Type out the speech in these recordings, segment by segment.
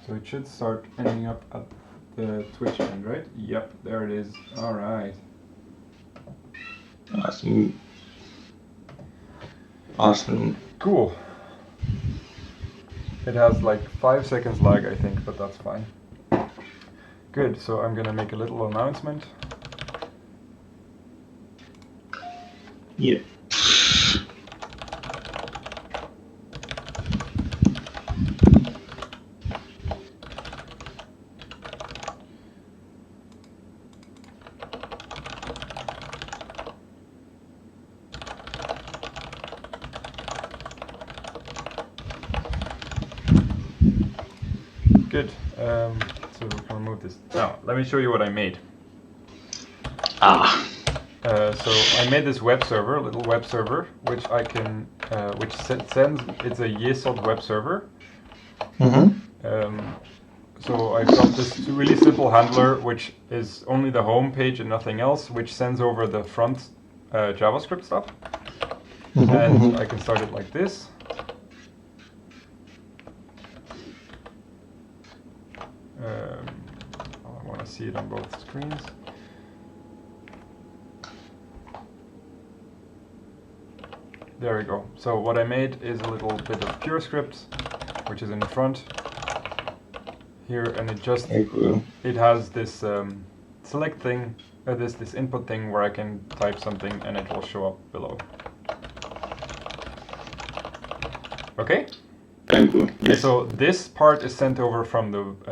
So it should start ending up at the Twitch end, right? Yep, there it is. All right. Awesome. Awesome. Cool. It has like 5 seconds lag, I think, but that's fine. Good, so I'm gonna make a little announcement. Yeah. Good. So we can remove this. Now, let me show you what I made. So I made this web server, a little web server, which I can, which sends. It's a YESOD web server. So I've got this really simple handler, which is only the home page and nothing else, which sends over the front JavaScript stuff. And I can start it like this. I want to see it on both screens. There we go. So what I made is a little bit of Purescript, which is in the front here, and it just it has this select thing, this input thing where I can type something and it will show up below. Okay. Yes. So this part is sent over from the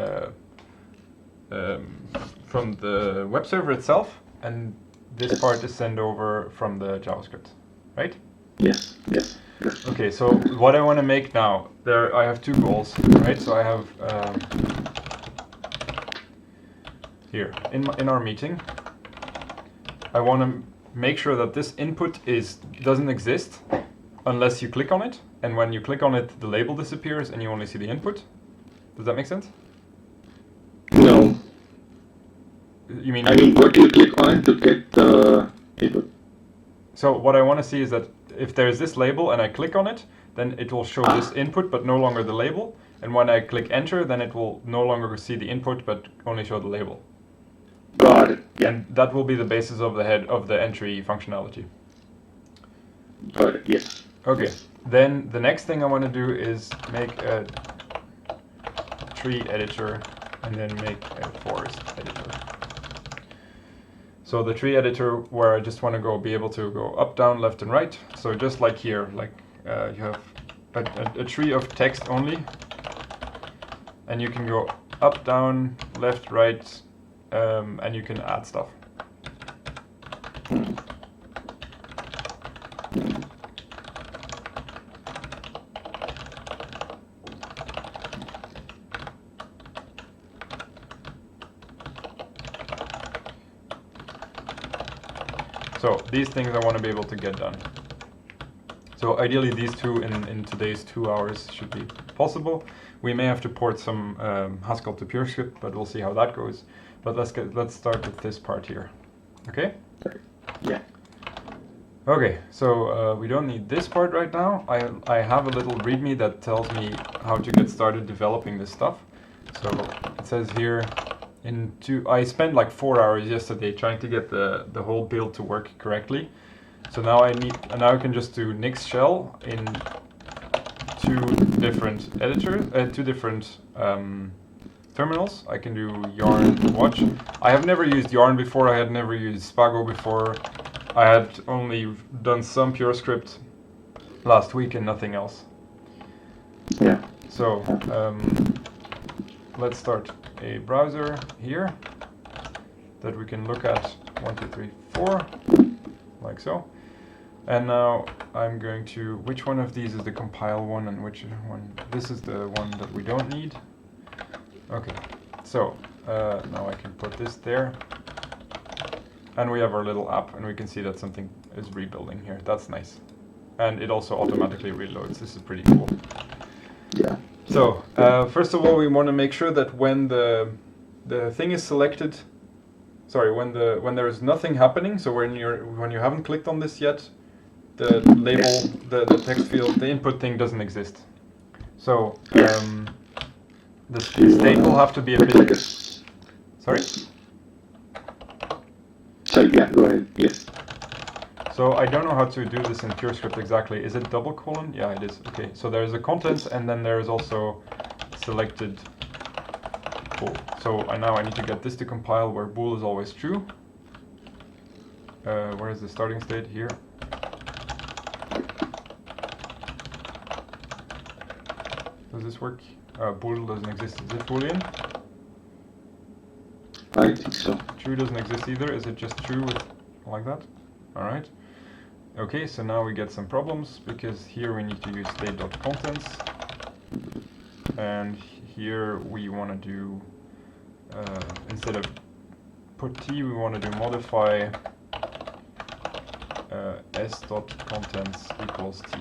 web server itself, and this part is sent over from the JavaScript, right? Yes. Okay, so what I want to make now, I have two goals, right? So I have here in our meeting, I want to make sure that this input doesn't exist unless you click on it, and when you click on it, the label disappears and you only see the input. Does that make sense? No. You mean? I mean, what do you click on it to get the input? So what I want to see is that if there's this label and I click on it, then it will show this input but no longer the label. And when I click enter, then it will no longer see the input but only show the label. Got it. Yeah. And that will be the basis of the head of the entry functionality. Got it. Yes. Okay. Then the next thing I want to do is make a tree editor and then make a forest editor. So the tree editor, where I just want to be able to go up, down, left, and right. So just like here, like you have a tree of text only, and you can go up, down, left, right, and you can add stuff. So these things I want to be able to get done. So ideally these two in today's 2 hours should be possible. We may have to port some Haskell to Purescript, but we'll see how that goes. But let's start with this part here. Okay? Yeah. Okay, so we don't need this part right now. I have a little README that tells me how to get started developing this stuff. So it says here, I spent like 4 hours yesterday trying to get the whole build to work correctly. So now I can just do Nix shell in two different editors, two different terminals. I can do yarn watch. I have never used yarn before. I had never used Spago before. I had only done some Purescript last week and nothing else. Yeah. So let's start a browser here that we can look at 1, 2, 3, 4, like so. And now I'm going to, which one of these is the compile one and which one? This is the one that we don't need. Okay, so now I can put this there. And we have our little app and we can see that something is rebuilding here. That's nice. And it also automatically reloads. This is pretty cool. Yeah. So first of all, we want to make sure that when the thing is selected, when there is nothing happening, so when you haven't clicked on this yet, the label, the text field, the input thing doesn't exist. So the state will have to be a bit... Like Sorry? Sorry, yeah, go ahead, yes. So I don't know how to do this in Purescript exactly. Is it double colon? Yeah, it is. Okay, so there's a contents and then there is also selected bool. So now I need to get this to compile where bool is always true. Where is the starting state? Here. Does this work? Bool doesn't exist. Is it boolean? I think so. True doesn't exist either. Is it just true with like that? All right. Okay, so now we get some problems because here we need to use state.contents, and here we want to do instead of put t, we want to do modify s.contents equals t.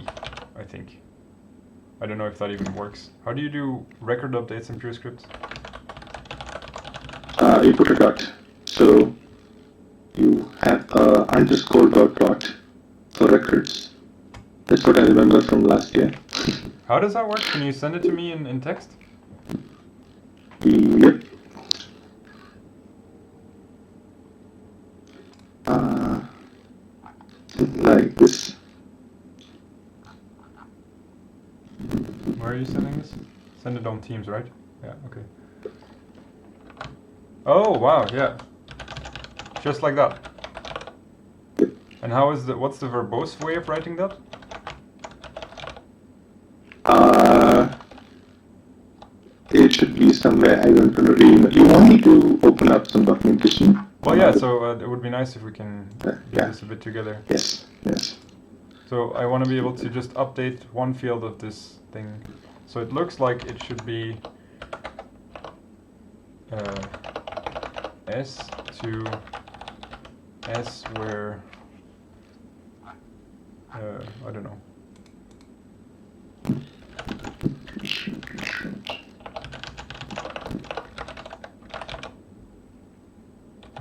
I think. I don't know if that even works. How do you do record updates in Purescript? You put a dot. So you have underscore dot for records. That's what I remember from last year. How does that work? Can you send it to me in text? Yep. Like this. Where are you sending this? Send it on Teams, right? Yeah, okay. Oh, wow, yeah. Just like that. And how is what's the verbose way of writing that? It should be somewhere, I don't know. You want me to open up some documentation? Well, yeah, so it would be nice if we can do yeah. this a bit together. Yes, yes. So I want to be able to just update one field of this thing. So it looks like it should be S to S where, I don't know.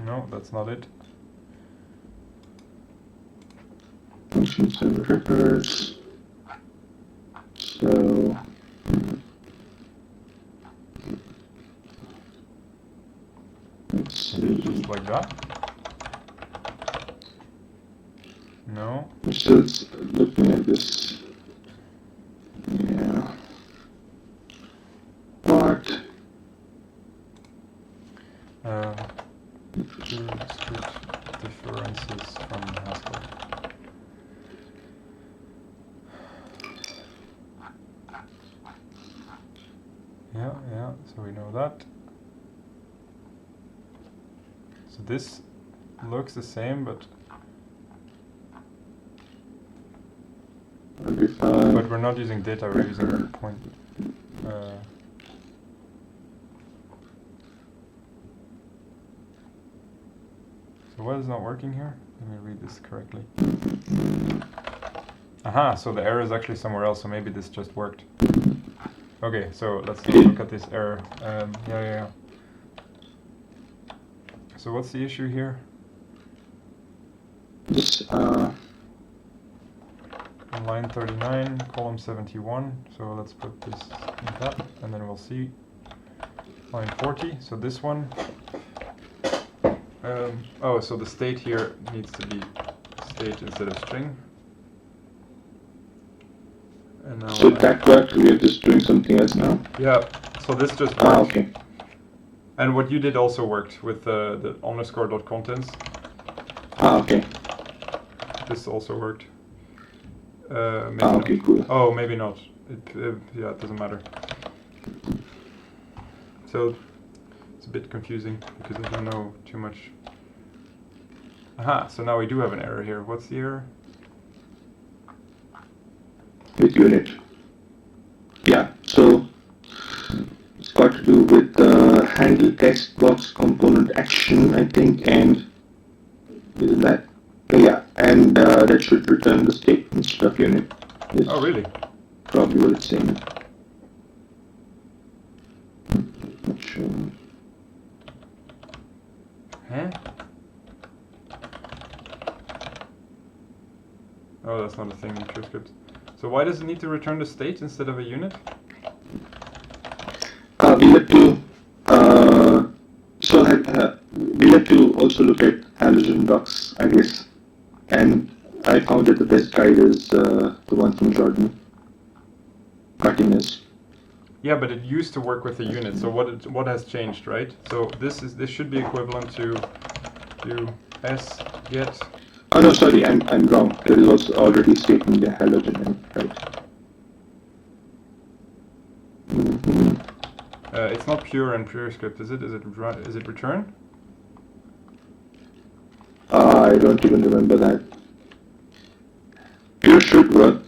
No, that's not it. Functions and records. So let's see. Just like that. No. I'm still looking at this. Yeah. What? Purescript differences from Haskell. Yeah, so we know that. So this looks the same, but we're not using data, we're using point. So what is not working here? Let me read this correctly. Aha, so the error is actually somewhere else, so maybe this just worked. Okay, so let's look at this error. Yeah. So what's the issue here? This, On line 39, column 71. So let's put this in that, and then we'll see. Line 40, so this one. Oh, so the state here needs to be state instead of string. And now so that worked, we are just doing something else now? Yeah, so this just worked. Okay. And what you did also worked with the underscore.contents. Okay. This also worked. Maybe okay, not. cool. Oh, maybe not. Yeah, it doesn't matter. So it's a bit confusing because I don't know too much. Aha, so now we do have an error here. What's the error? With unit. Yeah, so it's got to do with the handle text box component action, I think, and isn't that? Yeah, and that should return the state instead of unit. Is Oh, really? probably what it's saying. Not sure. Huh? Oh, that's not a thing in Purescript. So why does it need to return the state instead of a unit? We let we have to also look at halogen docs, I guess. And I found that the best guide is the one from Jordan, Martinez. Yeah, but it used to work with the unit. So what has changed, right? So this should be equivalent to s get. Oh no, sorry, I'm wrong. There is also already stating the halogen, right? It's not pure and Purescript, is it? Is it return? I don't even remember that. Pure should work.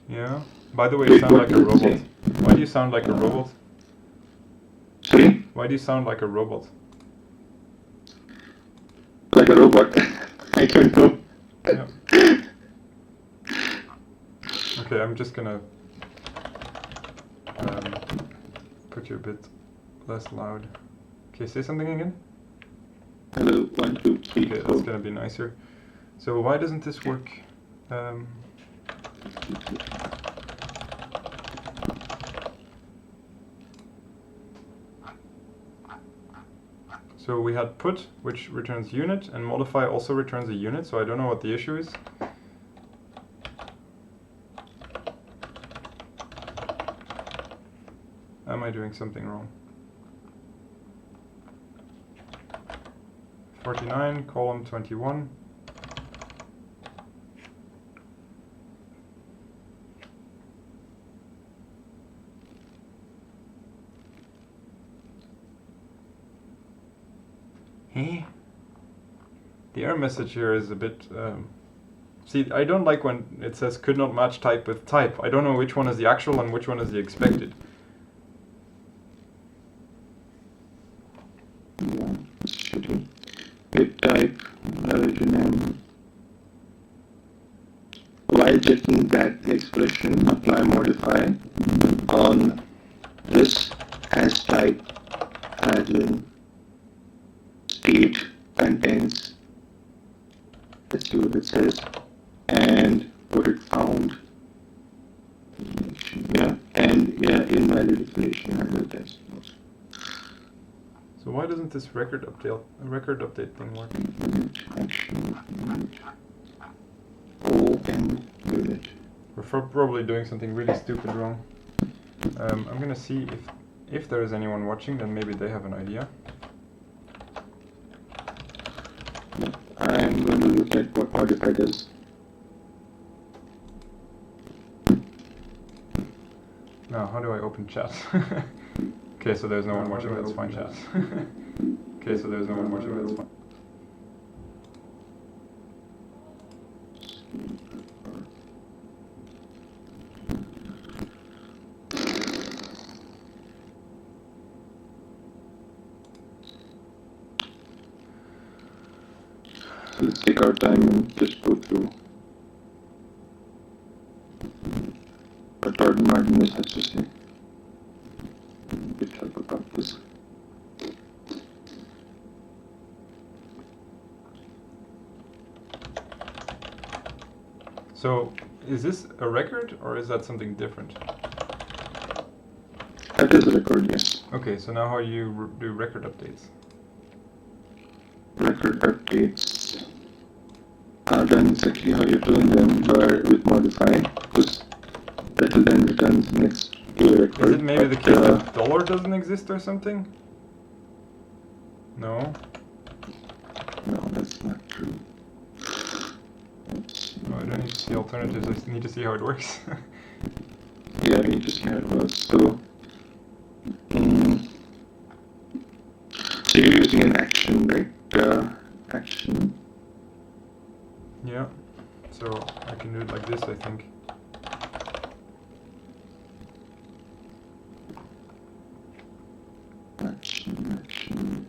Yeah. By the way, you sound like a robot. Why do you sound like a robot? Sorry? Why do you sound like a robot? Like a robot? I don't know. Yeah. Okay, I'm just gonna put you a bit less loud. Okay, say something again. Hello, 1, 2, 3, okay, 4. That's gonna be nicer. So why doesn't this work? So we had put, which returns unit, and modify also returns a unit, so I don't know what the issue is. Am I doing something wrong? 49, column 21. Hey? The error message here is a bit... see, I don't like when it says could not match type with type. I don't know which one is the actual and which one is the expected. Yeah, it's shitty. Get type, name. While checking that expression, apply modify on this has type halogen state contents. Let's see what it says. And what it found. Yeah, and yeah, invalid definition handle test. So why doesn't this record update thing work? Action. Open unit. We're probably doing something really stupid wrong. I'm gonna see if there is anyone watching, then maybe they have an idea. I'm going to look at what modify does. Now, how do I open chat? Okay, so there's no one watching, that's fine, chat. Okay, so there's no one watching, that's fine. Let's take our time and just go through what Jordan Martinez has to say. Get help about this. So, is this a record or is that something different? That is a record, yes. Okay, so now how you do record updates? Record updates are done exactly how you're doing them, but with modify, because that will then return the next record. Is it maybe the case that dollar doesn't exist or something? No? No, that's not true. No, I don't need to see alternatives, I just need to see how it works. Yeah, I need to see how it works. So you're using an action, right? Action. Yeah, so I can do it like this, I think. Action.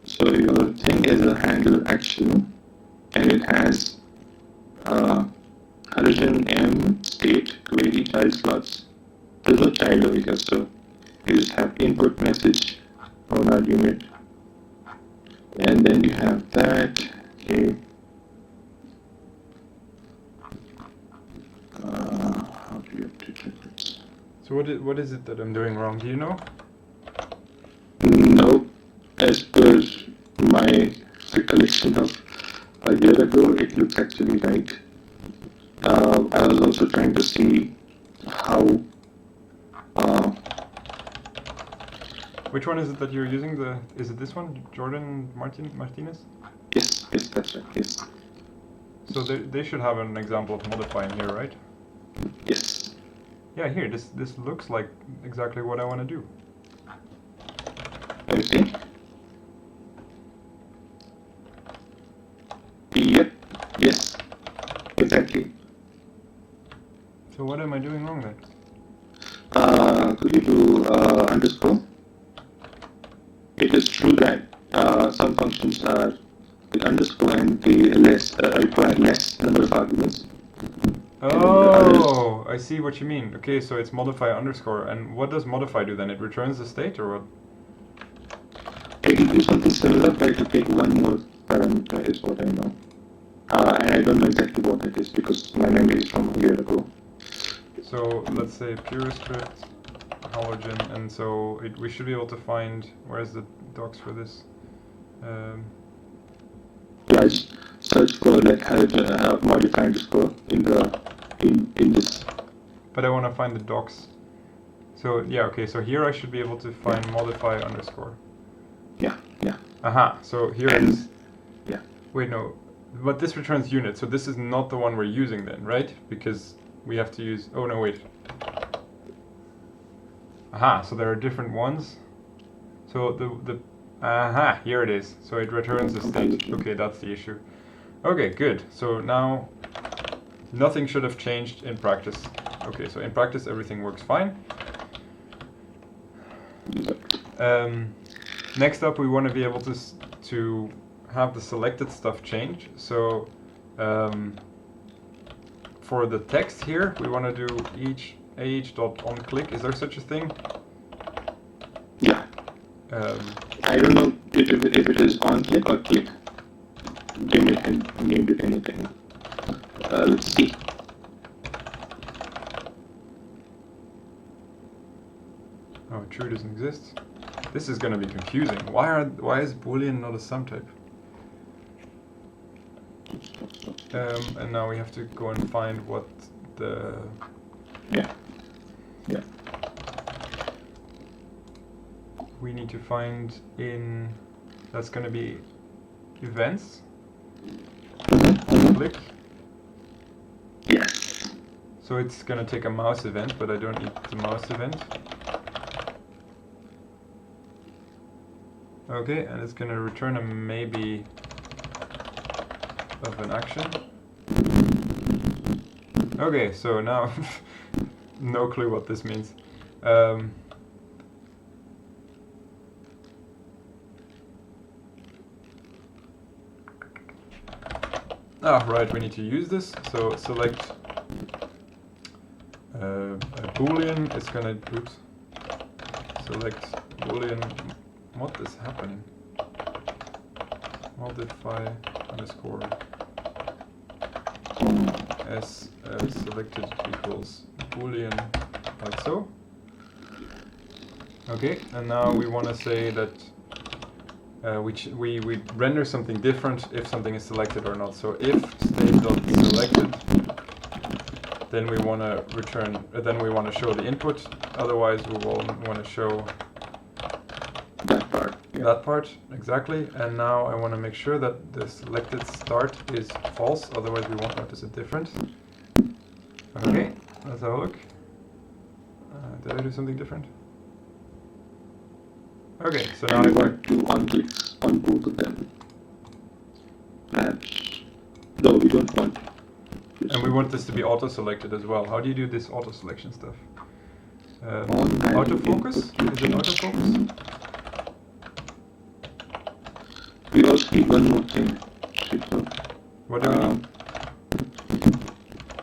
So your thing is a handle action, and it has halogen M state query child slots. there's no child over here, so you just have input message on our unit, and then you have that. Okay. How do you update records? So what is it that I'm doing wrong? Do you know? No, as per my recollection of a year ago, it looks actually right. I was also trying to see how. Which one is it that you're using? Is it this one, Jordan Martinez? Yes, that's right. Yes. So they should have an example of modifying here, right? Yes. Yeah, here. This looks like exactly what I want to do. Okay. Yep. Yes. Exactly. So what am I doing wrong then? Could you do underscore? It is true that some functions are with underscore and they require less number of arguments. Oh, I see what you mean. Okay, so it's modify underscore. And what does modify do then? It returns the state or what? It will do something similar, but it will take one more parameter is what I know. And I don't know exactly what it is because my memory is from a year ago. So let's say Purescript, halogen, and so we should be able to find, where's the docs for this? Yeah, search for like halogen modify underscore in this. But I want to find the docs. So yeah, okay, so here I should be able to find modify underscore. Yeah. Aha, so here it is. Yeah. Wait, no, but this returns unit, so this is not the one we're using then, right? Because we have to use, oh no, wait. Aha, so there are different ones. So aha, here it is. So it returns the state. Okay, that's the issue. Okay, good. So now nothing should have changed in practice. Okay, so in practice everything works fine. Next up, we want to be able to have the selected stuff change. So for the text here, we want to do each age.onClick. Is there such a thing? Yeah. I don't know if it is on click or click. Then you can name it anything. Let's see. Oh, true doesn't exist. This is going to be confusing. Why is Boolean not a sum type? And now we have to go and find what the... Yeah. We need to find in... That's going to be events. Click. Yes. So it's going to take a mouse event, but I don't need the mouse event. Okay, and it's going to return a maybe of an action. Okay, so now no clue what this means. Right, we need to use this. So select a Boolean. It's gonna, oops. Select Boolean. What is happening? Modify underscore as selected equals Boolean, like so. Okay, and now we want to say that we render something different if something is selected or not. So if state.selected, then we want to return. Then we want to show the input. Otherwise, we will want to show that part. Yeah. That part exactly. And now I want to make sure that the selected start is false. Otherwise, we won't notice a difference. Okay, let's have a look. Did I do something different? Okay, so now I want to unclicks on both of them. No, we don't want. And we want this to be auto-selected as well. How do you do this auto-selection stuff? Autofocus? Is it autofocus? We also need one more thing. What do we need?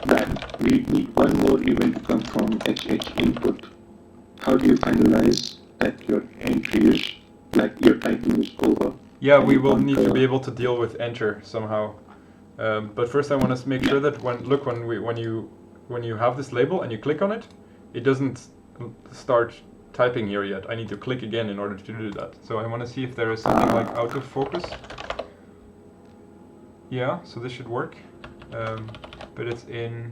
That we need one more event to come from HH input. How do you finalize that your entry is, like your typing is over? Yeah, we will need to be able to deal with enter somehow. But first I want to make sure that when you have this label and you click on it, it doesn't start typing here yet. I need to click again in order to do that. So I want to see if there is something like autofocus. Yeah, so this should work. But it's in...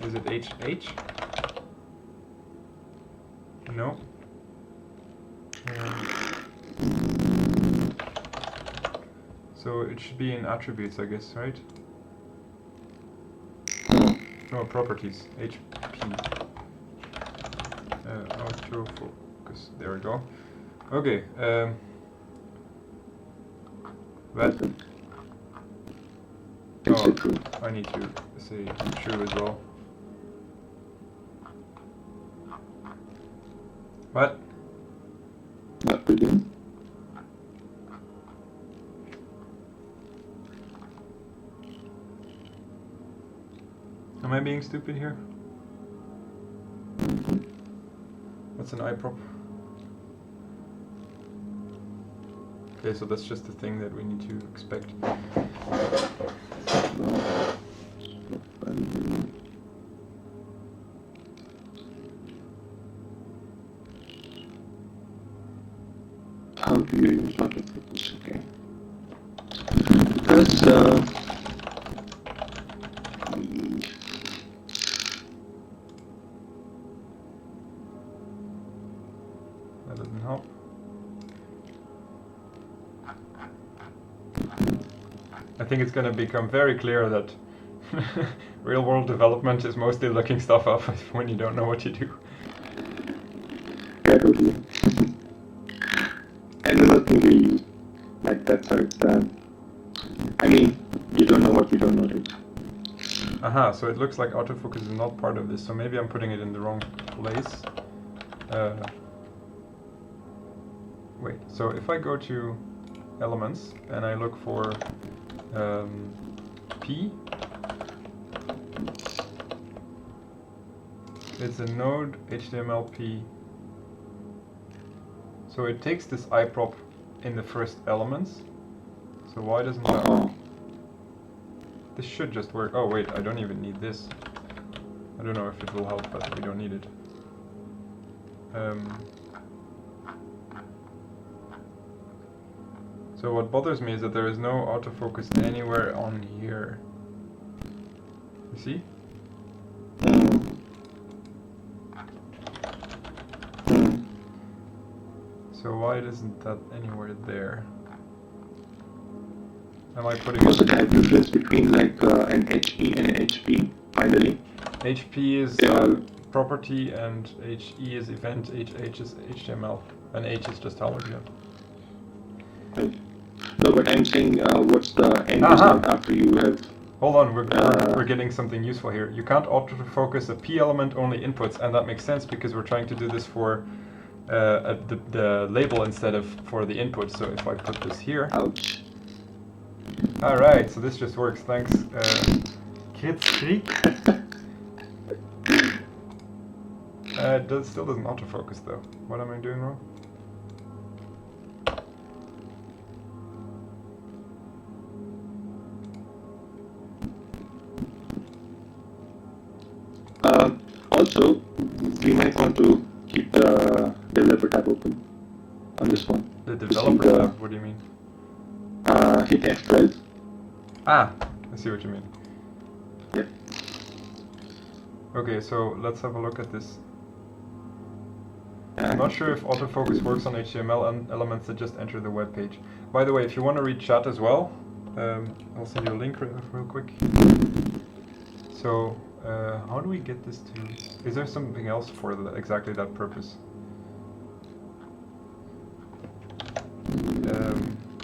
Is it HH? No. So it should be in attributes, I guess, right? No, properties. HP. Autofocus. There we go. Okay. That. Oh, I need to say true as well. What? Not begin. Am I being stupid here? What's an iProp? Okay, so that's just the thing that we need to expect. How do you use autofocus? Okay. Because that doesn't help. I think it's going to become very clear that real-world development is mostly looking stuff up when you don't know what you do. Yeah, totally. And another thing really, like that's how it's done. I mean, you don't know what you don't know, right? Aha, so it looks like autofocus is not part of this, so maybe I'm putting it in the wrong place. Wait, so if I go to elements and I look for P, it's a node HTML_P. So it takes this iProp in the first elements. So why doesn't that work? This should just work. Oh wait, I don't even need this. I don't know if it will help, but we don't need it. So what bothers me is that there is no autofocus anywhere on here. You see? So why isn't that anywhere there? Am I putting What's the type difference between like an HE and an HP, finally? HP is property and HE is event, HH is HTML, and H is just hello, yeah. Right. No, but I'm saying what's the end result after you have... Hold on, we're getting something useful here. You can't autofocus a P element only inputs, and that makes sense because we're trying to do this for the label instead of for the input. So if I put this here... Ouch. Alright, so this just works, thanks. Kritzkrieg. It still doesn't autofocus though. What am I doing wrong? Also, we might want to keep the developer tab open on this one. The developer tab, what do you mean? Hit F12. Ah, I see what you mean. Yep. Okay, so let's have a look at this. I'm not sure if autofocus works on HTML and elements that just enter the web page. By the way, if you want to read chat as well, I'll send you a link real quick. So, how do we get this to... Is there something else for exactly that purpose?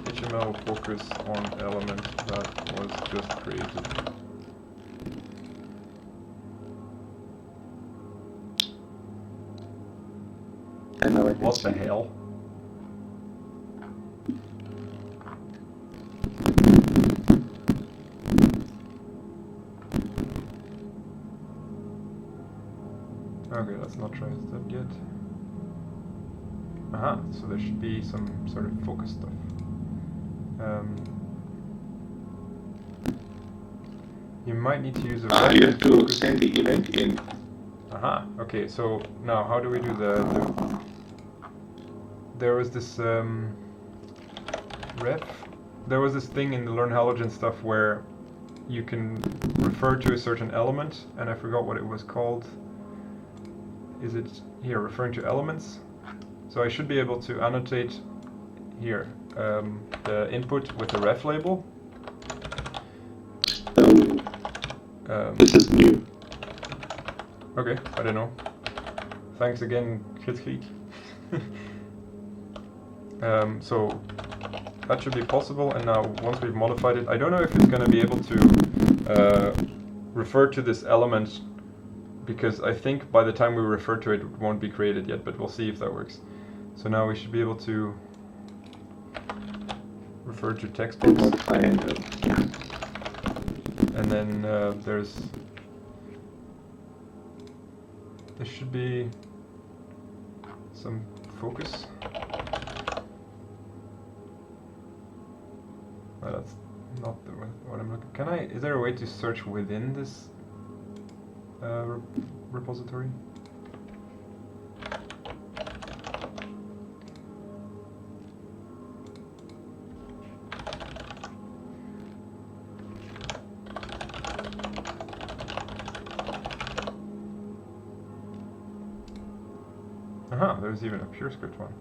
HTML focus on element that was just created. What the hell? Okay, let's not try that yet. Aha, so there should be some sort of focus stuff. You might need to use a you have to send the event in. Aha, okay, so now how do we do the there was this ref, there was this thing in the learn halogen stuff where you can refer to a certain element, and I forgot what it was called. Is it here, referring to elements? So I should be able to annotate here the input with the ref label. This is new. Okay, I don't know. Thanks again, Kritzkrieg. So that should be possible, and now once we've modified it, I don't know if it's going to be able to refer to this element, because I think by the time we refer to it, it won't be created yet, but we'll see if that works. So now we should be able to refer to text box. Modify And then there should be some focus. Well, that's not what I'm looking. Is there a way to search within this repository? Aha, there's even a Purescript one.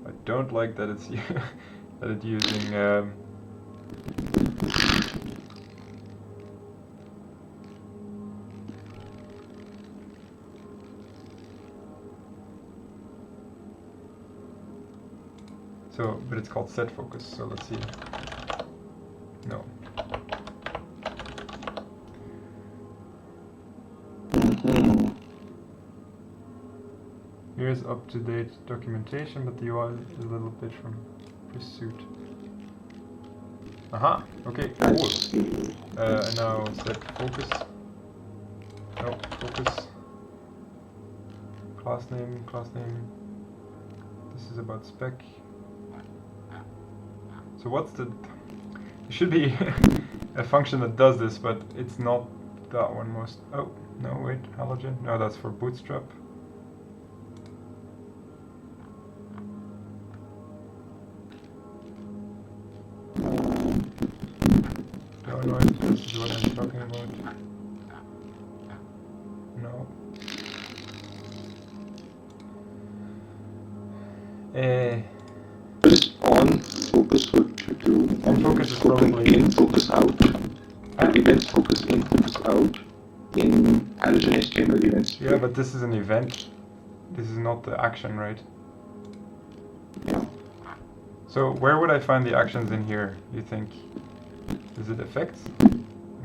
I don't like that it's that it's using so, but it's called set focus, so let's see. No. Here's up-to-date documentation, but the UI is a little bit from Pursuit. Aha, okay, cool. And now set focus. No, focus. Class name. This is about spec. So what's the... There should be a function that does this, but it's not that one most... Oh, no, wait, halogen. No, that's for Bootstrap. Don't know if this is what I'm talking about. No. Just on focus what to do. On focus is probably in, focus out. Events focus in, focus out. In halogen HTML events. Yeah, but this is an event. This is not the action, right? Yeah. So where would I find the actions in here, you think? Is it effects?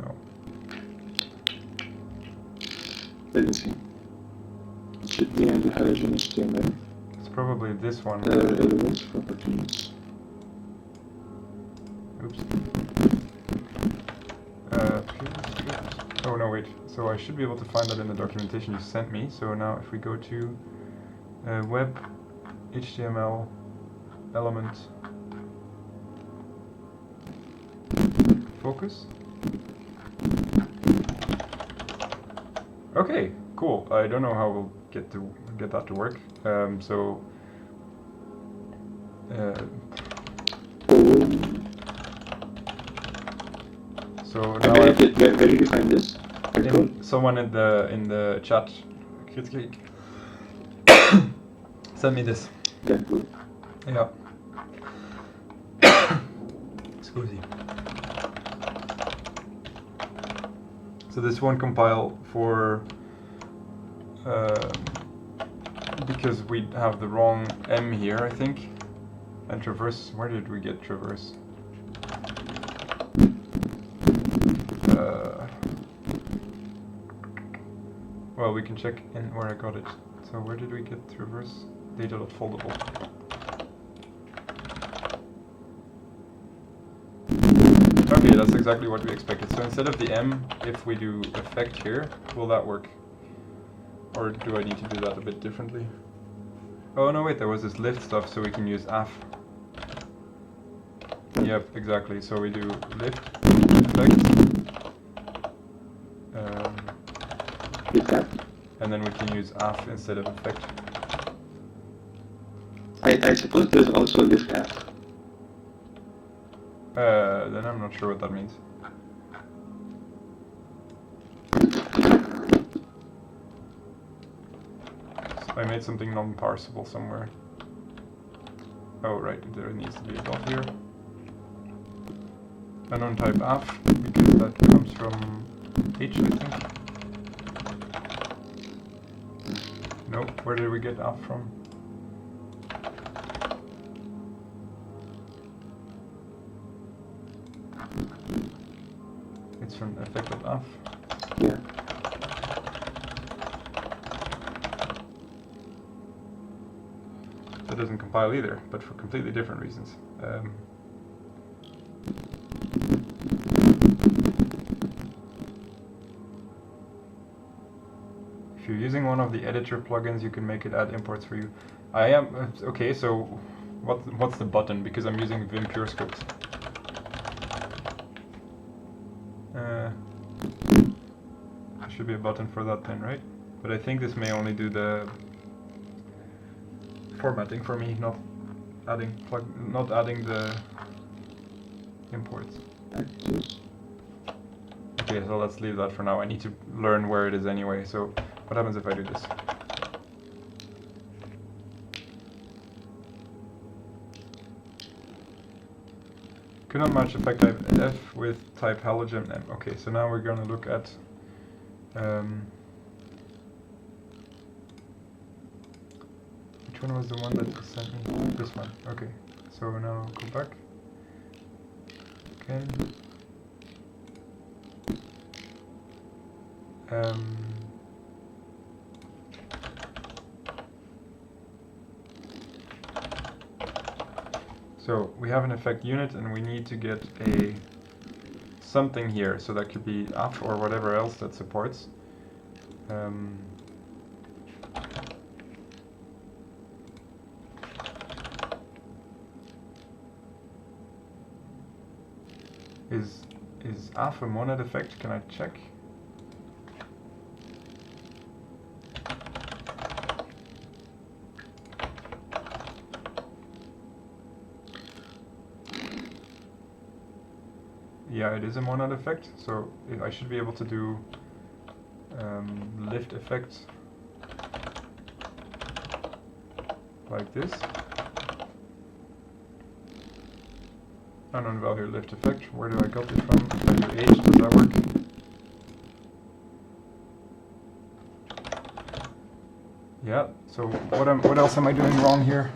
No. Let me see. It should be in the halogen HTML. It's probably this one. Elements properties. Oops. Oh no, wait. So I should be able to find that in the documentation you sent me. So now if we go to web, HTML, element, focus. Okay, cool. I don't know how we'll get that to work. So now where did you find this? Someone in the chat send me this. Yeah, good. Yeah. Scusi. So this won't compile for because we have the wrong M here, I think. And traverse, where did we get traverse? Well, we can check in where I got it. So where did we get traverse? Data.foldable. Okay, that's exactly what we expected. So instead of the M, if we do effect here, will that work? Or do I need to do that a bit differently? Oh no, wait, there was this lift stuff, so we can use AF. Yep, exactly. So we do lift effect. And then we can use AF instead of effect. I suppose there's also lift AF. Then I'm not sure what that means. So I made something non-parsable somewhere. Oh right, there needs to be a dot here. Unknown type AF, because that comes from H, I think. Nope, where did we get AF from? It's from effect of AF. Yeah. That doesn't compile either, but for completely different reasons. If you're using one of the editor plugins, you can make it add imports for you. I am okay. So, what's the button? Because I'm using Vim Purescript. There should be a button for that then, right? But I think this may only do the formatting for me, not adding the imports. Okay, so let's leave that for now. I need to learn where it is anyway. So what happens if I do this? Could not match effect type F with type halogen M. Okay, so now we're gonna look at which one was the one that you sent me? This one. Okay, so now go back. Okay. So we have an effect unit and we need to get a something here, so that could be AF or whatever else that supports. Is AF a monad effect? Can I check? Yeah, it is a monad effect, so I should be able to do lift effects like this. Unknown value lift effect. Where do I got it from? If I do H, does that work? Yeah. So what else am I doing wrong here?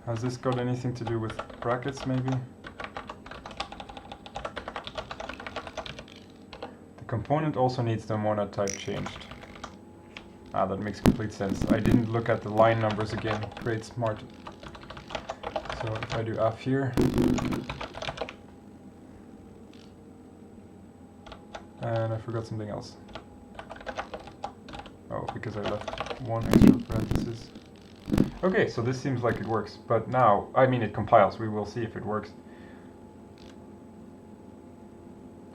Has this got anything to do with brackets, maybe? The component also needs the monad type changed. Ah, that makes complete sense. I didn't look at the line numbers again. Great, smart. So if I do AF here, and I forgot something else. Oh, because I left one extra parenthesis. Okay, so this seems like it works, but now, I mean it compiles, we will see if it works.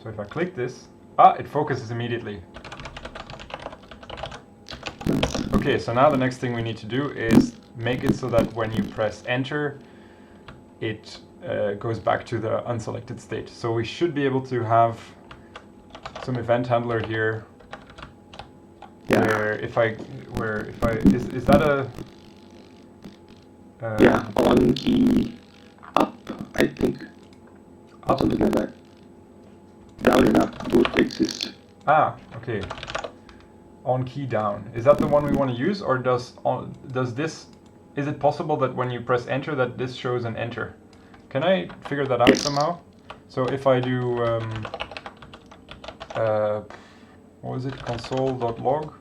So if I click this, it focuses immediately. Okay, so now the next thing we need to do is make it so that when you press enter, it goes back to the unselected state. So we should be able to have some event handler here. Yeah. Where if I is that a yeah, on key up, I think. Up? Something like that. Down and up both exist. Ah, okay. On key down. Is that the one we want to use, or does this? Is it possible that when you press enter, that this shows an enter? Can I figure that out somehow? So if I do what was it? Console.log.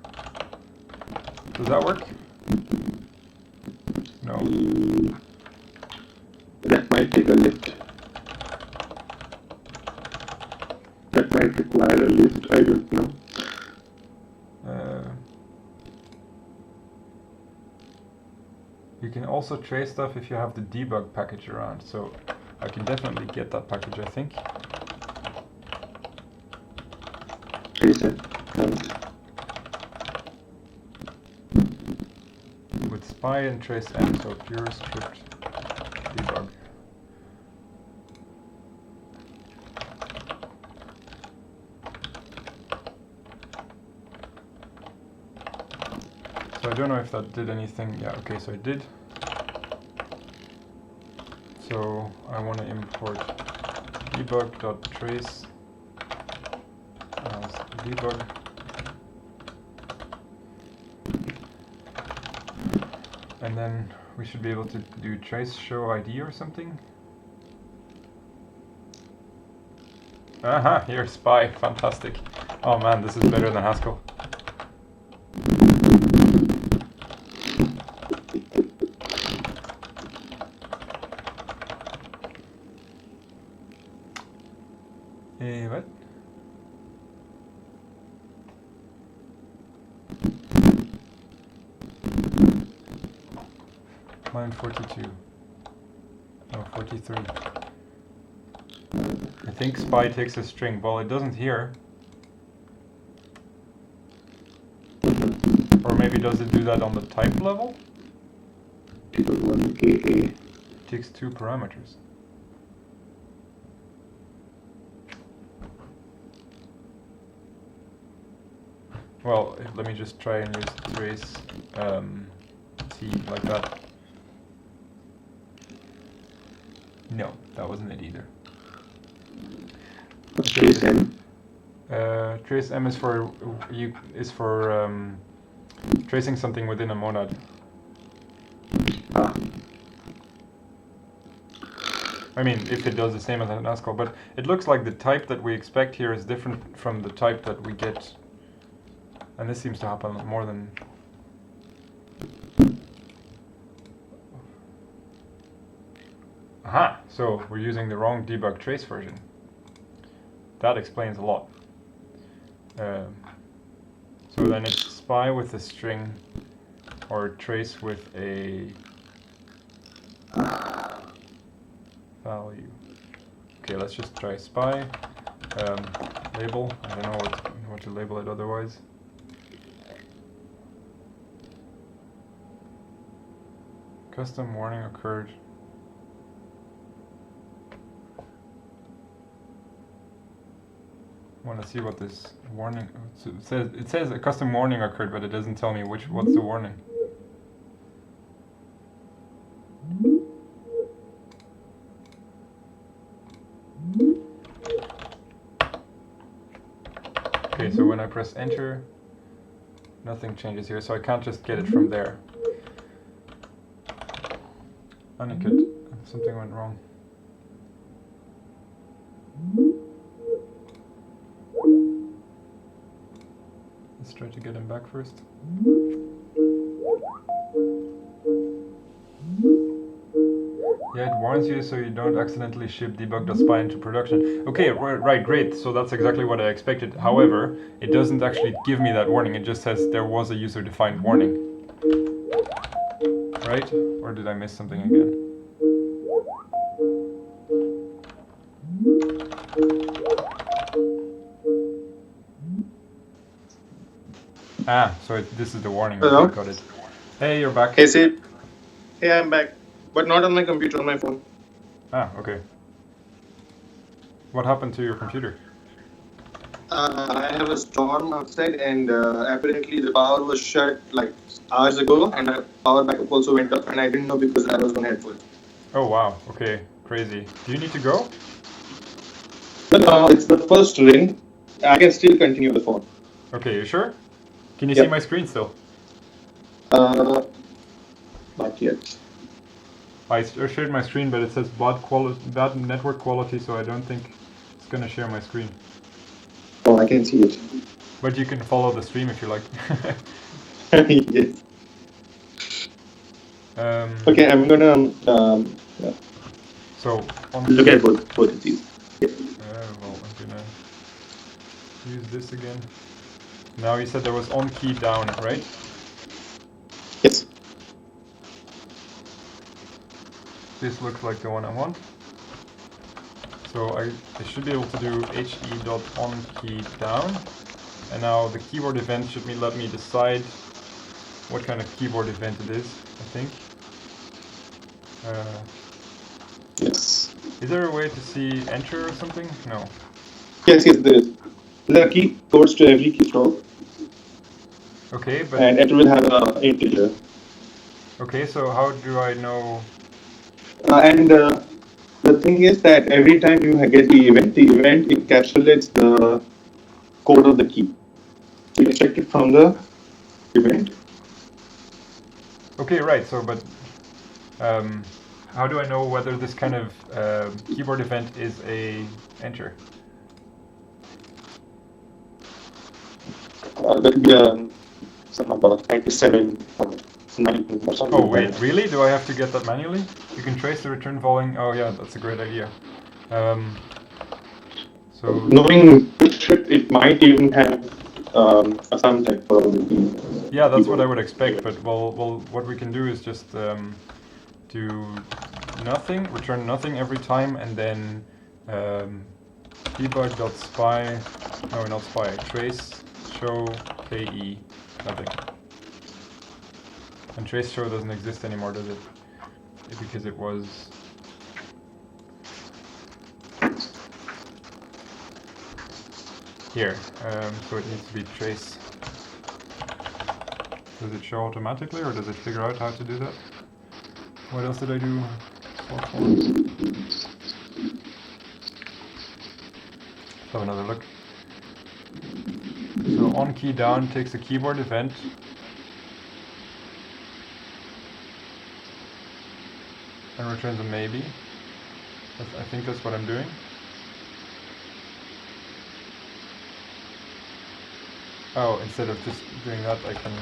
Does that work? No. That might take a lift. that might require a lift, I don't know. You can also trace stuff if you have the debug package around, so I can definitely get that package, I think. Trace it. With spy and trace m, so Purescript debug. So I don't know if that did anything. Yeah, okay, so it did. So I want to import debug.trace as debug. And then we should be able to do trace show ID or something. Aha, here, spy, fantastic. Oh man, this is better than Haskell. What? Line 42. No, 43. I think spy takes a string. Well, it doesn't here. Or maybe does it do that on the type level? It Takes 2 parameters. Well, let me just try and use trace T like that. No, that wasn't it either. trace M. Trace M is for tracing something within a monad. Ah. I mean, if it does the same as an Haskell, but it looks like the type that we expect here is different from the type that we get. And this seems to happen more than... Aha! So we're using the wrong debug trace version. That explains a lot. So then it's spy with a string or trace with a value. Okay, let's just try spy. Label. I don't know what to label it otherwise. Custom warning occurred. Want to see what this warning it says a custom warning occurred, but it doesn't tell me what's the warning. Okay, so when I press enter, nothing changes here, so I can't just get it from there. Unikit, something went wrong. Let's try to get him back first. Yeah, it warns you so you don't accidentally ship debug.spy into production. Okay, right, great. So that's exactly what I expected. However, it doesn't actually give me that warning. It just says there was a user-defined warning. Right? Or did I miss something again? Ah, so this is the warning. Hello? Okay, got it. Hey, you're back. Hey, Sid. Hey, I'm back. But not on my computer, on my phone. Ah, okay. What happened to your computer? I have a storm outside, and apparently the power was shut like hours ago, and the power backup also went up, and I didn't know because I was on headphones. Oh, wow. Okay, crazy. Do you need to go? But it's the first ring. I can still continue the phone. Okay, you sure? Can you Yep. see my screen still? Not yet. I shared my screen, but it says bad network quality, so I don't think it's gonna share my screen. Oh, I can see it. But you can follow the stream if you like. Yes. Okay, I'm gonna So on look at both of these. well, I'm gonna use this again. Now you said there was on key down, right? Yes. This looks like the one I want. So I should be able to do he.onKeyDown. And now the keyboard event should let me decide what kind of keyboard event it is, I think. Yes. Is there a way to see enter or something? No. Yes, there is. The key goes to every keystroke. Okay, but... And it will have an integer. Okay, so how do I know... The thing is that every time you get the event encapsulates the code of the key. You extract it from the event. Okay, right, so but how do I know whether this kind of keyboard event is a enter? That would be something about 97 or 19 or something. Oh wait, really? Do I have to get that manually? You can trace the return volume. Oh yeah, that's a great idea. So knowing Purescript, it might even have some type probability. Yeah, that's what I would expect. But well, what we can do is just do nothing, return nothing every time, and then debug.spy. No, not spy. Trace show ke nothing. And trace show doesn't exist anymore, does it? Because it was... Here, so it needs to be trace. Does it show automatically, or does it figure out how to do that? What else did I do? Let's have another look. So on key down takes a keyboard event. And returns a maybe. I think that's what I'm doing. Oh, instead of just doing that, I can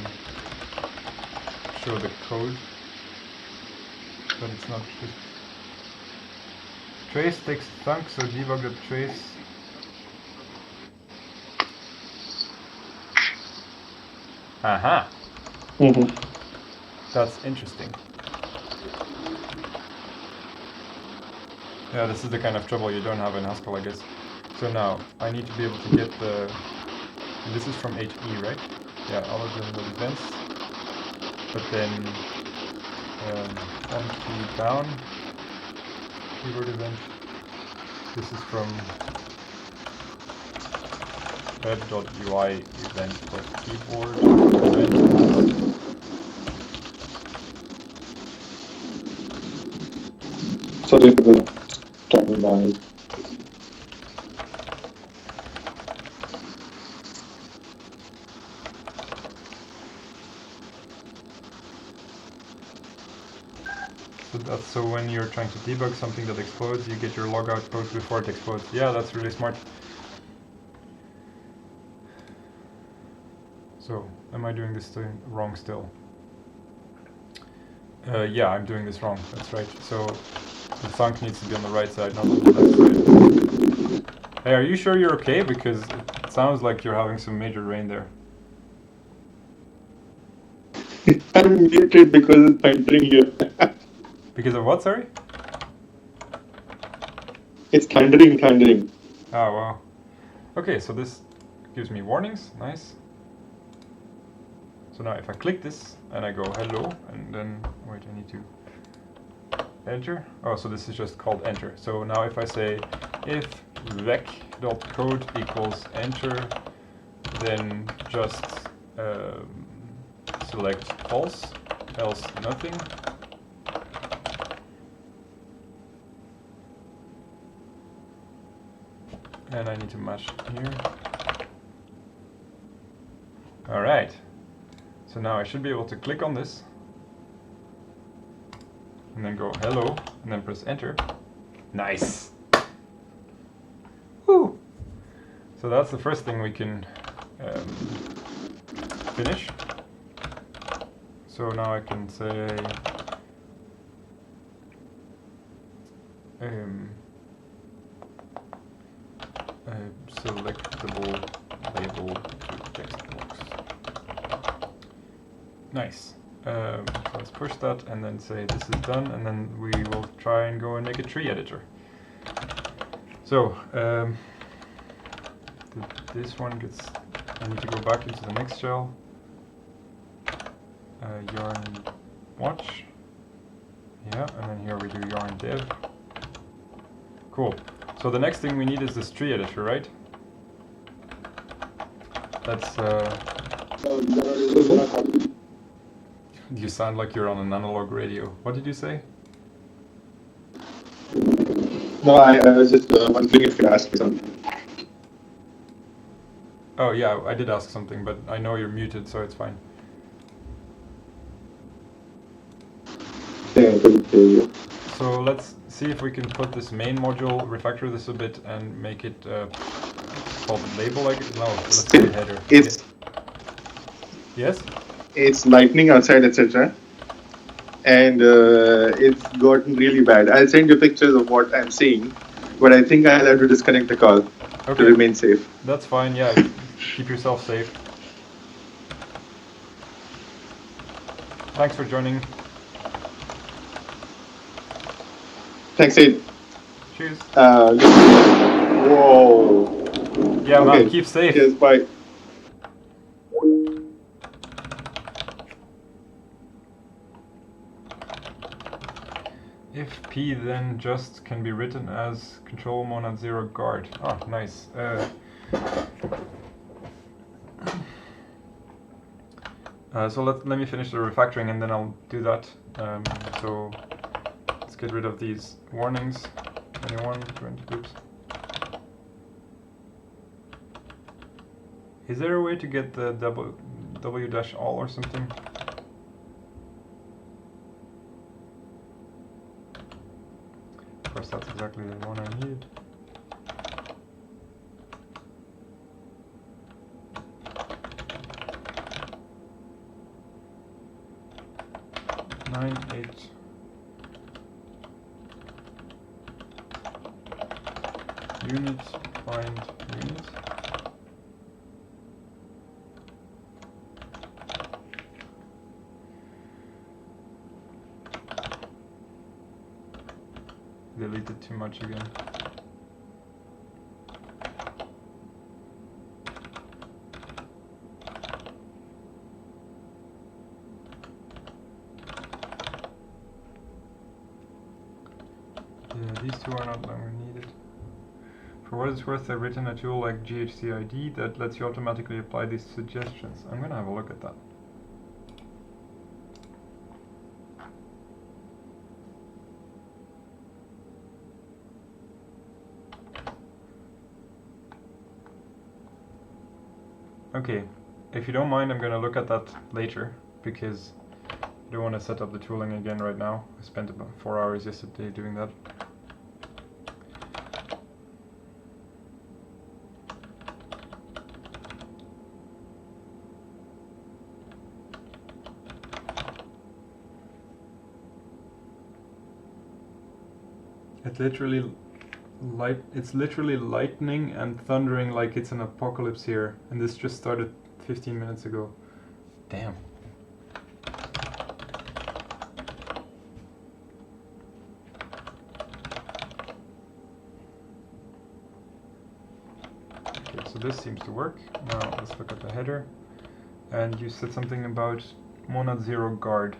show the code. But it's not just... Trace takes thunk, so debug.trace. Aha! That's interesting. Yeah, this is the kind of trouble you don't have in Haskell, I guess. So now, I need to be able to get the... This is from HE, right? Yeah, all of them will events. But then, on key down, keyboard event. This is from web.ui event.keyboard event. So this is talking about. So when you're trying to debug something that explodes, you get your logout code before it explodes. Yeah, that's really smart. So, am I doing this thing wrong still? Yeah, I'm doing this wrong. That's right. So, the thunk needs to be on the right side, not on the left side. Hey, are you sure you're okay? Because it sounds like you're having some major rain there. I'm muted because it's thundering here. Because of what, sorry? It's thundering. Oh, wow. Okay, so this gives me warnings. Nice. So now if I click this and I go hello, and then, wait, I need to enter. Oh, so this is just called enter. So now if I say if vec.code equals enter, then just select false, else nothing. And I need to match here. All right. So now I should be able to click on this and then go hello and then press enter. Nice. Woo. So that's the first thing we can finish. So now I can say selectable label to text box. Nice. So let's push that and then say this is done, and then we will try and go and make a tree editor. So this one gets, I need to go back into the next shell, yarn watch, yeah, and then here we do yarn dev. Cool. So the next thing we need is this tree editor, right? That's you sound like you're on an analog radio. What did you say? No, I was just wondering if you could ask me something. Oh yeah, I did ask something, but I know you're muted, so it's fine. Yeah, I couldn't hear you. So let's see if we can put this main module, refactor this a bit, and make it called label. Like no, let's call it header. It's Yes. it's lightning outside, etc. And it's gotten really bad. I'll send you pictures of what I'm seeing, but I think I'll have to disconnect the call to remain safe. That's fine, yeah. Keep yourself safe. Thanks for joining. Thanks, Aid. Cheers. Whoa. Yeah, Okay. man, keep safe. Cheers, bye. If P then just can be written as control monad 0 guard. Oh, nice. So let me finish the refactoring and then I'll do that. So let's get rid of these warnings. 21, 20, oops. Is there a way to get the W-all or something? Of course, that's exactly the one I need. Nine, 8. Unit, find unit. Deleted too much again. Yeah, these two are not longer needed. For what it's worth, I've written a tool like GHCID that lets you automatically apply these suggestions. I'm gonna have a look at that. Okay, if you don't mind, I'm gonna look at that later because I don't want to set up the tooling again right now. I spent about 4 hours yesterday doing that. It's literally lightning and thundering like it's an apocalypse here, and this just started 15 minutes ago. Damn. Okay, so this seems to work. Now let's look at the header. And you said something about monad 0 guard.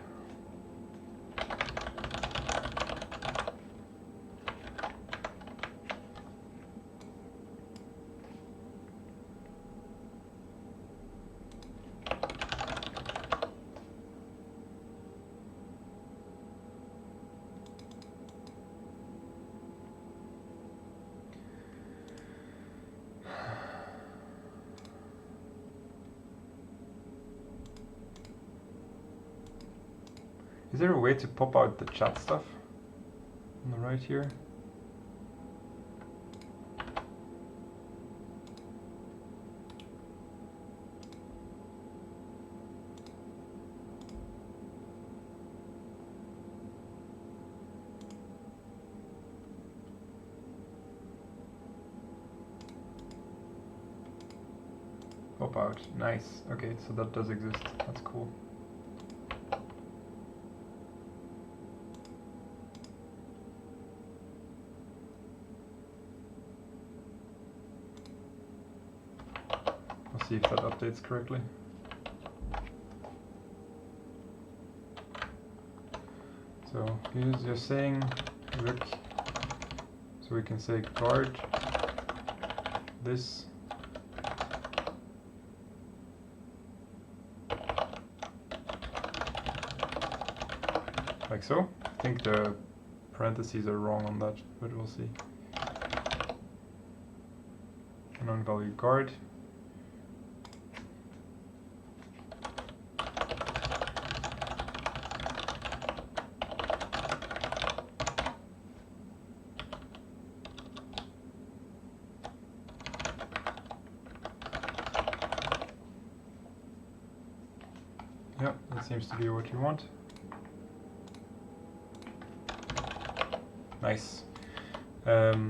Is there a way to pop out the chat stuff on the right here? pop out. Nice. Okay, so that does exist. That's cool. I'll see if that updates correctly. So here's just saying look, so we can say guard this. Like so. I think the parentheses are wrong on that, but we'll see. Unknown value guard. Yep, that seems to be what you want. Nice. Okay.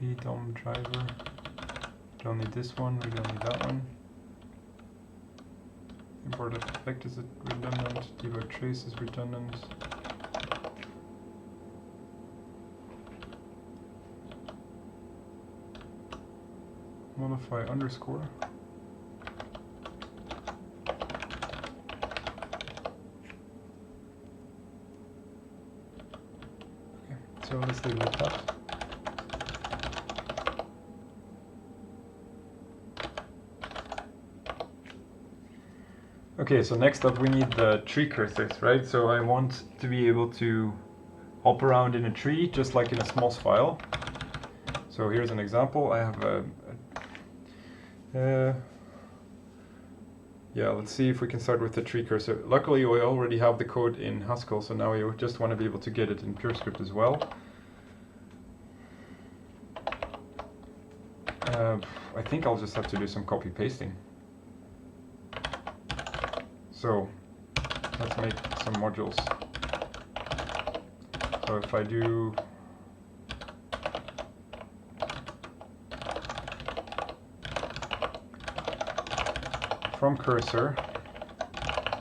VDOM driver. Don't need this one, we don't need that one. Import effect is redundant, debug trace is redundant. Modify underscore. Okay, so let's leave it like that. Okay, so next up we need the tree cursors, right? So I want to be able to hop around in a tree just like in a Smos file. So here's an example. I have yeah, let's see if we can start with the tree cursor. Luckily, we already have the code in Haskell, so now we just want to be able to get it in Purescript as well. I think I'll just have to do some copy pasting. So let's make some modules. So if I do from cursor,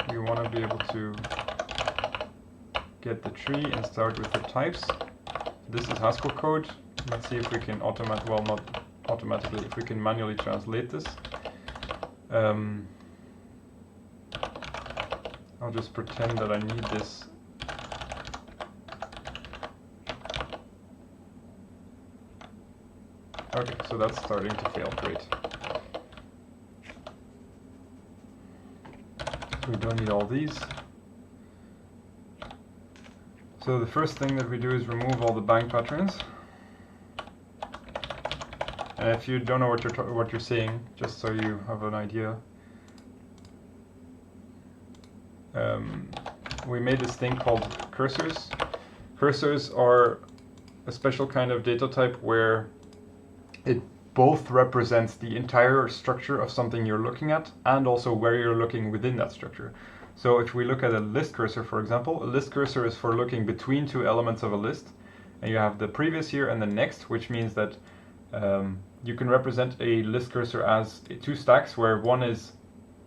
we want to be able to get the tree and start with the types. This is Haskell code. Let's see if we can well, not automatically, if we can manually translate this. I'll just pretend that I need this. Okay, so that's starting to fail. Great. We don't need all these. So the first thing that we do is remove all the bang patterns. And if you don't know what you're seeing, just so you have an idea, we made this thing called cursors. Cursors are a special kind of data type where it both represents the entire structure of something you're looking at and also where you're looking within that structure. So if we look at a list cursor, for example, a list cursor is for looking between two elements of a list, and you have the previous here and the next, which means that you can represent a list cursor as two stacks where one is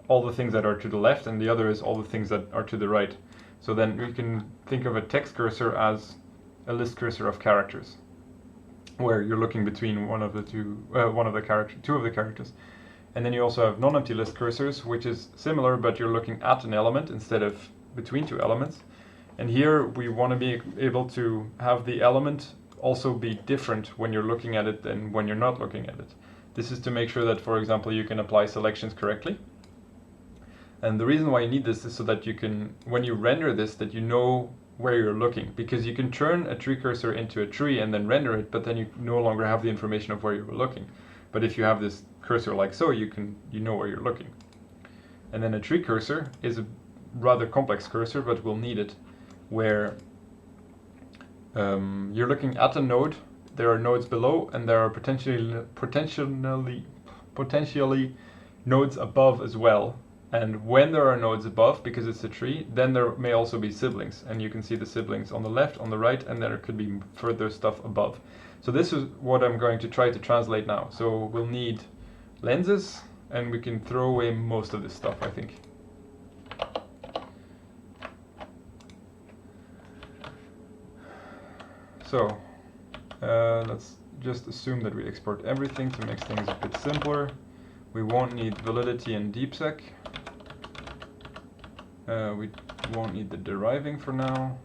all the things that are to the left and the other is all the things that are to the right. So then we can think of a text cursor as a list cursor of characters, where you're looking between two of the characters. And then you also have non-empty list cursors, which is similar, but you're looking at an element instead of between two elements. And here we want to be able to have the element also be different when you're looking at it than when you're not looking at it. This is to make sure that, for example, you can apply selections correctly. And the reason why you need this is so that you can, when you render this, that you know where you're looking, because you can turn a tree cursor into a tree and then render it, but then you no longer have the information of where you were looking. But if you have this cursor like so, you know where you're looking. And then a tree cursor is a rather complex cursor, but we'll need it, where you're looking at a node, there are nodes below, and there are potentially nodes above as well. And when there are nodes above, because it's a tree, then there may also be siblings. And you can see the siblings on the left, on the right, and there could be further stuff above. So this is what I'm going to try to translate now. So we'll need lenses, and we can throw away most of this stuff, I think. So let's just assume that we export everything to make things a bit simpler. We won't need validity and deepsec. We won't need the deriving for now.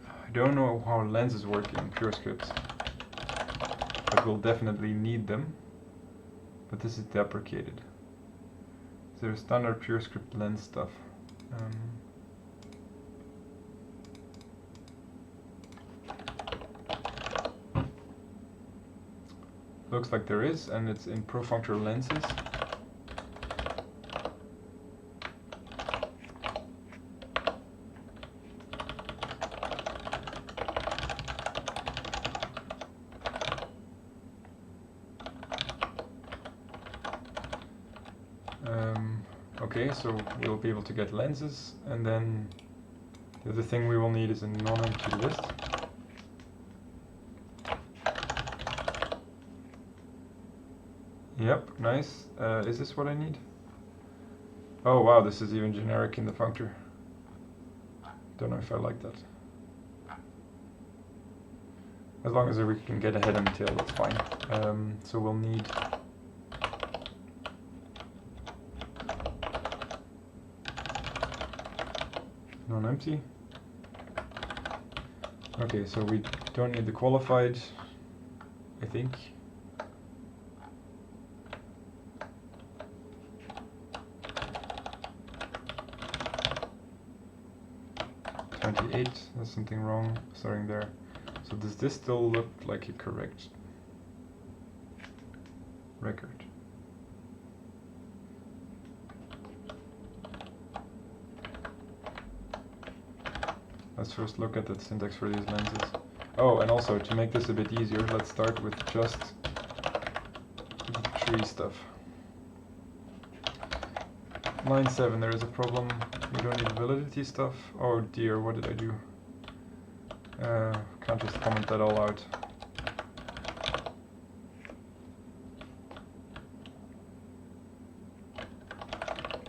I don't know how lenses work in Purescript, but we'll definitely need them. But this is deprecated. Is there a standard Purescript lens stuff? Looks like there is, and it's in profunctional lenses. Okay, so we'll be able to get lenses, and then the other thing we will need is a non-empty list. Yep, nice. Is this what I need? Oh wow, this is even generic in the functor. Don't know if I like that. As long as we can get a head and tail, that's fine. So we'll need non-empty. Okay, so we don't need the qualified, I think. There's something wrong starting there. So does this still look like a correct record? Let's first look at the syntax for these lenses. Oh, and also to make this a bit easier, let's start with just the tree stuff. Line 7, there is a problem. We don't need validity stuff. Oh dear, what did I do? Can't just comment that all out.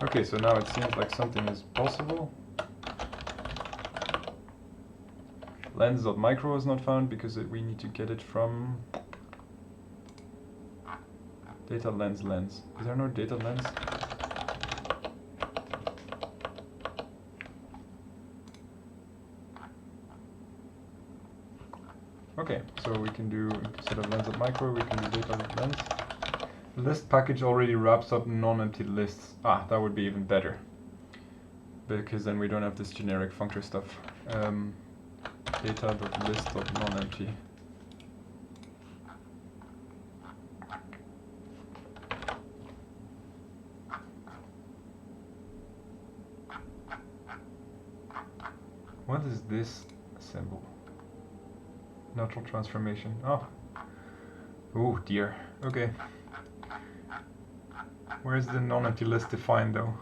Okay, so now it seems like something is possible. Lens.micro is not found because we need to get it from data lens. Is there no data lens? Okay, so we can do, instead of lens.micro, we can do data.lens. The list package already wraps up non-empty lists. Ah, that would be even better, because then we don't have this generic functor stuff. Data.list.nonempty. What is this symbol? Natural transformation. Oh. Oh dear. Okay. Where's the non-empty list defined though?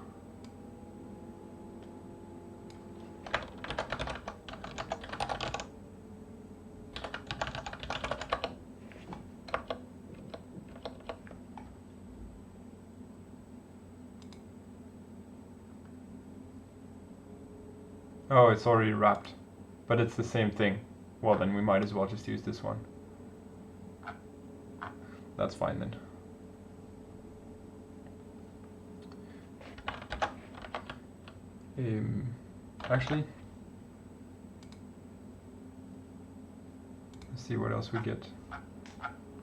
Oh, it's already wrapped, but it's the same thing. Well, then we might as well just use this one. That's fine then. Actually, let's see what else we get.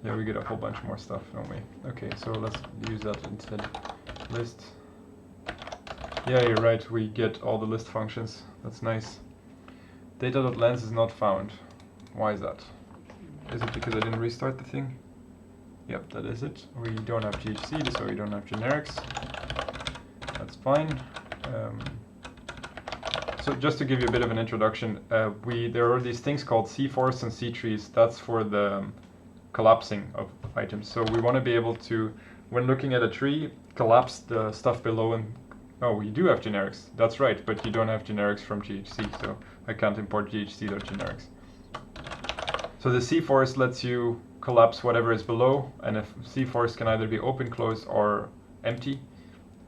Yeah, we get a whole bunch more stuff, don't we? Okay, so let's use that instead. List. Yeah, you're right, we get all the list functions. That's nice. Data.lens is not found. Why is that? Is it because I didn't restart the thing? Yep, that is it. We don't have GHC, so we don't have generics. That's fine. So just to give you a bit of an introduction, there are these things called C-forests and C-trees. That's for the collapsing of items. So we want to be able to, when looking at a tree, collapse the stuff below and... Oh, we do have generics. That's right, but you don't have generics from GHC, so I can't import GHC.generics. So the C-forest lets you collapse whatever is below, and if C-forest can either be open, closed, or empty.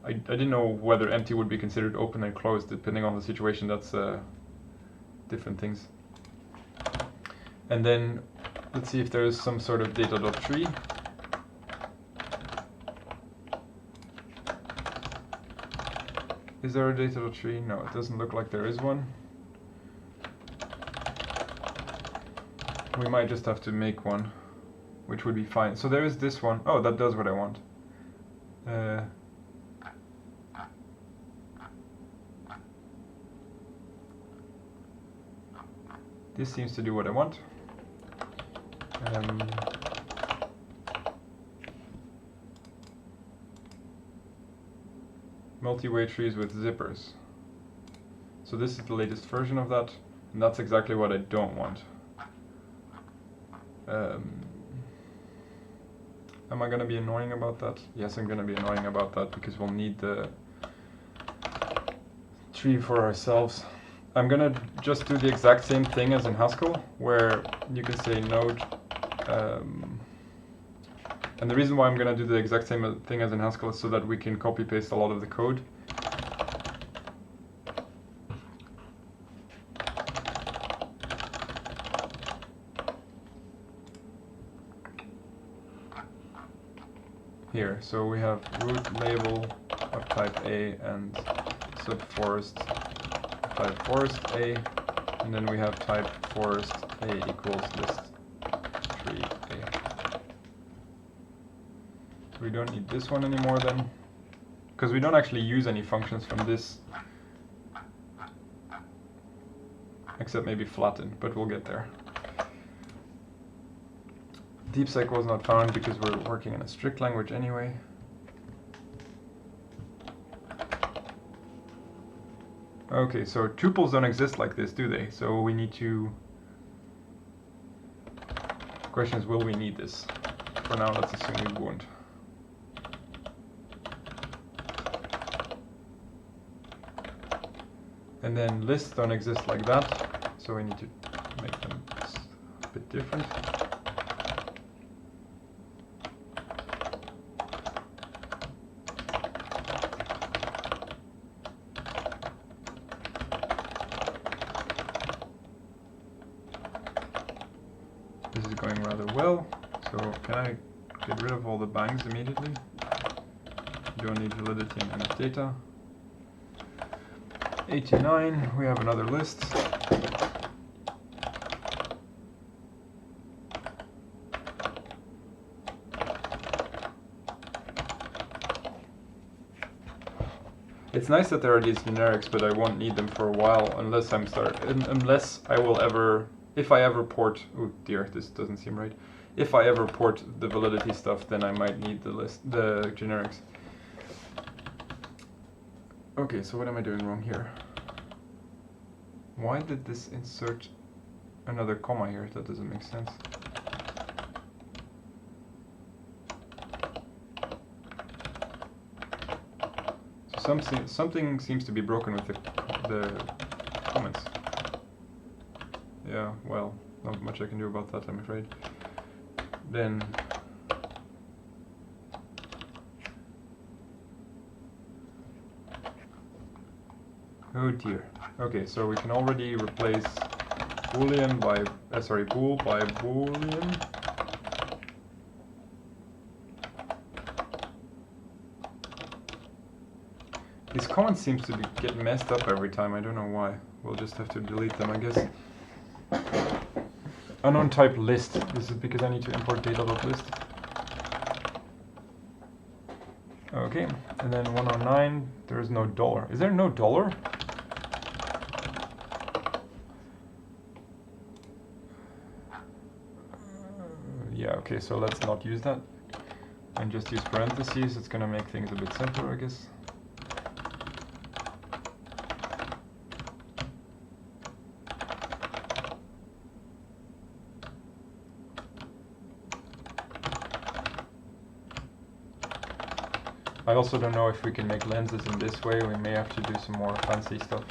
I didn't know whether empty would be considered open and closed, depending on the situation. That's different things. And then let's see if there is some sort of data.tree. Is there a data.tree? No, it doesn't look like there is one. We might just have to make one, which would be fine. So there is this one. Oh, that does what I want. This seems to do what I want. Multi-way trees with zippers. So this is the latest version of that, and that's exactly what I don't want. Am I going to be annoying about that? Yes, I'm going to be annoying about that because we'll need the tree for ourselves. I'm going to just do the exact same thing as in Haskell, where you can say node. And the reason why I'm going to do the exact same thing as in Haskell is so that we can copy paste a lot of the code. Here, so we have root label of type A and subforest of type forest A, and then we have type forest A equals list tree A. We don't need this one anymore then, because we don't actually use any functions from this, except maybe flatten, but we'll get there. DeepSec was not found because we're working in a strict language anyway. Okay, so tuples don't exist like this, do they? So we need to... The question is, will we need this? For now, let's assume we won't. And then lists don't exist like that, so we need to make them a bit different. This is going rather well, so can I get rid of all the bangs immediately? You don't need validity and NF data. 89, we have another list. It's nice that there are these generics, but I won't need them for a while unless unless I will ever, if I ever port, oh dear, this doesn't seem right. If I ever port the validity stuff, then I might need the generics. Okay, so what am I doing wrong here? Why did this insert another comma here? That doesn't make sense. So something seems to be broken with the comments. Yeah, well, not much I can do about that, I'm afraid. Then... Oh dear. Okay, so we can already replace boolean by, bool by boolean. These comments seem to get messed up every time, I don't know why. We'll just have to delete them, I guess. Unknown type list. This is because I need to import data.list. Okay, and then 109, there is no dollar. Is there no dollar? Yeah, okay, so let's not use that. And just use parentheses, it's gonna make things a bit simpler, I guess. I also don't know if we can make lenses in this way. We may have to do some more fancy stuff.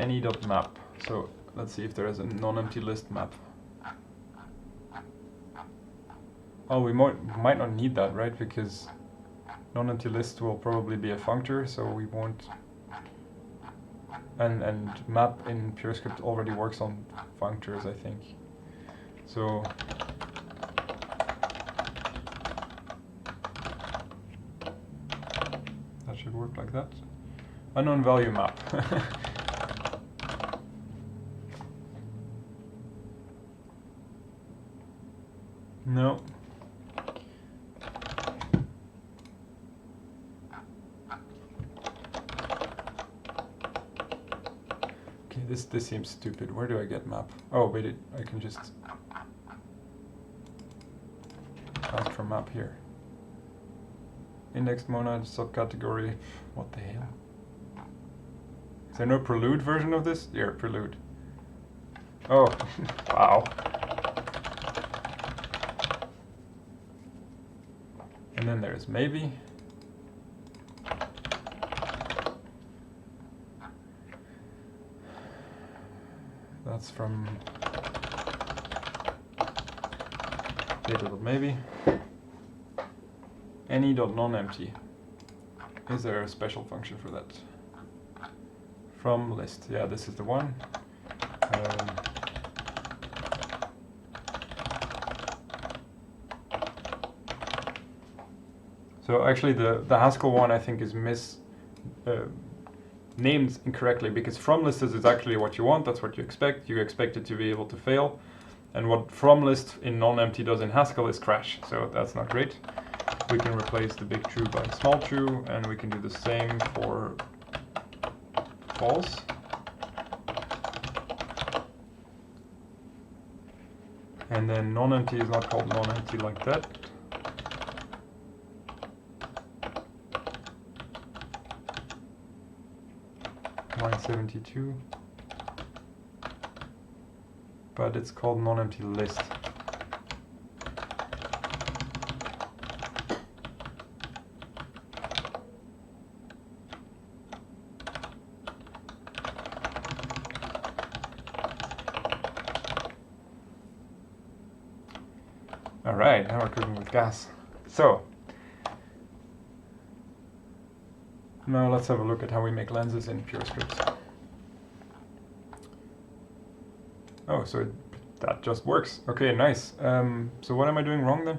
any.map. So let's see if there is a non-empty list map. Oh, we might not need that, right? Because non-empty list will probably be a functor, so we won't. And map in Purescript already works on functors, I think. So that should work like that. Unknown value map. No. Okay, this seems stupid. Where do I get map? Oh, wait, I can just ask for map here. Indexed monad subcategory. What the hell? Is there no prelude version of this? Here, prelude. Oh, wow. And then there's maybe. That's from data.maybe. Any.nonempty. Is there a special function for that? From list. Yeah, this is the one. So actually the Haskell one I think is named incorrectly, because from list is actually what you want, that's what you expect. You expect it to be able to fail. And what from list in non-empty does in Haskell is crash, so that's not great. We can replace the big true by small true, and we can do the same for false. And then non-empty is not called non-empty like that. Line 72. But it's called non-empty list. Alright, now we're cooking with gas. So, now let's have a look at how we make lenses in Purescript. Oh, so that just works. Okay, nice. So what am I doing wrong then?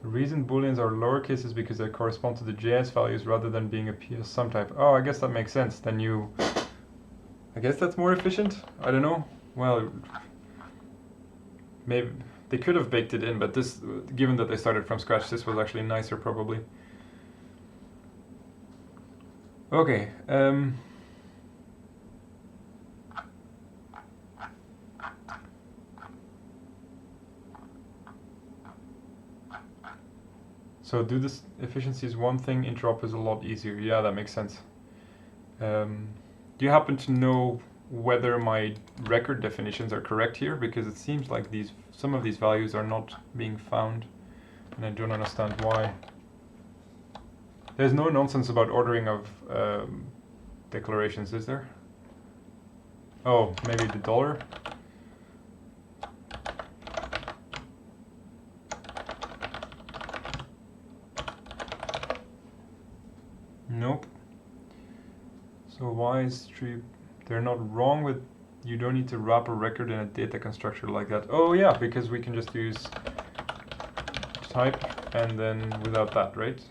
The reason booleans are lowercase is because they correspond to the JS values rather than being a PS sum type. Oh, I guess that makes sense. Then I guess that's more efficient? I don't know. Well, maybe they could have baked it in, but this, given that they started from scratch, this was actually nicer probably. Okay. So do this efficiency is one thing, interop is a lot easier. Yeah, that makes sense. Do you happen to know whether my record definitions are correct here? Because it seems like some of these values are not being found, and I don't understand why. There's no nonsense about ordering of declarations, is there? Oh, maybe the dollar? Nope. So why is tree? They're not wrong with, you don't need to wrap a record in a data constructor like that. Oh yeah, because we can just use type and then without that, right?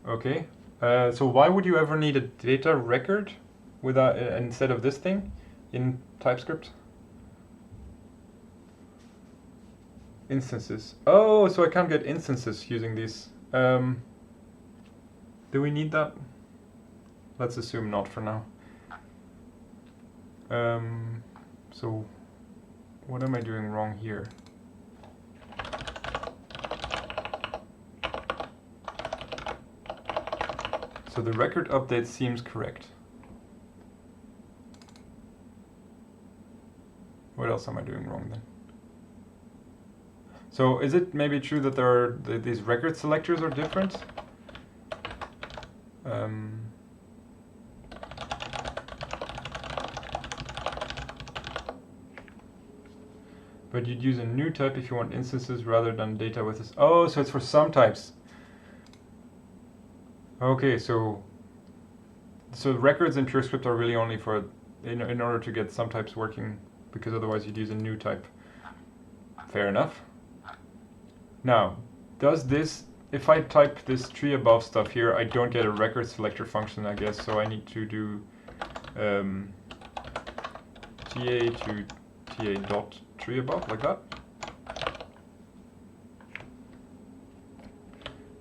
Okay. So why would you ever need a data record without instead of this thing in TypeScript? Instances. Oh, so I can't get instances using these. Do we need that? Let's assume not for now. So what am I doing wrong here? So the record update seems correct. What else am I doing wrong then? So is it maybe true that there are these record selectors are different? But you'd use a new type if you want instances rather than data with this. Oh, so it's for some types. Okay, so records in Purescript are really only for in order to get some types working, because otherwise you'd use a new type. Fair enough. Now, does this, if I type this tree above stuff here, I don't get a record selector function, I guess, so I need to do TA to TA dot tree above, like that.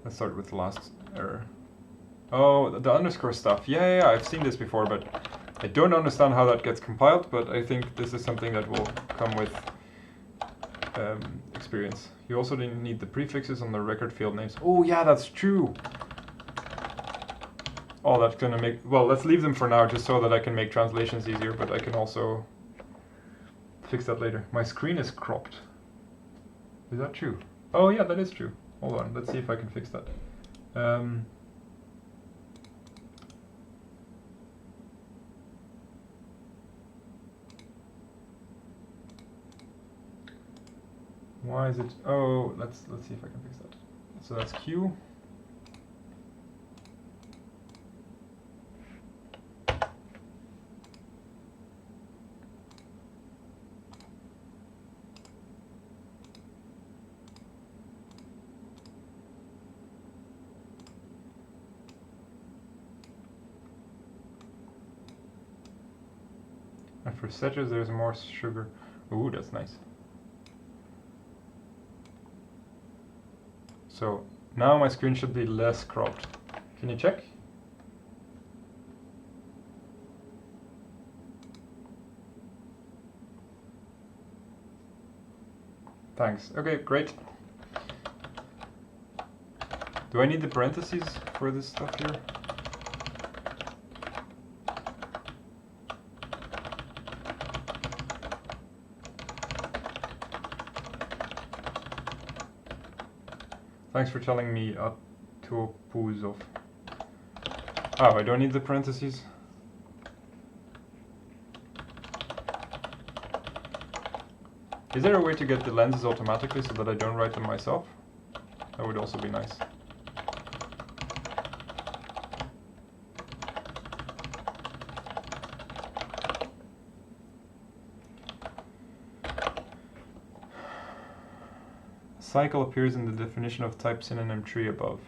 Let's start with the last error. Oh, the underscore stuff. Yeah, I've seen this before, but I don't understand how that gets compiled, but I think this is something that will come with experience. You also need the prefixes on the record field names. Oh yeah, that's true. Oh, that's gonna make, well, let's leave them for now just so that I can make translations easier, but I can also fix that later. My screen is cropped. Is that true? Oh yeah, that is true. Hold on, let's see if I can fix that. Why is it? Oh, let's see if I can fix that. So that's Q. And for setters, there's more sugar. Ooh, that's nice. So now my screen should be less cropped. Can you check? Thanks. Okay, great. Do I need the parentheses for this stuff here? Thanks for telling me Atopuzov. Oh, I don't need the parentheses. Is there a way to get the lenses automatically so that I don't write them myself? That would also be nice. Cycle appears in the definition of type synonym tree above.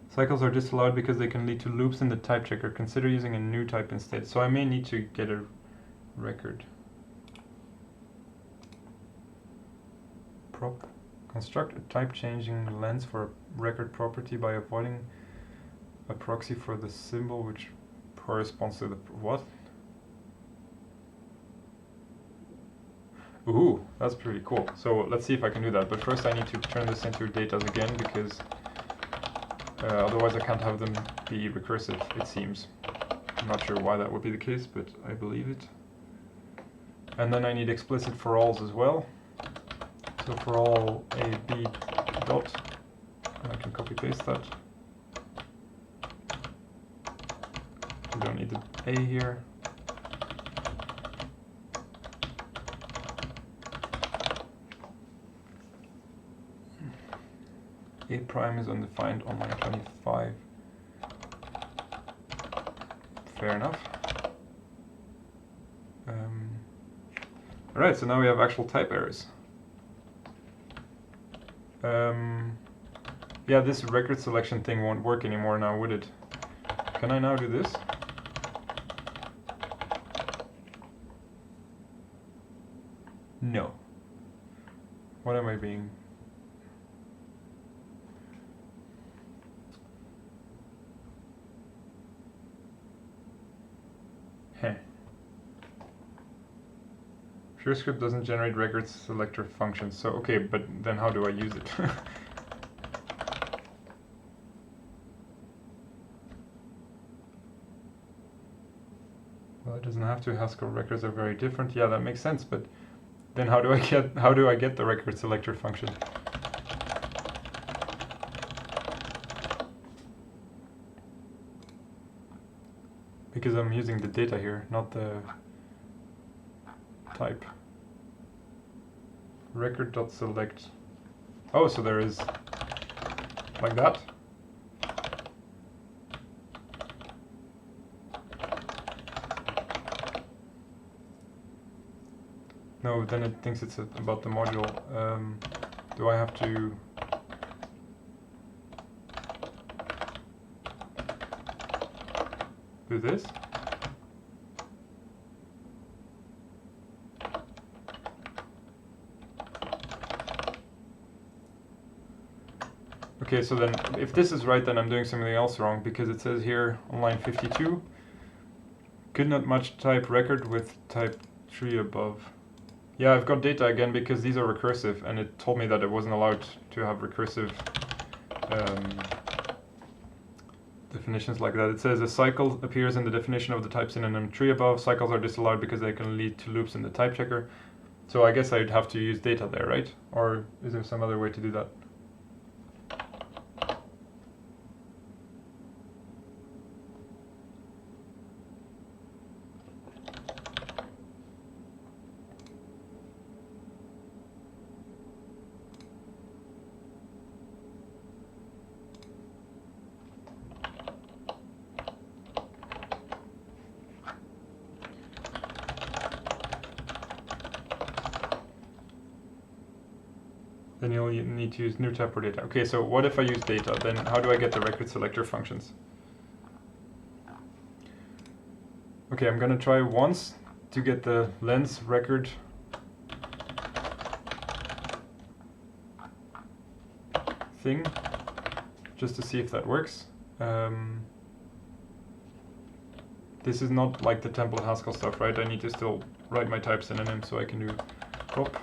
Cycles are disallowed because they can lead to loops in the type checker. Consider using a new type instead. So I may need to get a record. Prop. Construct a type changing lens for a record property by avoiding a proxy for the symbol which corresponds to the what? Ooh, that's pretty cool. So let's see if I can do that. But first I need to turn this into datas again, because otherwise I can't have them be recursive, it seems. I'm not sure why that would be the case, but I believe it. And then I need explicit for alls as well. So for all a b dot, and I can copy paste that. We don't need the a here. A prime is undefined on line 25. Fair enough. Alright, so now we have actual type errors. Yeah, this record selection thing won't work anymore now, would it? Can I now do this? No. What am I being? Heh. Purescript doesn't generate record selector functions, so okay, but then how do I use it? Well, it doesn't have to. Haskell records are very different. Yeah, that makes sense, but then how do I get the record selector function? Because I'm using the data here, not the type. Record.select. Oh, so there is like that. No, then it thinks it's about the module. Do I have to... do this? Okay, so then if this is right, then I'm doing something else wrong, because it says here on line 52, could not match type record with type tree above. Yeah, I've got data again because these are recursive, and it told me that it wasn't allowed to have recursive definitions like that. It says a cycle appears in the definition of the type synonym tree above. Cycles are disallowed because they can lead to loops in the type checker. So I guess I'd have to use data there, right? Or is there some other way to do that? Then you'll need to use new type for data. Okay, so what if I use data? Then how do I get the record selector functions? Okay, I'm gonna try once to get the lens record thing, just to see if that works. This is not like the template Haskell stuff, right? I need to still write my type synonym, so I can do prop.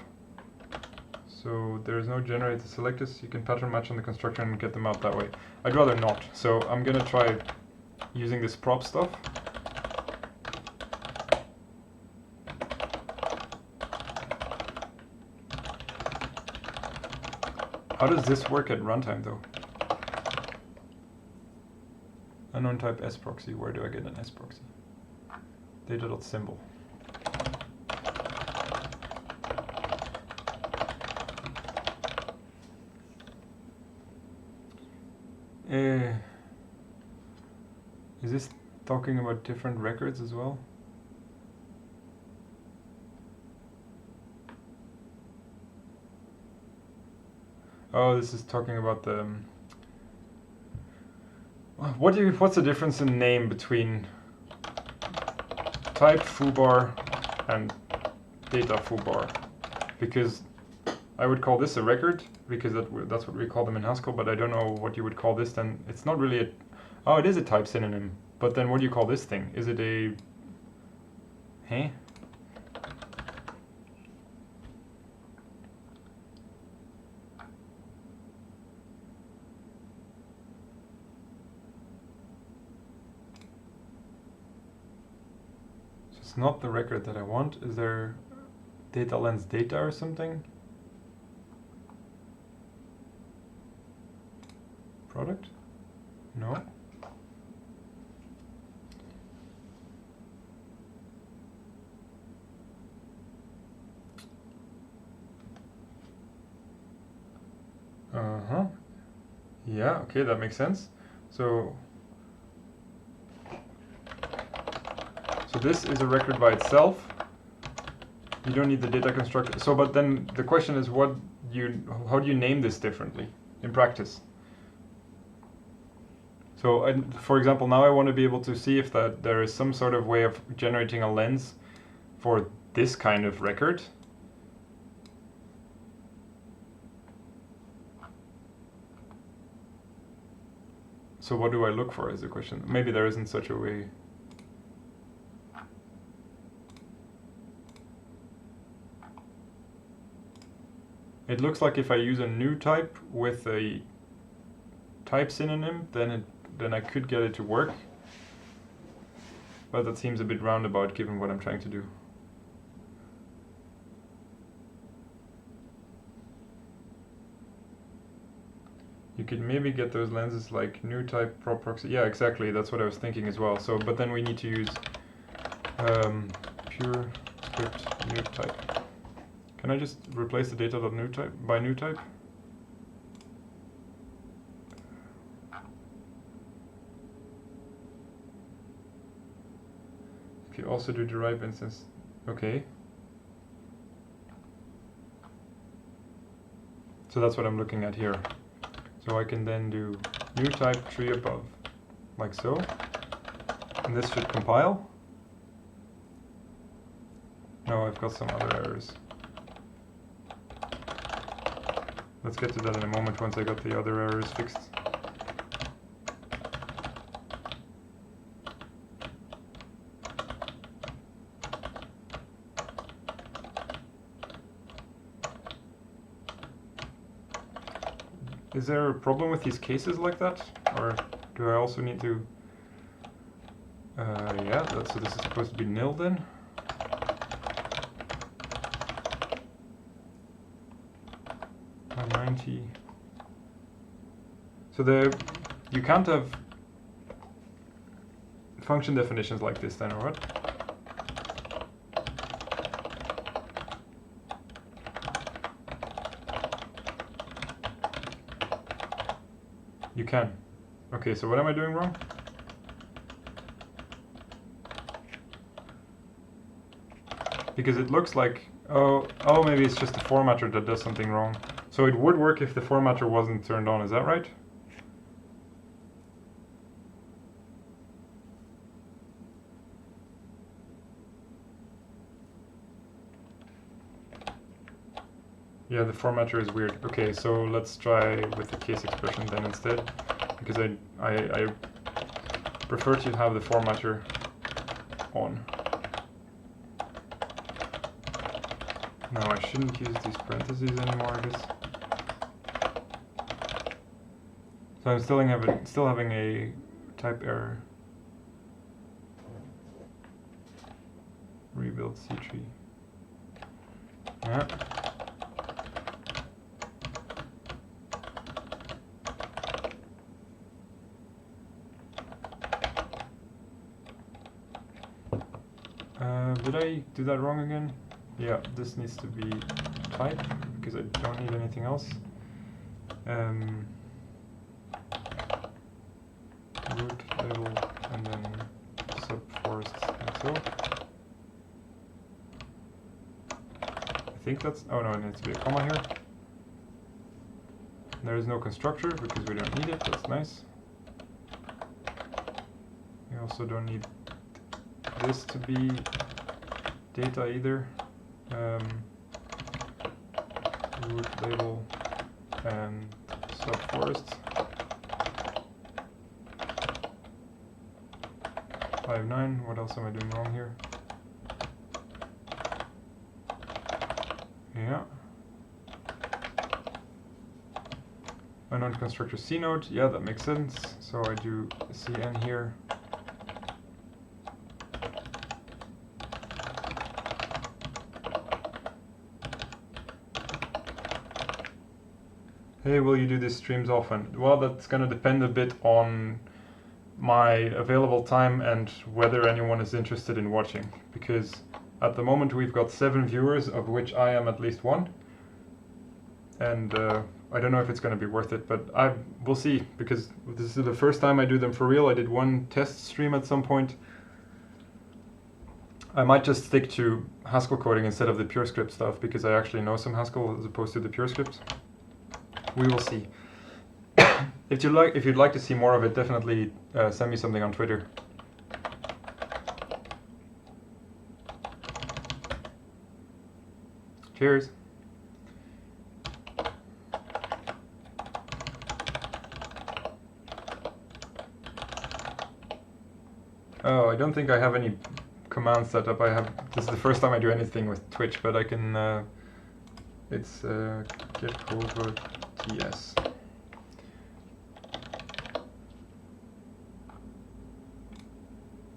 So there's no generator selectors. You can pattern match on the constructor and get them out that way. I'd rather not. So I'm gonna try using this prop stuff. How does this work at runtime though? Unknown type S proxy. Where do I get an S proxy? Data.symbol. Is this talking about different records as well? Oh, this is talking about the... what's the difference in name between type foobar and data foobar? Because I would call this a record, because that's what we call them in Haskell, but I don't know what you would call this then. It's not really a... Oh, it is a type synonym, but then what do you call this thing? Is it a... Hey? So it's not the record that I want. Is there data lens data or something? Product? No. Uh-huh. Yeah, okay, that makes sense. So this is a record by itself. You don't need the data constructor. So, but then the question is, how do you name this differently in practice? So, for example, now I want to be able to see if there is some sort of way of generating a lens for this kind of record. So what do I look for is the question. Maybe there isn't such a way. It looks like if I use a new type with a type synonym, then I could get it to work. But that seems a bit roundabout given what I'm trying to do. you could maybe get those lenses like new type prop proxy. Yeah, exactly. That's what I was thinking as well. So, but then we need to use Purescript new type. Can I just replace the data.new type by new type? If you also do derive instance, okay. So that's what I'm looking at here. So I can then do new type tree above, like so. And this should compile. No, I've got some other errors. Let's get to that in a moment once I got the other errors fixed. Is there a problem with these cases like that? Or do I also need to... yeah, so this is supposed to be nil then? So you can't have function definitions like this then, or what? You can. Okay, so what am I doing wrong? Because it looks like, oh, maybe it's just the formatter that does something wrong. So it would work if the formatter wasn't turned on, is that right? Yeah, the formatter is weird. Okay, so let's try with the case expression then instead, because I prefer to have the formatter on. No, I shouldn't use these parentheses anymore, I guess. So I'm still having a type error. Rebuild C tree. Yeah. Did I do that wrong again? Yeah, this needs to be type because I don't need anything else. Root label and then subforest like so. I think that's, oh no, it needs to be a comma here. There is no constructor because we don't need it, that's nice. We also don't need this to be data either. Root label and subforest. 5.9. What else am I doing wrong here? Yeah. Unknown constructor C node. Yeah, that makes sense. So I do CN here. Hey, will you do these streams often? Well, that's going to depend a bit on my available time and whether anyone is interested in watching. Because at the moment we've got 7 viewers, of which I am at least one. And I don't know if it's going to be worth it, but we'll see. Because this is the first time I do them for real. I did one test stream at some point. I might just stick to Haskell coding instead of the Purescript stuff, because I actually know some Haskell as opposed to the Purescript. We will see. If you'd like to see more of it, definitely send me something on Twitter. Cheers. Oh, I don't think I have any commands set up. This is the first time I do anything with Twitch, but I can. It's get over TS.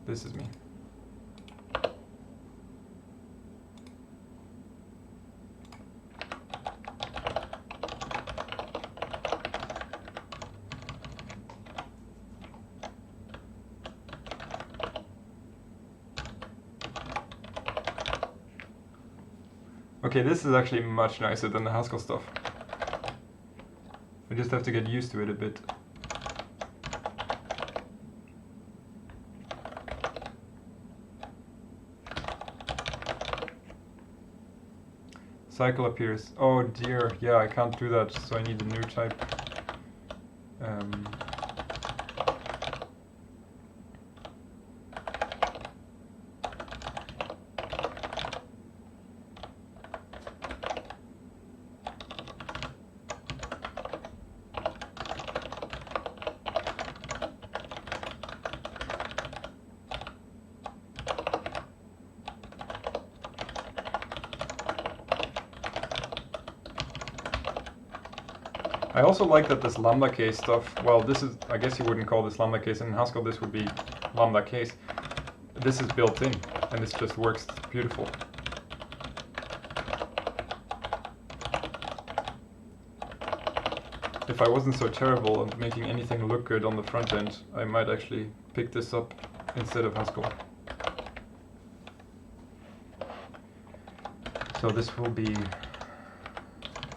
This is me. Okay, this is actually much nicer than the Haskell stuff. I just have to get used to it a bit. Cycle appears. Oh dear, yeah, I can't do that, so I need a new type. I also like that this lambda case stuff, well, this is, I guess you wouldn't call this lambda case, in Haskell this would be lambda case. This is built in, and this just works beautiful. If I wasn't so terrible at making anything look good on the front end, I might actually pick this up instead of Haskell. So this will be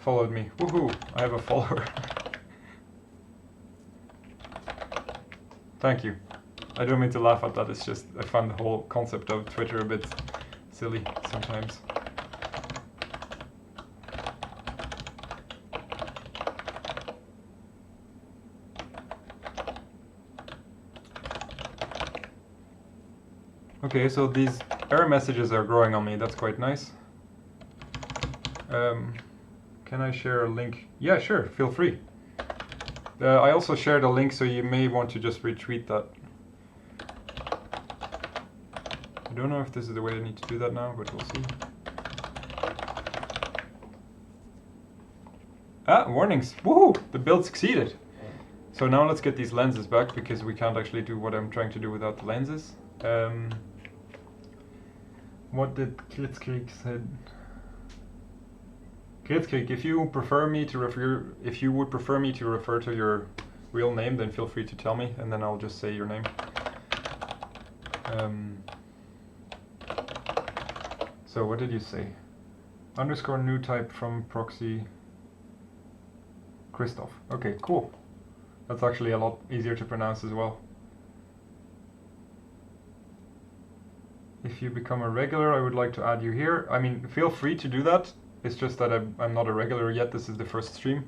followed me. Woohoo! I have a follower. Thank you. I don't mean to laugh at that, it's just I find the whole concept of Twitter a bit silly sometimes. Okay, so these error messages are growing on me, that's quite nice. Can I share a link? Yeah, sure, feel free. I also shared a link, so you may want to just retweet that. I don't know if this is the way I need to do that now, but we'll see. Ah, warnings. Woohoo! The build succeeded. So now let's get these lenses back, because we can't actually do what I'm trying to do without the lenses. What did Klitzkrieg said? Klitzkrieg, if you would prefer me to refer to your real name, then feel free to tell me, and then I'll just say your name. So what did you say? Underscore new type from proxy Christoph. Okay, cool. That's actually a lot easier to pronounce as well. If you become a regular, I would like to add you here. I mean, feel free to do that. It's just that I'm not a regular yet. This is the first stream.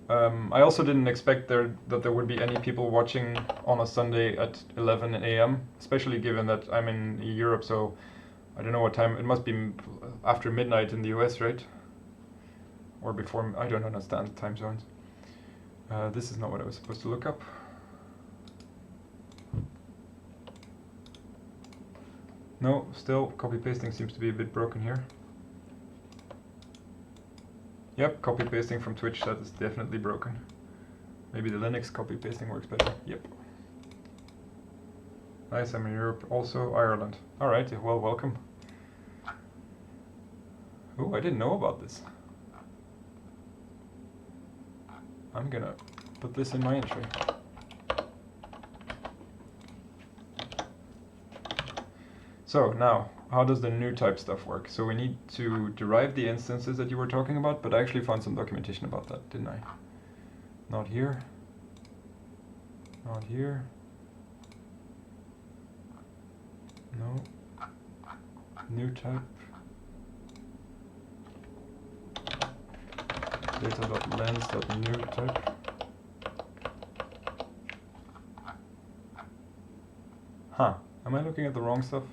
I also didn't expect that there would be any people watching on a Sunday at 11 AM, especially given that I'm in Europe, so I don't know what time. It must be after midnight in the US, right? Or before. I don't understand time zones. This is not what I was supposed to look up. No, still copy pasting seems to be a bit broken here. Yep, copy pasting from Twitch, that is definitely broken. Maybe the Linux copy pasting works better. Yep. Nice, I'm in Europe, also Ireland. Alright, well, welcome. Oh, I didn't know about this. I'm gonna put this in my entry. So now, how does the new type stuff work? So we need to derive the instances that you were talking about, but I actually found some documentation about that, didn't I? Not here. Not here. No. New type. Data.lens.new type. Huh. Am I looking at the wrong stuff?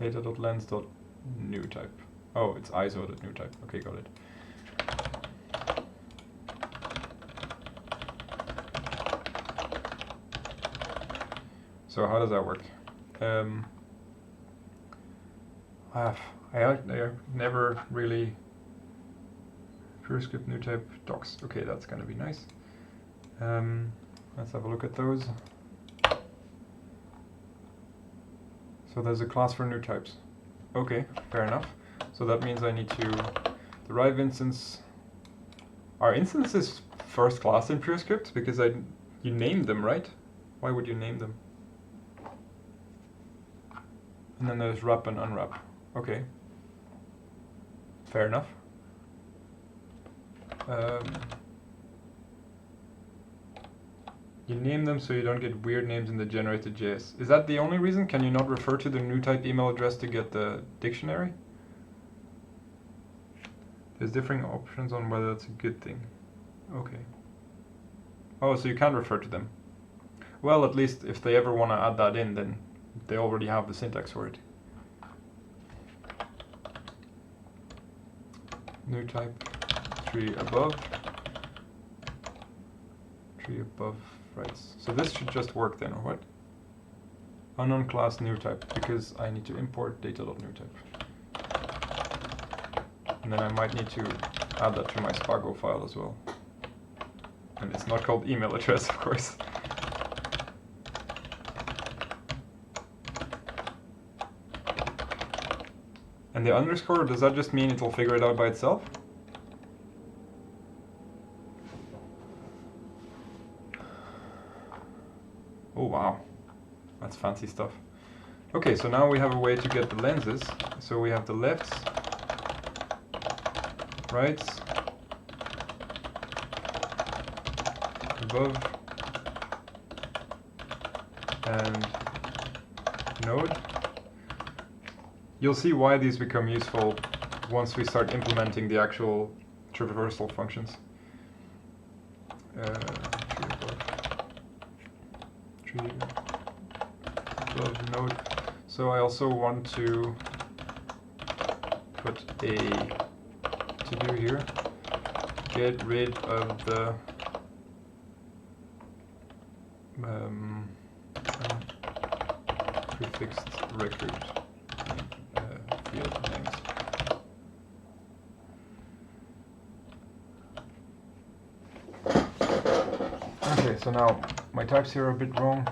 Data.lens.new type. Oh, it's ISO.new type. Okay, got it. So how does that work? I never really Purescript new type docs. Okay, that's gonna be nice. Let's have a look at those. So there's a class for new types. Okay, fair enough. So that means I need to derive instance. Are instances first class in Purescript? Because you named them, right? Why would you name them? And then there's wrap and unwrap. Okay. Fair enough. You name them so you don't get weird names in the generated JS. Is that the only reason? Can you not refer to the new type email address to get the dictionary? There's differing options on whether that's a good thing. Okay. Oh, so you can refer to them. Well, at least if they ever want to add that in, then they already have the syntax for it. New type, tree above. Tree above, right. So this should just work then, or what? Unknown class new type, because I need to import data.newtype. And then I might need to add that to my Spago file as well. And it's not called email address, of course. And the underscore, does that just mean it'll figure it out by itself? Oh wow, that's fancy stuff. Okay, so now we have a way to get the lenses. So we have the lefts, rights, above, and node. You'll see why these become useful once we start implementing the actual traversal functions. Tree above node. So I also want to put a to-do here. Get rid of the prefixed record field names. Okay, so now my types here are a bit wrong.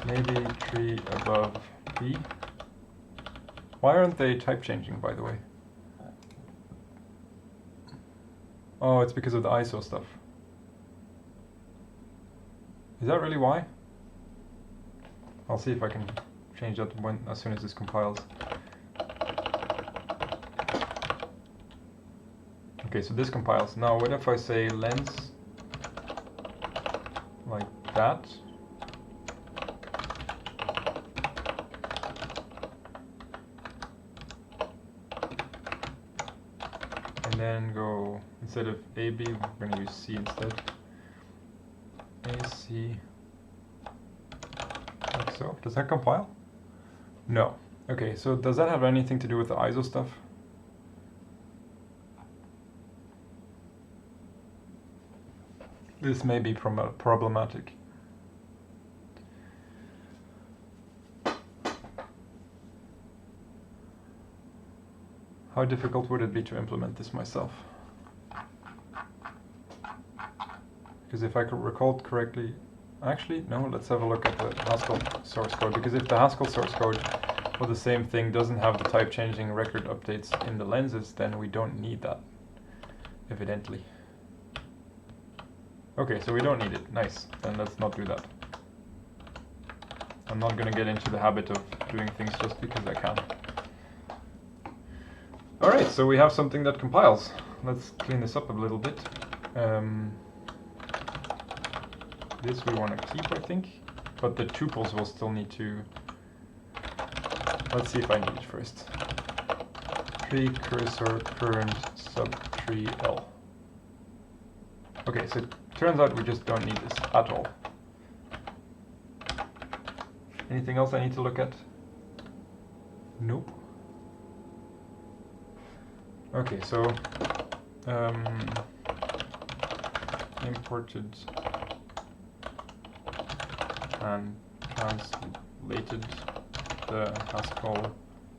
Maybe tree above B. Why aren't they type changing, by the way? Oh, it's because of the ISO stuff. Is that really why? I'll see if I can change that as soon as this compiles. Okay, so this compiles. Now, what if I say lens like that? And then go, instead of AB, we're going to use C instead. AC, like so. Does that compile? No. Okay, so does that have anything to do with the ISO stuff? This may be problematic. How difficult would it be to implement this myself? Because if I could recall correctly, actually, no, let's have a look at the Haskell source code. Because if the Haskell source code for the same thing doesn't have the type changing record updates in the lenses, then we don't need that, evidently. Okay, so we don't need it. Nice. Then let's not do that. I'm not going to get into the habit of doing things just because I can. Alright, so we have something that compiles. Let's clean this up a little bit. This we want to keep, I think. But the tuples will still need to... Let's see if I need it first. Tree cursor current subtree L. Okay, so it turns out we just don't need this at all. Anything else I need to look at? Nope. Okay, so imported and translated the Haskell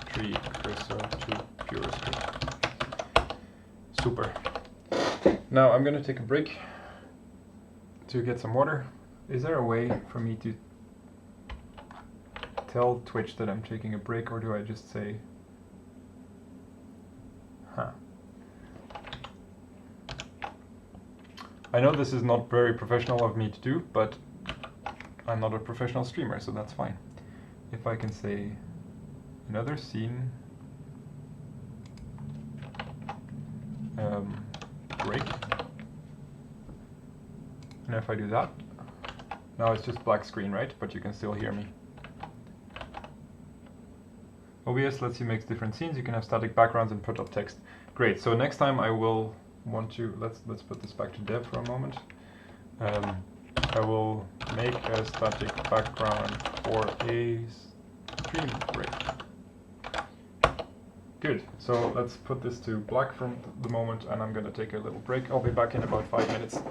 tree cursor to Purescript. Super. Now I'm going to take a break to get some water. Is there a way for me to tell Twitch that I'm taking a break, or do I just say, huh? I know this is not very professional of me to do, but I'm not a professional streamer, so that's fine. If I can say another scene break, and if I do that, now it's just black screen, right? But you can still hear me. OBS lets you make different scenes. You can have static backgrounds and put up text. Great. So next time I will want to let's put this back to dev for a moment. I will make a static background for a stream break. Good. So let's put this to black from the moment, and I'm going to take a little break. I'll be back in about 5 minutes.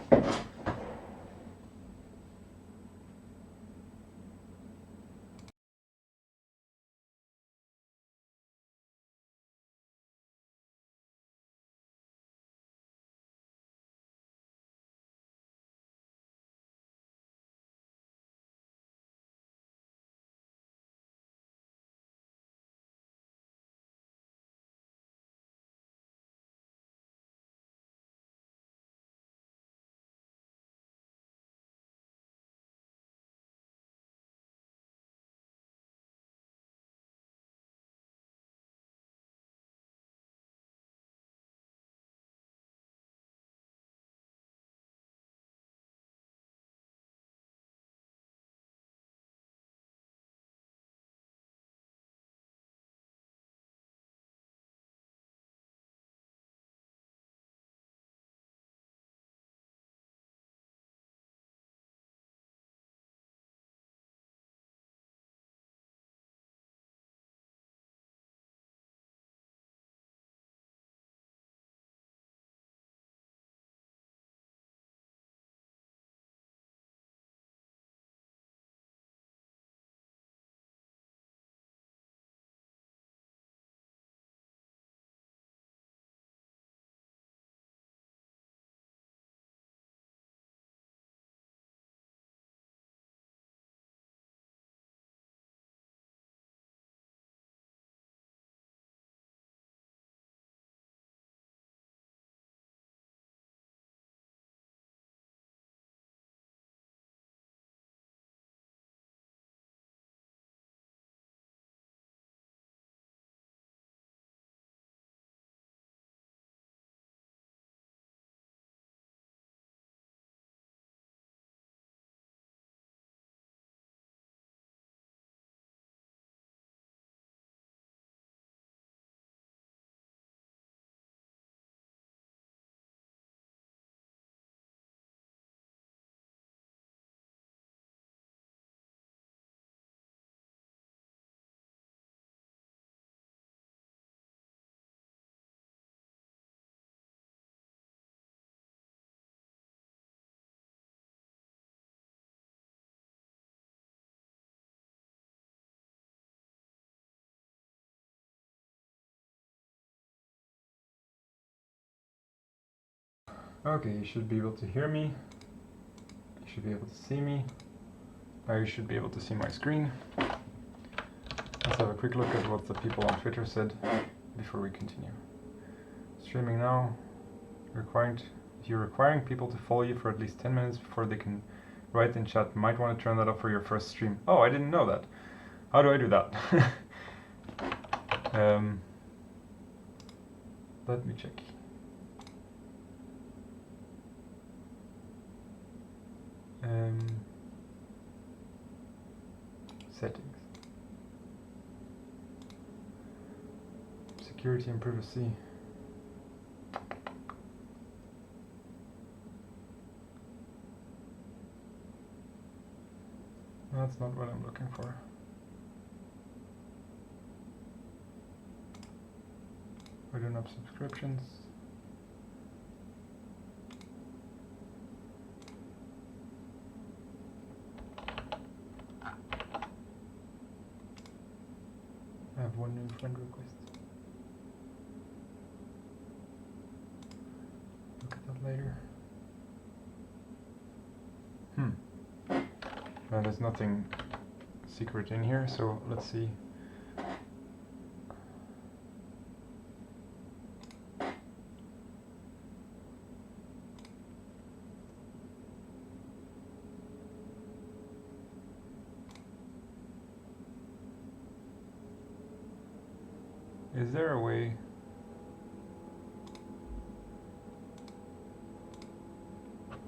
Okay, you should be able to hear me. You should be able to see me. Now you should be able to see my screen. Let's have a quick look at what the people on Twitter said before we continue. Streaming now. You're requiring people to follow you for at least 10 minutes before they can write in chat. You might want to turn that off for your first stream. Oh, I didn't know that. How do I do that? Let me check. Settings. Security and privacy. That's not what I'm looking for. We don't have subscriptions. I have one new friend request. Look at that later. There's nothing secret in here, so let's see. Is there a way?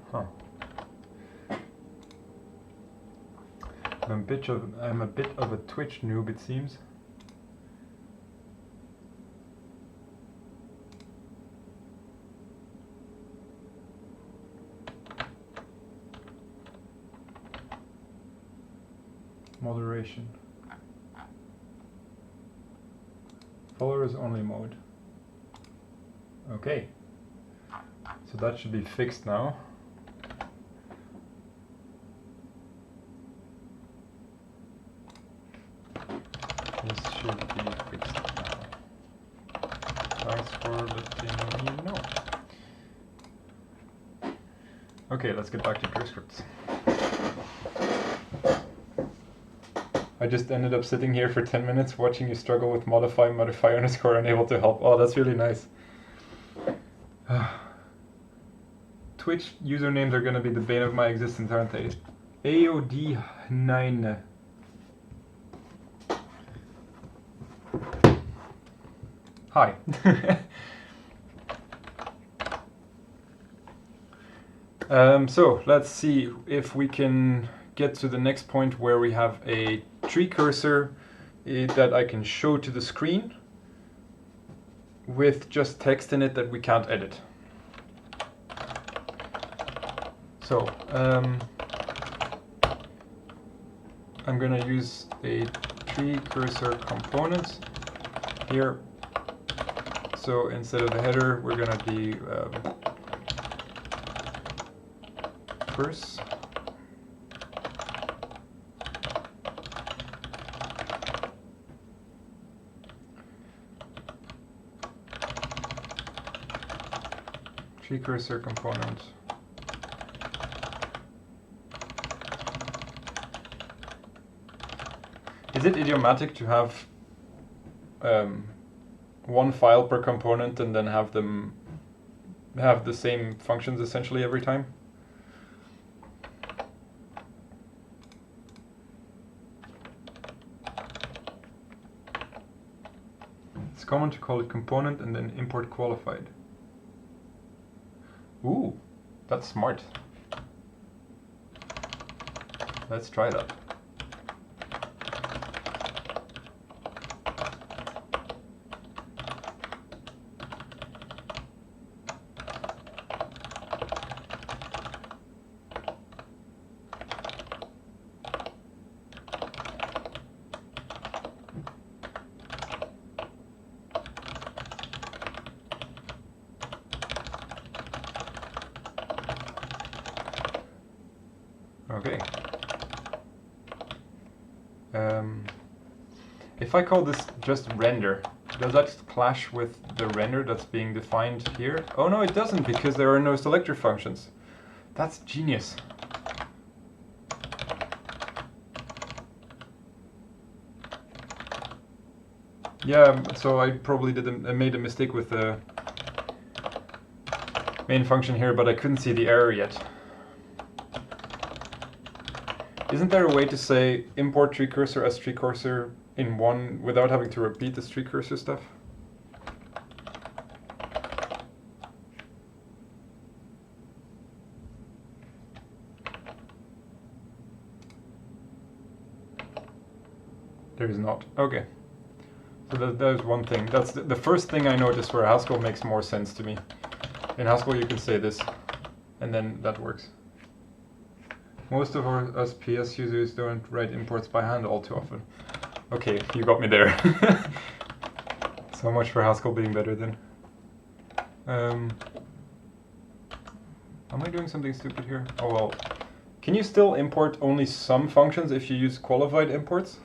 Huh. I'm a bit of a Twitch noob, it seems. Moderation. Followers only mode. Okay. So that should be fixed now. This should be fixed now. Thanks for letting me know. Okay, let's get back to Purescript. I just ended up sitting here for 10 minutes watching you struggle with modify underscore unable to help. Oh, that's really nice. Twitch usernames are going to be the bane of my existence, aren't they? AOD9. Hi. So let's see if we can get to the next point where we have a tree cursor that I can show to the screen with just text in it that we can't edit. So I'm going to use a tree cursor component here. So instead of the header, we're going to be first. Tree cursor component. Is it idiomatic to have one file per component and then have them have the same functions essentially every time? It's common to call it component and then import qualified. Ooh, that's smart. Let's try that. Okay. If I call this just render, does that clash with the render that's being defined here? Oh no, it doesn't, because there are no selector functions. That's genius. Yeah, so I probably made a mistake with the main function here, but I couldn't see the error yet. Isn't there a way to say import tree cursor as tree cursor in one without having to repeat this tree cursor stuff? There is not. Okay. So there's one thing. That's the first thing I noticed where Haskell makes more sense to me. In Haskell you can say this, and then that works. Most of us PS users don't write imports by hand all too often. Okay, you got me there. So much for Haskell being better then. Am I doing something stupid here? Oh well. Can you still import only some functions if you use qualified imports?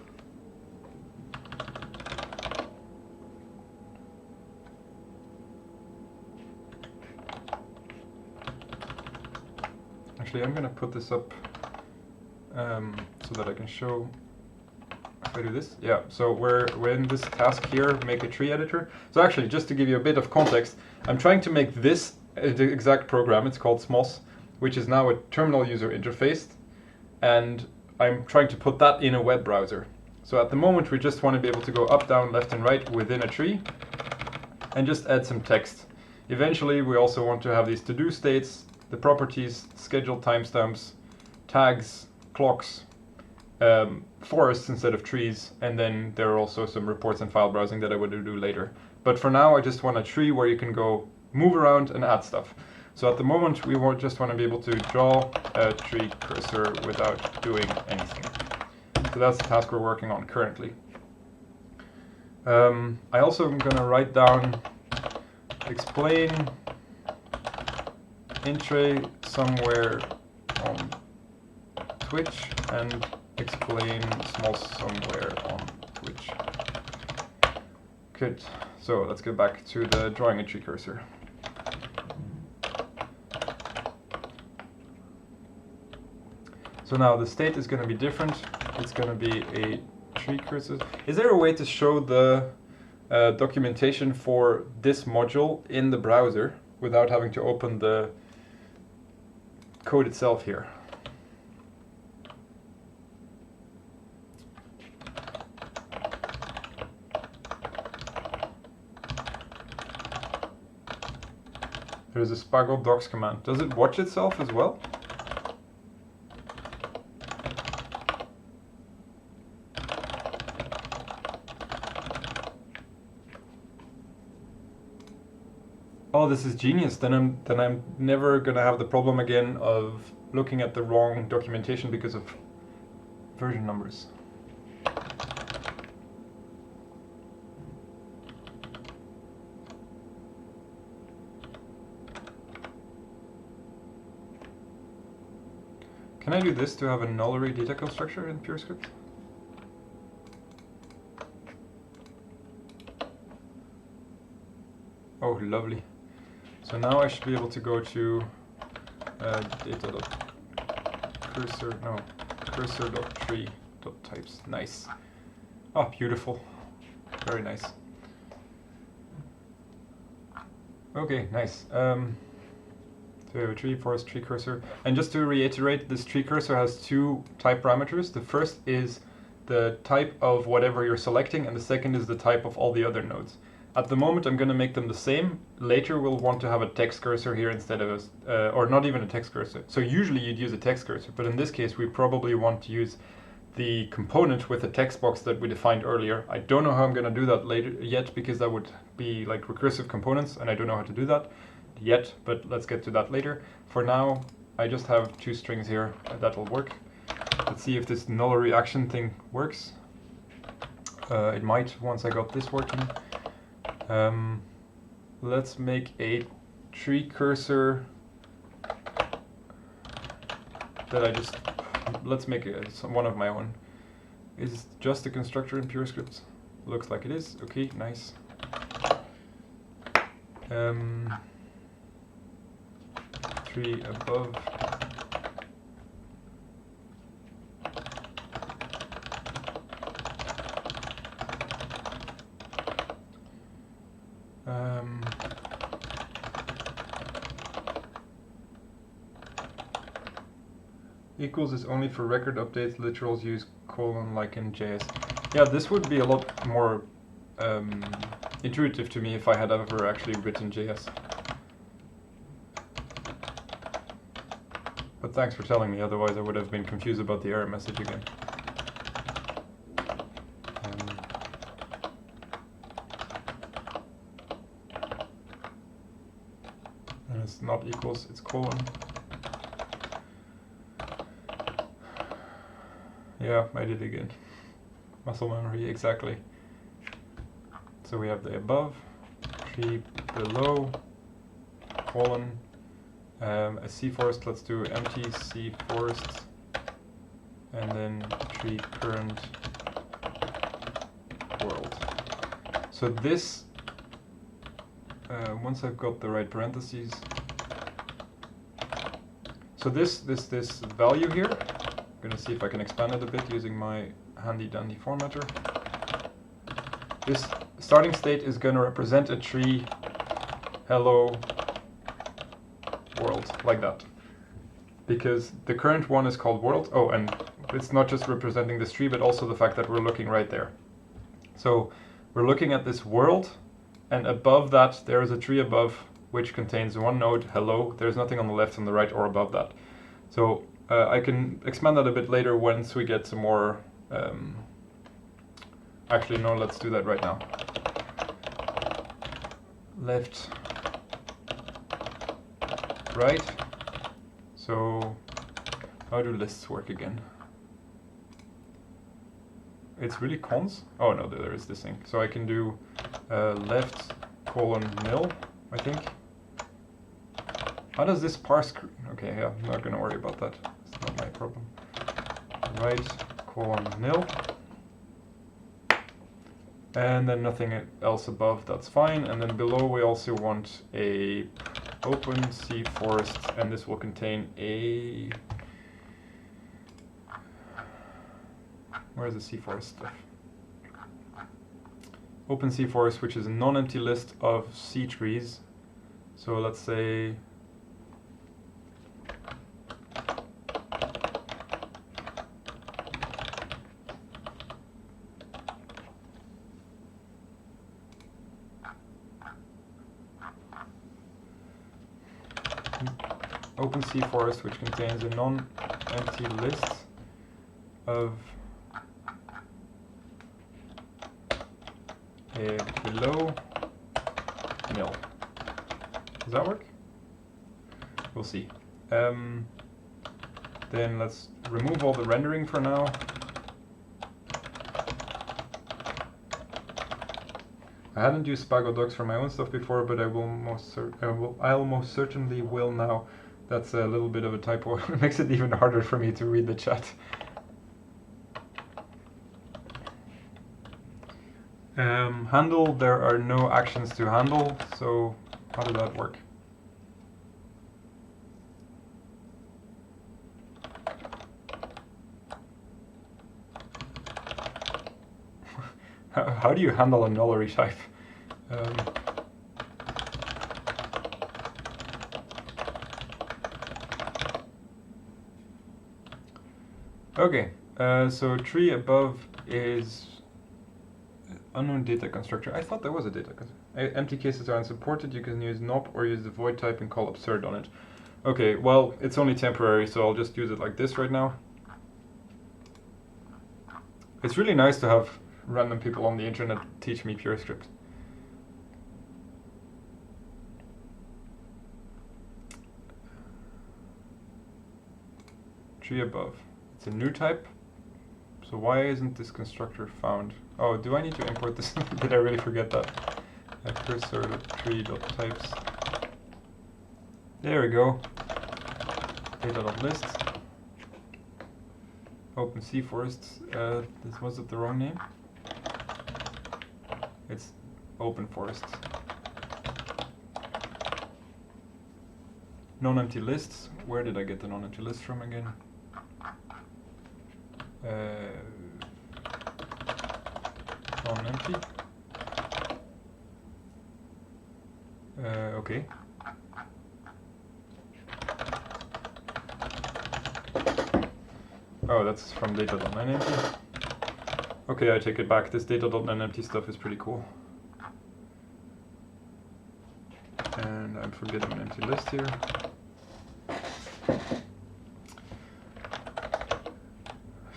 Actually, I'm gonna put this up so that I can show if I do this. Yeah, so we're in this task here, make a tree editor. So actually, just to give you a bit of context, I'm trying to make this the exact program. It's called Smos, which is now a terminal user interface, and I'm trying to put that in a web browser. So at the moment we just want to be able to go up, down, left and right within a tree and just add some text. Eventually we also want to have these to-do states, the properties, scheduled timestamps, tags, clocks, forests instead of trees, and then there are also some reports and file browsing that I would do later. But for now I just want a tree where you can go move around and add stuff. So at the moment we just want to be able to draw a tree cursor without doing anything. So that's the task we're working on currently. I also am going to write down explain intray somewhere on Twitch and explain Smos somewhere on Twitch. Good. So let's get back to the drawing a tree cursor. So now the state is going to be different. It's going to be a tree cursor. Is there a way to show the documentation for this module in the browser without having to open the code itself here? There's a Spago docs command. Does it watch itself as well? Oh, this is genius. Then I'm never gonna have the problem again of looking at the wrong documentation because of version numbers. Can I do this to have a null array data constructor in Purescript? Oh, lovely. So now I should be able to go to cursor.tree.types. Nice. Oh, beautiful. Very nice. Okay, nice. So we have a tree, forest, tree cursor. And just to reiterate, this tree cursor has two type parameters. The first is the type of whatever you're selecting, and the second is the type of all the other nodes. At the moment, I'm going to make them the same. Later, we'll want to have a text cursor here instead of a, or not even a text cursor. So usually you'd use a text cursor, but in this case, we probably want to use the component with the text box that we defined earlier. I don't know how I'm going to do that later yet, because that would be like recursive components, and I don't know how to do that yet, but let's get to that later. For now, I just have two strings here, and that'll work. Let's see if this null reaction thing works. It might once I got this working. Let's make a tree cursor that let's make one of my own. Is just a constructor in Purescript? Looks like it is. Okay, nice. Tree above. Equals is only for record updates. Literals use colon like in JS. Yeah, this would be a lot more intuitive to me if I had ever actually written JS. But thanks for telling me, otherwise I would have been confused about the error message again. And it's not equals, it's colon. Yeah, I did again. Muscle memory, exactly. So we have the above, tree below, colon, a sea forest, let's do empty sea forest, and then tree current world. So this, once I've got the right parentheses, so this value here, I'm gonna see if I can expand it a bit using my handy dandy formatter. This starting state is gonna represent a tree, hello world, like that. Because the current one is called world. Oh, and it's not just representing this tree, but also the fact that we're looking right there. So we're looking at this world, and above that there is a tree above which contains one node, hello. There's nothing on the left, on the right, or above that. So I can expand that a bit later once we get some more... actually, no, let's do that right now. Left, right. So how do lists work again? It's really cons? Oh no, there is this thing. So I can do left colon nil, I think. How does this parse? Okay, yeah, I'm not gonna worry about that. It's not my problem. Right colon nil. And then nothing else above, that's fine. And then below we also want a open C forest, and this will contain a... Where's the C forest stuff? Open C forest, which is a non-empty list of C trees. So let's say... Open C forest, which contains a non-empty list of below nil. Does that work? We'll see. Then let's remove all the rendering for now. I hadn't used Spago docs for my own stuff before, but I'll most certainly will now. That's a little bit of a typo. It makes it even harder for me to read the chat. Handle, there are no actions to handle, so how does that work? How do you handle a nullary type? Okay, so tree above is unknown data constructor. I thought there was a data constructor. Empty cases are unsupported. You can use nop or use the void type and call absurd on it. Okay, well, it's only temporary, so I'll just use it like this right now. It's really nice to have random people on the internet teach me Purescript. Tree above. It's a new type. So why isn't this constructor found? Oh, do I need to import this? Did I really forget that? Cursor tree.types. There we go. Data.list. Open C forests. Was it the wrong name? It's open forests. Non-empty lists. Where did I get the non-empty list from again? Non-empty. Okay. Oh, that's from data.nonempty. Okay, I take it back. This data.nonempty stuff is pretty cool. And I'm forgetting an empty list here.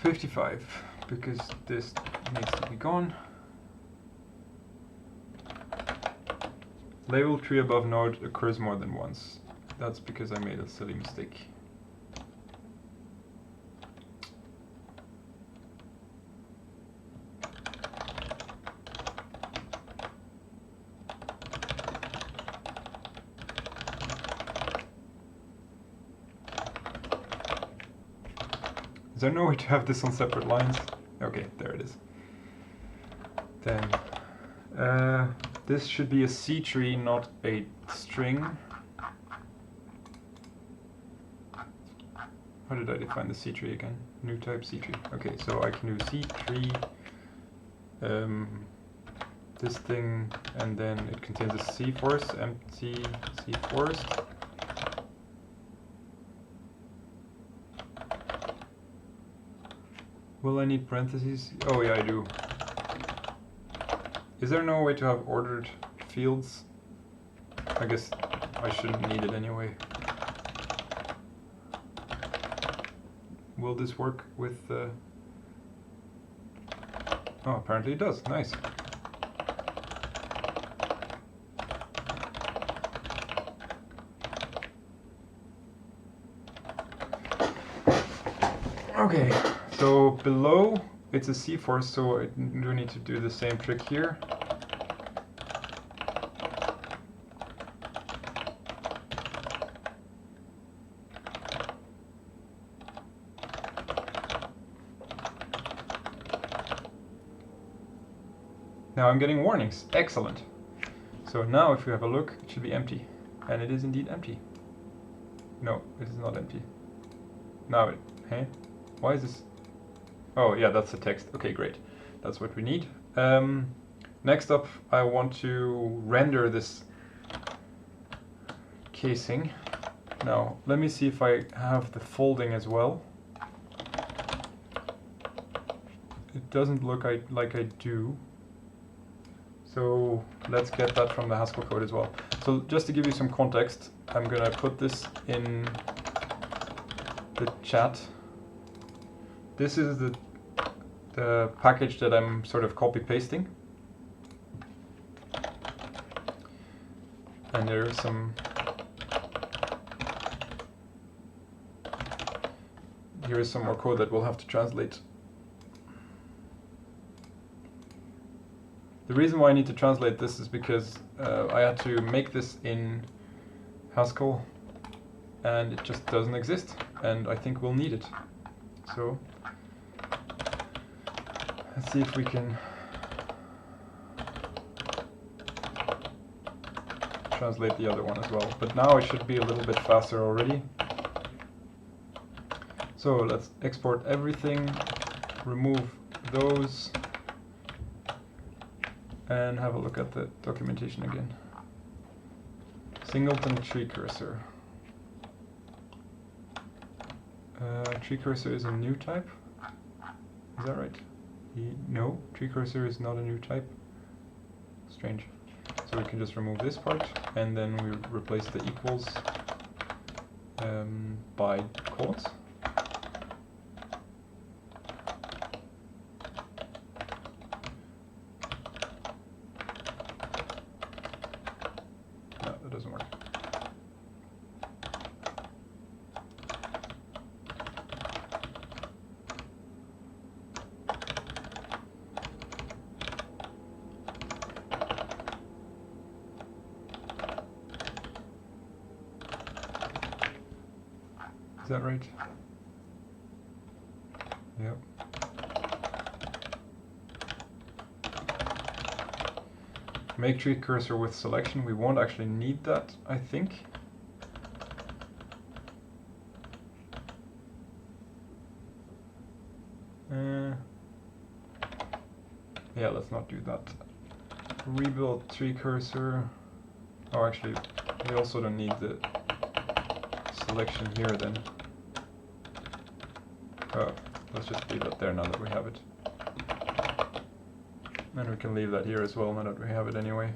$55, because this needs to be gone. Label tree above node occurs more than once. That's because I made a silly mistake. Is there no way to have this on separate lines? Okay, there it is. Then this should be a C tree, not a string. How did I define the C tree again? New type C tree. Okay, so I can do C tree, this thing, and then it contains a C forest, empty C forest. Will I need parentheses? Oh yeah, I do. Is there no way to have ordered fields? I guess I shouldn't need it anyway. Will this work with the... Oh, apparently it does. Nice. Okay, so below it's a C-force, so I do need to do the same trick here. Now I'm getting warnings. Excellent. So now if you have a look, it should be empty. And it is indeed empty. No, it is not empty. Now it... Hey? Why is this... Oh yeah, that's the text. Okay, great. That's what we need. Next up, I want to render this casing. Now, let me see if I have the folding as well. It doesn't look like I do. So let's get that from the Haskell code as well. So just to give you some context, I'm gonna put this in the chat. This is the package that I'm sort of copy pasting. And there is some... Here is some more code that we'll have to translate. The reason why I need to translate this is because I had to make this in Haskell and it just doesn't exist, and I think we'll need it. So let's see if we can translate the other one as well. But now it should be a little bit faster already. So let's export everything, remove those, and have a look at the documentation again. Singleton tree cursor. Tree cursor is a new type. Is that right? No, tree cursor is not a new type. Strange. So we can just remove this part, and then we replace the equals by colons. No, that doesn't work. Is that right? Yep. Make tree cursor with selection. We won't actually need that, I think. Yeah, let's not do that. Rebuild tree cursor. Oh, actually, we also don't need the selection here then. Oh, let's just leave that there now that we have it. And we can leave that here as well now that we have it anyway.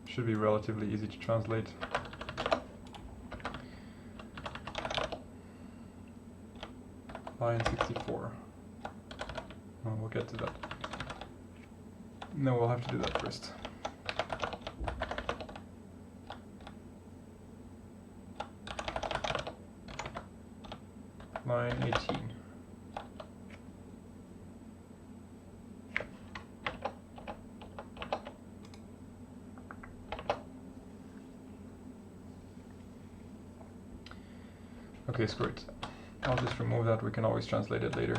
Should be relatively easy to translate. Line 64. Oh, we'll get to that. No, we'll have to do that first. Line 18. Okay, screw it. I'll just remove that, we can always translate it later.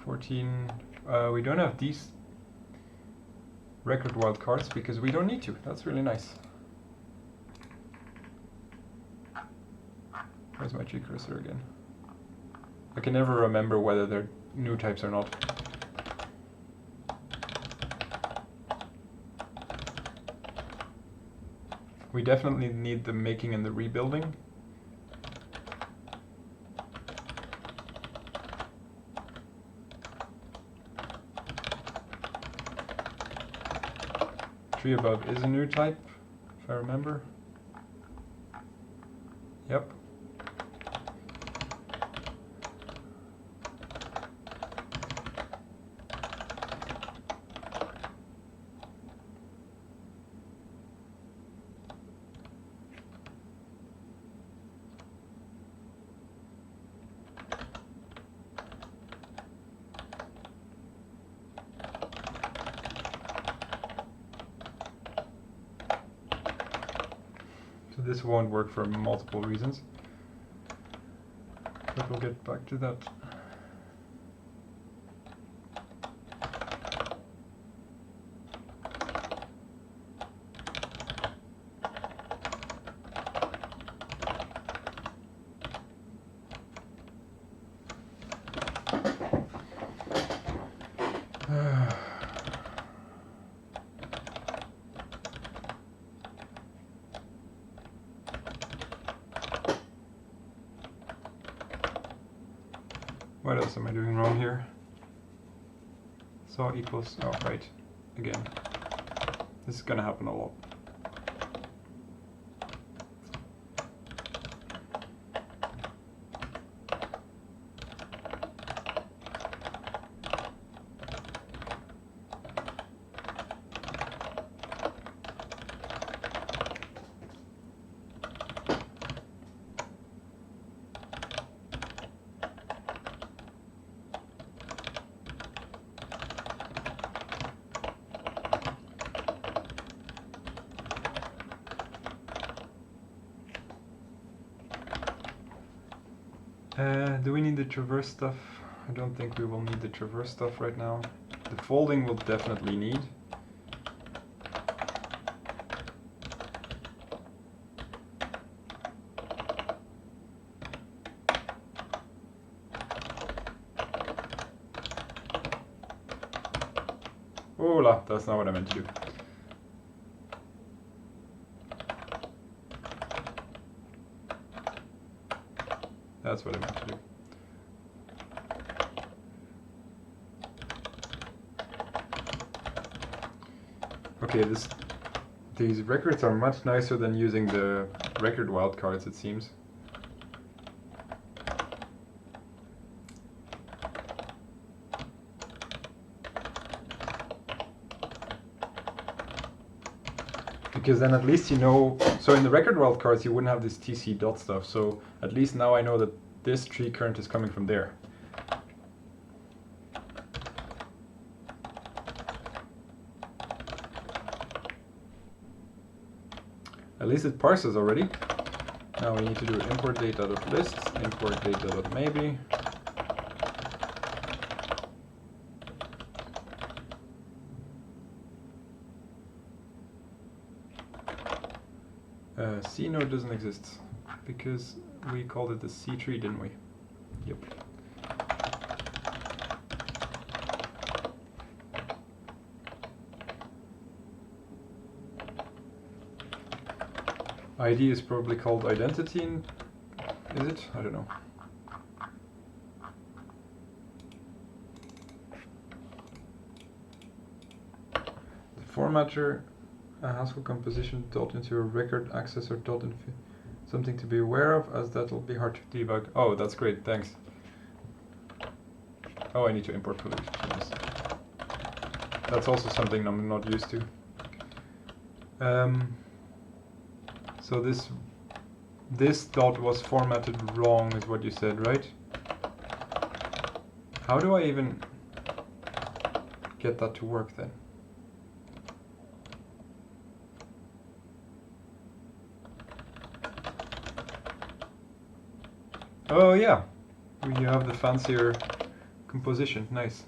14. We don't have these record wildcards because we don't need to. That's really nice. Where's my tree cursor again? I can never remember whether they're new types or not. We definitely need the making and the rebuilding. Tree above is a new type, if I remember. Yep. So this won't work for multiple reasons, but we'll get back to that. What else am I doing wrong here? So equals, oh right, again. This is gonna happen a lot. Do we need the traverse stuff? I don't think we will need the traverse stuff right now. The folding will definitely need. Hola, that's not what I meant to do. That's what I meant to do. Okay, these records are much nicer than using the record wildcards, it seems. Because then at least you know, so in the record wildcards you wouldn't have this TC dot stuff, so at least now I know that this tree current is coming from there. At least it parses already. Now we need to do import data.lists, import data.maybe. C node doesn't exist because we called it the C tree, didn't we? Yep. ID is probably called identity, is it? I don't know. The formatter, a Haskell composition taught into a record access or taught in something to be aware of, as that will be hard to debug. Oh, that's great, thanks. Oh, I need to import pollutions. That's also something I'm not used to. So this dot was formatted wrong, is what you said, right? How do I even get that to work then? Oh yeah, we have the fancier composition, nice.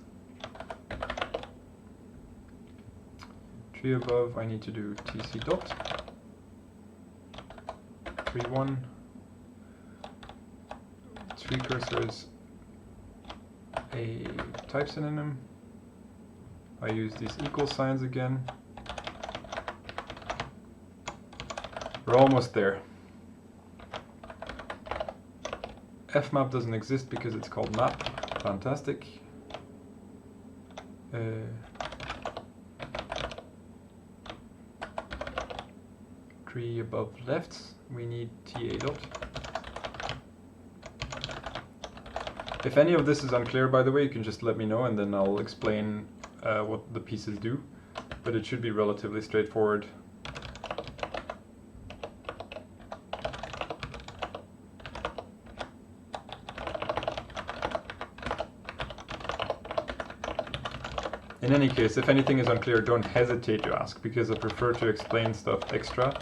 Tree above, I need to do tc dot. Tree 1. Tree cursor is a type synonym. I use these equal signs again. We're almost there. Fmap doesn't exist because it's called map. Fantastic. tree above lefts, we need TA dot. If any of this is unclear, by the way, you can just let me know and then I'll explain what the pieces do. But it should be relatively straightforward. In any case, if anything is unclear, don't hesitate to ask, because I prefer to explain stuff extra.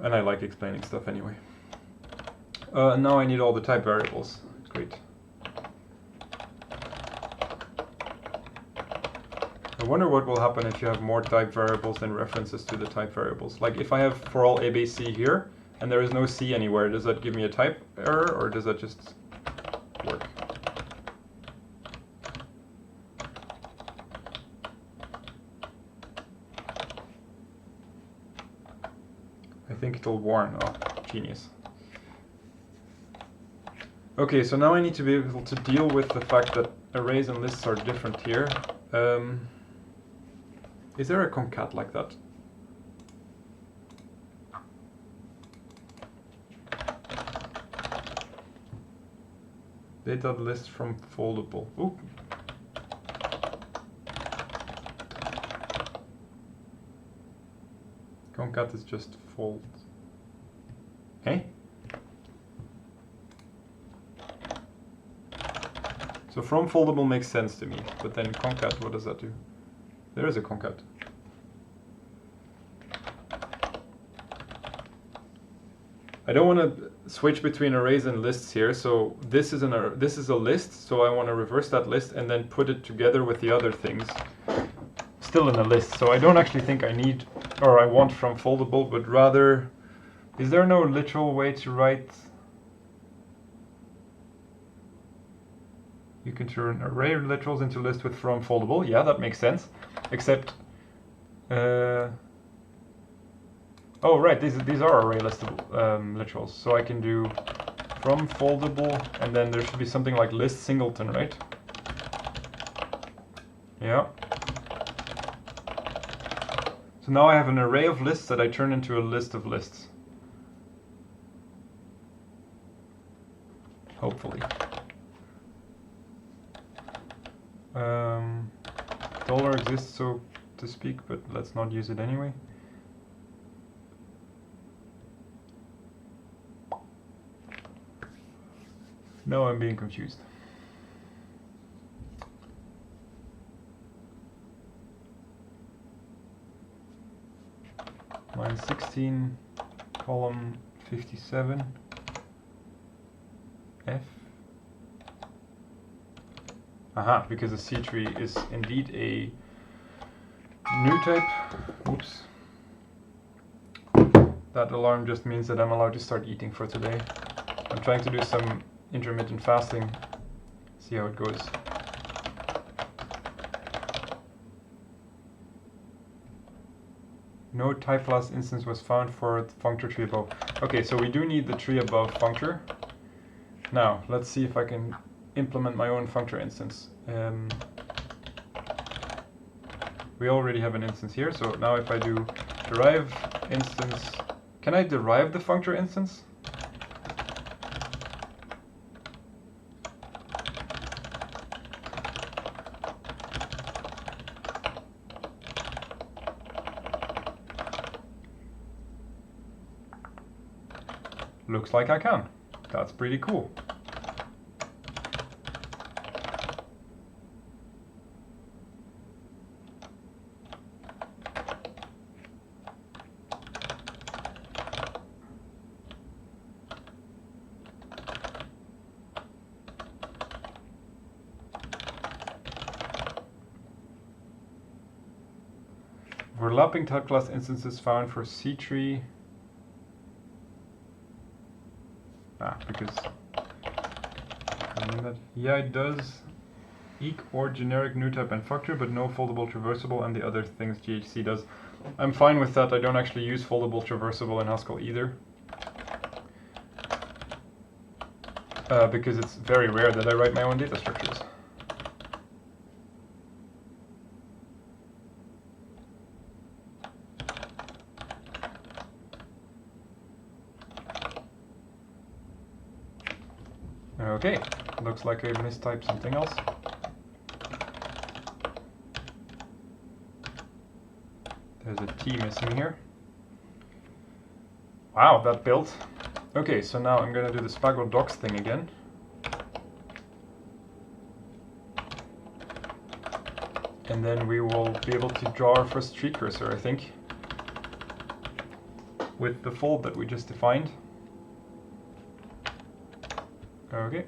And I like explaining stuff anyway. Now I need all the type variables. Great. I wonder what will happen if you have more type variables than references to the type variables. Like if I have for all A, B, C here, and there is no C anywhere, does that give me a type error, or does that just work? I think it'll warn. Oh, genius. Okay, so now I need to be able to deal with the fact that arrays and lists are different here. Is there a concat like that? Data list from foldable. Ooh. Concat is just fold. Hey? So from foldable makes sense to me, but then concat, what does that do? There is a concat. I don't want to switch between arrays and lists here, so this is a list, so I want to reverse that list and then put it together with the other things. Still in a list, so I don't actually think I need, or I want from foldable, but rather, is there no literal way to write? You can turn array literals into list with from foldable. Yeah, that makes sense. Except, oh right, these are array listable literals. So I can do from foldable, and then there should be something like list singleton, right? Yeah. So now I have an array of lists that I turn into a list of lists. Hopefully. Dollar exists, so to speak, but let's not use it anyway. No, I'm being confused. Line 16, column 57, F. Aha, because the C tree is indeed a new type. Oops. That alarm just means that I'm allowed to start eating for today. I'm trying to do some intermittent fasting. See how it goes. No type class instance was found for the functor tree above. Okay, so we do need the tree above functor. Now, let's see if I can implement my own functor instance. We already have an instance here, so now if I do derive instance, can I derive the functor instance? Looks like I can. That's pretty cool. Overlapping type class instances found for C tree. Because yeah, it does eq or generic new type and functor, but no foldable traversable and the other things GHC does. I'm fine with that. I don't actually use foldable traversable in Haskell either, because it's very rare that I write my own data structures. Okay, looks like I mistyped something else. There's a T missing here. Wow, that built. Okay, so now I'm gonna do the Spago docs thing again. And then we will be able to draw our first tree cursor, I think, with the fold that we just defined. Okay,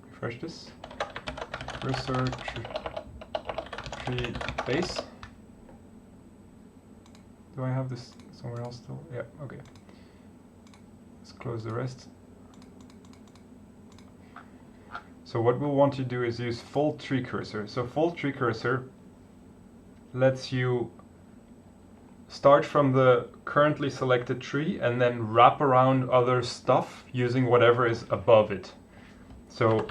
refresh this. Cursor, tree base. Do I have this somewhere else still? Yeah, okay. Let's close the rest. So what we'll want to do is use fold tree cursor. So fold tree cursor lets you start from the currently selected tree and then wrap around other stuff using whatever is above it. So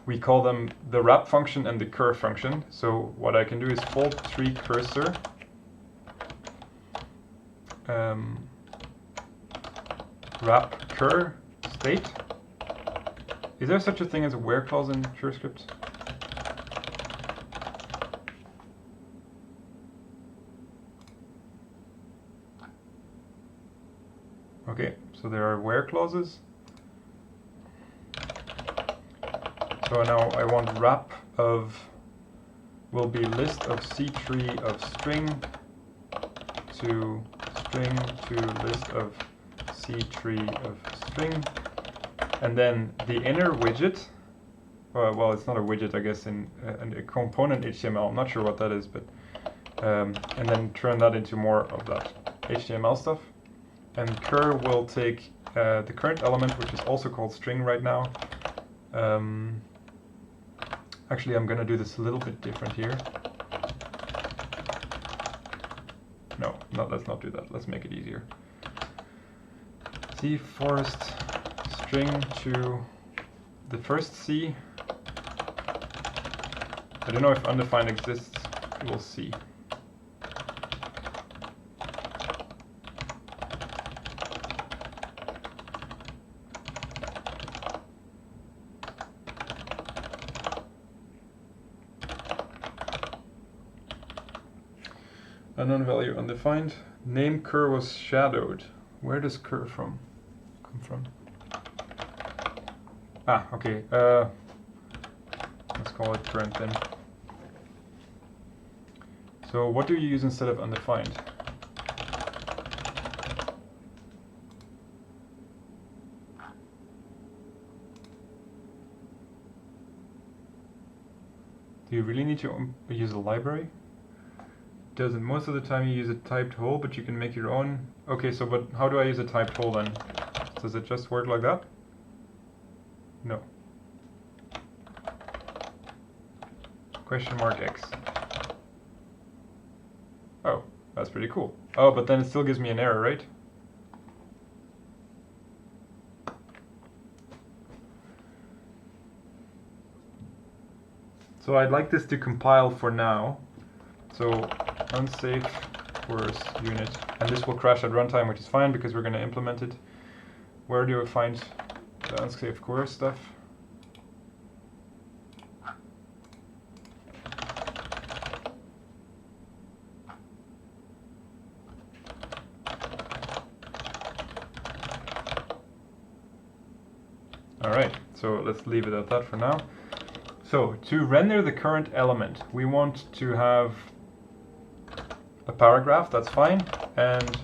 we call them the wrap function and the cur function. So what I can do is fold tree cursor wrap cur state. Is there such a thing as a where clause in Purescript? Okay, so there are where clauses. So now I want wrap of will be list of C tree of string to list of C tree of string. And then the inner widget, well, it's not a widget, I guess, in a component HTML. I'm not sure what that is, but and then turn that into more of that HTML stuff. And cur will take the current element, which is also called string right now. Actually, I'm going to do this a little bit different here. No, let's not do that. Let's make it easier. C forest string to the first C. I don't know if undefined exists. We'll see. Unknown value undefined. Name cur was shadowed. Where does cur come from? Ah, okay. Let's call it current then. So what do you use instead of undefined? Do you really need to use a library? Doesn't. Most of the time you use a typed hole, but you can make your own. Okay, so but how do I use a typed hole then? Does it just work like that? No. Question mark X. Oh, that's pretty cool. Oh, but then it still gives me an error, right? So I'd like this to compile for now. So unsafe course unit, and this will crash at runtime, which is fine because we're going to implement it. Where do I find the unsafe course stuff? Alright, so let's leave it at that for now. So to render the current element, we want to have a paragraph, that's fine, and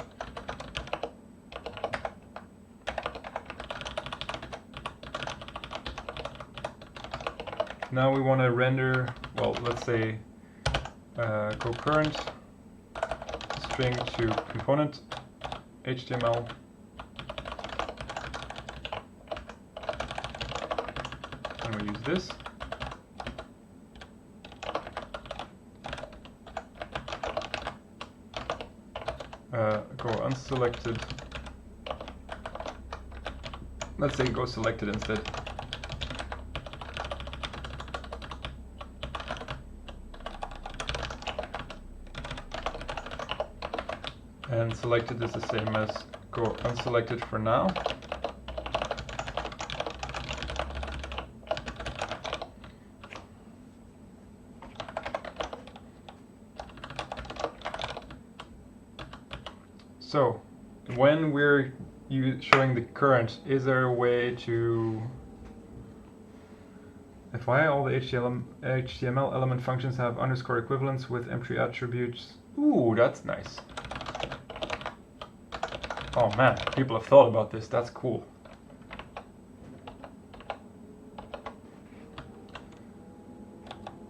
now we want to render, well, let's say concurrent string to component HTML and we use this. Go unselected. Let's say go selected instead. And selected is the same as go unselected for now. So, when we're showing the current, is there a way to FYI, all the HTML element functions have underscore equivalents with M3 attributes. Ooh, that's nice. Oh man, people have thought about this. That's cool.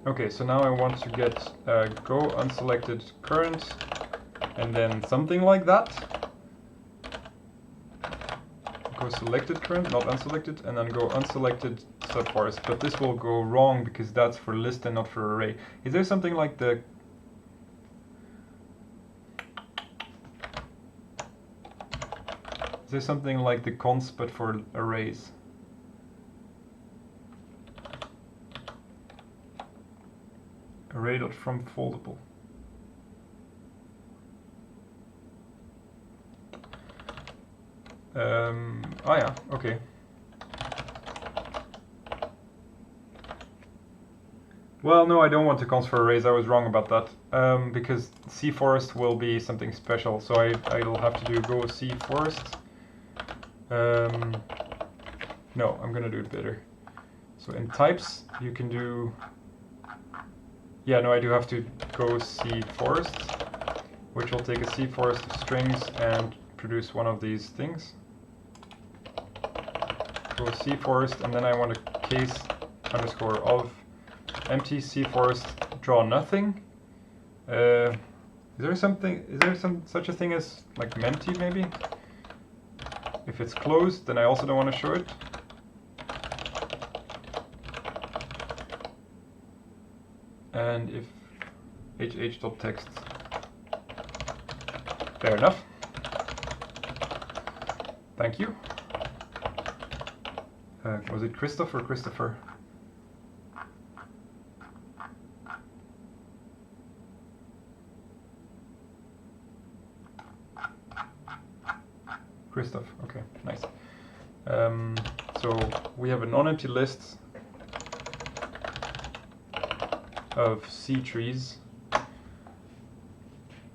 Okay, so now I want to get go unselected current and then something like that. Go selected current, not unselected, and then go unselected subforest. But this will go wrong because that's for list and not for array. Is there something like the... Is there something like the cons but for arrays? Array.from foldable. Oh yeah, okay. Well, no, I don't want to cons for arrays. I was wrong about that. Because cforest will be something special, so I'll have to do go cforest. No, I'm gonna do it better. So in types, you can do... Yeah, no, I do have to go cforest, which will take a cforest of strings and produce one of these things. Go cforest, and then I want a case underscore of empty cforest draw nothing. Is there such a thing as like empty maybe? If it's closed, then I also don't want to show it. And if hh.text, fair enough. Thank you. Was it Christoph or Christopher? Christoph, okay, nice. So we have a non-empty list of C trees.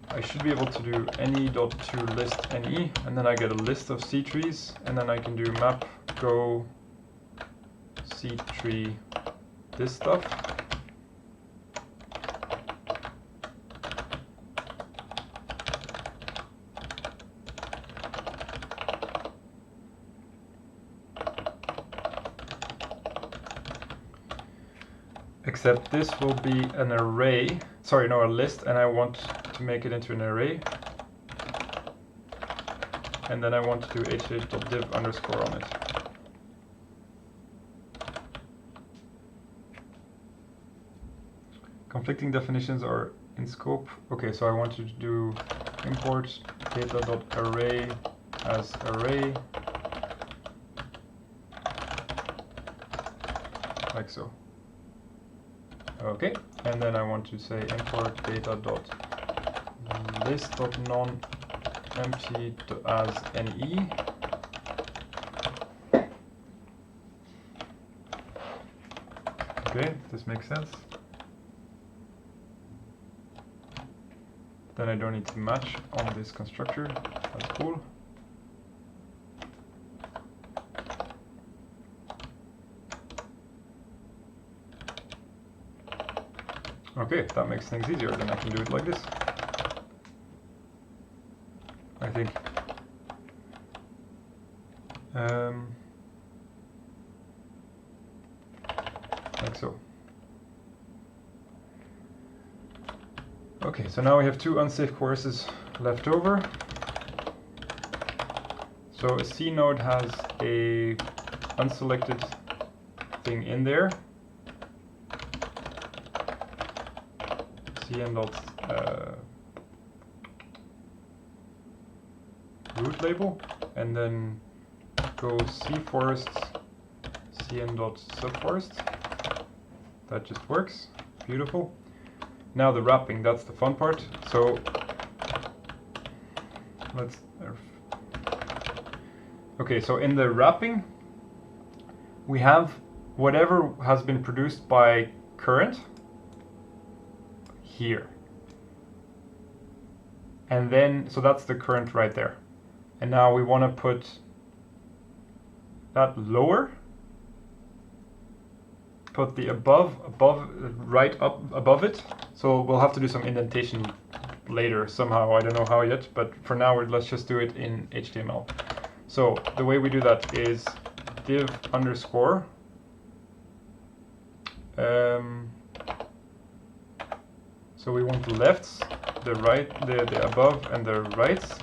I should be able to do any.toList any, and then I get a list of C trees, and then I can do map go C tree this stuff. Except this will be an array, sorry, no, a list, and I want to make it into an array. And then I want to do hh.div underscore on it. Conflicting definitions are in scope. Okay, so I want to do import data.array as array, like so. Okay, and then I want to say import data.list.non-empty as ne. Okay, this makes sense. Then I don't need to match on this constructor. That's cool. Okay, that makes things easier, then I can do it like this. I think. Like so. Okay, so now we have two unsafe courses left over. So a C node has a unselected thing in there. Cn dot root label, and then go cforest cn dot subforest. That just works. Beautiful. Now the wrapping, that's the fun part. So let's okay, so in the wrapping we have whatever has been produced by current here, And then, so that's the current right there. And now we want to put that lower. Put the right up above it. So we'll have to do some indentation later somehow. I don't know how yet, but for now let's just do it in HTML. So the way we do that is div underscore so we want the lefts, the right, the above and the rights,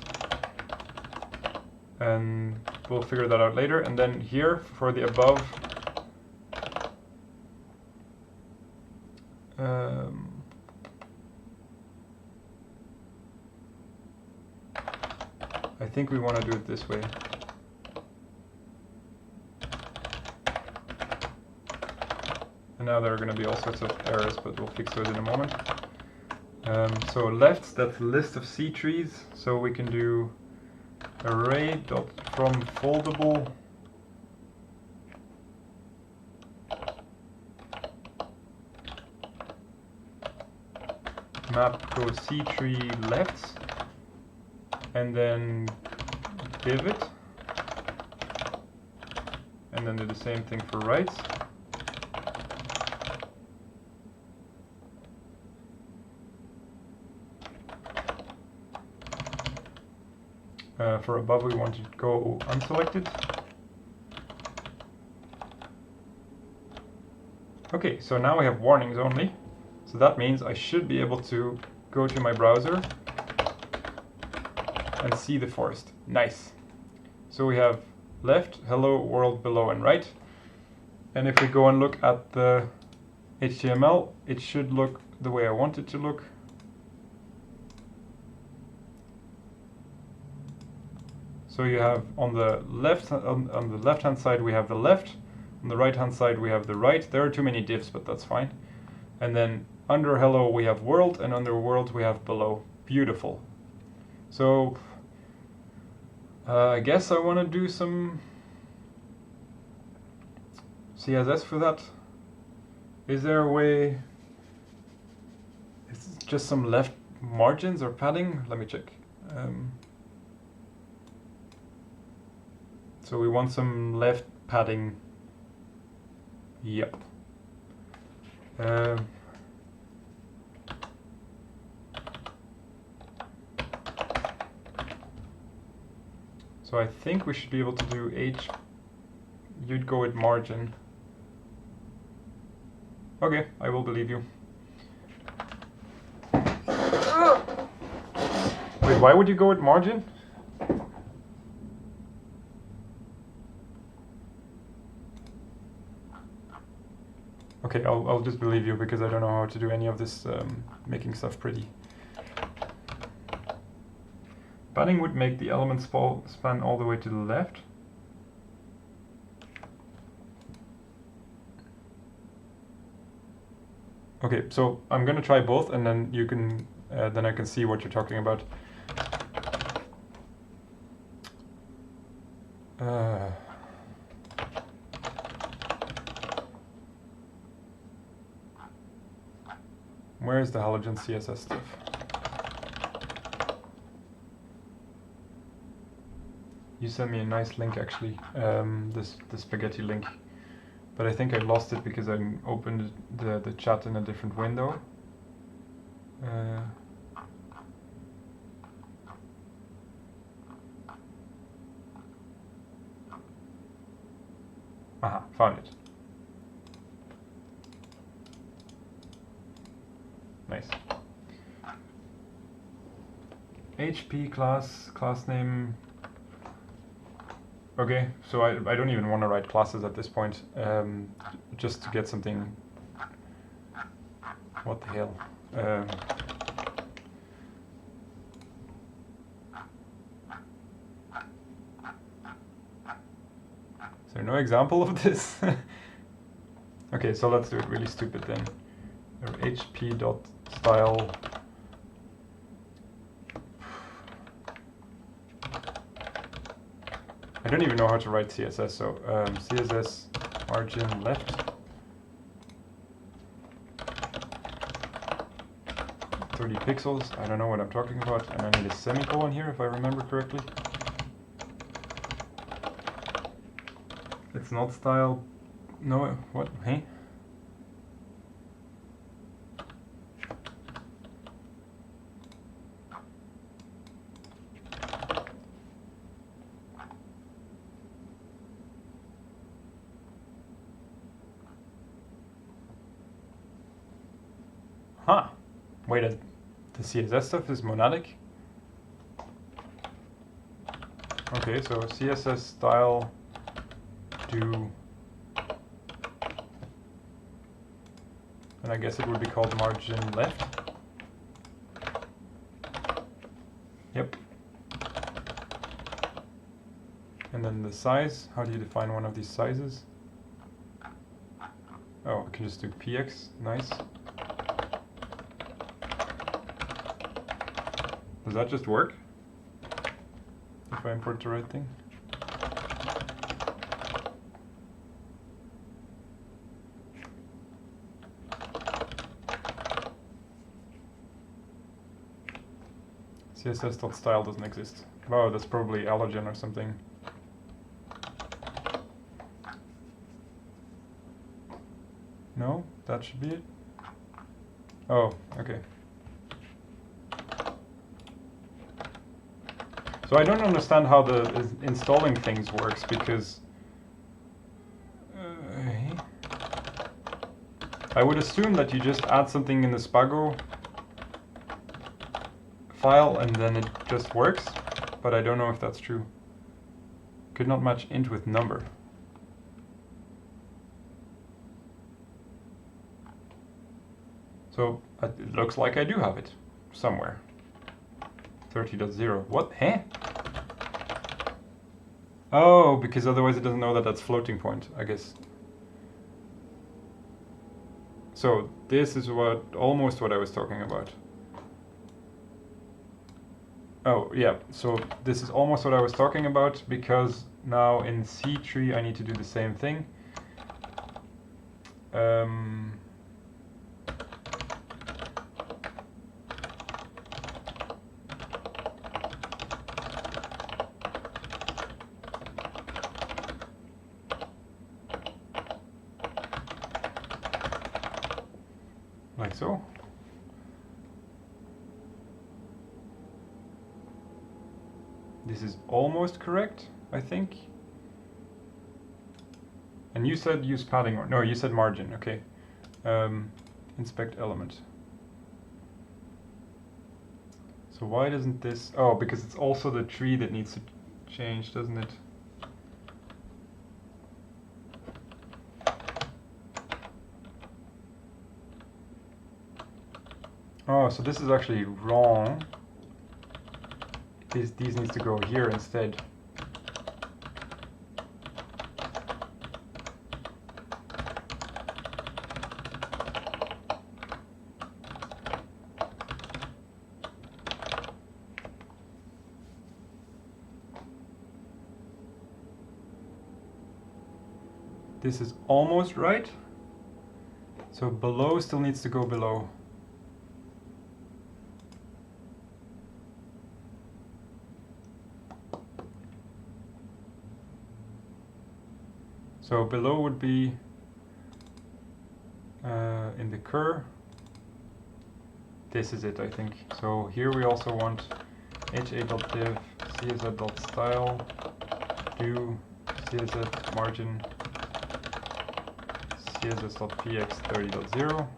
and we'll figure that out later. And then here for the above I think we want to do it this way. And now there are going to be all sorts of errors, but we'll fix those in a moment. So lefts, that's a list of C trees. So we can do array.from foldable map go C tree lefts, and then div it, and then do the same thing for rights. For above we want to go unselected. Okay, so now we have warnings only. So that means I should be able to go to my browser and see the forest. Nice. So we have left, hello, world, below, and right. And if we go and look at the HTML, it should look the way I want it to look. So you have on the left hand side we have the left, on the right hand side we have the right. There are too many divs, but that's fine. And then under hello we have world, and under world we have below. Beautiful. So I guess I want to do some CSS for that. Is there a way? It's just some left margins or padding. Let me check. So we want some left padding. Yep. So I think we should be able to do H. You'd go with margin. Okay, I will believe you. Wait, why would you go with margin? Okay, I'll just believe you because I don't know how to do any of this making stuff pretty. Padding would make the element span all the way to the left. Okay, so I'm gonna try both, and then you can, then I can see what you're talking about. Where's the halogen CSS stuff? You sent me a nice link actually, the spaghetti link, but I think I lost it because I opened the chat in a different window. Aha, found it. Nice. HP class name. Okay, so I don't even want to write classes at this point, just to get something. What the hell? Is there no example of this? Okay, so let's do it really stupid then. HP.style. I don't even know how to write CSS, so CSS margin left. So 30 pixels. I don't know what I'm talking about, and I need a semicolon here if I remember correctly. It's not style. No, what? Hey? Huh. Wait, the CSS stuff is monadic? Okay, so CSS style do, and I guess it would be called margin left. Yep. And then the size, how do you define one of these sizes? Oh, I can just do px, nice. Does that just work? If I import the right thing? CSS.style doesn't exist. Wow, that's probably allergen or something. No, that should be it. Oh, okay. So I don't understand how the installing things works, because I would assume that you just add something in the Spago file and then it just works, but I don't know if that's true. Could not match int with number. So it looks like I do have it somewhere. 30.0. What? Huh? Oh, because otherwise it doesn't know that that's floating point, I guess. So this is almost what I was talking about. Oh, yeah, so this is almost what I was talking about, because now in C3 I need to do the same thing. Like so. This is almost correct, I think. And you said use padding, or no, you said margin, okay. Inspect element. So why doesn't this, oh, because it's also the tree that needs to change, doesn't it? Oh, so this is actually wrong. These needs to go here instead. This is almost right. So below still needs to go below. So below would be in the cur. This is it, I think. So here we also want ha.div csz.style do csz margin css.px 30.0.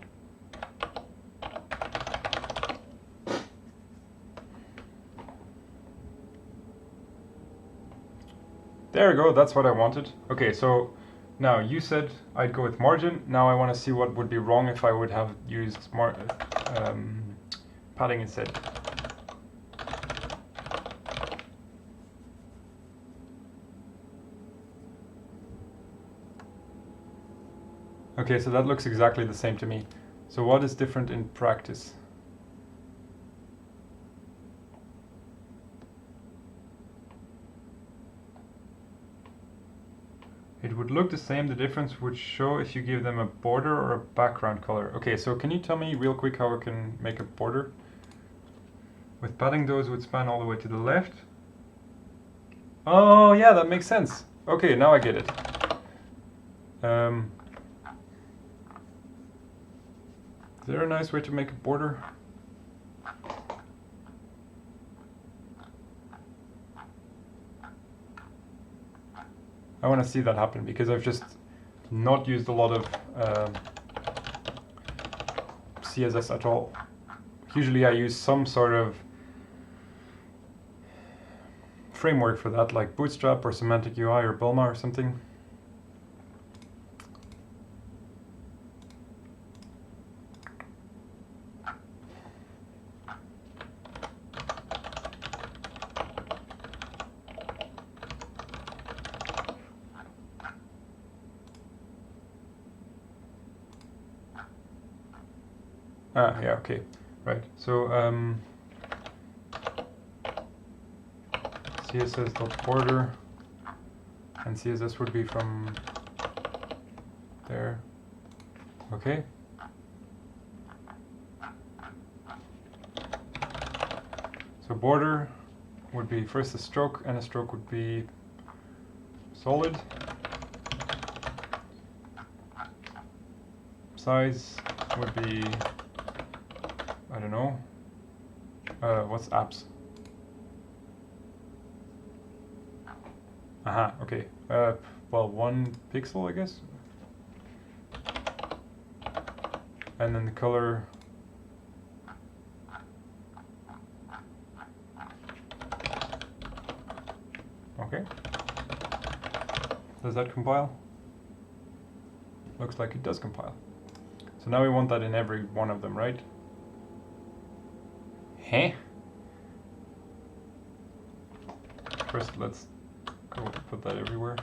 There we go, that's what I wanted. Okay, so now you said I'd go with margin. Now I want to see what would be wrong if I would have used padding instead. Okay, so that looks exactly the same to me. So what is different in practice? It would look the same. The difference would show if you give them a border or a background color. Okay, so can you tell me real quick how I can make a border? With padding, those would span all the way to the left. Oh, yeah, that makes sense. Okay, now I get it. Is there a nice way to make a border? I want to see that happen because I've just not used a lot of CSS at all. Usually I use some sort of framework for that, like Bootstrap or Semantic UI or Bulma or something. Ah, yeah, okay, right. So CSS.border, and CSS would be from there. Okay. So border would be first a stroke, and a stroke would be solid. Size would be, I don't know, what's apps? Aha, okay. Well, 1 pixel, I guess. And then the color. Okay. Does that compile? Looks like it does compile. So now we want that in every one of them, right? Huh? First, let's go put that everywhere.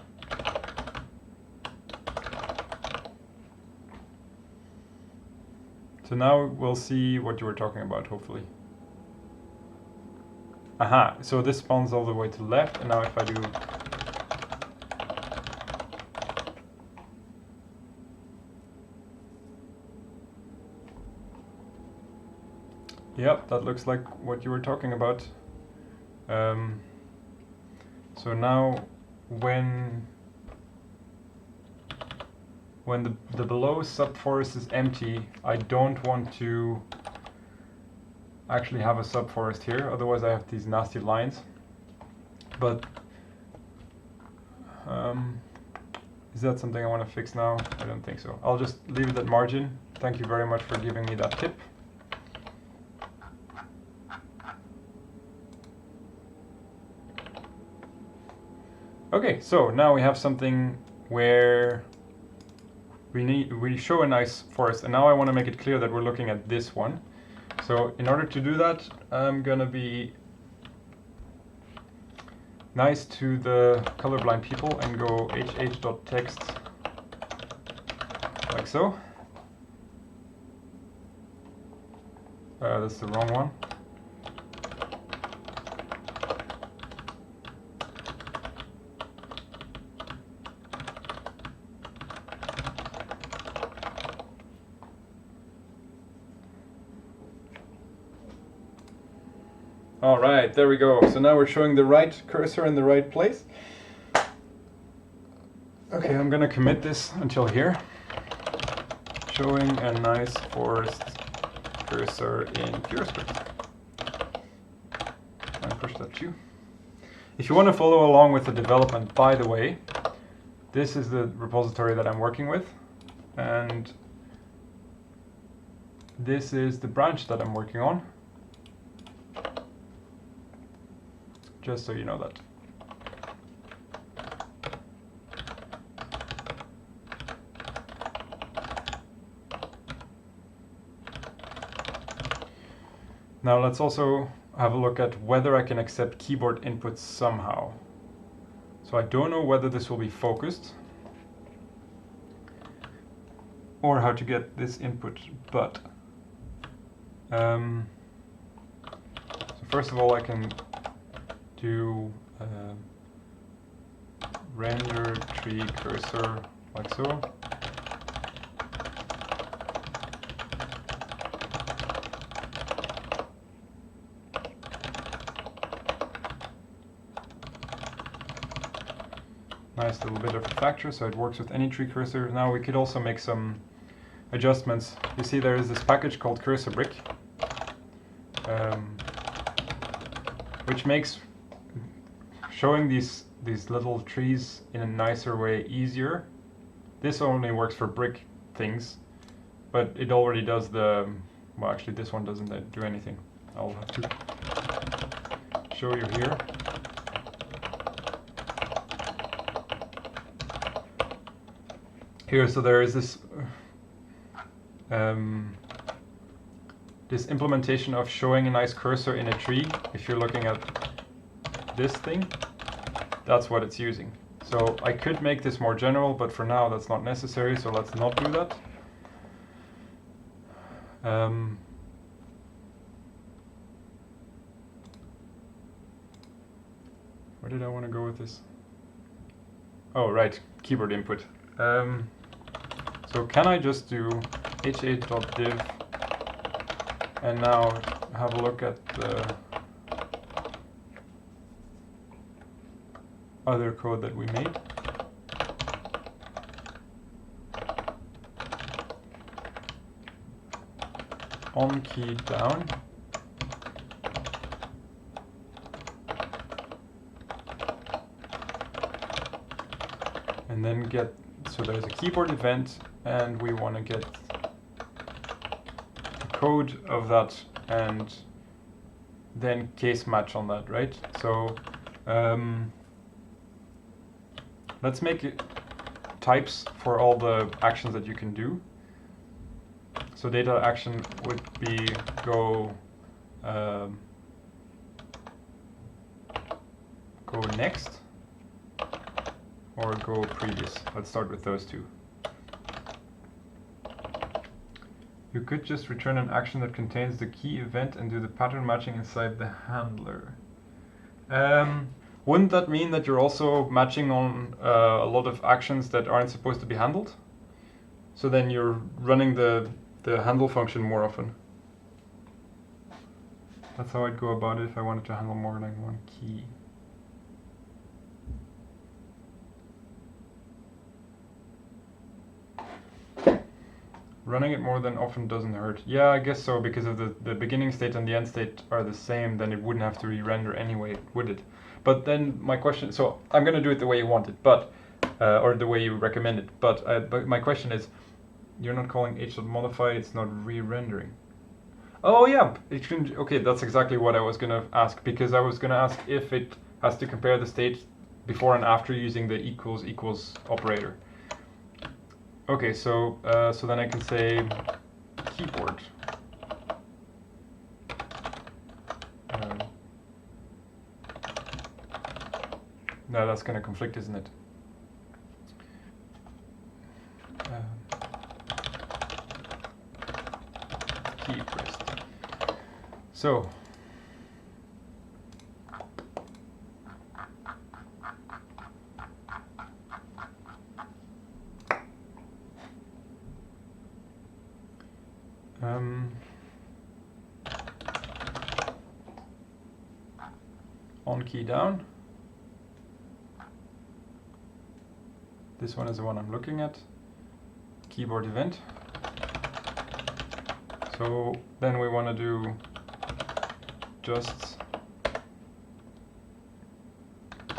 So now we'll see what you were talking about, hopefully. Aha, so this spawns all the way to the left, and now if I do... Yep, that looks like what you were talking about. So now when the below subforest is empty, I don't want to actually have a subforest here, otherwise I have these nasty lines. But is that something I want to fix now? I don't think so. I'll just leave it at margin. Thank you very much for giving me that tip. Okay, so now we have something where we show a nice forest, and now I want to make it clear that we're looking at this one. So in order to do that, I'm gonna be nice to the colorblind people and go hh.text like so. That's the wrong one. All right, there we go. So now we're showing the right cursor in the right place. Okay, I'm gonna commit this until here. Showing a nice forest cursor in Purescript. And push that too. If you want to follow along with the development, by the way, this is the repository that I'm working with, and this is the branch that I'm working on. Just so you know that. Now let's also have a look at whether I can accept keyboard inputs somehow. So I don't know whether this will be focused or how to get this input, but so first of all I can do render tree cursor like so. nice little bit of a factor, so it works with any tree cursor. Now we could also make some adjustments. You see there is this package called cursor brick, which makes showing these little trees in a nicer way easier. This only works for brick things, but it already does the, well actually this one doesn't do anything. I'll have to show you here. Here, so there is this this implementation of showing a nice cursor in a tree. If you're looking at this thing, that's what it's using. So I could make this more general, but for now that's not necessary, so let's not do that. Where did I want to go with this? Oh, right, keyboard input. So can I just do h8.div and now have a look at the other code that we made? On key down. And then get, so there's a keyboard event and we want to get the code of that and then case match on that, right? So let's make it types for all the actions that you can do. So data action would be go go next or go previous. Let's start with those two. You could just return an action that contains the key event and do the pattern matching inside the handler. Wouldn't that mean that you're also matching on a lot of actions that aren't supposed to be handled? So then you're running the handle function more often. That's how I'd go about it if I wanted to handle more than one key. Running it more than often doesn't hurt. Yeah, I guess so, because if the beginning state and the end state are the same, then it wouldn't have to re-render anyway, would it? But then my question, so I'm going to do it the way you want it, but or the way you recommend it, but my question is, you're not calling h.modify, it's not re-rendering. Oh yeah, it can, okay, that's exactly what I was going to ask, because I was going to ask if it has to compare the state before and after using the equals operator. Okay, so so then I can say keyboard. No, that's going to conflict, isn't it? Key pressed. So on key down. This one is the one I'm looking at. Keyboard event. So then we want to do just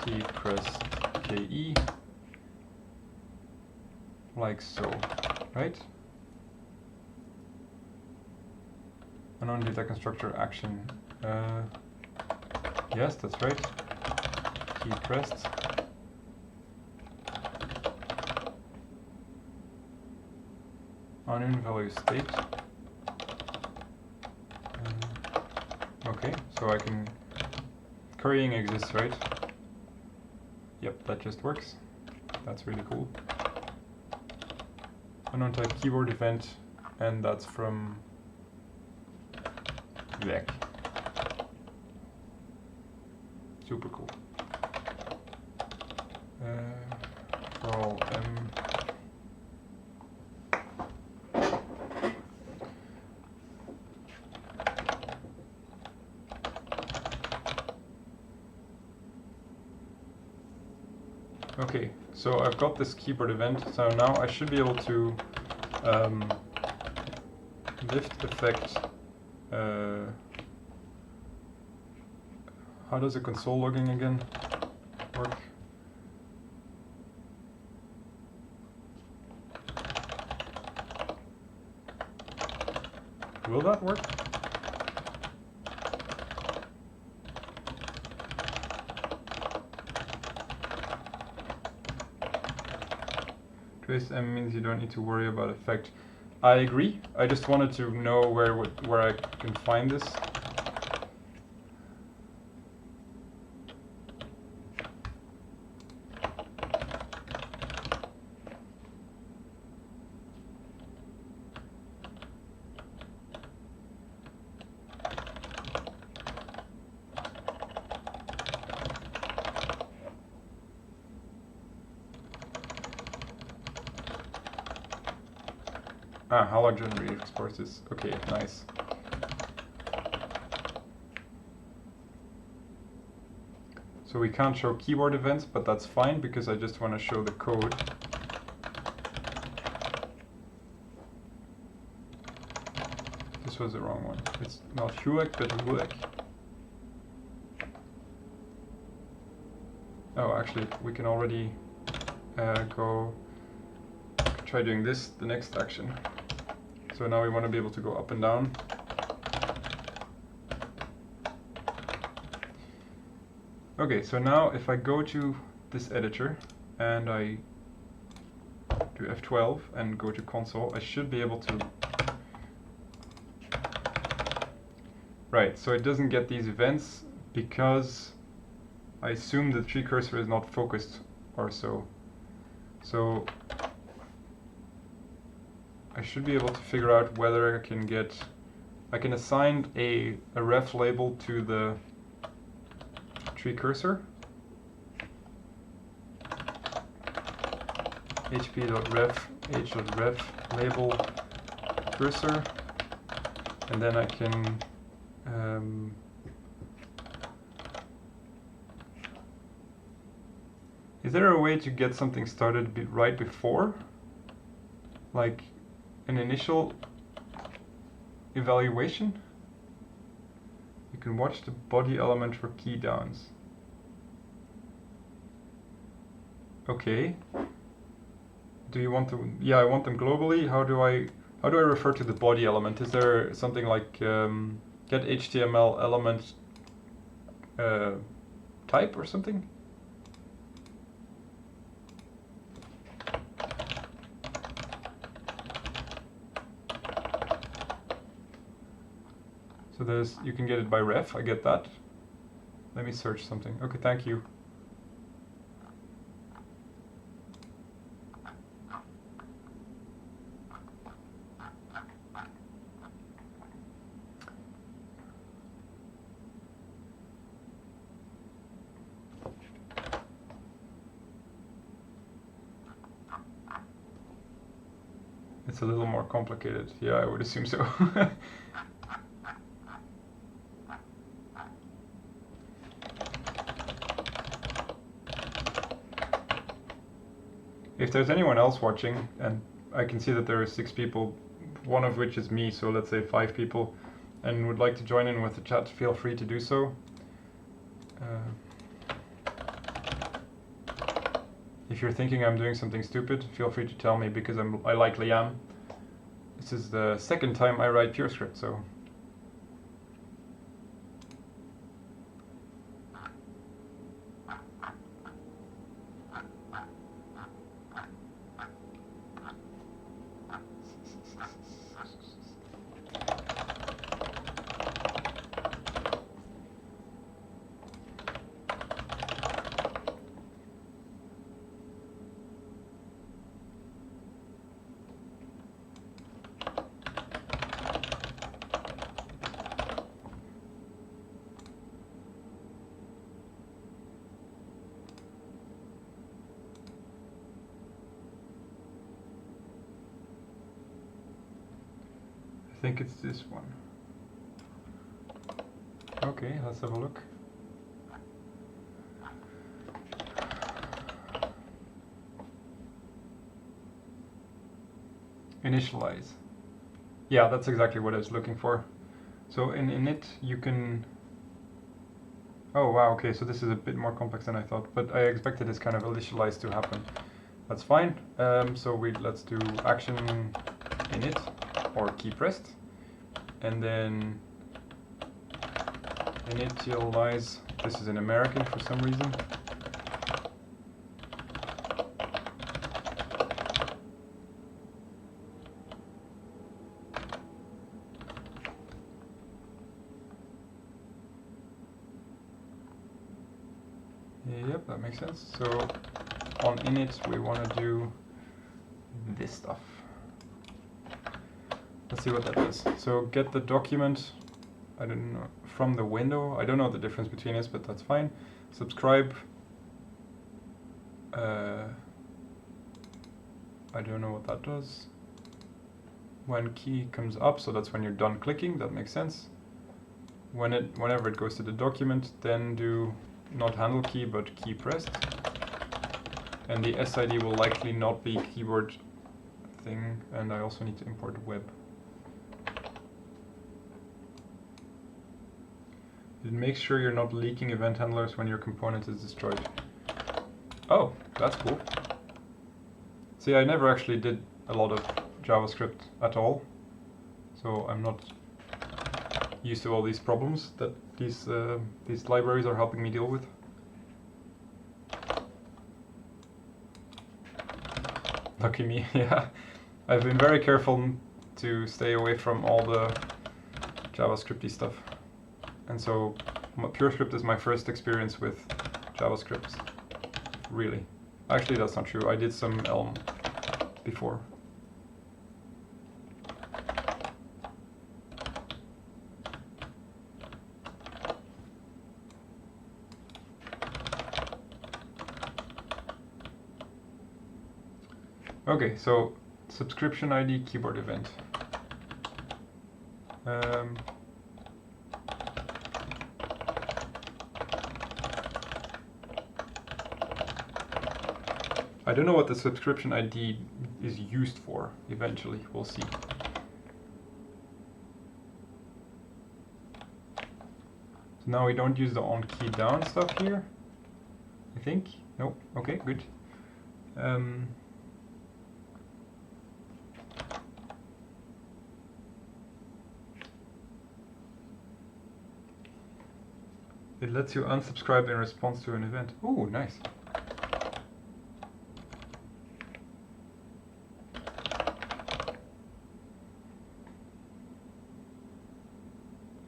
key pressed KE like so, right? And on data constructor action. Yes, that's right. Key pressed. On invalue state. Okay, so I can, currying exists, right? Yep, that just works. That's really cool. Unknown type keyboard event, and that's from Vec. Super cool. For all M. Okay, so I've got this keyboard event, so now I should be able to lift effect. How does the console logging again work? Will that work? Trace M means you don't need to worry about effect. I agree. I just wanted to know where I can find this. Ah, halogen re-exports this. Okay, nice. So we can't show keyboard events, but that's fine because I just want to show the code. This was the wrong one. It's not HUEC, but HUEC. Oh, actually, we can already go try doing this, the next action. So now we want to be able to go up and down. Okay, so now if I go to this editor and I do F12 and go to console, I should be able to... Right, so it doesn't get these events because I assume the tree cursor is not focused or so. So I should be able to figure out whether I can get... I can assign a ref label to the tree cursor. hp.ref h.ref label cursor, and then I can is there a way to get something started right before, like an initial evaluation? You can watch the body element for key downs. Okay. Do you want to? Yeah, I want them globally. How do I refer to the body element? Is there something like get HTML element type or something? So there's, you can get it by ref, I get that. Let me search something. Okay, thank you. It's a little more complicated. Yeah, I would assume so. If there's anyone else watching, and I can see that there are 6 people, one of which is me, so let's say 5 people, and would like to join in with the chat, feel free to do so. If you're thinking I'm doing something stupid, feel free to tell me, because I likely am. This is the second time I write Purescript, so... I think it's this one. Okay, let's have a look. Initialize. Yeah, that's exactly what I was looking for. So in init you can... Oh wow, okay, so this is a bit more complex than I thought, but I expected this kind of initialize to happen. That's fine. So let's do action init or key pressed, and then initialize. This is in American for some reason. Yep, that makes sense. So on init we want to do this stuff. Let's see what that does. So get the document, I don't know, from the window. I don't know the difference between this, but that's fine. Subscribe. I don't know what that does. When key comes up, so that's when you're done clicking, that makes sense. Whenever it goes to the document, then do not handle key, but key pressed. And the SID will likely not be keyboard thing, and I also need to import web. Make sure you're not leaking event handlers when your component is destroyed. Oh, that's cool. See, I never actually did a lot of JavaScript at all, so I'm not used to all these problems that these libraries are helping me deal with. Lucky me, yeah. I've been very careful to stay away from all the JavaScripty stuff. And so Purescript is my first experience with JavaScript, really. Actually, that's not true. I did some Elm before. Okay, so subscription ID keyboard event. I don't know what the subscription ID is used for. Eventually, we'll see. So now we don't use the on key down stuff here, I think. Nope. Okay, good. It lets you unsubscribe in response to an event. Ooh, nice.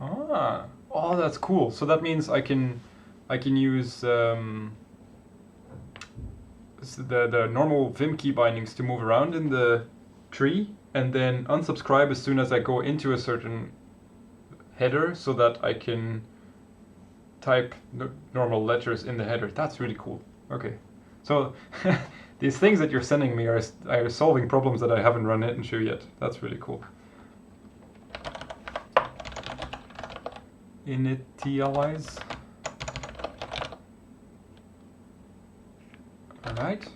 Ah, oh, that's cool. So that means I can use the normal Vim key bindings to move around in the tree, and then unsubscribe as soon as I go into a certain header, so that I can type normal letters in the header. That's really cool. Okay, so these things that you're sending me are solving problems that I haven't run into yet. That's really cool. Initialize. Alright.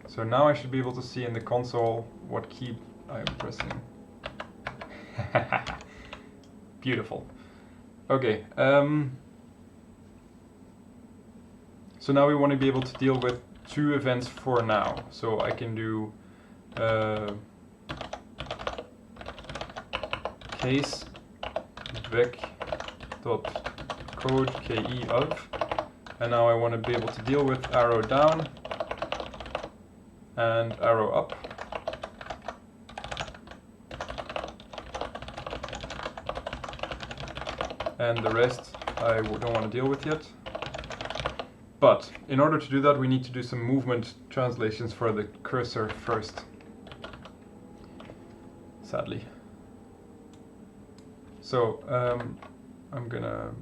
So now I should be able to see in the console what key I'm pressing. Beautiful. Okay. So now we want to be able to deal with two events for now. So I can do case vec.code ke of, and now I want to be able to deal with arrow down and arrow up. And the rest I don't want to deal with yet. But in order to do that, we need to do some movement translations for the cursor first, sadly. So I'm gonna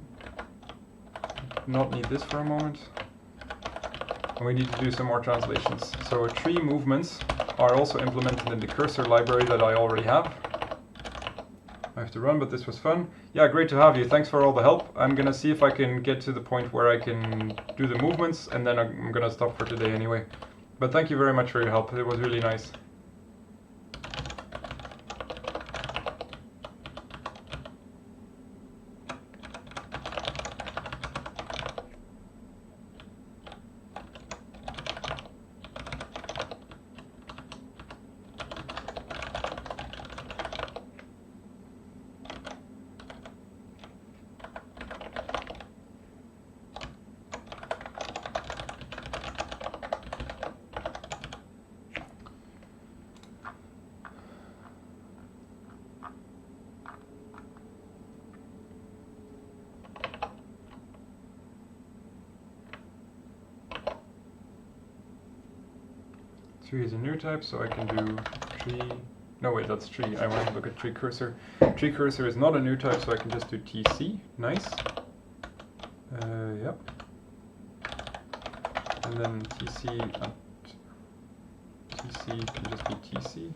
not need this for a moment. And we need to do some more translations. So tree movements are also implemented in the cursor library that I already have. I have to run, but this was fun. Yeah, great to have you. Thanks for all the help. I'm gonna see if I can get to the point where I can do the movements, and then I'm gonna stop for today anyway. But thank you very much for your help. It was really nice. Tree is a new type, so I can do tree. No, wait, that's tree. I want to look at tree cursor. Tree cursor is not a new type, so I can just do TC. Nice. Yep. And then TC at TC can just be TC.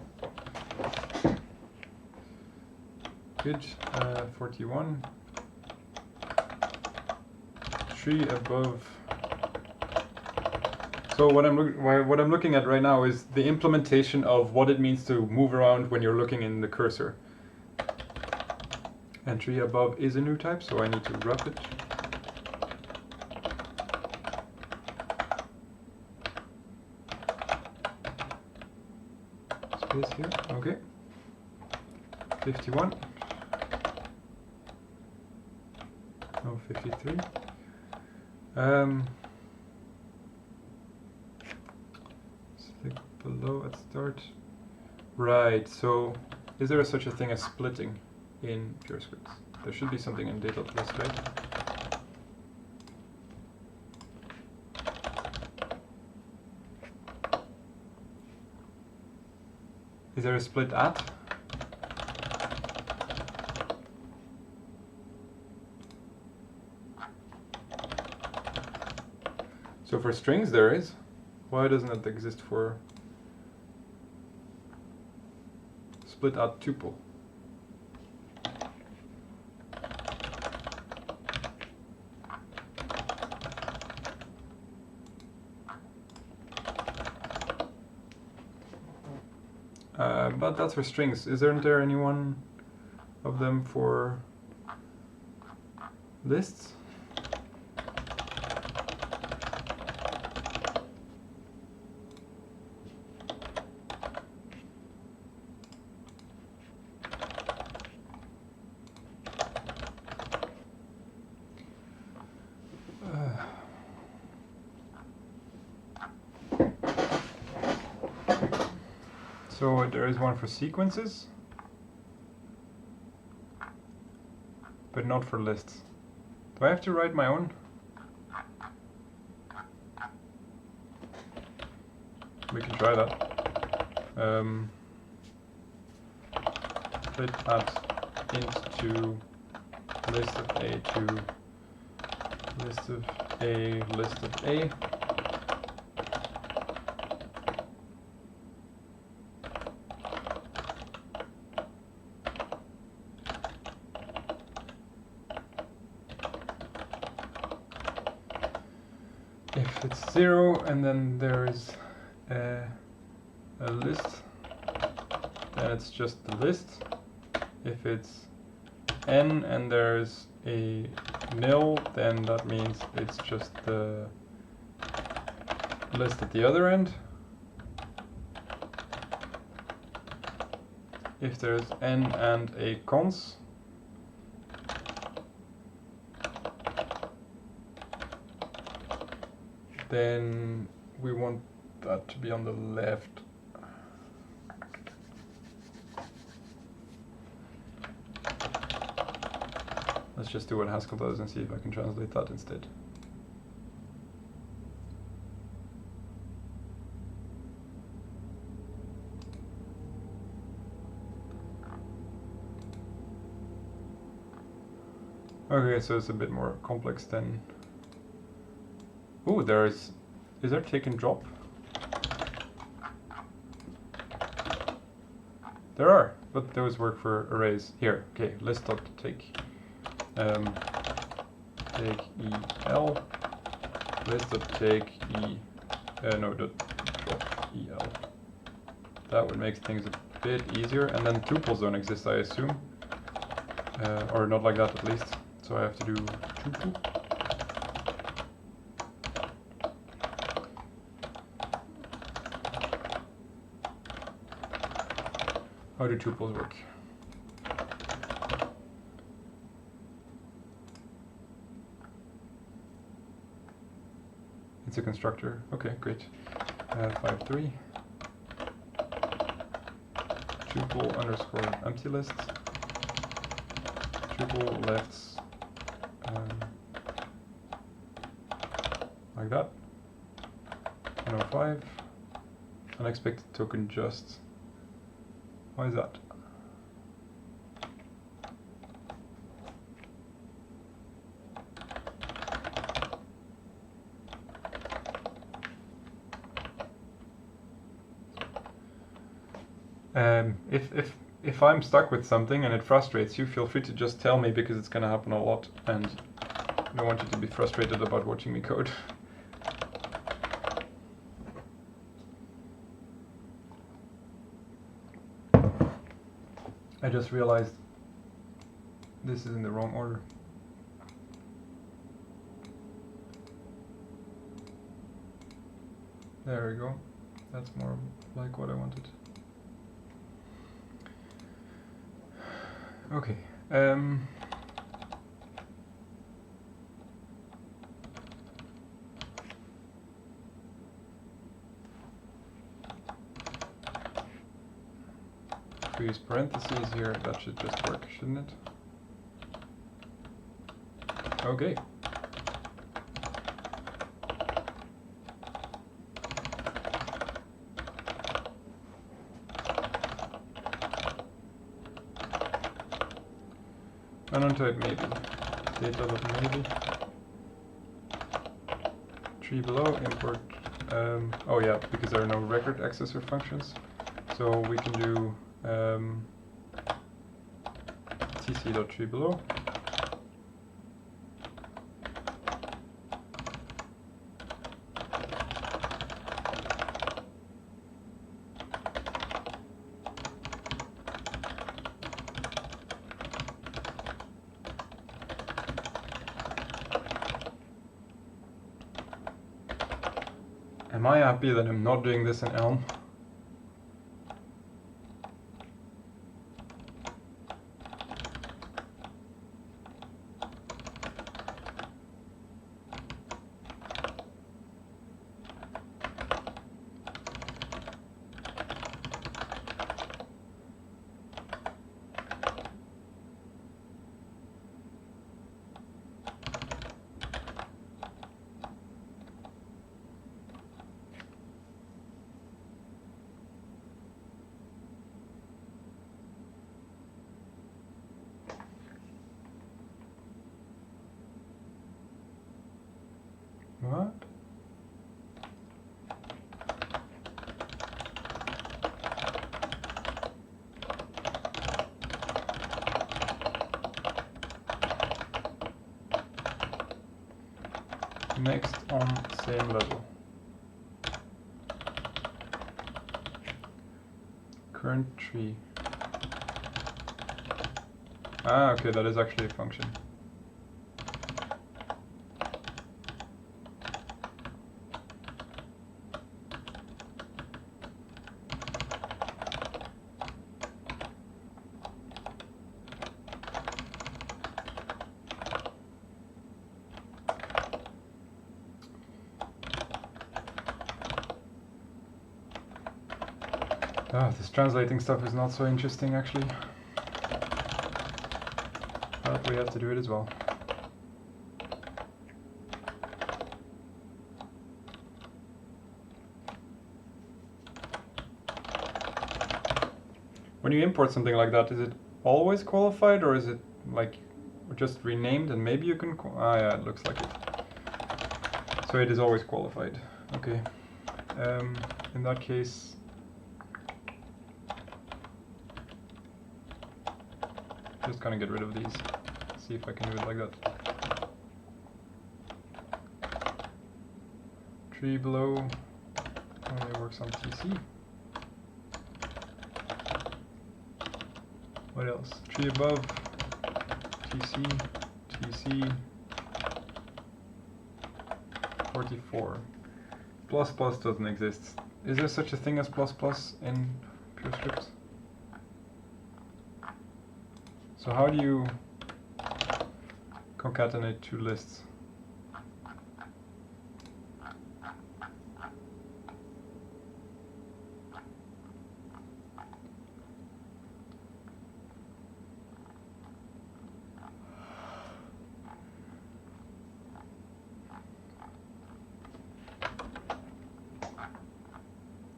Good. 41. Tree above. So what I'm looking at right now is the implementation of what it means to move around when you're looking in the cursor. And tree above is a new type, so I need to wrap it. Space here, okay. 51. No, 53. Select below at start. Right, so is there such a thing as splitting in Purescript? There should be something in data.list, right? Is there a split at? So for strings there is. Why doesn't it exist for split at tuple? But that's for strings. Isn't there any one of them for lists? So there is one for sequences, but not for lists. Do I have to write my own? We can try that. Split at int to list of A to list of A, list of A. If it's 0 and then there is a list, then it's just the list. If it's n and there's a nil, then that means it's just the list at the other end. If there's n and a cons, then we want that to be on the left. Let's just do what Haskell does and see if I can translate that instead. Okay, so it's a bit more complex than... Ooh, is there take and drop? There are, but those work for arrays. Here, okay, list.take. Take el, list.take drop el. That would make things a bit easier, and then tuples don't exist, I assume. Or not like that at least, so I have to do tuple. How do tuples work? It's a constructor. Okay, great. 5.3. Tuple underscore empty list. Tuple lefts like that. 105. Unexpected token just. Why is that? If I'm stuck with something and it frustrates you, feel free to just tell me, because it's gonna happen a lot, and I don't want you to be frustrated about watching me code. I just realized this is in the wrong order. There we go. That's more like what I wanted. Okay. If we use parentheses here, that should just work, shouldn't it? Okay. Untype maybe. Data.maybe. Tree below, import. Oh yeah, because there are no record accessor functions. So we can do tc.treebelow. Am I happy that I'm not doing this in Elm? What? Next on same level. Current tree. Ah, okay, that is actually a function. Ah, this translating stuff is not so interesting actually. But we have to do it as well. When you import something like that, is it always qualified, or is it like just renamed and maybe you can... Ah yeah, it looks like it. So it is always qualified. Okay. In that case... just gonna get rid of these. See if I can do it like that. Tree below only works on TC. What else? Tree above, TC, TC, 44. Plus plus doesn't exist. Is there such a thing as plus plus in Purescript? So how do you concatenate two lists?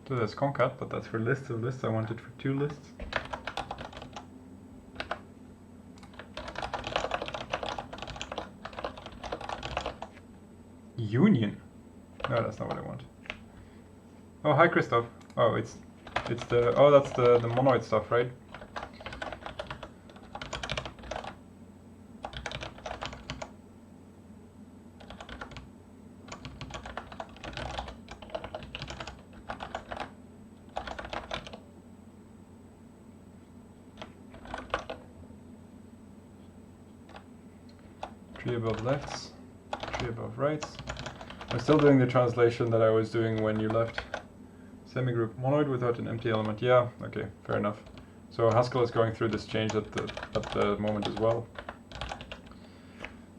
So there's concat, but that's for lists of lists. I want it for 2 lists. Union? No, that's not what I want. Oh, hi Christoph. Oh, it's the, oh, that's the monoid stuff, right? Tree above lefts, tree above rights. I'm still doing the translation that I was doing when you left. Semigroup monoid without an empty element. Yeah, okay, fair enough. So Haskell is going through this change at the moment as well.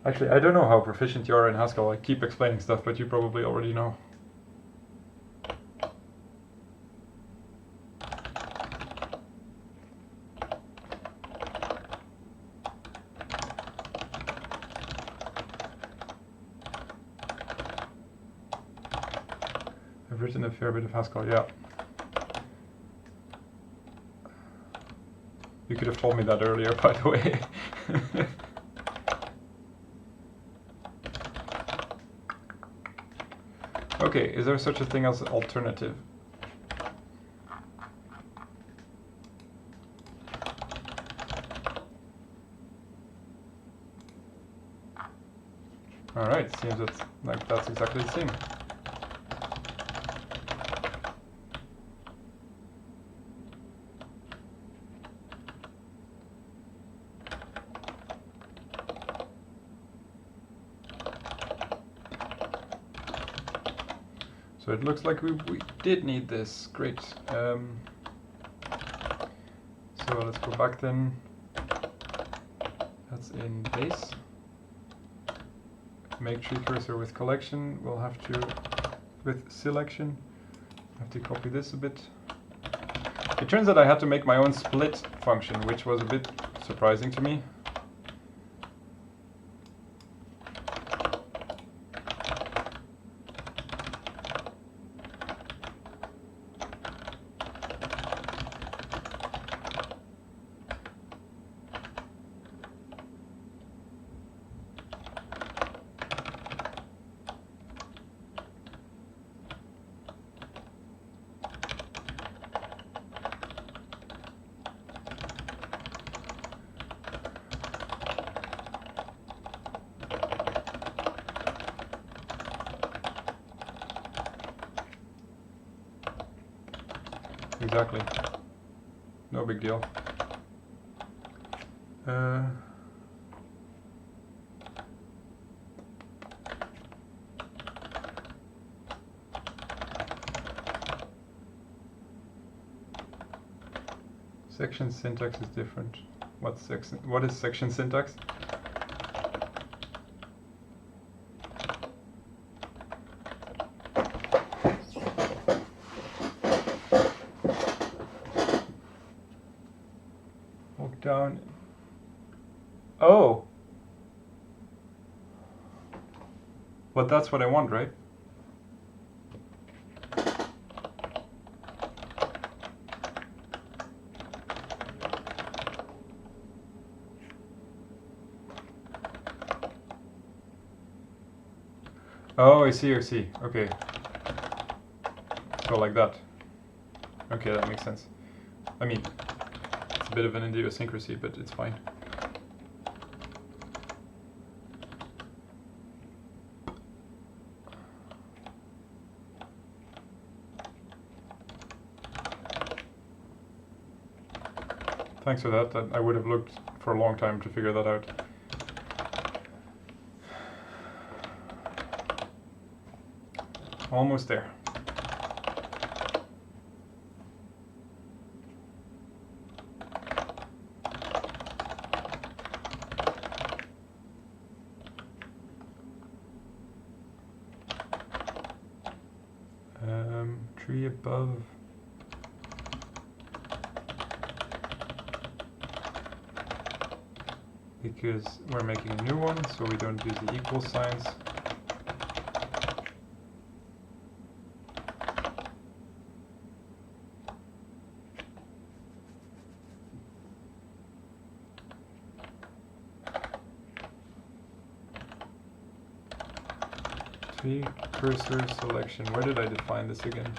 Actually, I don't know how proficient you are in Haskell. I keep explaining stuff, but you probably already know. I've written a fair bit of Haskell, yeah. You could have told me that earlier, by the way. Okay, is there such a thing as alternative? Alright, seems that's exactly the same. So it looks like we did need this. Great. So let's go back then. That's in base. Make tree cursor with collection. We'll have to, with selection, have to copy this a bit. It turns out I had to make my own split function, which was a bit surprising to me. Exactly. No big deal. Section syntax is different. What is section syntax? Walk down. Oh! But that's what I want, right? Oh, I see, okay. So like that. Okay, that makes sense. I mean, it's a bit of an idiosyncrasy, but it's fine. Thanks for that. I would have looked for a long time to figure that out. Almost there. Tree above. Because we're making a new one, so we don't use the equal signs. Precursor selection. Where did I define this again?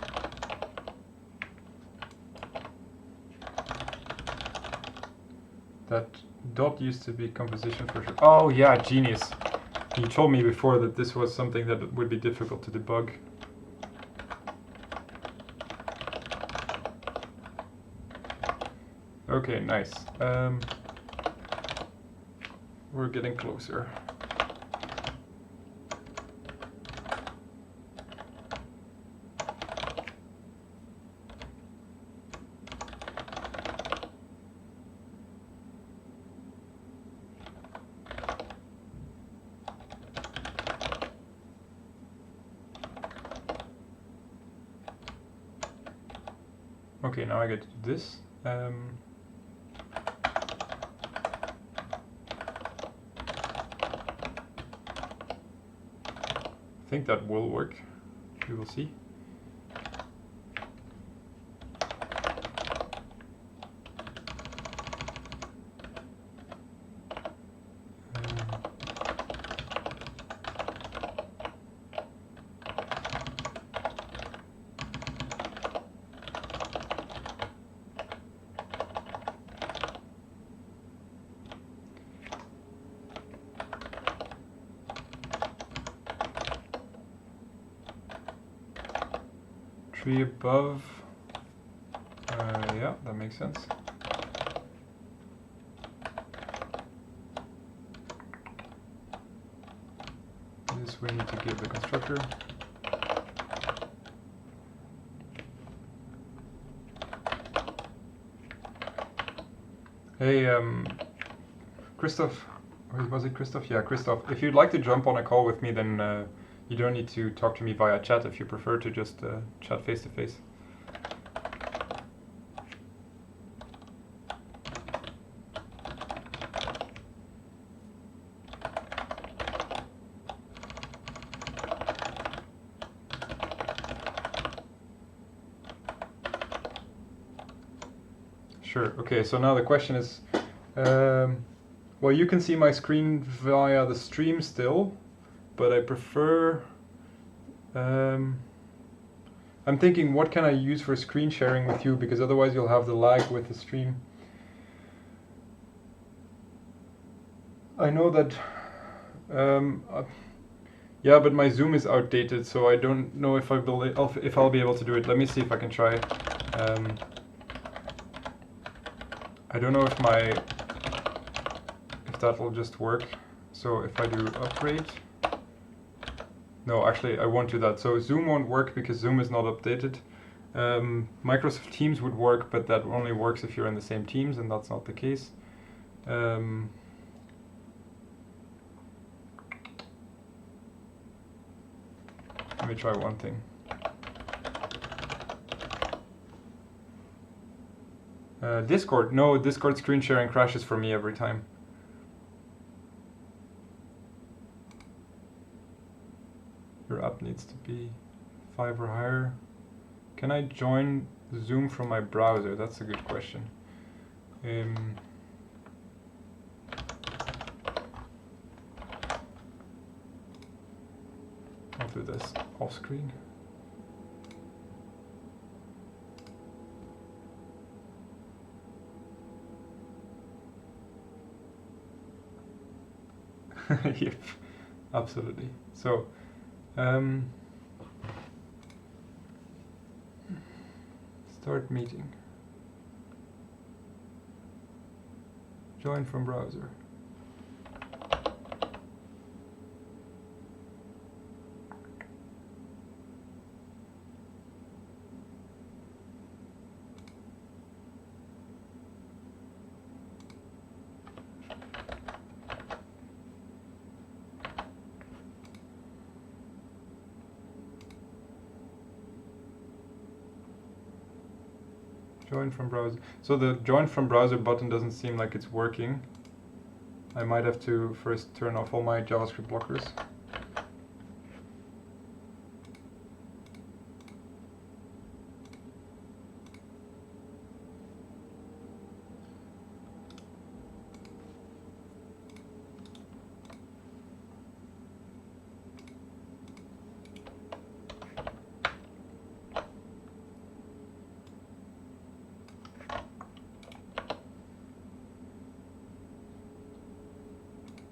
That dot used to be composition for sure. Oh yeah, genius. You told me before that this was something that would be difficult to debug. Okay, nice. We're getting closer. Okay, now I get to do this. I think that will work. We will see. Tree above. Yeah, that makes sense. This we need to give the constructor. Hey, Christoph. Was it Christoph? Yeah, Christoph. If you'd like to jump on a call with me, then you don't need to talk to me via chat if you prefer to just chat face to face. Sure. Okay, so now the question is, well, you can see my screen via the stream still, but I prefer, I'm thinking what can I use for screen sharing with you, because otherwise you'll have the lag with the stream. I know that, yeah, but my Zoom is outdated, so I don't know if I'll be able to do it. Let me see if I can try. I don't know if that will just work. So if I do upgrade, no, actually I won't do that. So Zoom won't work because Zoom is not updated. Microsoft Teams would work, but that only works if you're in the same Teams, and that's not the case. Let me try one thing. Discord. No, Discord screen sharing crashes for me every time. Your app needs to be 5 or higher. Can I join Zoom from my browser? That's a good question. I'll do this off screen. Yep, absolutely. So, start meeting. Join from browser. Join from browser. So the join from browser button doesn't seem like it's working. I might have to first turn off all my JavaScript blockers.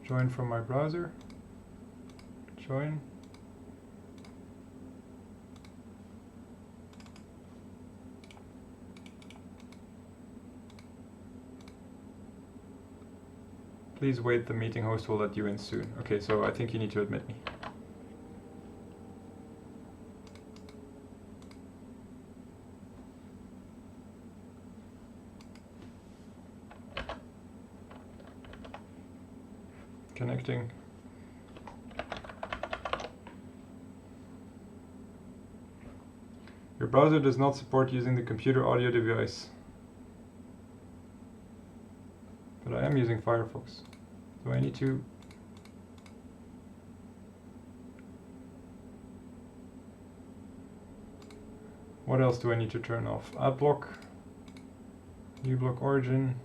Join from my browser. Join. Please wait, the meeting host will let you in soon. Okay, so I think you need to admit me. Connecting. Your browser does not support using the computer audio device. But I am using Firefox. Do I need to... What else do I need to turn off? Adblock. uBlock origin.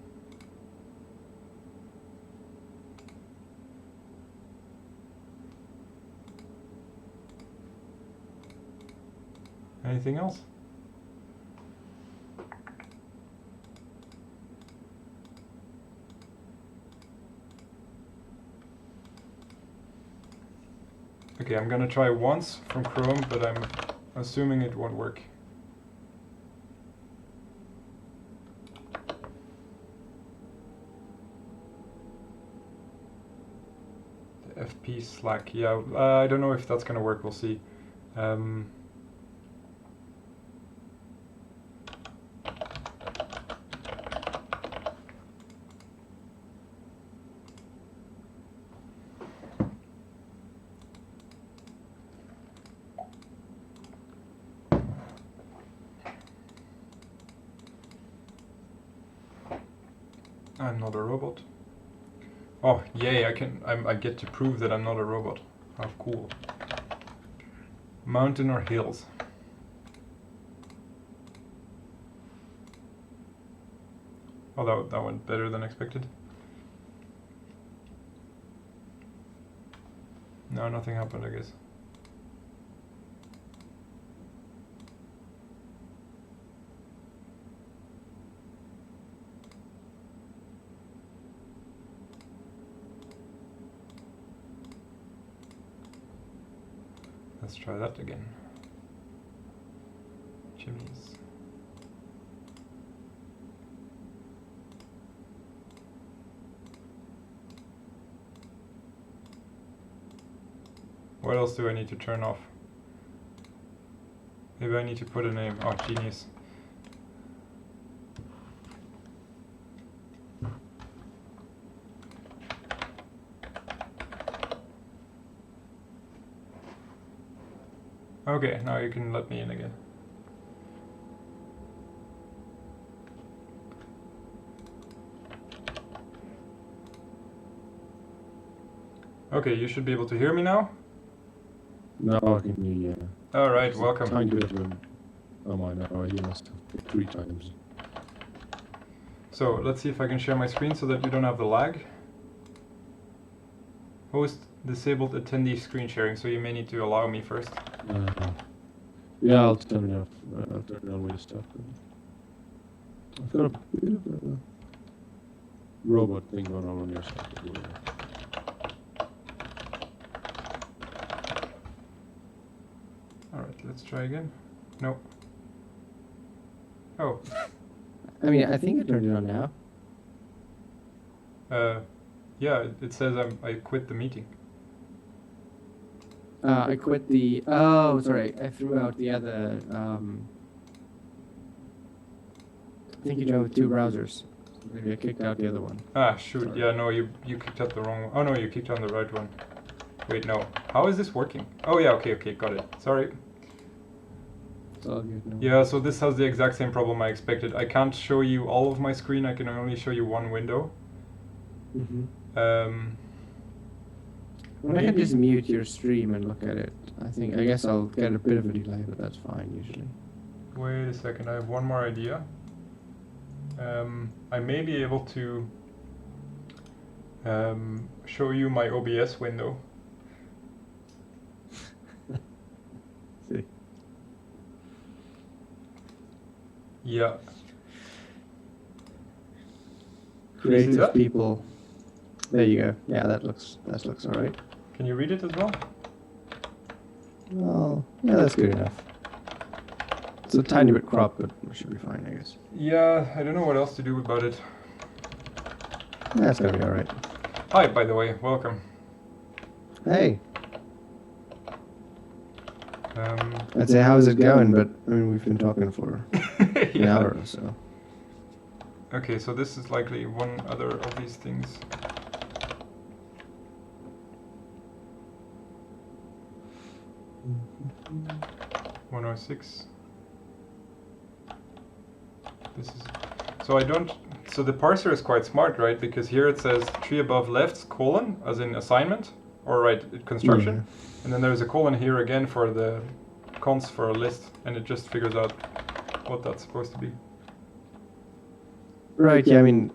Anything else? Okay, I'm gonna try once from Chrome, but I'm assuming it won't work. The FP Slack, yeah, I don't know if that's gonna work, we'll see. I'm not a robot. Oh, yay, I get to prove that I'm not a robot. How cool. Mountain or hills? Oh, that went better than expected. No, nothing happened, I guess. Let's try that again. Chimneys. What else do I need to turn off? Maybe I need to put a name. Oh, genius. Okay, now you can let me in again. Okay, you should be able to hear me now? No, I can hear you. Alright, welcome. Tiny bit of oh my, no, you must have 3 times. So, let's see if I can share my screen so that you don't have the lag. Host disabled attendee screen sharing, so you may need to allow me first. Yeah, I'll turn it off. I'll turn it on with the stuff. I've got a bit of a robot thing going on your side as well. Alright, let's try again. No. Oh. I mean, I think I turned it on now. Yeah, it says I quit the meeting. I quit the. Oh, sorry. I threw out the other. I think you drove 2 browsers. Maybe I kicked out the other one. Ah, shoot. Sorry. Yeah, no, you kicked out the wrong one. Oh, no, you kicked on the right one. Wait, no. How is this working? Oh, yeah, okay, got it. Sorry. It's all good now. Yeah, so this has the exact same problem I expected. I can't show you all of my screen. I can only show you one window. Mm-hmm. Maybe- I can just mute your stream and look at it. I guess I'll get a bit of a delay, but that's fine usually. Wait a second, I have one more idea. I may be able to show you my OBS window. See. Yeah. Can you see Creative that? people. There you go. Yeah, that looks all right. Can you read it as well? Well, yeah, that's good enough. It's a tiny bit cropped, but it should be fine, I guess. Yeah, I don't know what else to do about it. That's gonna be all right. Hi, by the way, welcome. Hey, Um, I'd say how's it going, but I mean we've been talking for an yeah. hour or so. Okay, so this is likely one other of these things. Mm-hmm. 106. This is so I don't. So the parser is quite smart, right? Because here it says tree above left colon, as in assignment, or right construction, Yeah. and then there's a colon here again for the cons for a list, and it just figures out what that's supposed to be. Right. Yeah. I mean,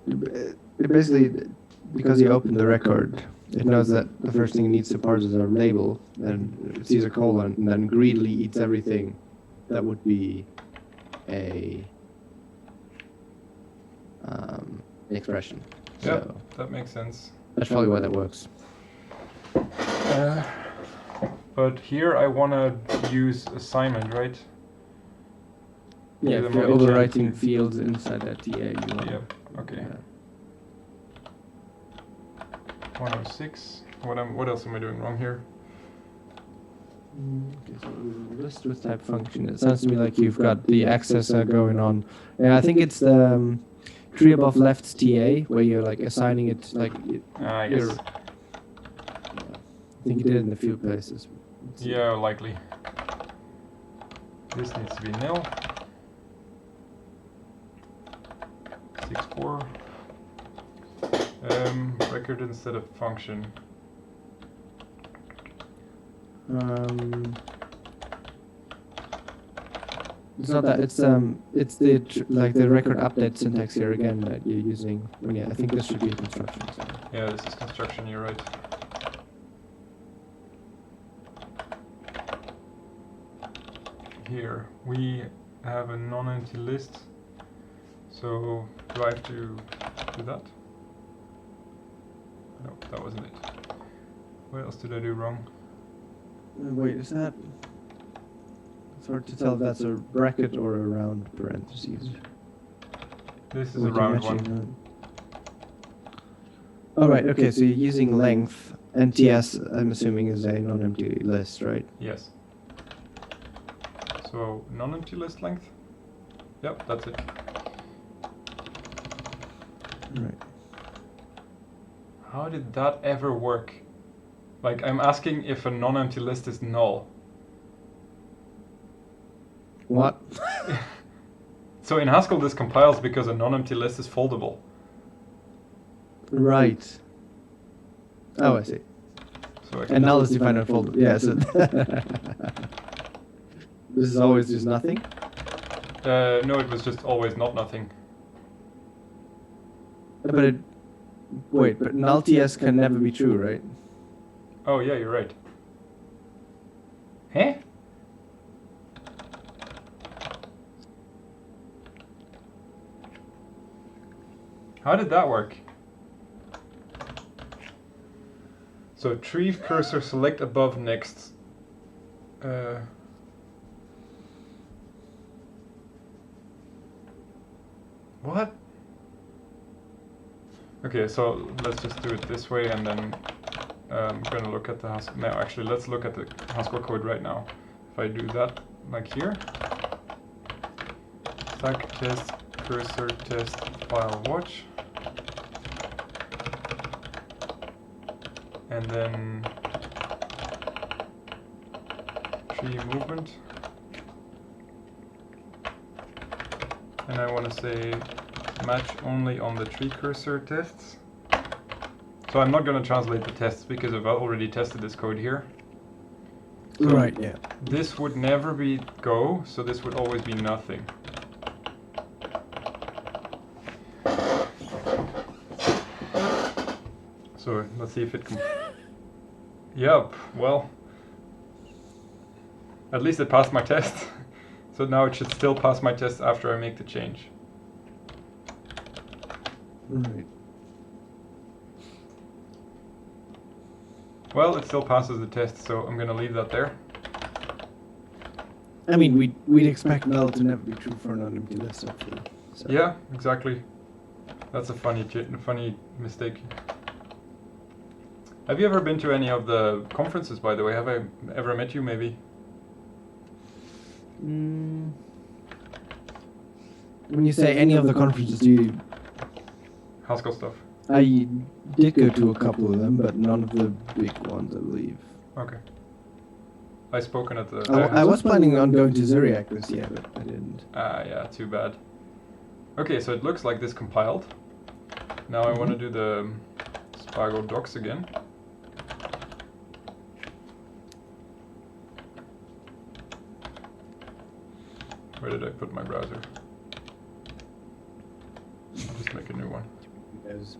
it basically, because you open the record, it knows that the first thing it needs to parse is a label, and it sees a colon, and then greedily eats everything that would be a expression. Yeah, So that makes sense. that's probably why that works. But here I want to use assignment, right? Yeah, the if you're money overwriting change. fields inside that TA, you want. Yep. Okay. Yeah. 106. What else am I doing wrong here? Okay, so list with type function. It sounds to me like you've got the access going on. Yeah, I think it's the tree above left's TA where you're like assigning it like. I you're- guess. I think you did it in a few places. Let's see. Yeah, likely. This needs to be nil. 64. Record instead of function. It's not that. It's the like the record update syntax here again that you're using. When I think this should be a construction. So. Yeah, this is construction, you're right. Here, we have a non-empty list. So, do I have to do that? No, that wasn't it. What else did I do wrong? Wait, is that? It's hard to tell if that's a bracket or a round parentheses. This is What a you're round matching one. Oh, right, okay, so you're using length. NTS, I'm assuming, is a non-empty list, right? Yes. So, non-empty list length? Yep, that's it. Right. How did that ever work? Like, I'm asking if a non-empty list is null. What? So in Haskell this compiles because a non-empty list is foldable. Right. Oh, I see. So I And null is defined on folder. Yeah, so this is always just nothing? no, it was just always not nothing. But it... Wait, but null TS can never be true, right? Oh yeah, you're right. Huh? How did that work? So tree cursor select above next. What? Okay, so let's just do it this way, and then I'm gonna look at the Haskell. No, actually, let's look at the Haskell code right now. If I do that, like here, stack test cursor test file watch, and then tree movement, and I want to say match only on the tree cursor tests. So I'm not going to translate the tests because I've already tested this code here. So Right, yeah. this would never be go, so this would always be nothing. So let's see if it can. Yep, well, at least it passed my test. So now it should still pass my test after I make the change. Right. Well, it still passes the test, so I'm gonna leave that there. I mean, we'd expect null to never be true for a non-empty list, hopefully. So. Yeah, exactly. That's a funny mistake. Have you ever been to any of the conferences, by the way? Have I ever met you, maybe? When you say any of the conferences, do you... Haskell stuff. I did go to a couple of them, but none of the big ones, I believe. Okay. I spoken at the... I was planning on going to Zuriach this year, but I didn't. Ah, yeah, too bad. Okay, so it looks like this compiled. Now I want to do the Spago docs again. Where did I put my browser? I'll just make a new one. Yes.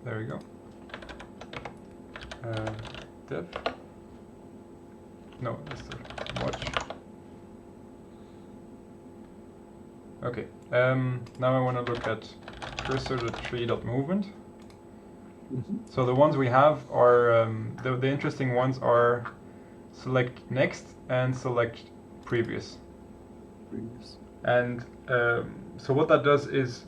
There we go. Dev. No, that's the watch. Okay. Now I want to look at cursor.tree.movement. So the ones we have are the interesting ones are select next and select previous. And so what that does is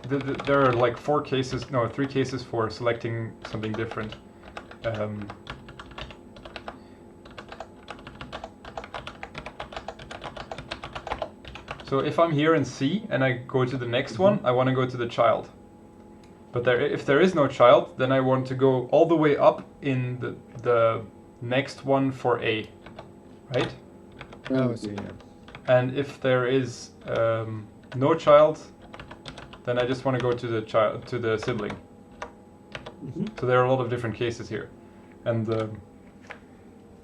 there are like three cases for selecting something different. So if I'm here in C and I go to the next one, I want to go to the child. But if there is no child, then I want to go all the way up in the next one for A, right? Oh, I see, yeah. And if there is no child, then I just want to go to the sibling. So there are a lot of different cases here, and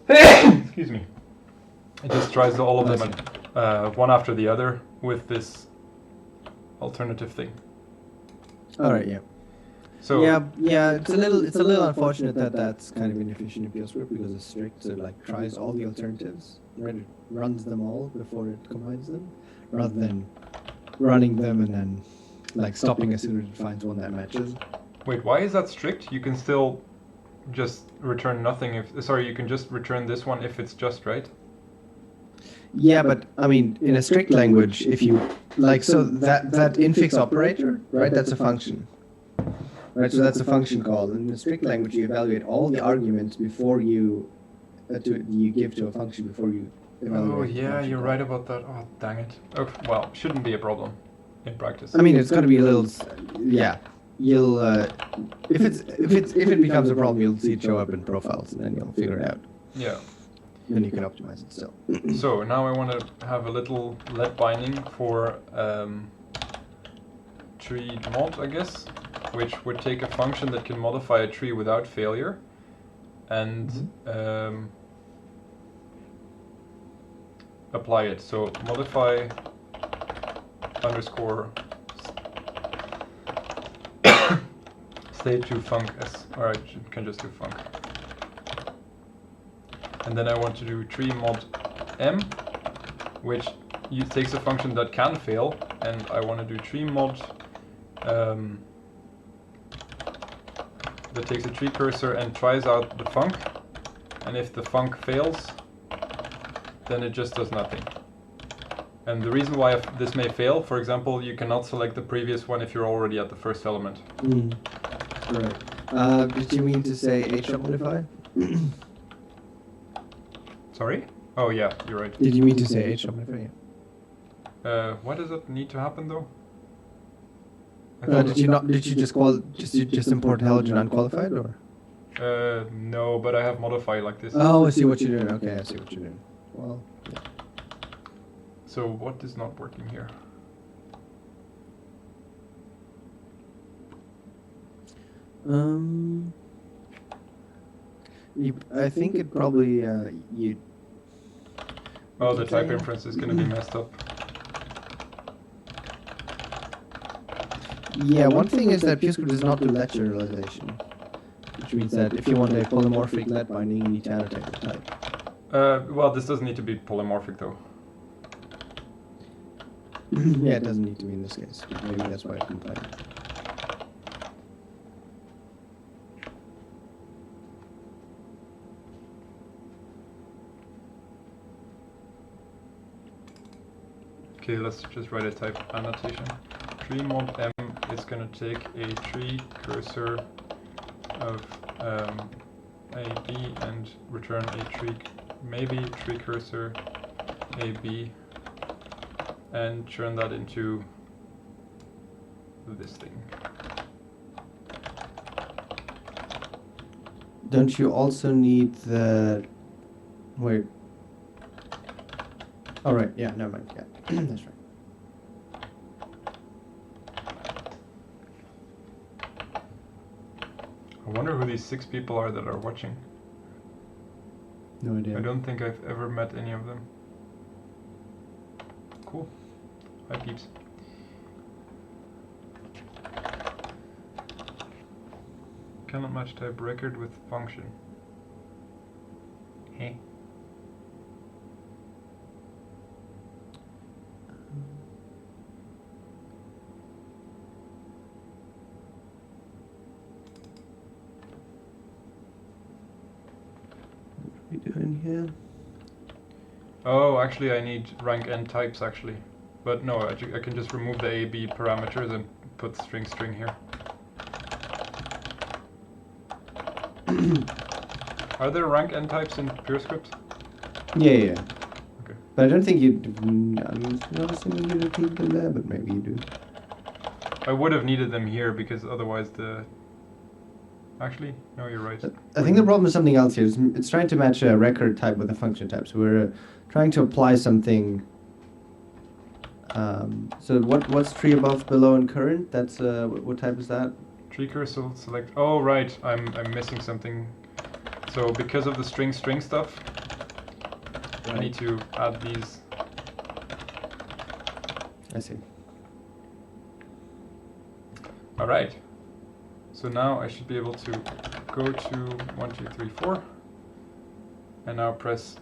excuse me, it just tries all of them one after the other with this alternative thing. All right, yeah. So yeah, it's a little unfortunate that that's kind of inefficient in Purescript because it's strict, so it like tries all the alternatives, right? It runs them all before it combines them, rather than running them and then like stopping as soon as it finds one that matches. Wait, why is that strict? You can still just return nothing if... Sorry, you can just return this one if it's just, right? Yeah, but I mean, in a strict language, if you like, so that infix operator, right? That's a function, right? So that's a function call. In a strict language, you evaluate all the arguments before you you give to a function before you evaluate. Oh yeah, you're right about that. Oh dang it. Okay, well, shouldn't be a problem in practice. I mean, it's going to be a little, yeah. You'll if it becomes a problem, you'll see it show up in profiles, and then you'll figure it out. Yeah. Then you can optimize it still. So now I want to have a little let binding for tree mod, I guess, which would take a function that can modify a tree without failure, and apply it. So modify underscore state to func s, or I can just do func. And then I want to do tree mod m, which takes a function that can fail, and I want to do tree mod that takes a tree cursor and tries out the func, and if the func fails, then it just does nothing. And the reason why this may fail, for example, you cannot select the previous one if you're already at the first element. Right. Did you mean to say h.modify? Sorry? Oh yeah, you're right. Did you mean to say h.modify? Why does that need to happen though? Did you just import halogen unqualified, or? No, but I have modify like this. Oh, I see what you're doing. Okay, I see what you're doing. Well, yeah. So what is not working here? I think it probably you. Oh, the type inference is going to be messed up. Yeah, one thing is that Purescript does not do let generalization, which means that if you want a polymorphic let binding, you need to annotate the type. Well, this doesn't need to be polymorphic though. Yeah, it doesn't need to be in this case. Maybe that's why it complained. Okay, let's just write a type annotation. Tree mod m is going to take a tree cursor of AB and return a tree, maybe tree cursor AB, and turn that into this thing. Don't you also need the... Wait. Oh, right. Yeah, never mind. Yeah, that's right. I wonder who these 6 people are that are watching. No idea. I don't think I've ever met any of them. Cool. Hi peeps. Cannot match type record with function. Hey. What are we doing here? Oh, actually I need rank n types actually. But no, I can just remove the AB parameters and put string here. Are there rank n types in Purescript? Yeah. Okay. But I don't think you... I'm not assuming you don't need them there, but maybe you do. I would have needed them here because otherwise the... Actually, no, you're right. I think the problem is something else here. It's trying to match a record type with a function type. So we're trying to apply something... so what's tree above, below, and current? That's what type is that? Tree cursor select. Oh right, I'm missing something. So because of the string stuff, I need to add these. I see. All right. So now I should be able to go to 1, 2, 3, 4, and now press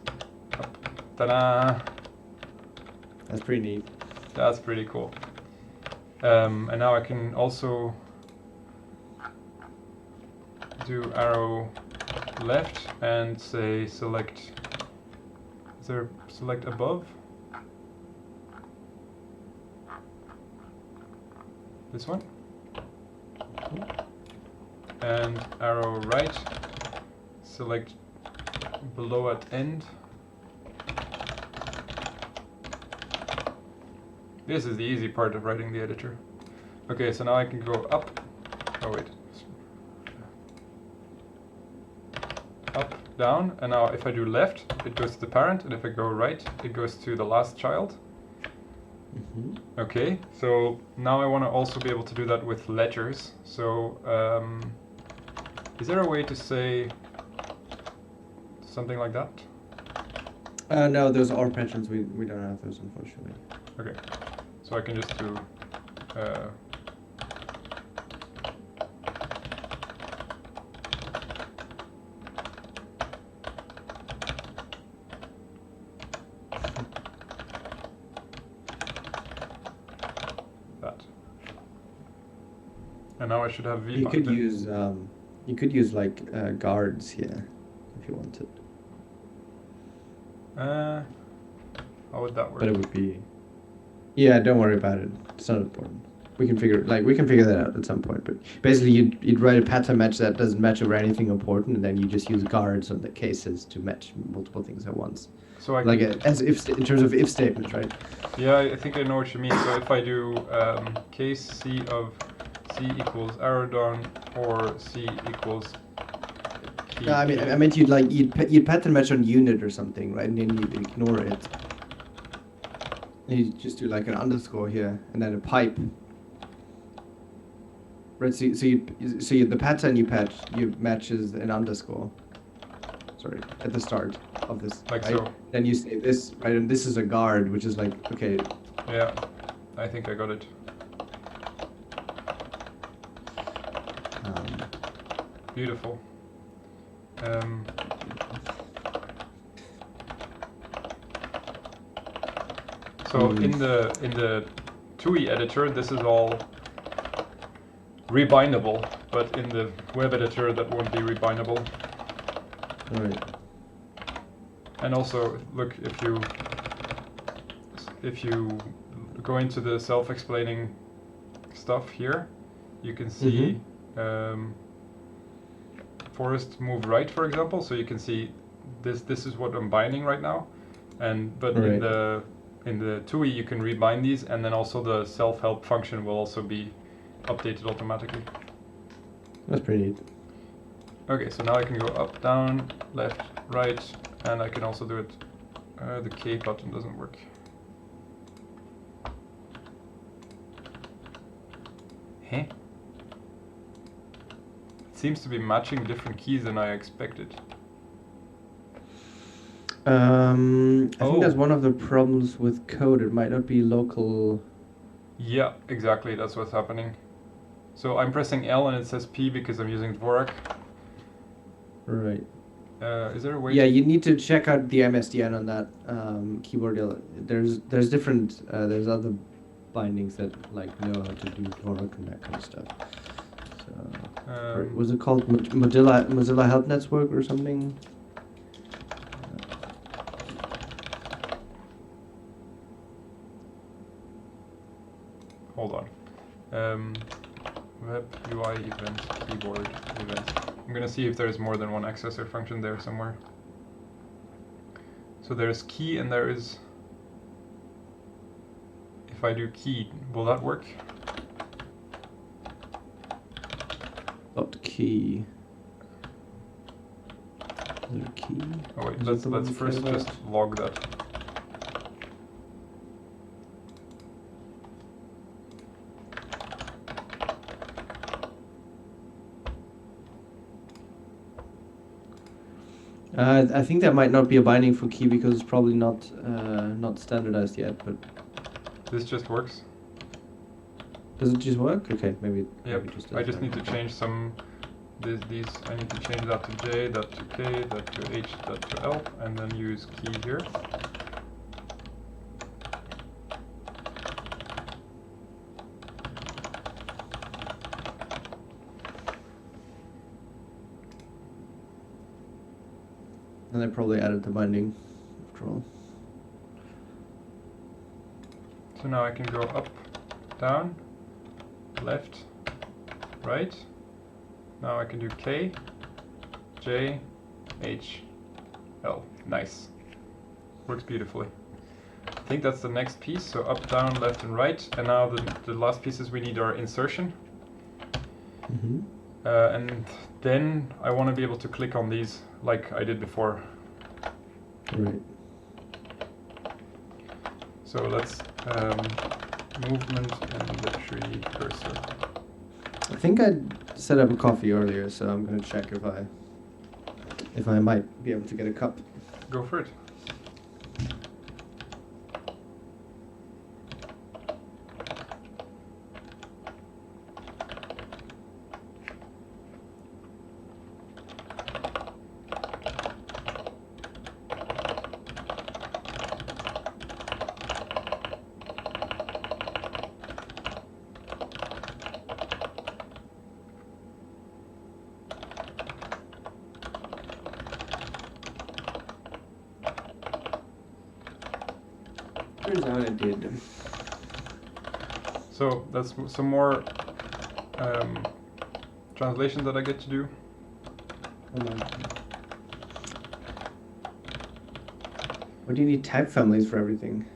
up. Ta-da! That's pretty neat. That's pretty cool. And now I can also do arrow left and say select. Is there select above? This one? And arrow right, select below at end. This is the easy part of writing the editor. Okay, so now I can go up. Oh wait. Up, down, and now if I do left, it goes to the parent, and if I go right, it goes to the last child. Okay, so now I want to also be able to do that with letters. So, is there a way to say something like that? No, those are patterns. We don't have those, unfortunately. Okay, so I can just do that. And now I should have V. You could use like guards here if you wanted. How would that work? But it would be... Yeah, don't worry about it. It's not important. We can figure that out at some point. But basically, you'd write a pattern match that doesn't match over anything important, and then you just use guards on the cases to match multiple things at once. So I like as if in terms of if statements, right? Yeah, I think I know what you mean. So if I do case C of C equals arrow down or C equals key. No, I meant you'd pattern match on unit or something, right? And then you'd ignore it. And you just do like an underscore here, and then a pipe. Right. So the pattern you matches an underscore. Sorry, at the start of this. Like right? so. Then you say this, right? And this is a guard, which is like, okay. Yeah, I think I got it. Beautiful. So in the TUI editor, this is all rebindable, but in the web editor, that won't be rebindable. Right. And also, look, if you go into the self-explaining stuff here, you can see forest move right, for example. So you can see this is what I'm binding right now, but Right. in the TUI you can rebind these, and then also the self-help function will also be updated automatically. That's pretty neat. Okay, so now I can go up, down, left, right, and I can also do it. The K button doesn't work. Huh? It seems to be matching different keys than I expected. I think that's one of the problems with code. It might not be local. Yeah, exactly. That's what's happening. So I'm pressing L and it says P because I'm using Dvorak. Right. Is there a way? Yeah, you need to check out the MSDN on that keyboard. There's different. There's other bindings that like know how to do Dvorak and that kind of stuff. So, was it called Mozilla Help Network or something? Hold on. Web UI event keyboard event. I'm gonna see if there's more than one accessor function there somewhere. So there's key and there is. If I do key, will that work? Dot key. Is there a key? Oh wait, Is let's first just log that. I think that might not be a binding for key because it's probably not standardized yet. But this just works. Does it just work? Okay, maybe. Yep. Maybe I just need to change some. These I need to change that to J, that to K, that to H, that to L, and then use key here. And I probably added the binding after all. So now I can go up, down, left, right. Now I can do K, J, H, L. Nice. Works beautifully. I think that's the next piece. So up, down, left, and right. And now the last pieces we need are insertion. And then I want to be able to click on these like I did before. Right. So let's movement in the tree cursor. I think I set up a coffee earlier, so I'm gonna check if I might be able to get a cup. Go for it. Turns out I did. So that's some more translations that I get to do. Hold on. What do you need type families for everything?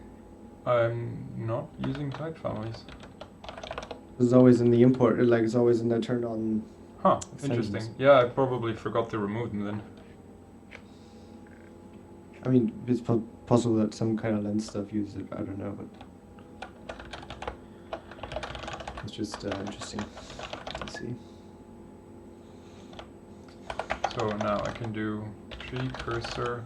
I'm not using type families. It's always in the import, like it's always in the turn on. Huh, Settings. interesting. Yeah, I probably forgot to remove them then. I mean, it's possible that some kind of lens stuff uses it. I don't know, but it's just interesting. Let's see. So now I can do tree cursor.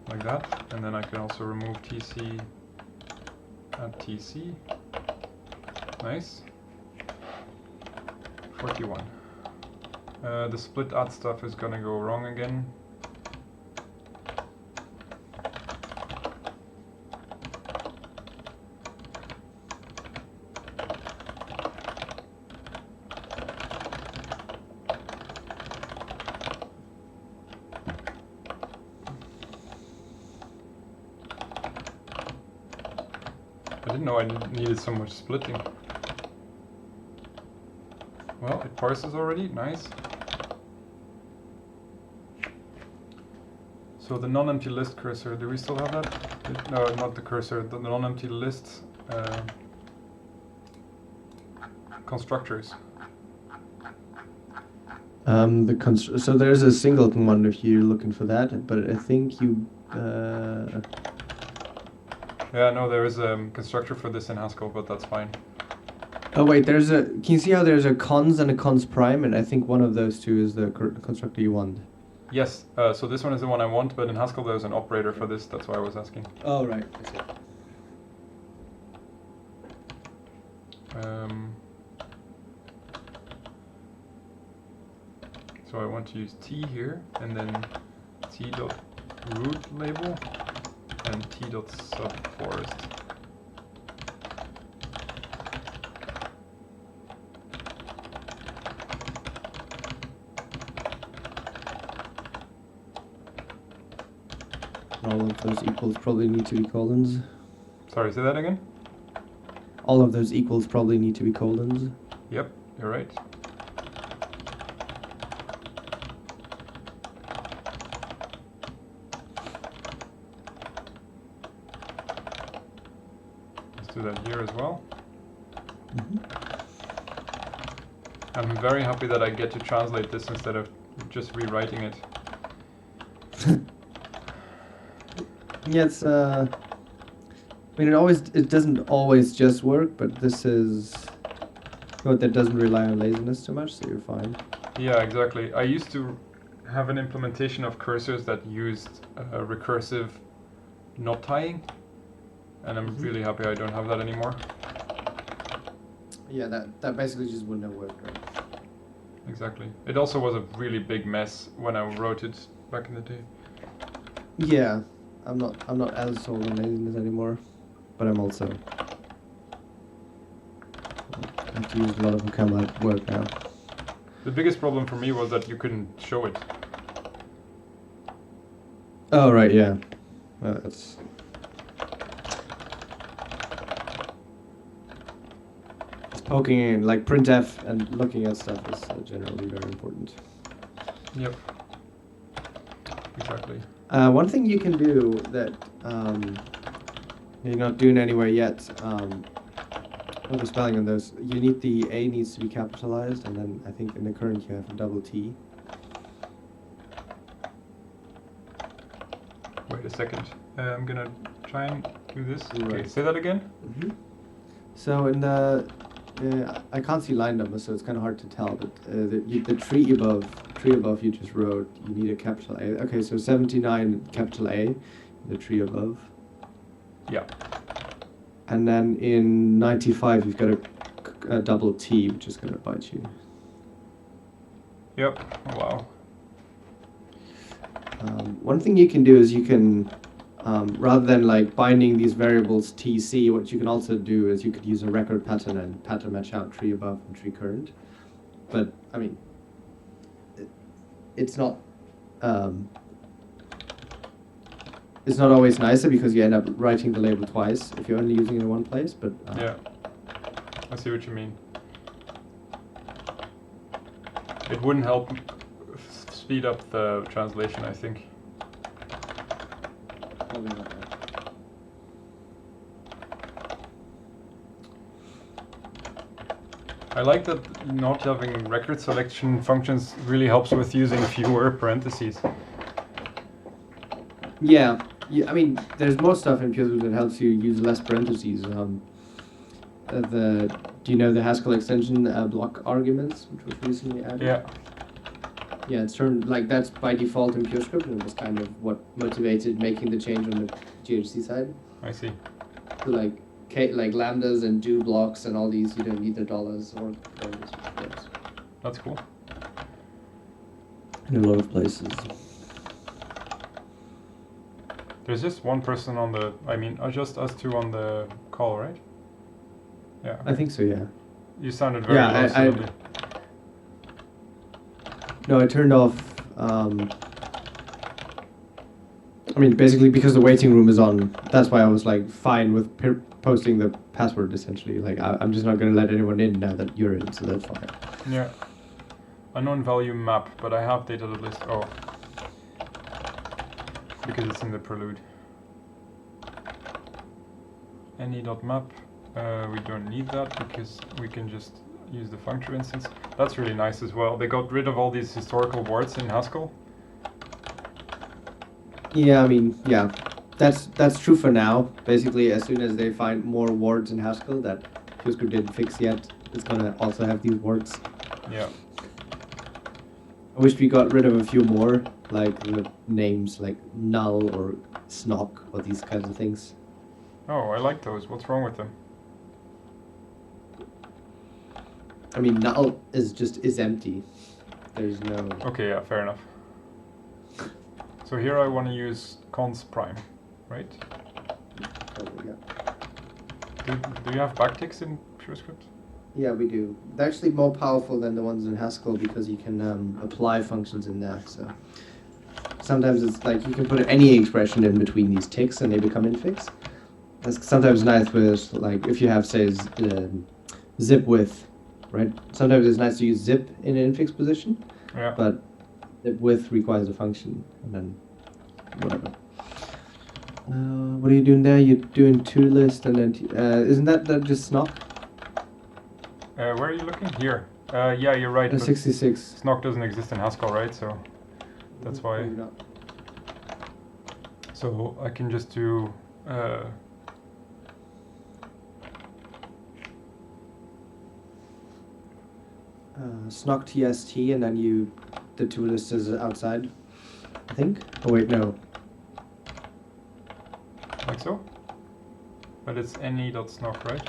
Like that. And then I can also remove TC at TC. Nice. 41. The split add stuff is gonna go wrong again. know I needed so much splitting. Well, it parses already, nice. So the non-empty list cursor, do we still have that? No, not the cursor, the non-empty list constructors. So there's a singleton one if you're looking for that, but I think you. Yeah, no, there is a constructor for this in Haskell, but that's fine. Oh wait, there's a. Can you see how there's a cons and a cons prime, and I think one of those two is the constructor you want. Yes, so this one is the one I want, but in Haskell there's an operator for this, that's why I was asking. Oh right, I see. So I want to use t here, and then t dot root label, and t dot subforest. All of those equals probably need to be colons. Sorry, say that again? All of those equals probably need to be colons. Yep, you're right. Let's do that here as well. I'm very happy that I get to translate this instead of just rewriting it. Yeah, it's I mean, it doesn't always just work, but this is code that doesn't rely on laziness too much, so you're fine. Yeah, exactly. I used to have an implementation of cursors that used recursive knot tying, and I'm really happy I don't have that anymore. Yeah, that basically just wouldn't have worked, right? Exactly. It also was a really big mess when I wrote it back in the day. Yeah, I'm not as sold on laziness anymore, but I'm also I have to use a lot of vocabulary at work now. The biggest problem for me was that you couldn't show it. Oh right, yeah. That's poking in, like printf and looking at stuff is generally very important. Yep. Exactly. One thing you can do that you're not doing anywhere yet, what the spelling on those, you need the A needs to be capitalized, and then I think in the current you have a double T. Wait a second. I'm gonna try and do this. Okay, Right. say that again. So in the, I can't see line numbers, so it's kind of hard to tell, but the tree above you just wrote, you need a capital A. Okay, so 79 capital A, the tree above. Yeah. And then in 95 you've got a double T, which is going to bite you. Yep. Wow. One thing you can do is you can, rather than like binding these variables TC, what you can also do is you could use a record pattern and pattern match out tree above and tree current. But I mean, it's not always nicer because you end up writing the label twice if you're only using it in one place. But Yeah. I see what you mean. It wouldn't help speed up the translation, I think. probably not. I like that not having record selection functions really helps with using fewer parentheses. Yeah, I mean, there's more stuff in Purescript that helps you use less parentheses. Do you know the Haskell extension block arguments, which was recently added? Yeah. Yeah, it's turned like that's by default in Purescript, and it was kind of what motivated making the change on the GHC side. I see. So like lambdas and do blocks and all these, you don't need the dollars or yes. That's cool. In a lot of places. There's just one person on the, just us two on the call, right? Yeah. I think so, yeah. You sounded very Yeah, low suddenly. No, I turned off. I mean, basically because the waiting room is on. That's why I was like fine with posting the password essentially. Like I'm just not going to let anyone in now that you're in, so that's fine. Yeah. Unknown value map, but I have data list. Oh. Because it's in the prelude. Any.map. We don't need that because we can just use the functor instance. That's really nice as well. They got rid of all these historical words in Haskell. Yeah, I mean, yeah, that's true for now. Basically, as soon as they find more words in Haskell that Purescript didn't fix yet, it's gonna also have these words. Yeah. I wish we got rid of a few more, like the names like null or snock or these kinds of things. Oh, I like those. What's wrong with them? I mean, null is empty. There's no. Okay, yeah, fair enough. So here I want to use const prime, right? Do you have backticks in Purescript? Yeah, we do. They're actually more powerful than the ones in Haskell because you can apply functions in there. So sometimes it's like you can put any expression in between these ticks and they become infix. That's sometimes nice with like if you have say zip width, right? Sometimes it's nice to use zip in an infix position. Yeah. But zip width requires a function, and then whatever. What are you doing there? You're doing toList, and then isn't that just snock? Where are you looking? Here. Yeah, you're right. But 66. Snock doesn't exist in Haskell, right? So that's why. Maybe not. So I can just do. Snock tst, and then the toList is outside, I think. Oh wait, no. Like so? But it's any.snock, right?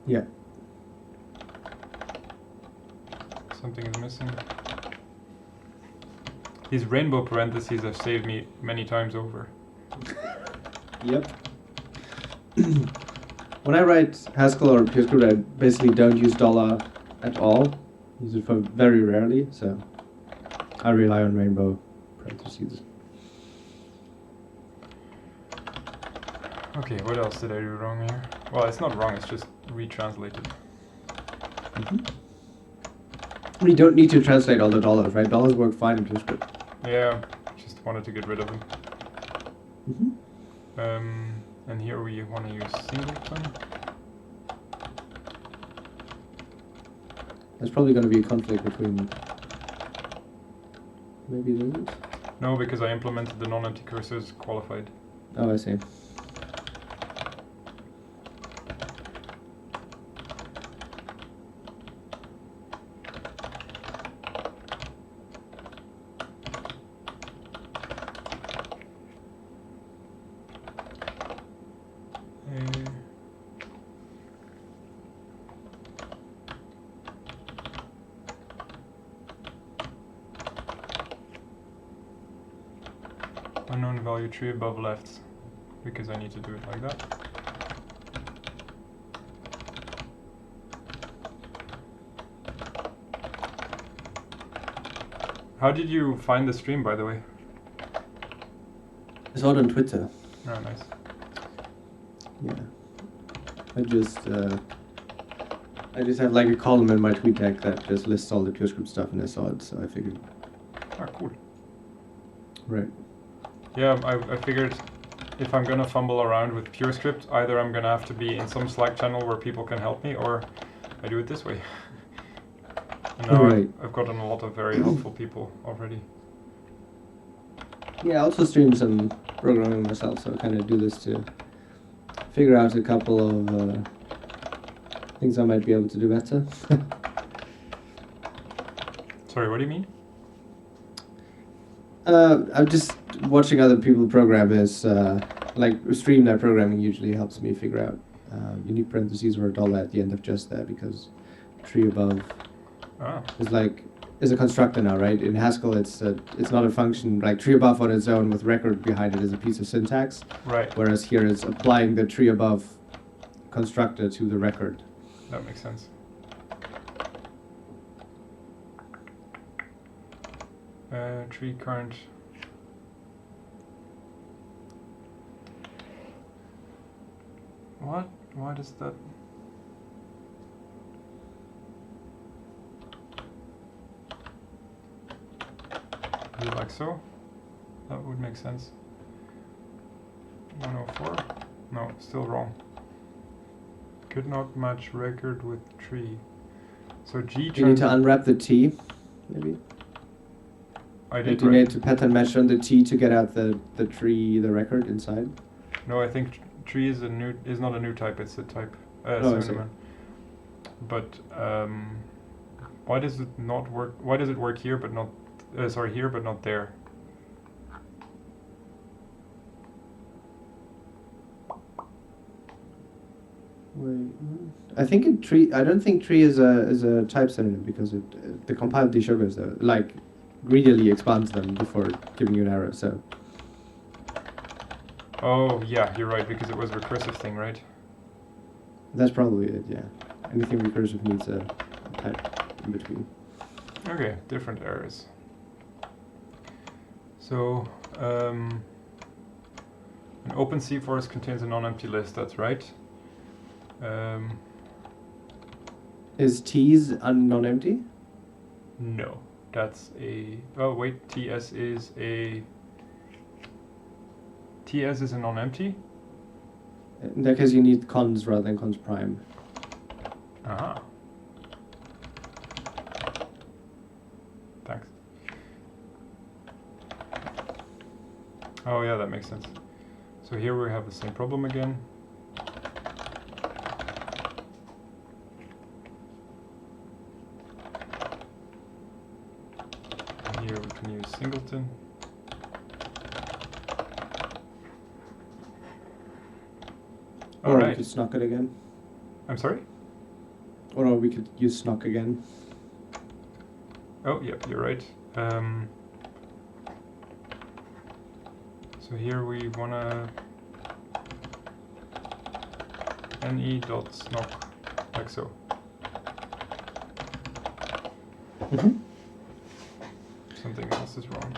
Yeah. Something is missing. These rainbow parentheses have saved me many times over. Yep. When I write Haskell or Purescript, I basically don't use dollar at all. Use it for very rarely, so I rely on rainbow parentheses. Okay, what else did I do wrong here? Well, it's not wrong, it's just retranslated. We don't need to translate all the dollars, right? Dollars work fine in Purescript. Yeah, just wanted to get rid of them. And here we want to use singleton. There's probably going to be a conflict between. Maybe there isn't. No, because I implemented the non-empty cursors qualified. Oh, I see. Unknown value tree above left, because I need to do it like that. How did you find the stream, by the way? I saw it on Twitter. Oh, nice. Yeah. I just have like a column in my tweet deck that just lists all the Purescript stuff, and I saw it, so I figured. Ah, cool. Right. Yeah, I figured if I'm gonna fumble around with Purescript, either I'm gonna have to be in some Slack channel where people can help me, or I do it this way. And now Right. I've gotten a lot of very helpful people already. Yeah, I also stream some programming myself, so I kind of do this to figure out a couple of things I might be able to do better. Sorry, what do you mean? I'm just watching other people program is like stream their programming usually helps me figure out unique parentheses or a dollar at the end of just there, because tree above is a constructor now, right? In Haskell, it's not a function. Like tree above on its own with record behind it is a piece of syntax. Right. Whereas here it's applying the tree above constructor to the record. That makes sense. Tree current. What? Why does that? Is it like so? That would make sense. 104? No, still wrong. Could not match record with tree. So G You need turns. to unwrap the T, maybe. I Like, did do you right. need to pattern match on the T to get out the tree, the record inside? No, I think tree is not a new type. It's a type Oh, I see. synonym. But why does it not work? Why does it work here but not? Here but not there? Wait, I think I don't think tree is a type synonym because the compiled desugars though, like greedily expands them before giving you an error. So Oh yeah, you're right because it was a recursive thing, right? that's probably it. Yeah, anything recursive needs a type in between. Okay, different errors. So an open C forest contains a non-empty list. That's right. Is T's non-empty? No, that's a. Oh wait, TS is a. TS is a non-empty. In that case, you need cons rather than cons prime. Aha. Thanks. Oh yeah, that makes sense. So here we have the same problem again. And here we can use singleton. Or we Alright. could snock it again. I'm sorry? Or we could use snock again. Oh, yep, you're right. So here we wanna ne.snock like so. Mm-hmm. Something else is wrong.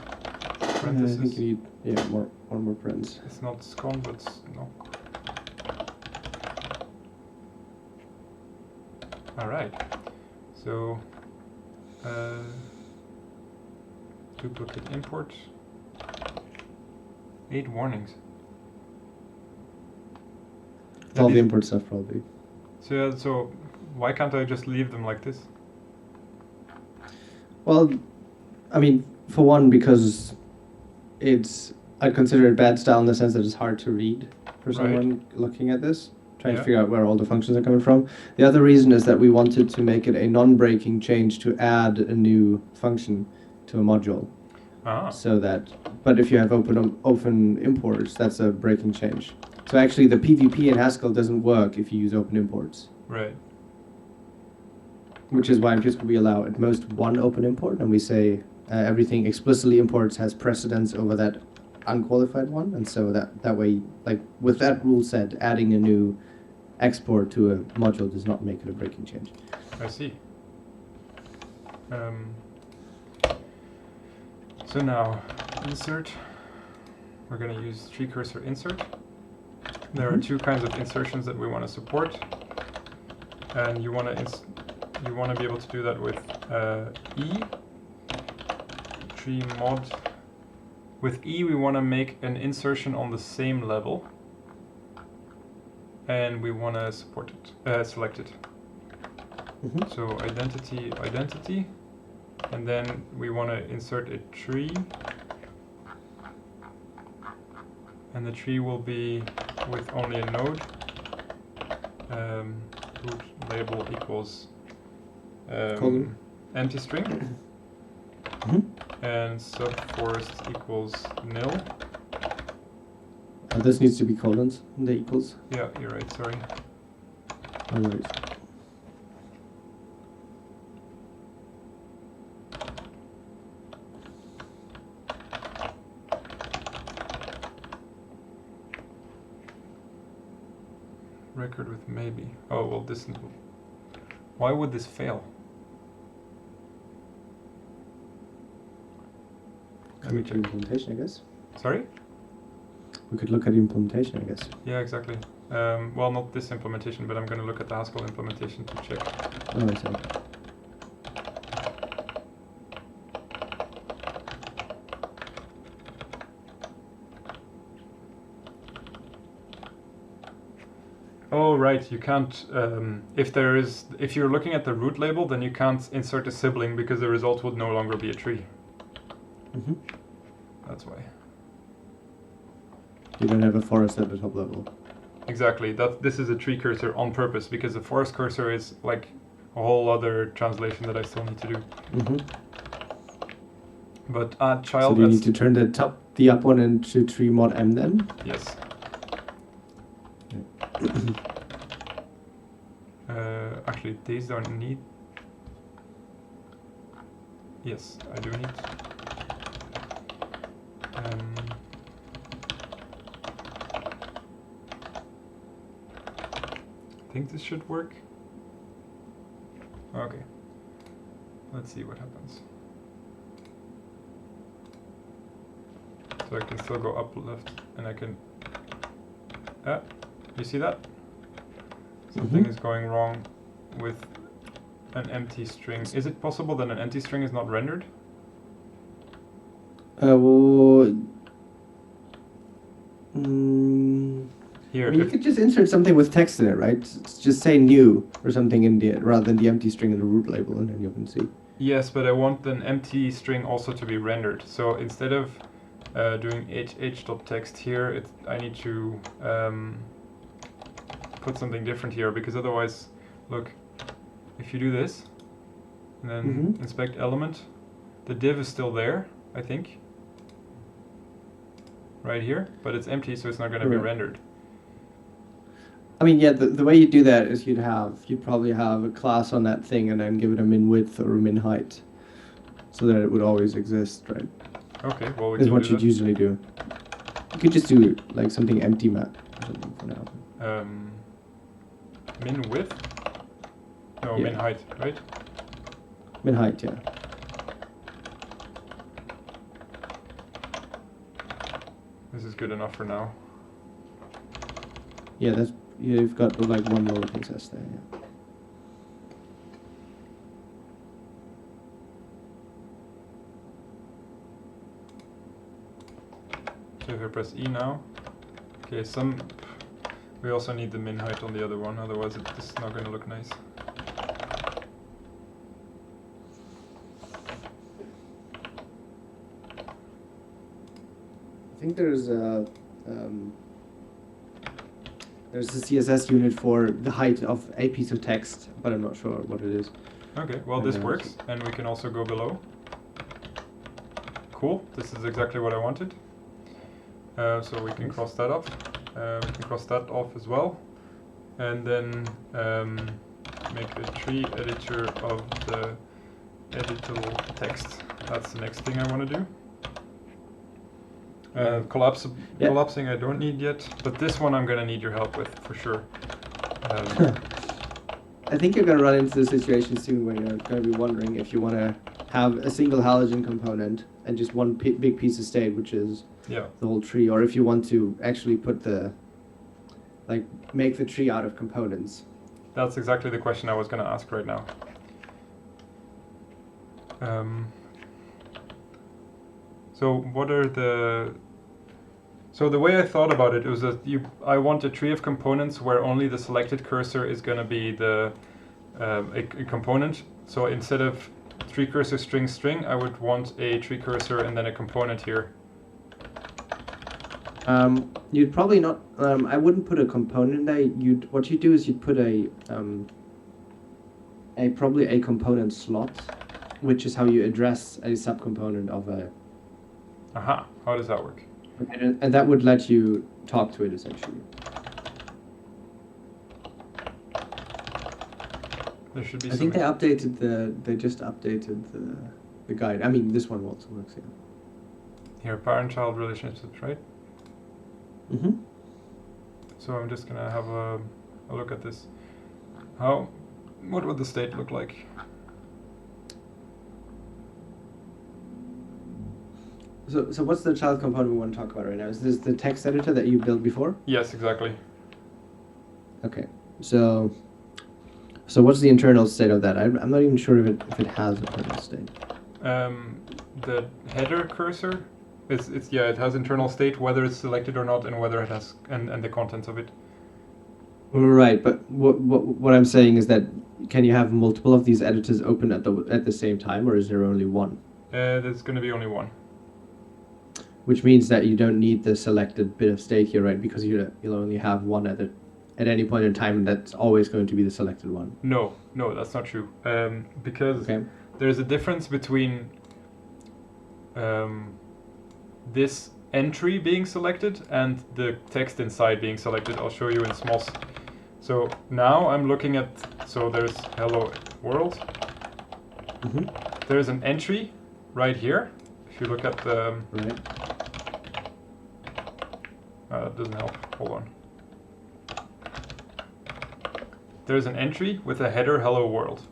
I Parenthesis. think you need one more parens. It's not scon, but snock. Alright. So duplicate import. 8 warnings. All the these- import stuff probably. So why can't I just leave them like this? Well, I mean, for one, because I'd consider it bad style in the sense that it's hard to read for Right. someone looking at this, trying Yeah. to figure out where all the functions are coming from. The other reason is that we wanted to make it a non-breaking change to add a new function to a module. Ah, So that, but if you have open imports, that's a breaking change. So actually, the PVP in Haskell doesn't work if you use open imports, right. which is why in Purescript we allow at most one open import, and we say everything explicitly imports has precedence over that unqualified one, and so that way, like with that rule set, adding a new export to a module does not make it a breaking change. I see. So now, insert. We're going to use tree cursor insert. There are two kinds of insertions that we want to support, and you want to be able to do that with E. Tree mod. With E, we want to make an insertion on the same level, and we want to support it, select it. Mm-hmm. So identity, and then we want to insert a tree, and the tree will be with only a node. Root label equals Colon. empty string, Mm-hmm. and subforest equals nil. This needs to be colons, the equals. Yeah, you're right. Sorry. No worries. Record with maybe. Oh well, this. Why would this fail? Let me Look at check. implementation, I guess. Sorry? We could look at implementation, I guess. Yeah, exactly. Well, not this implementation, but I'm going to look at the Haskell implementation to check. Oh, I see. Oh, right. You can't. If you're looking at the root label, then you can't insert a sibling because the result would no longer be a tree. Mm-hmm. That's why. You don't have a forest at the top level. Exactly. This is a tree cursor on purpose because the forest cursor is like a whole other translation that I still need to do. Mm-hmm. But add child. So do you need to turn the up one into tree mod m then? Yes. Actually, these don't need. Yes, I do need. I think this should work. Okay. Let's see what happens. So I can still go up left, and I can. You see that? Something is going wrong with an empty string. Is it possible that an empty string is not rendered? Well, Here, you could just insert something with text in it, right? Just say new or something in the rather than the empty string in the root label, and then you can see. yes, but I want an empty string also to be rendered. So instead of doing h.text here, I need to put something different here, because otherwise, look, if you do this and then inspect element, the div is still there, I think, right here, but it's empty, so it's not going to be rendered. I mean, yeah, the way you do that is you'd probably have a class on that thing and then give it a min width or a min height, so that it would always exist, right? Okay, well, we is can what do you'd that. usually do. You could just do like something empty map or something for now. Min width? No, Yeah. min height, right? Min height, yeah. This is good enough for now. Yeah, you've got like one lowercase s there, yeah. So if I press E now, okay, we also need the min height on the other one, otherwise it's not going to look nice. I think there's a CSS unit for the height of a piece of text, but I'm not sure what it is. Okay, well this works, and we can also go below. Cool, this is exactly what I wanted. So we can cross that off. We can cross that off as well, and then make a tree editor of the editable text. That's the next thing I want to do. Collapsing I don't need yet, but this one I'm going to need your help with for sure. I think you're going to run into the situation soon where you're going to be wondering if you want to have a single halogen component and just one big piece of state, which is the whole tree, or if you want to actually put make the tree out of components. That's exactly the question I was going to ask right now. So the way I thought about it was that I want a tree of components where only the selected cursor is going to be a component. So instead of tree cursor string, I would want a tree cursor and then a component here. You'd probably not. I wouldn't put a component there. What you do is you'd put probably a component slot, which is how you address a subcomponent of a. Aha! How does that work? And that would let you talk to it essentially. There should be. I think they just updated the guide. I mean, this one also works. Yeah. Here, parent-child relationships, right? Mm-hmm. So I'm just gonna have a look at this. What would the state look like? So what's the child component we want to talk about right now? Is this the text editor that you built before? Yes, exactly. Okay. So what's the internal state of that? I'm not even sure if it has internal state. The header cursor, it has internal state, whether it's selected or not, and whether it has and the contents of it. Right, but what I'm saying is that can you have multiple of these editors open at the same time, or is there only one? There's going to be only one. Which means that you don't need the selected bit of state here, right? Because you'll only have one at any point in time, and that's always going to be the selected one. No, that's not true. Because there's a difference between this entry being selected and the text inside being selected. I'll show you in Smos. So now I'm looking at, so there's hello world. Mm-hmm. There's an entry right here. If you look at the... Right. That doesn't help. Hold on. There's an entry with a header hello world.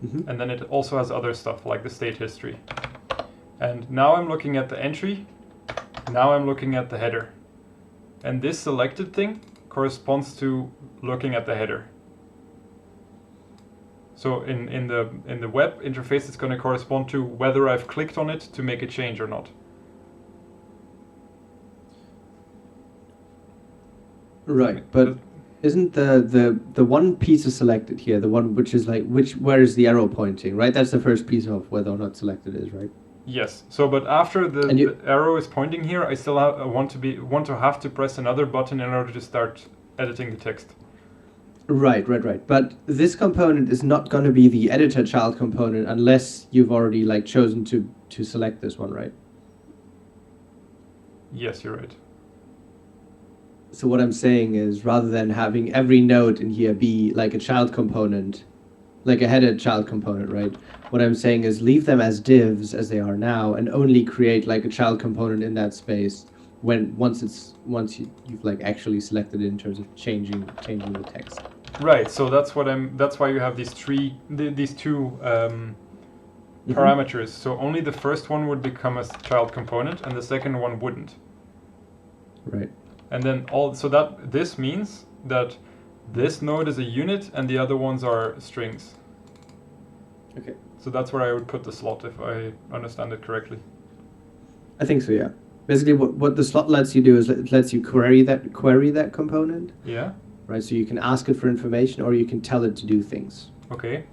Mm-hmm. And then it also has other stuff like the state history. And now I'm looking at the entry. Now I'm looking at the header. And this selected thing corresponds to looking at the header. So in the web interface, it's going to correspond to whether I've clicked on it to make a change or not. Right, but isn't the one piece is selected here, the one which is like where is the arrow pointing, right? That's the first piece of whether or not selected is, right? Yes. So, but after the arrow is pointing here, I still want to have to press another button in order to start editing the text. Right. But this component is not going to be the editor child component unless you've already like chosen to select this one, right? Yes, you're right. So what I'm saying is, rather than having every node in here be like a child component, like a headed child component, right? What I'm saying is leave them as divs as they are now, and only create like a child component in that space once you've like actually selected it in terms of changing the text. Right. So that's why you have these two parameters. So only the first one would become a child component, and the second one wouldn't. Right. And then this means that this node is a unit and the other ones are strings. Okay. So that's where I would put the slot if I understand it correctly. I think so, yeah. Basically what the slot lets you do is it lets you query that component. Yeah. Right, so you can ask it for information or you can tell it to do things. Okay.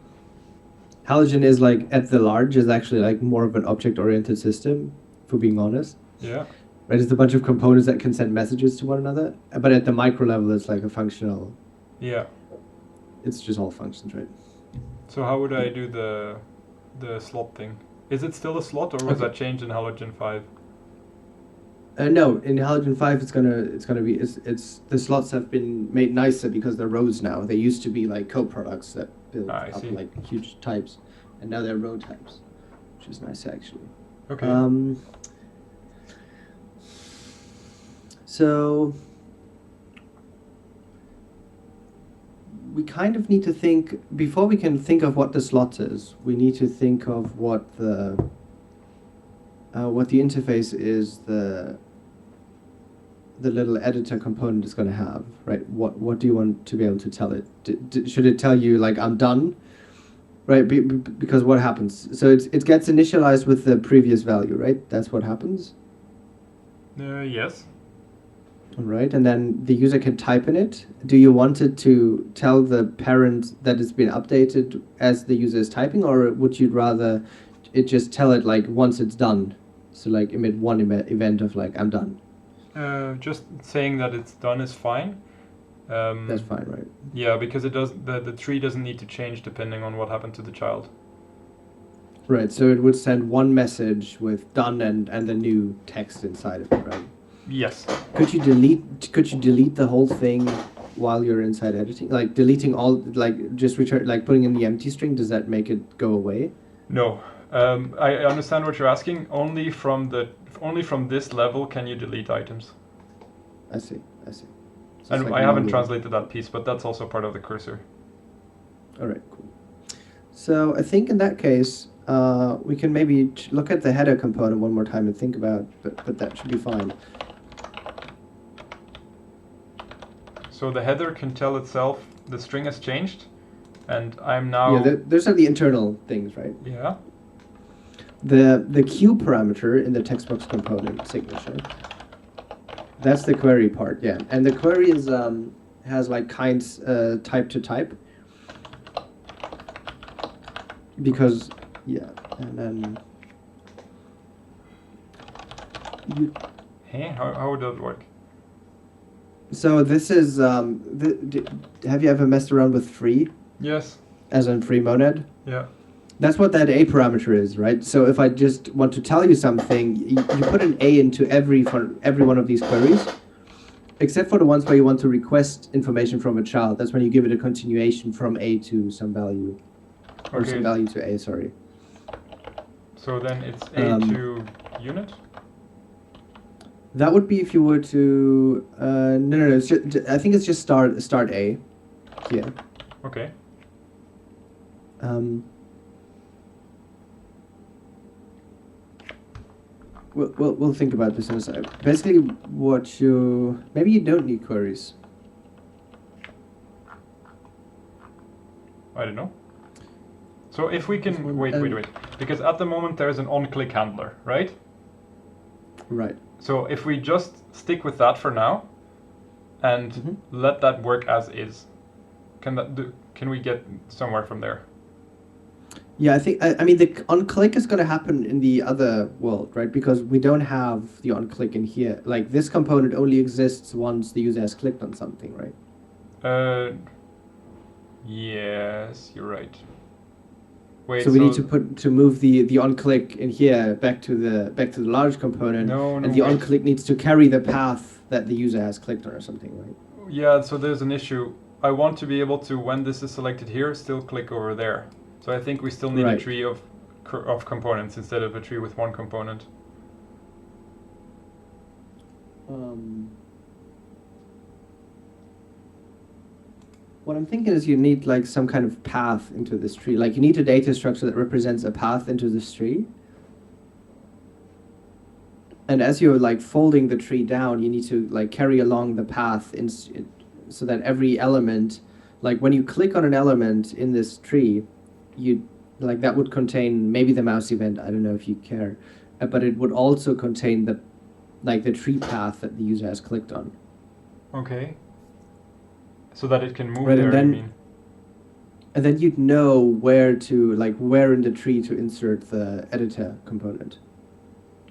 Halogen is like at the large is actually like more of an object-oriented system, for being honest. Yeah. Right, it's a bunch of components that can send messages to one another, but at the micro level, it's like a functional. Yeah. It's just all functions, right? So how would I do the slot thing? Is it still a slot, or was that changed in Halogen 5? No, in Halogen 5, it's gonna be the slots have been made nicer because they're rows now. They used to be like co-products that build up like huge types, and now they're row types, which is nice actually. Okay. So we kind of need to think, before we can think of what the slot is, we need to think of what the interface is the little editor component is going to have, right? What do you want to be able to tell it? Should it tell you like I'm done, right? Because what happens? So it gets initialized with the previous value, right? That's what happens. Yes. All right, and then the user can type in it. Do you want it to tell the parent that it's been updated as the user is typing, or would you rather it just tell it like once it's done? So like emit one event of like I'm done. Just saying that it's done is fine. That's fine, right? Yeah, because it does the tree doesn't need to change depending on what happened to the child. Right, so it would send one message with done and the new text inside of it, right? Yes. Could you delete the whole thing while you're inside editing? Like deleting all, like just return, like putting in the empty string, does that make it go away? No. I understand what you're asking. Only from this level can you delete items. I see. So and like I haven't translated that piece, but that's also part of the cursor. All right, cool. So I think in that case, we can maybe look at the header component one more time and think about, but that should be fine. So the header can tell itself the string has changed, and I'm now... Yeah, those are the internal things, right? Yeah. The Q parameter in the text box component signature. That's the query part, yeah. And the query is has like kinds type to type. Because yeah, and then you. Hey, how would that work? So this is have you ever messed around with free? Yes. As in free monad? Yeah. That's what that A parameter is, right? So if I just want to tell you something, you put an A into every one of these queries, except for the ones where you want to request information from a child. That's when you give it a continuation from A to some value, or some value to A. Sorry. So then it's A to unit. That would be if you were to no. It's just, I think it's just start A here. Okay. We'll think about this in a second. Basically, maybe you don't need queries. I don't know. So if we can wait, because at the moment there's an on-click handler, right? Right. So if we just stick with that for now, and let that work as is, can we get somewhere from there? Yeah, I mean the on-click is going to happen in the other world, right? Because we don't have the on-click in here. Like this component only exists once the user has clicked on something, right? Yes, you're right. Wait, so we need to move the on-click in here back to the large component, and the on-click needs to carry the path that the user has clicked on or something, right? Yeah, so there's an issue. I want to be able to, when this is selected here, still click over there. So I think we still need a tree of components instead of a tree with one component. What I'm thinking is you need like some kind of path into this tree. Like you need a data structure that represents a path into this tree. And as you're like folding the tree down, you need to like carry along the path so that every element, like when you click on an element in this tree, that would contain maybe the mouse event. I don't know if you care, but it would also contain the tree path that the user has clicked on. Okay. So that it can move right, there, and then, you mean? And then you'd know where in the tree to insert the editor component.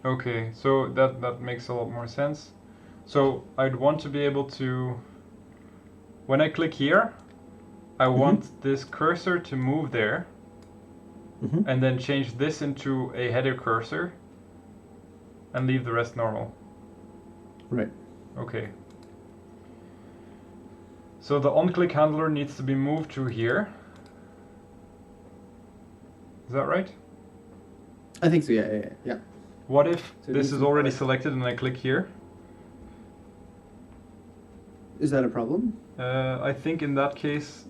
Okay, so that makes a lot more sense. So I'd want to be able to, when I click here, I want this cursor to move there, and then change this into a header cursor, and leave the rest normal. Right. Okay. So the on-click handler needs to be moved to here. Is that right? I think so, yeah. What if this is already selected and I click here? Is that a problem? I think in that case,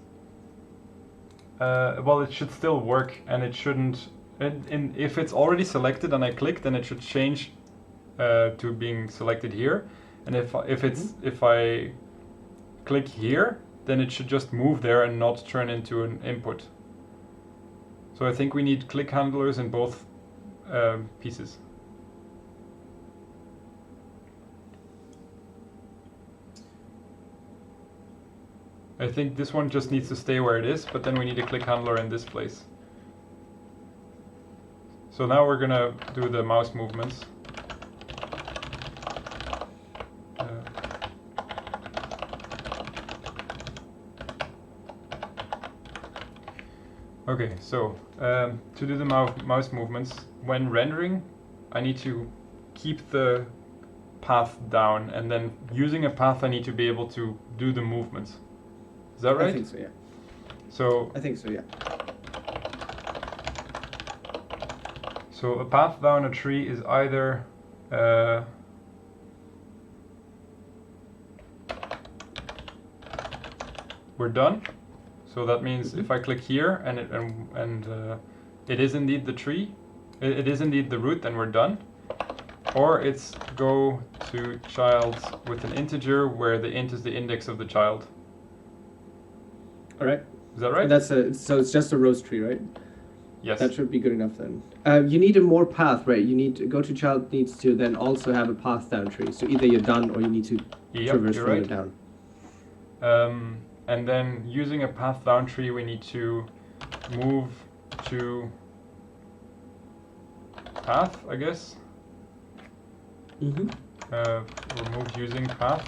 well, it should still work, and it shouldn't. If it's already selected and I click, then it should change to being selected here. And if I click here, then it should just move there and not turn into an input. So I think we need click handlers in both pieces. I think this one just needs to stay where it is, but then we need a click handler in this place. So now we're gonna do the mouse movements. Okay, so to do the mouse movements, when rendering, I need to keep the path down, and then using a path I need to be able to do the movements. Is that right? I think so, yeah. So I think so, yeah. So a path down a tree is either we're done. So that means if I click here and it is indeed the tree, it is indeed the root, then we're done. Or it's go to child with an integer where the int is the index of the child. All right. Is that right? So it's just a rows tree, right? Yes. That should be good enough then. You need a more path, right? You need to go to child needs to then also have a path down tree. So either you're done or you need to traverse you're further right. down. And then using a path down tree, we need to move to path, I guess. We'll move using path,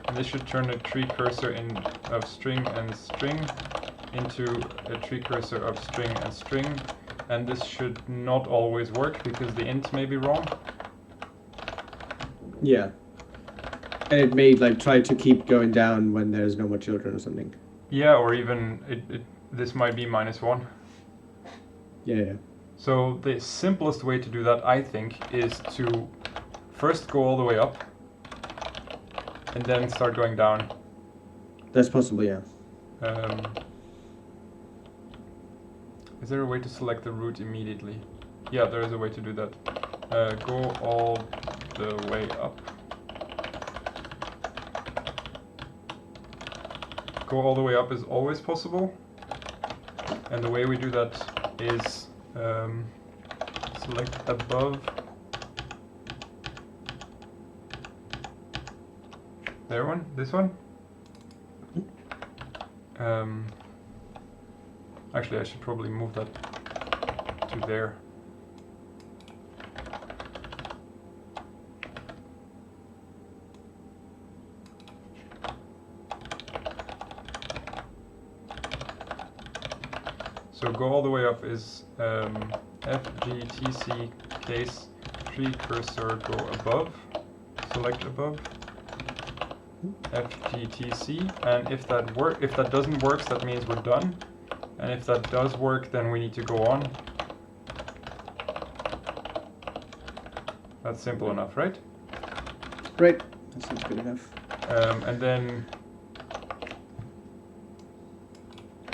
and this should turn a tree cursor of string and string into a tree cursor of string and string, and this should not always work because the int may be wrong. Yeah. And it may like try to keep going down when there's no more children or something. Yeah, or even this might be -1. Yeah. So the simplest way to do that, I think, is to first go all the way up and then start going down. That's possible, yeah. Is there a way to select the root immediately? Yeah, there is a way to do that. Go all the way up. Go all the way up is always possible. And the way we do that is select above. This one? Actually, I should probably move that to there. So go all the way up is FGTC case tree cursor go above, select above, FGTC, and if that doesn't work, that means we're done, and if that does work, then we need to go on. That's simple enough, right? Right, that sounds good enough. And then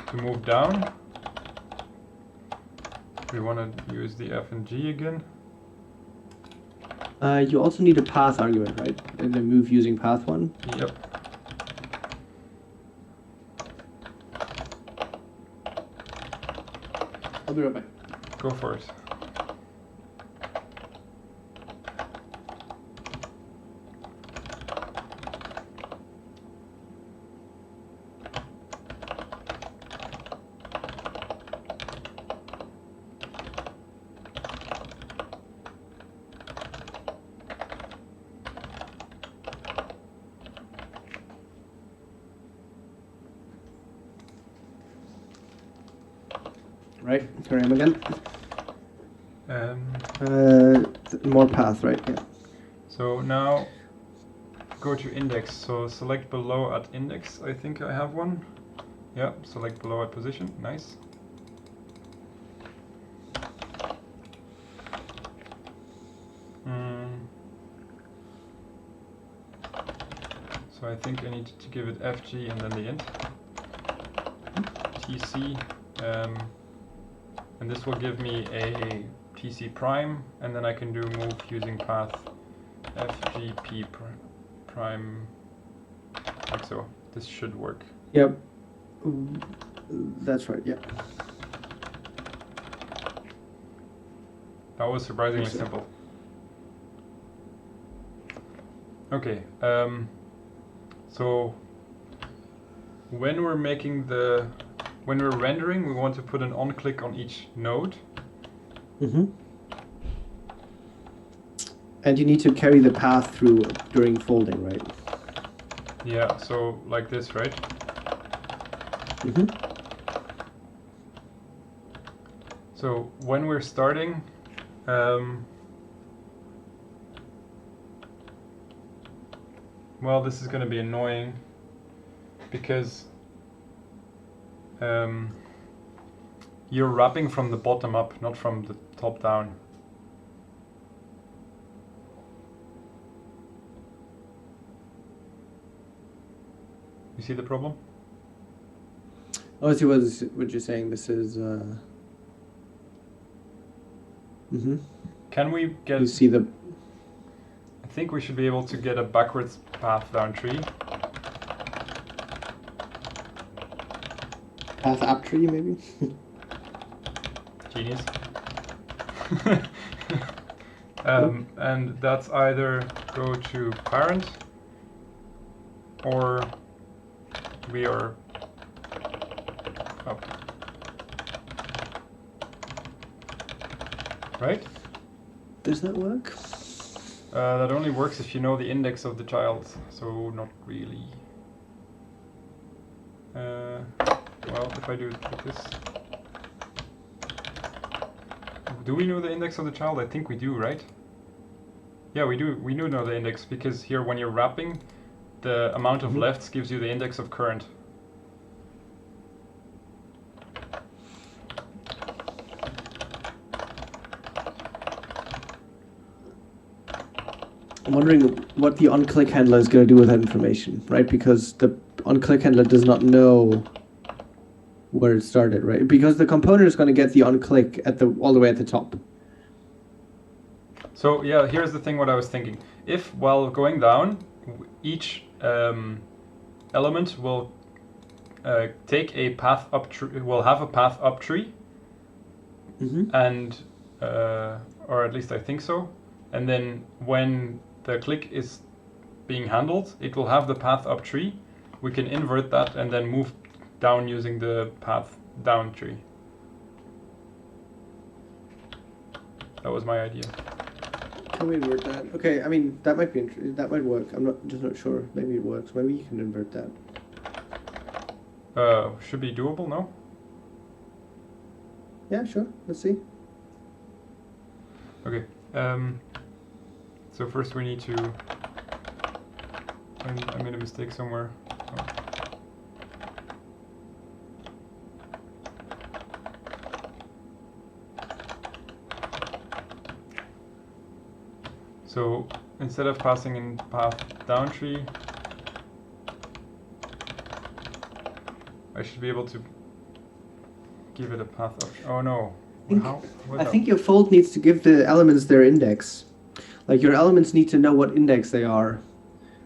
to move down, we want to use the F and G again. You also need a path argument, right? In the move using path one. Yep. I'll be right back. Go for it. Right, here I am again. More path, right? Yeah. So now go to index. So select below at index. I think I have one. Yeah, select below at position. Nice. So I think I need to give it FG and then the int. TC. And this will give me a TC prime, and then I can do move using path FGP prime, like so. This should work. Yep. That's right, yeah. That was surprisingly simple. Okay, so when we're rendering, we want to put an on-click on each node. And you need to carry the path through during folding, right? Yeah, so like this, right? So when we're starting, well, this is going to be annoying because you're wrapping from the bottom up, not from the top down. You see the problem? Oh, I see what you're saying. This is... Can we get... You see the... think we should be able to get a backwards path down tree. Path up tree, maybe? Genius. And that's either go to parent or we are up. Right? Does that work? That only works if you know the index of the child, so not really. Well, if I do it like this. Do we know the index of the child? I think we do, right? Yeah, we do. We do know the index because here when you're wrapping, the amount of lefts gives you the index of current. I'm wondering what the on-click handler is going to do with that information, right? Because the on-click handler does not know where it started, right? Because the component is going to get the on-click at all the way at the top. So yeah, here's the thing. What I was thinking: if while going down, each element will take a path up tree. Will have a path up tree, and or at least I think so. And then when the click is being handled, it will have the path up tree. We can invert that and then move down using the path down tree. That was my idea. Can we invert that? Okay, I mean that might be that might work. I'm not sure. Maybe it works. Maybe you can invert that. Should be doable, no? Yeah, sure. Let's see. Okay. So first we need to. I made a mistake somewhere. Oh. So instead of passing in path down tree, I should be able to give it a path up. Oh no. I think your fold needs to give the elements their index. Like your elements need to know what index they are.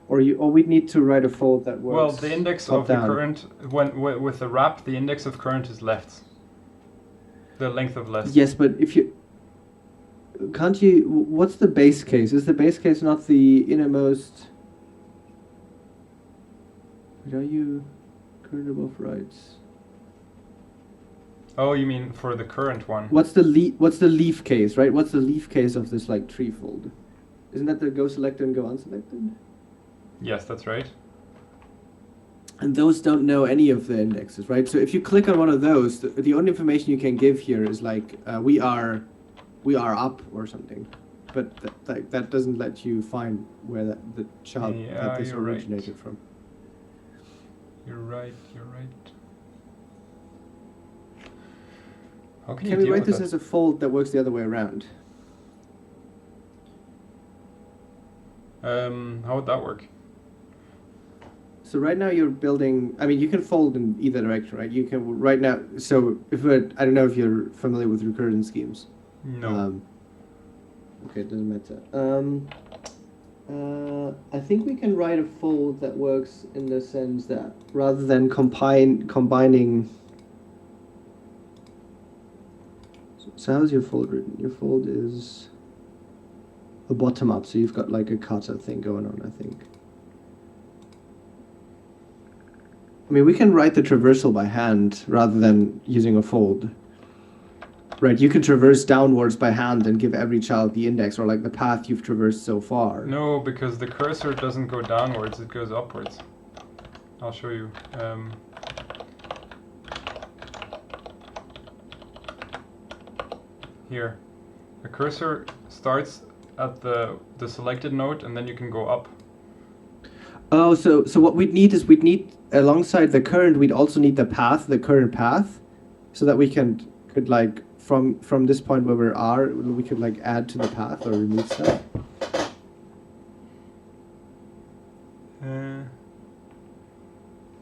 Or we need to write a fold that works. Well, the index of the current, with the wrap, the index of current is left. The length of left. Yes, but if you... Can't you... What's the base case? Is the base case not the innermost... Are you current above rights? Oh, you mean for the current one? What's the leaf case, right? What's the leaf case of this like tree fold? Isn't that the go selected and go unselected? Yes, that's right. And those don't know any of the indexes, right? So if you click on one of those, the only information you can give here is like we are up or something, but that doesn't let you find where the child that this originated from. You're right. How can we write this as a fold that works the other way around? How would that work? So right now you're building, I mean, you can fold in either direction, right? You can, right now, so if I don't know if you're familiar with recurrent schemes. No. Okay, it doesn't matter. I think we can write a fold that works in the sense that rather than combining. So how's your fold written? Your fold is a bottom up, so you've got like a kata thing going on, I think. I mean, we can write the traversal by hand rather than using a fold. Right, you can traverse downwards by hand and give every child the index or like the path you've traversed so far. No, because the cursor doesn't go downwards, it goes upwards. I'll show you. Here. The cursor starts at the selected node and then you can go up. Oh, so what we'd need alongside the current, we'd also need the current path, so that we could like from this point where we are, we could like add to the path or remove stuff.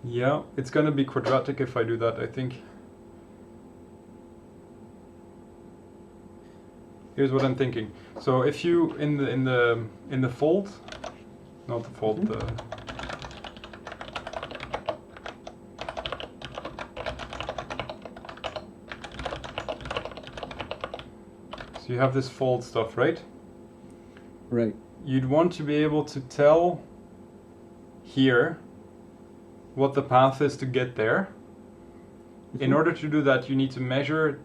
Yeah, it's gonna be quadratic if I do that, I think. here's what I'm thinking. So if you in the fold, not the fold, the so you have this fold stuff, right? Right. You'd want to be able to tell here what the path is to get there. In order to do that, you need to measure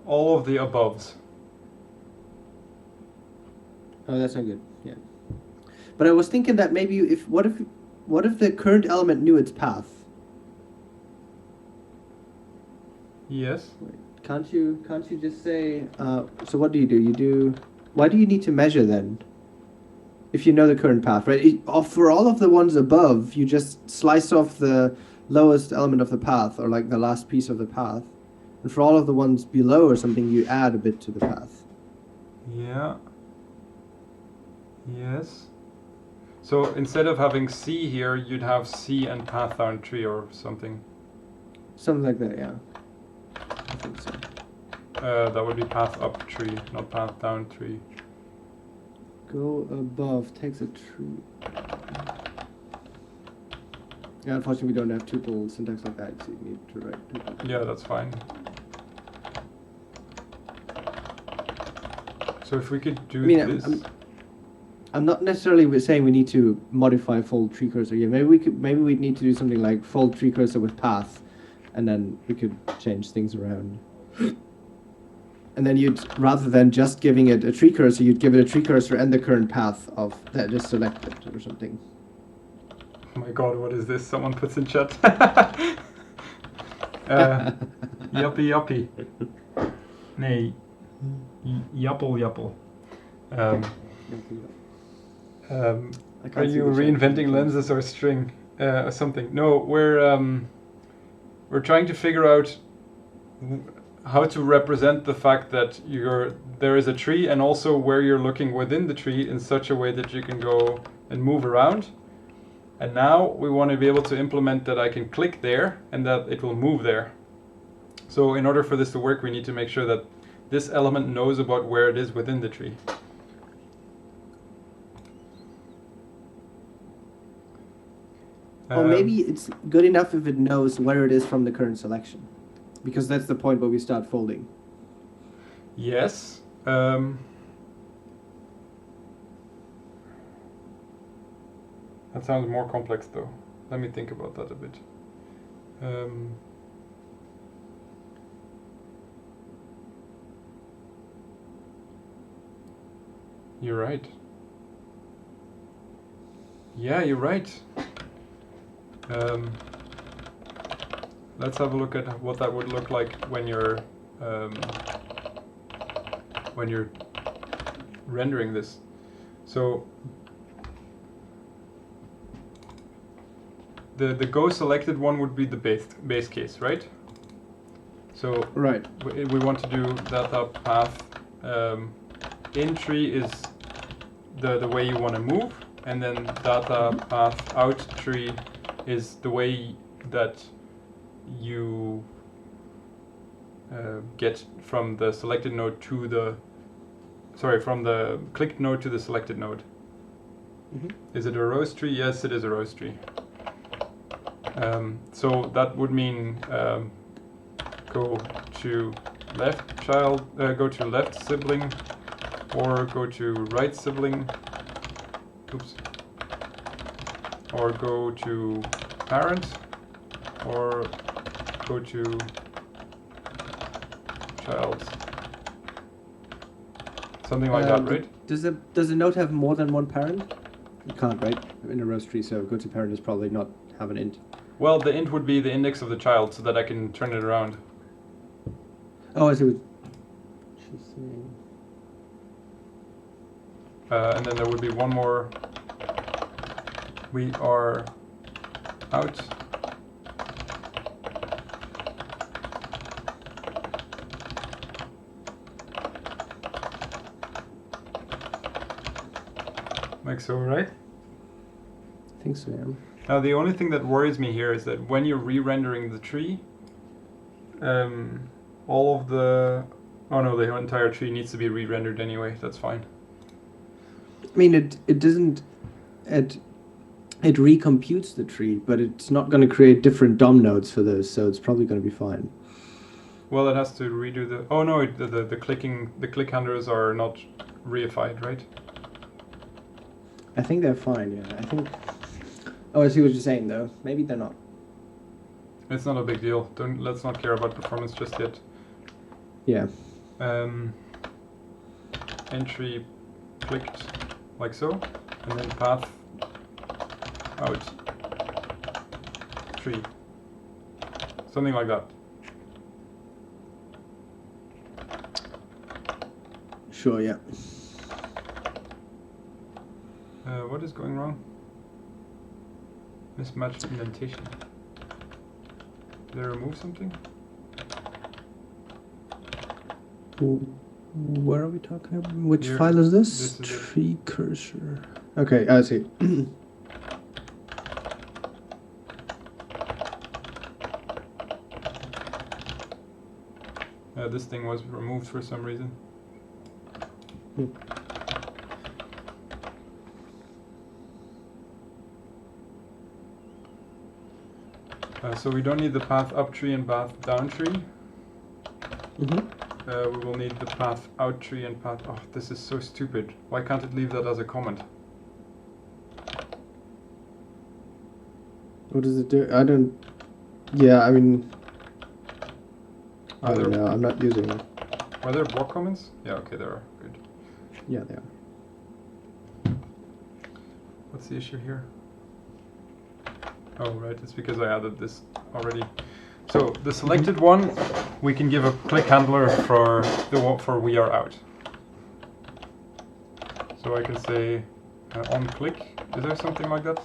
all of the aboves. Oh, that's not good. Yeah. But I was thinking that maybe what if the current element knew its path? Yes. Wait, can't you just say? So what do? Why do you need to measure then? If you know the current path, right? For all of the ones above, you just slice off the lowest element of the path, or like the last piece of the path. And for all of the ones below or something, you add a bit to the path. Yeah. Yes. So instead of having C here, you'd have C and path down tree or something. Something like that, yeah. I think so. That would be path up tree, not path down tree. Go above takes a tree. Yeah, unfortunately we don't have tuple syntax like that, so you need to write tuple. Yeah, that's fine. So if we could do this. I'm not necessarily saying we need to modify fold tree cursor here. Maybe we'd need to do something like fold tree cursor with path, and then we could change things around. And then rather than just giving it a tree cursor, you'd give it a tree cursor and the current path of that is selected or something. Oh my god, what is this? Someone puts in chat. Yuppie yuppie. Nee. Yappel yappel. Are you reinventing lenses or string or something? No, we're trying to figure out how to represent the fact that there is a tree and also where you're looking within the tree in such a way that you can go and move around. And now we want to be able to implement that I can click there and that it will move there. So in order for this to work, we need to make sure that this element knows about where it is within the tree. Or maybe it's good enough if it knows where it is from the current selection, because that's the point where we start folding. Yes. That sounds more complex though. Let me think about that a bit. You're right. Yeah, you're right. Let's have a look at what that would look like when you're rendering this. So the go selected one would be the base case, right? So right. We want to do data path in tree is the way you want to move, and then data path out tree is the way that you get from the selected node to the from the clicked node to the selected node. Is it a rows tree? Yes, it is a rows tree. So that would mean go to left child, go to left sibling, or go to right sibling. Oops. Or go to parent, or go to child. Something like that, right? Does a node have more than one parent? You can't, right? In a rows tree, so go to parent is probably not have an int. Well, the int would be the index of the child, so that I can turn it around. Oh, I see what she's saying. And then there would be one more. We are out. Like so, right? I think so, yeah. Now the only thing that worries me here is that when you're re-rendering the tree, all of the Oh no, the entire tree needs to be re-rendered anyway. That's fine. I mean, it doesn't it recomputes the tree, but it's not going to create different DOM nodes for those, so it's probably going to be fine. Well, it has to redo the. Oh no, the click handlers are not reified, right? I think they're fine. Yeah, I think. Oh, I see what you're saying, though. Maybe they're not. It's not a big deal. Let's not care about performance just yet. Yeah. Entry clicked like so, and then path out tree, something like that. Sure. Yeah. What is going wrong? Mismatched indentation. Did I remove something? Where are we talking about? Which Here, file is this? this is it. Tree cursor. Okay, I see. This thing was removed for some reason. So we don't need the path up tree and path down tree. We will need the path out tree and path. Oh, this is so stupid. Why can't it leave that as a comment? What does it do? I don't. Yeah, I mean. I don't know. I'm not using it. Are there block comments? Yeah, okay, there are. Good. Yeah, they are. What's the issue here? Oh, right, it's because I added this already. So the selected one, we can give a click handler for the one for we are out. So I can say on click. Is there something like that?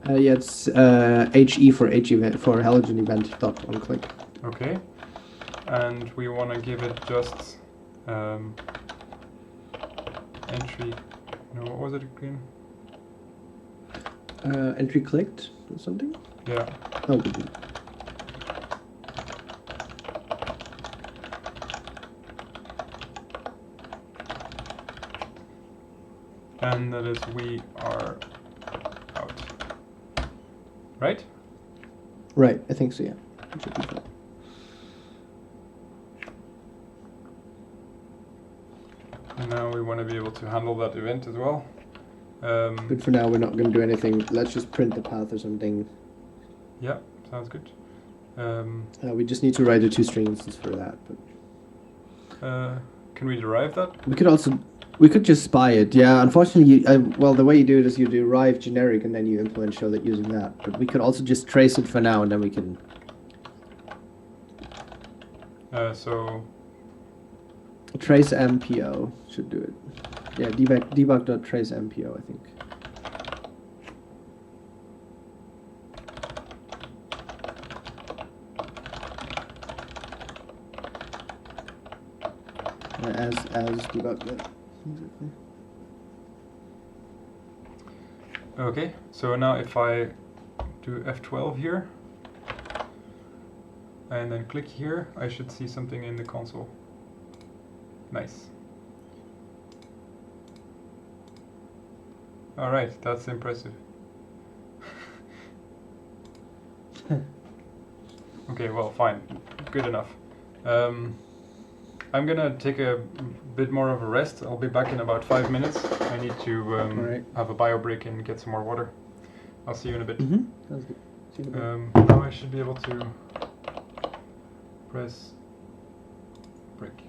Yeah, it's HE for H event for halogen event dot on click. Okay, and we want to give it just entry. No, what was it again? Entry clicked or something? Yeah. Oh, good. And that is we are out. Right? Right, I think so, yeah. It should be fine. And now we want to be able to handle that event as well. But for now, we're not going to do anything. Let's just print the path or something. Yeah, sounds good. We just need to write a two-string instance for that. But can we derive that? we could just spy it. Yeah, unfortunately, well, the way you do it is you derive generic and then you implement show that using that. But we could also just trace it for now and then we can. So. Trace MPO should do it. Yeah, debug.trace MPO, I think. As debug. Okay, so now if I do F12 here and then click here, I should see something in the console. Nice. All right, that's impressive. Okay, well, fine, good enough. I'm gonna take a bit more of a rest. I'll be back in about 5 minutes. I need to have a bio break and get some more water. I'll see you in a bit. Sounds good. See you in a bit. Now I should be able to press break.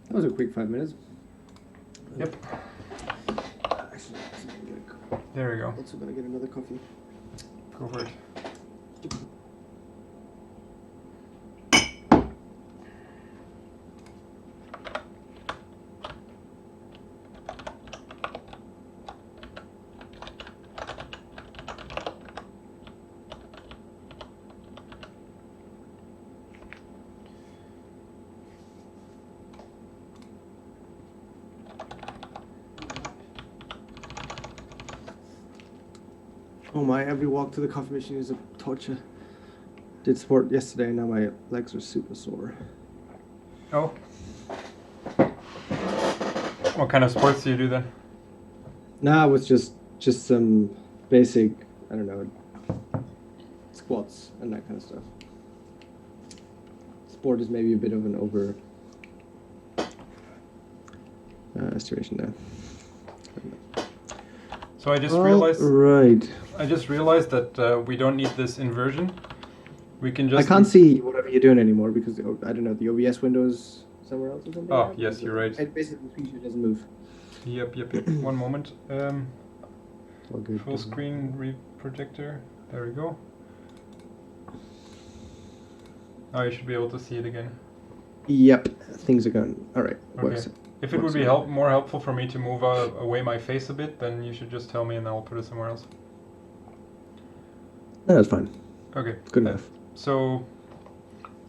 That was a quick 5 minutes. Yep. Actually, There we go. also gonna get another coffee. Go for it. Oh my, every walk to the coffee machine is a torture. Did sport yesterday, now my legs are super sore. Oh. What kind of sports do you do then? Nah, it was just some basic, I don't know, squats and that kind of stuff. Sport is maybe a bit of an over estimation there. So I just realized. Right. I just realized that we don't need this inversion. We can just. I can't see whatever you're doing anymore because I don't know, the OBS window's somewhere else or something. Oh, like that? yes, you're right. It basically the screen doesn't move. Yep. One moment. All good. Full screen projector. There we go. Now you should be able to see it again. Yep, things are going. All right. Okay. If it would be more helpful for me to move away my face a bit, then you should just tell me and I'll put it somewhere else. No, that's fine. Okay. Good enough. So,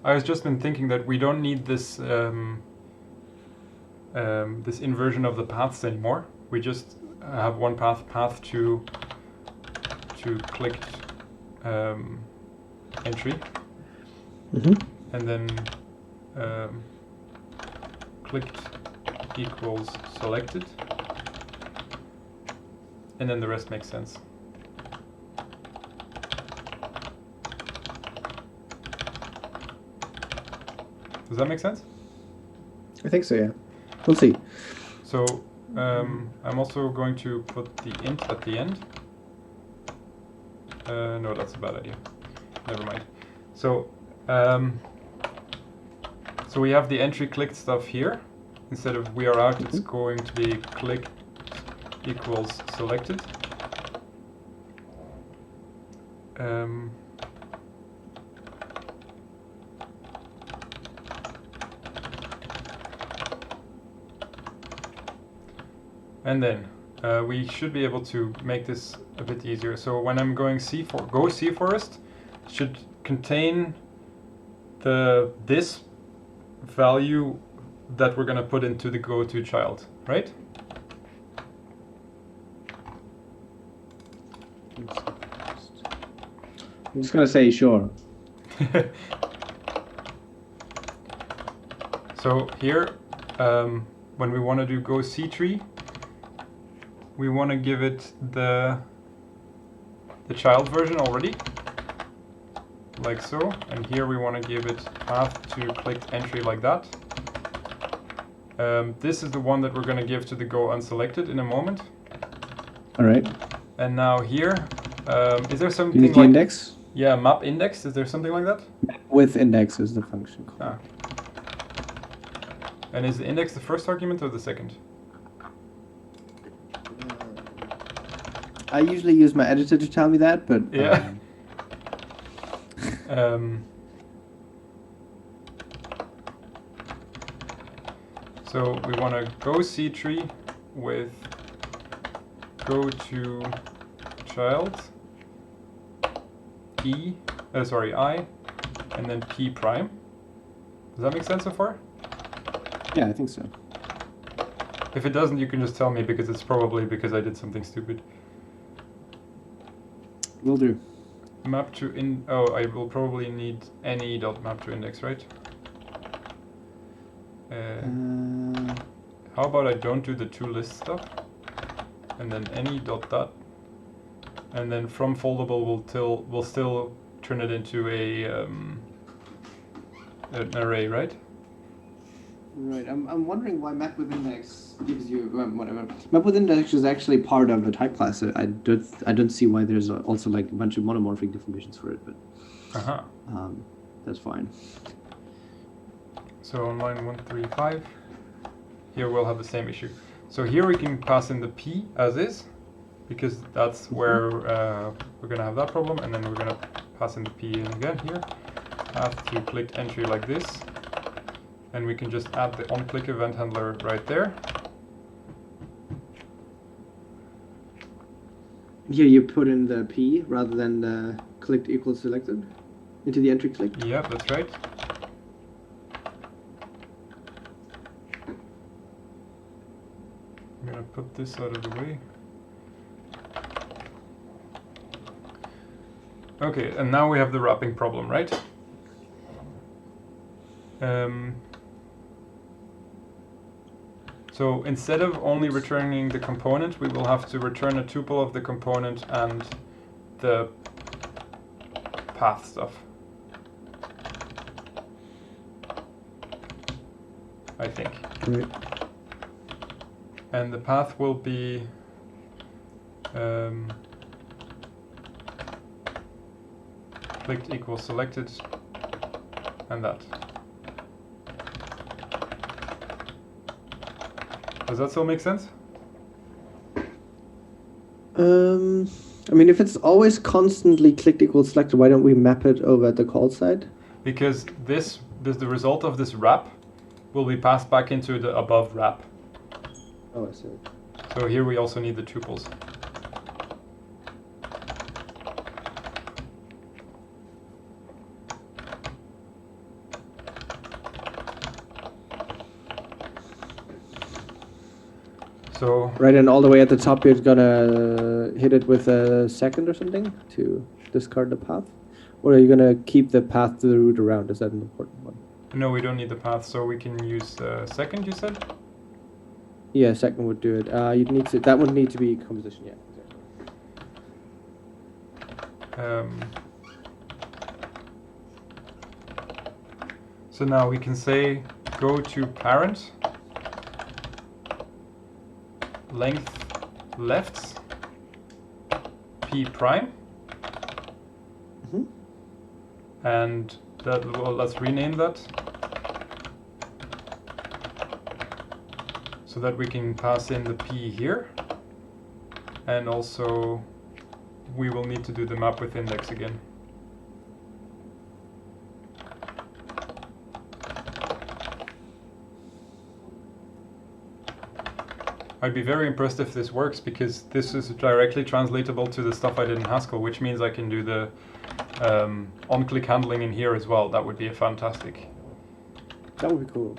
I was just been thinking that we don't need this this inversion of the paths anymore. We just have one path to clicked entry, and then clicked equals selected, and then the rest makes sense. Does that make sense? I think so, yeah. We'll see. So I'm also going to put the int at the end. No, that's a bad idea. Never mind. So so we have the entry clicked stuff here. Instead of we are out, it's going to be clicked equals selected. And then we should be able to make this a bit easier. So when I'm going go C forest should contain this value that we're gonna put into the go to child, right? I'm just gonna say sure. So here, when we want to do go C tree, we want to give it the child version already, like so, and here we want to give it path to clicked entry like that. This is the one that we're going to give to the go unselected in a moment. All right. And now here, is there something Unity like index? Yeah, map index. Is there something like that? With index is the function called. Ah. And is the index the first argument or the second? I usually use my editor to tell me that, but Yeah. So we want to go C tree with go to child I, and then P prime. Does that make sense so far? yeah, I think so. If it doesn't, you can just tell me because it's probably because I did something stupid. Will do. Map to I will probably need any dot map to index, right? How about I don't do the toList stuff, and then any dot that, and then from foldable will still turn it into an array, right? Right. I'm wondering why map with index gives you whatever. Map with index is actually part of the type class. I don't see why there's also like a bunch of monomorphic definitions for it, but Uh-huh. That's fine. So on line 135, here we'll have the same issue. So here we can pass in the P as is, because that's where we're going to have that problem, and then we're going to pass in the P in again here. Have to click entry like this, and we can just add the onClick event handler right there. Here you put in the P rather than the clicked equals selected into the entry click. Yeah, that's right. I'm gonna put this out of the way. Okay, and now we have the wrapping problem, right? So instead of only returning the component, we will have to return a tuple of the component and the path stuff. I think. Right. And the path will be clicked equals selected and that. Does that still make sense? I mean, if it's always constantly clicked equals selected, why don't we map it over at the call side? Because this the result of this wrap will be passed back into the above wrap. Oh, I see. So here we also need the tuples. So Right, and all the way at the top, you're gonna hit it with a second or something to discard the path? Or are you gonna keep the path to the route around? Is that an important one? no, we don't need the path, so we can use second, you said? Yeah, second would do it. You'd need to. That would need to be composition. Yeah, exactly. So now we can say go to parent length lefts p prime, and that, well, let's rename that so that we can pass in the p here, and also we will need to do the map with index again. I'd be very impressed if this works, because this is directly translatable to the stuff I did in Haskell, which means I can do the on-click handling in here as well. That would be fantastic. That would be cool.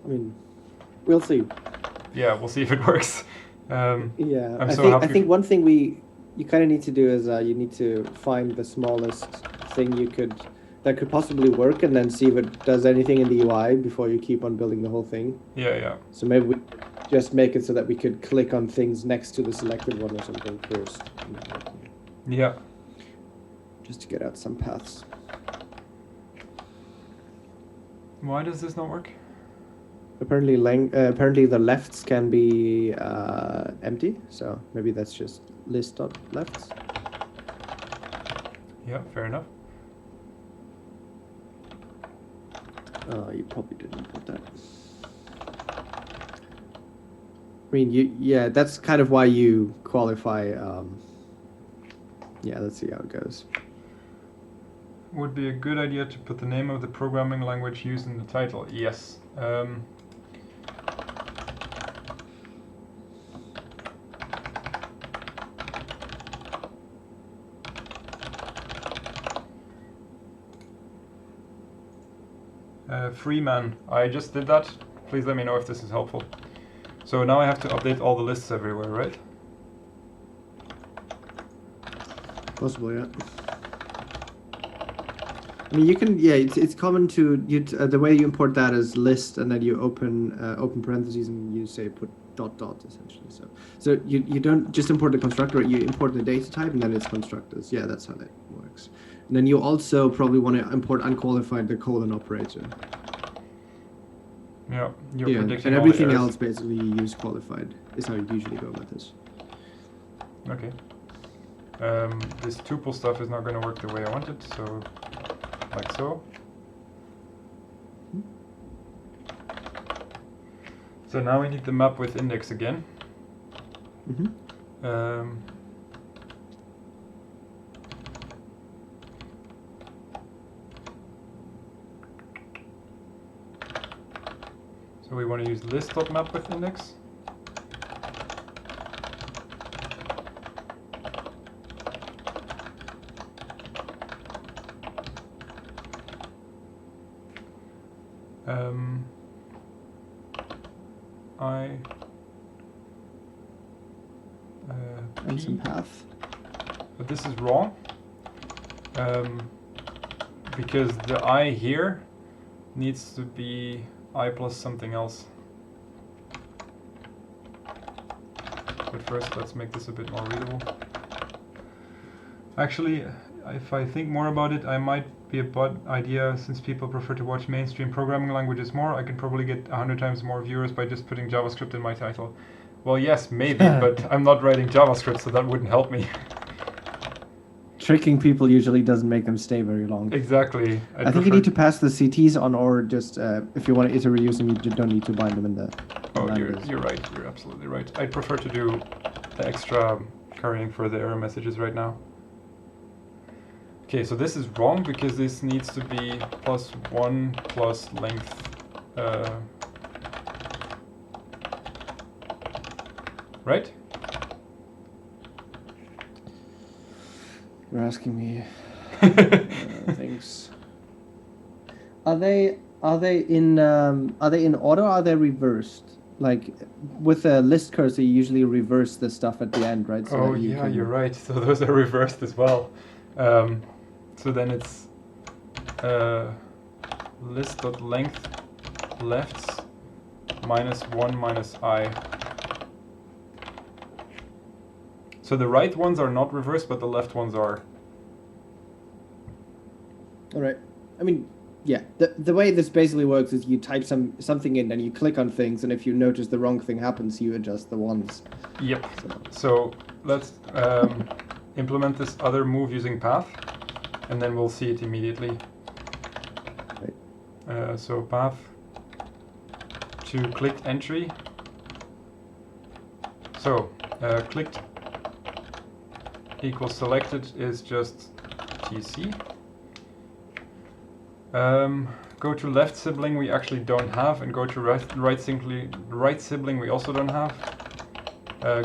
I mean, we'll see. Yeah, we'll see if it works. Yeah, I'm so happy. I think one thing you kind of need to do is you need to find the smallest thing that could possibly work, and then see if it does anything in the UI before you keep on building the whole thing. Yeah. So maybe we just make it so that we could click on things next to the selected one or something first. Yeah. Just to get out some paths. Why does this not work? Apparently, apparently the lefts can be empty, so maybe that's just list.lefts. Yeah, fair enough. You probably didn't put that. I mean, yeah, that's kind of why you qualify. Yeah, let's see how it goes. Would be a good idea to put the name of the programming language used in the title. Yes. Freeman, I just did that. Please let me know if this is helpful. So now I have to update all the lists everywhere, right? Possibly, yeah. I mean, you can, yeah, it's common to, the way you import that is list, and then you open parentheses, and you say put ... essentially. So you don't just import the constructor, you import the data type, and then it's constructors. Yeah, that's how that works. And then you also probably want to import unqualified, the colon operator. Yeah, you're predicting and all everything the errors. else basically you use qualified, is how you usually go about this. Okay. This tuple stuff is not going to work the way I want it, so like so. So now we need the map with index again. Mm-hmm. So we want to use list.map with index. And some P, path. but this is wrong because the I here needs to be I plus something else. But first, let's make this a bit more readable. Actually, if I think more about it, I might be a bad idea, since people prefer to watch mainstream programming languages more. I can probably get 100 times more viewers by just putting JavaScript in my title. Well, yes, maybe, but I'm not writing JavaScript, so that wouldn't help me. Tricking people usually doesn't make them stay very long. Exactly. I think you need to pass the CTs on, or just if you want to iterate them, you don't need to bind them in the. Oh, you're right. You're absolutely right. I'd prefer to do the extra carrying for the error messages right now. Okay, so this is wrong because this needs to be +1 plus length. Right? You're asking me things. Are they in order? Or are they reversed? Like with a list cursor, you usually reverse the stuff at the end, right? So Oh that you yeah, can... you're right. So those are reversed as well. So then it's list.length lefts -1 minus I. So the right ones are not reversed, but the left ones are. All right. I mean, yeah. The way this basically works is you type something in, and you click on things, and if you notice the wrong thing happens, you adjust the ones. Yep. So let's implement this other move using path, and then we'll see it immediately. Right. So path to clicked entry. So clicked equals selected is just TC. Go to left sibling we actually don't have, and go to right sibling we also don't have.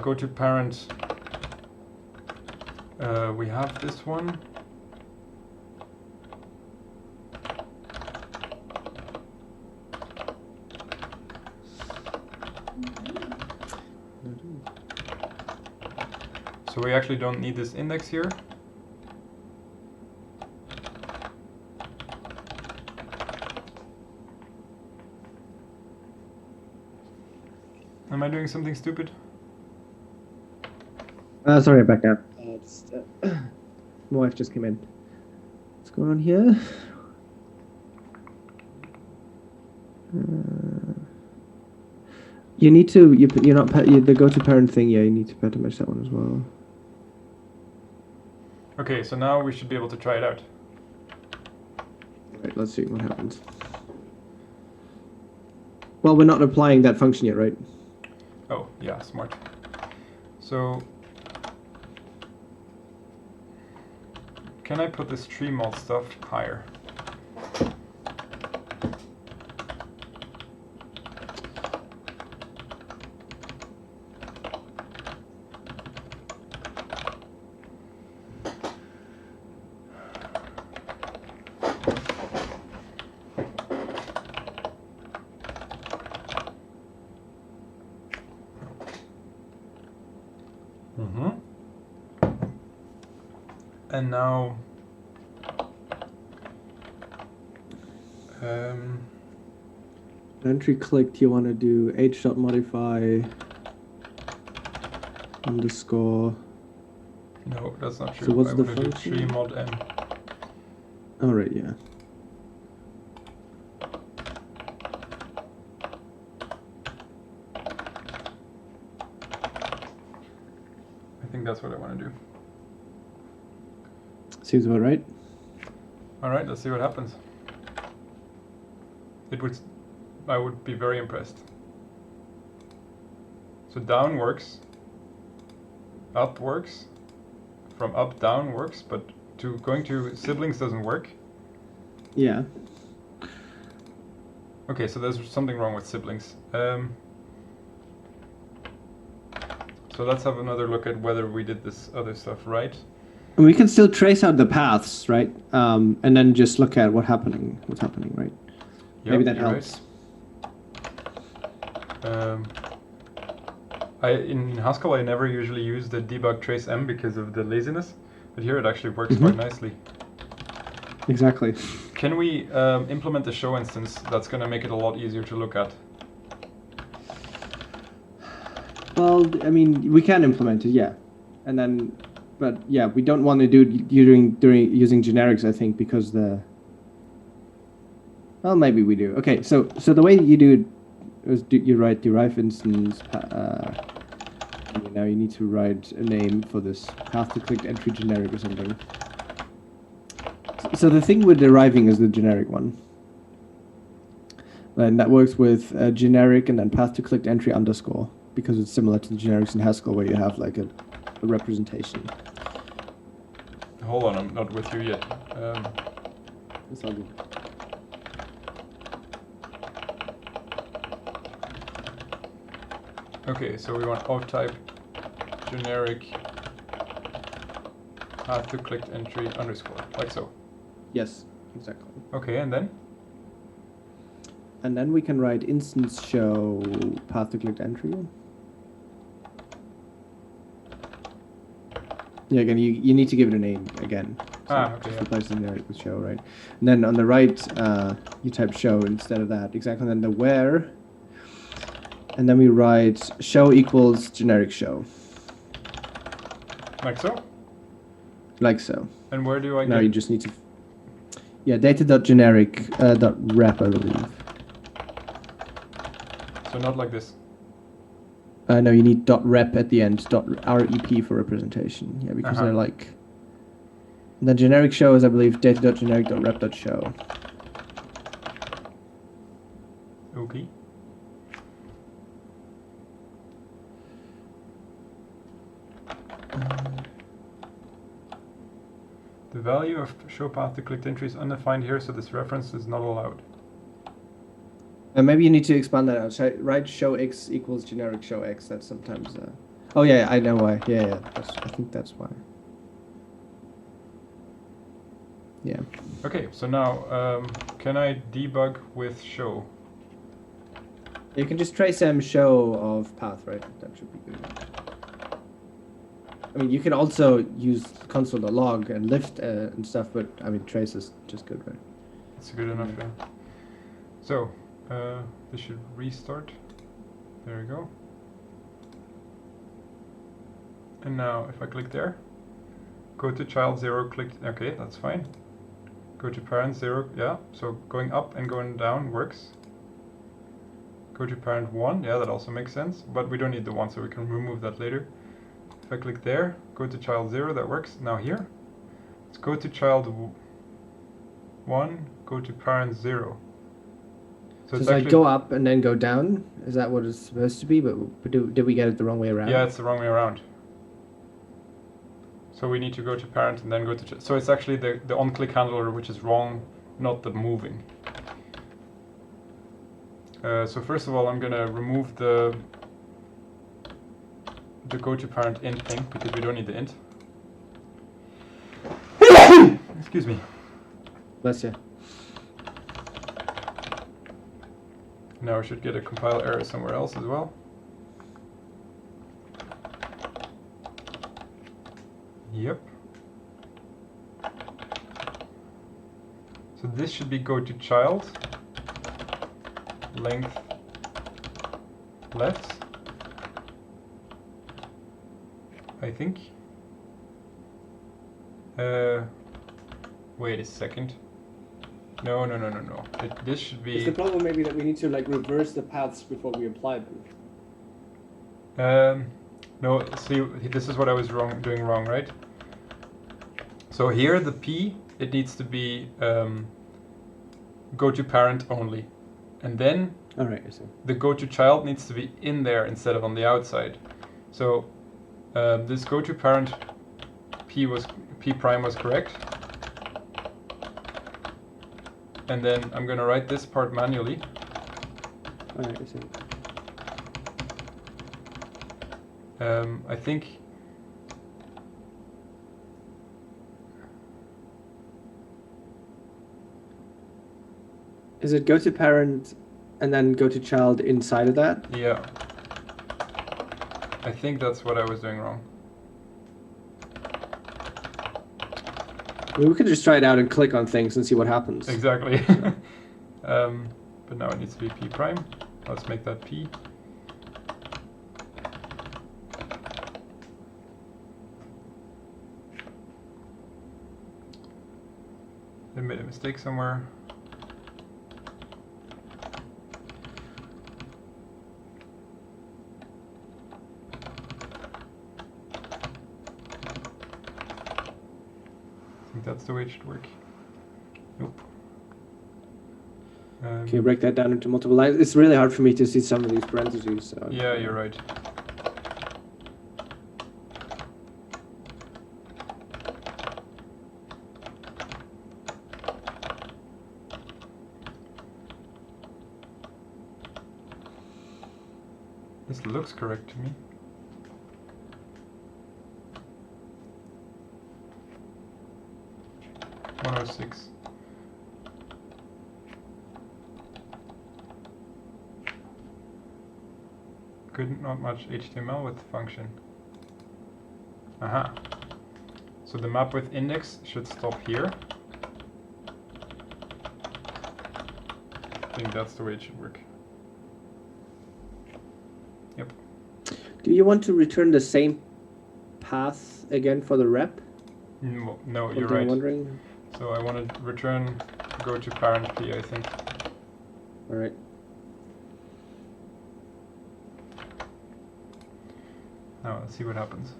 Go to parent. We have this one. So we actually don't need this index here. Am I doing something stupid? Sorry, I'm back now. My wife just came in. What's going on here? You need to the go to parent thing. Yeah, you need to pet match that one as well. Okay, so now we should be able to try it out. Right, let's see what happens. Well, we're not applying that function yet, right? Oh, yeah, smart. So, can I put this tree mod stuff higher? And now entry clicked, you want to do h.modify underscore. no, that's not true. So what's I the want to do function? tree mod m. All right, yeah. I think that's what I want to do. Seems about right. All right, let's see what happens. I would be very impressed. So down works, up works, from up down works, but going to siblings doesn't work. Yeah. Okay, so there's something wrong with siblings. So let's have another look at whether we did this other stuff right. And we can still trace out the paths, right? And then just look at what's happening, right? Yep, Maybe that you're helps. Right. In Haskell I never usually use the debug trace m because of the laziness, but here it actually works quite nicely. Exactly. Can we implement the show instance? That's going to make it a lot easier to look at. Well, I mean, we can implement it, yeah. And then, but yeah, we don't want to do it using generics, I think, because well, maybe we do. Okay, so the way you do it is you write derive instance. Now you need to write a name for this path to clicked entry generic or something. So the thing we're deriving is the generic one. And that works with generic and then path to clicked entry underscore, because it's similar to the generics in Haskell where you have like a representation. Hold on, I'm not with you yet. It's all good. Okay, so we want of type generic path to clicked entry underscore, like so. Yes, exactly. Okay, and then? And then we can write instance show path to clicked entry. Yeah, again, you need to give it a name again. So Okay. just replace the generic with show, right? And then on the right, you type show instead of that. Exactly. And then the where. And then we write show equals generic show. Like so? Like so. And where do I Now get... you just need to... Yeah, data.generic .rep, I believe. So not like this. No, you need .rep at the end, .rep for representation. Yeah, because they're like... And then generic show is, I believe, data.generic.rep.show. Okay. The value of show path to clicked entry is undefined here, so this reference is not allowed. And maybe you need to expand that out. Write show x equals generic show x. That's sometimes... Oh, yeah, I know why. Yeah. I think that's why. Yeah. Okay, so now, can I debug with show? You can just trace show of path, right? That should be good. I mean, you can also use console.log and lift and stuff, but I mean, trace is just good, right? That's good enough, yeah. So, this should restart. There we go. And now, if I click there, go to child 0, click, okay, that's fine. Go to parent 0, yeah, so going up and going down works. Go to parent 1, yeah, that also makes sense, but we don't need the 1, so we can remove that later. If I click there, go to child 0, that works. Now here, let's go to child 1, go to parent 0. So it's like go up and then go down? Is that what it's supposed to be? But did we get it the wrong way around? Yeah, it's the wrong way around. So we need to go to parent and then go to... So it's actually the on-click handler which is wrong, not the moving. So first of all, I'm going to remove the go to parent int thing, because we don't need the int. Excuse me. Bless you. Now I should get a compile error somewhere else as well. Yep. So this should be go to child, length left, I think. Wait a second. No. This should be... Is the problem maybe that we need to like reverse the paths before we apply them? No, see, this is what I was doing wrong, right? So here the P, it needs to be go to parent only. And then All right, I see. the go to child needs to be in there instead of on the outside. So this go to parent p prime was correct. And then I'm gonna write this part manually. All right, I see. I think Is it go to parent and then go to child inside of that? yeah. I think that's what I was doing wrong. I mean, we could just try it out and click on things and see what happens. Exactly. But now it needs to be p prime. Let's make that p. I made a mistake somewhere. I think that's the way it should work. Nope. Can you break that down into multiple lines? It's really hard for me to see some of these parentheses. So Yeah, you're right. This looks correct to me. (106). Good, not much HTML with function. Aha. So the map with index should stop here. I think that's the way it should work. Yep. do you want to return the same path again for the rep? No, What you're I'm right. wondering. So I want to return go to parent p, I think. All right. Now let's see what happens.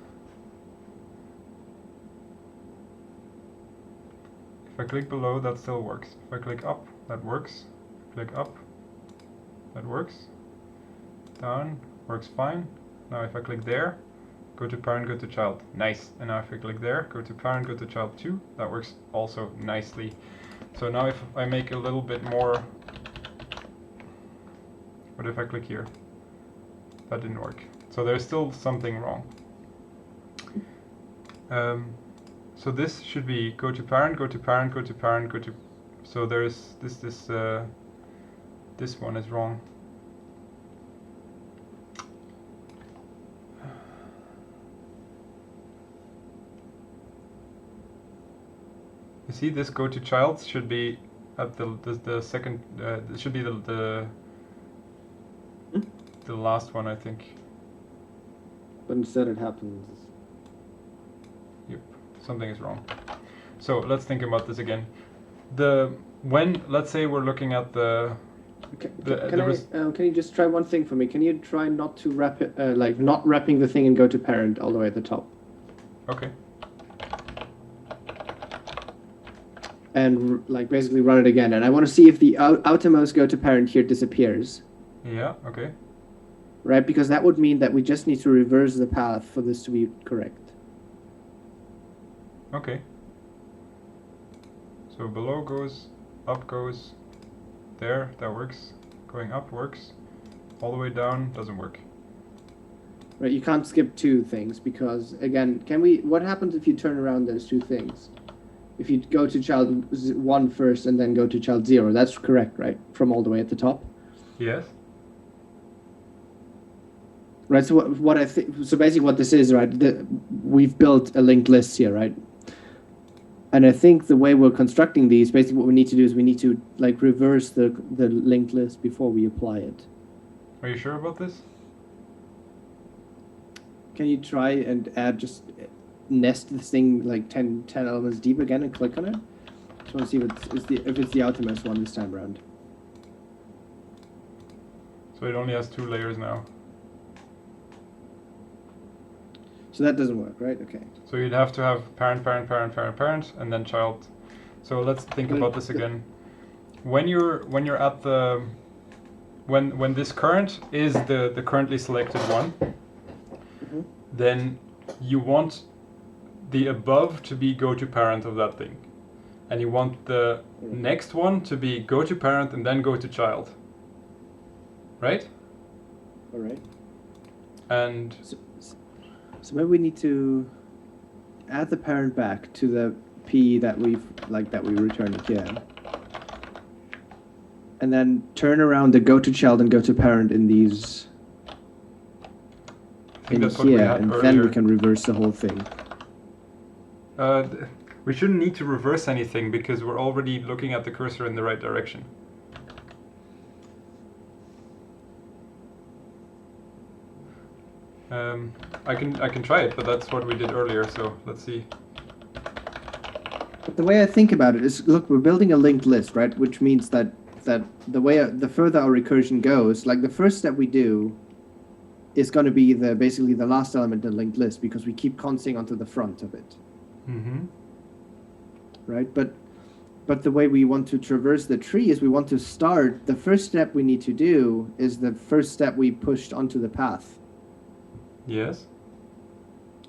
If I click below, that still works. If I click up, that works. Click up, that works. Down, works fine. Now if I click there, go to parent, go to child. Nice. And now if I click there, go to parent, go to child 2, that works also nicely. So now if I make a little bit more, what if I click here? That didn't work. So there's still something wrong. So this should be go to parent, go to parent, go to parent, go to. So there's this one is wrong. You see, this go to child should be at the second. It should be the last one, I think. But instead it happens. Yep, something is wrong. So let's think about this again. Let's say we're looking at the. Can you just try one thing for me? Can you try not to wrap it, like not wrapping the thing and go to parent all the way at the top? Okay. And like basically run it again. And I want to see if the outermost go to parent here disappears. Yeah. Okay. Right, because that would mean that we just need to reverse the path for this to be correct. Okay. So below goes, up goes, there, that works. Going up works. All the way down doesn't work. Right, you can't skip two things because, again, what happens if you turn around those two things? If you go to child 1 first and then go to child 0, that's correct, right? From all the way at the top? Yes. Right, so what I think, so basically what this is, right, we've built a linked list here, right? And I think the way we're constructing these, basically what we need to do is we need to like reverse the linked list before we apply it. Are you sure about this? Can you try and just nest this thing like 10 elements deep again and click on it? Just want to see if it's the outermost one this time around. So it only has 2 layers now. So that doesn't work, right? Okay. So you'd have to have parent, parent, parent, parent, parent, and then child. So let's think about this again. When you're at the when this current is the currently selected one, then you want the above to be go to parent of that thing, and you want the next one to be go to parent and then go to child, right? All right. And So maybe we need to add the parent back to the P that we returned again, and then turn around the go to child and go to parent in these I think in that's what we here, had and earlier. then we can reverse the whole thing. We shouldn't need to reverse anything because we're already looking at the cursor in the right direction. I can try it, but that's what we did earlier. So let's see. But the way I think about it is, look, we're building a linked list, right? Which means that the further our recursion goes, like the first step we do is going to be basically the last element in the linked list because we keep consing onto the front of it. Mm-hmm. Right? But the way we want to traverse the tree is we want to start, the first step we need to do is the first step we pushed onto the path. Yes.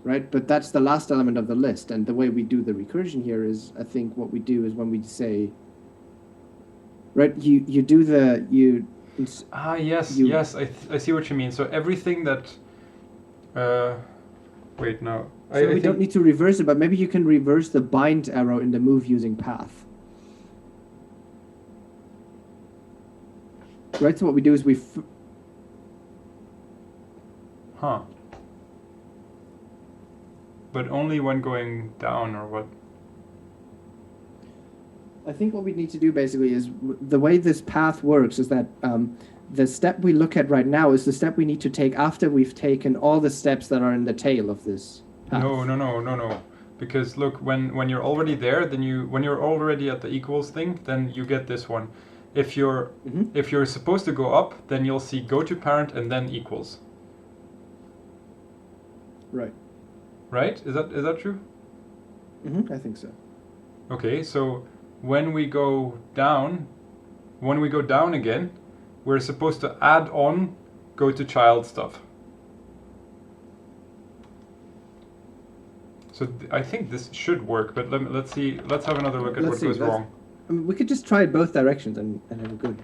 Right? But that's the last element of the list. And the way we do the recursion here is, I think what we do is when we say, right, you do the, you... Yes, you- yes, I see what you mean. So everything that... wait, no. So we don't need to reverse it, but maybe you can reverse the bind arrow in the move using path. Right, so what we do is Huh. But only when going down, or what? I think what we need to do basically is, the way this path works is that the step we look at right now is the step we need to take after we've taken all the steps that are in the tail of this path. No. Because look, when you're already there, then when you're already at the equals thing, then you get this one. If you're if you're supposed to go up, then you'll see go to parent and then equals. Right. Right? Is that true? I think so. Okay, so when we go down again, we're supposed to add on go to child stuff. So I think this should work, but let's see. Let's have another look at what goes wrong. I mean, we could just try it both directions and then we're good.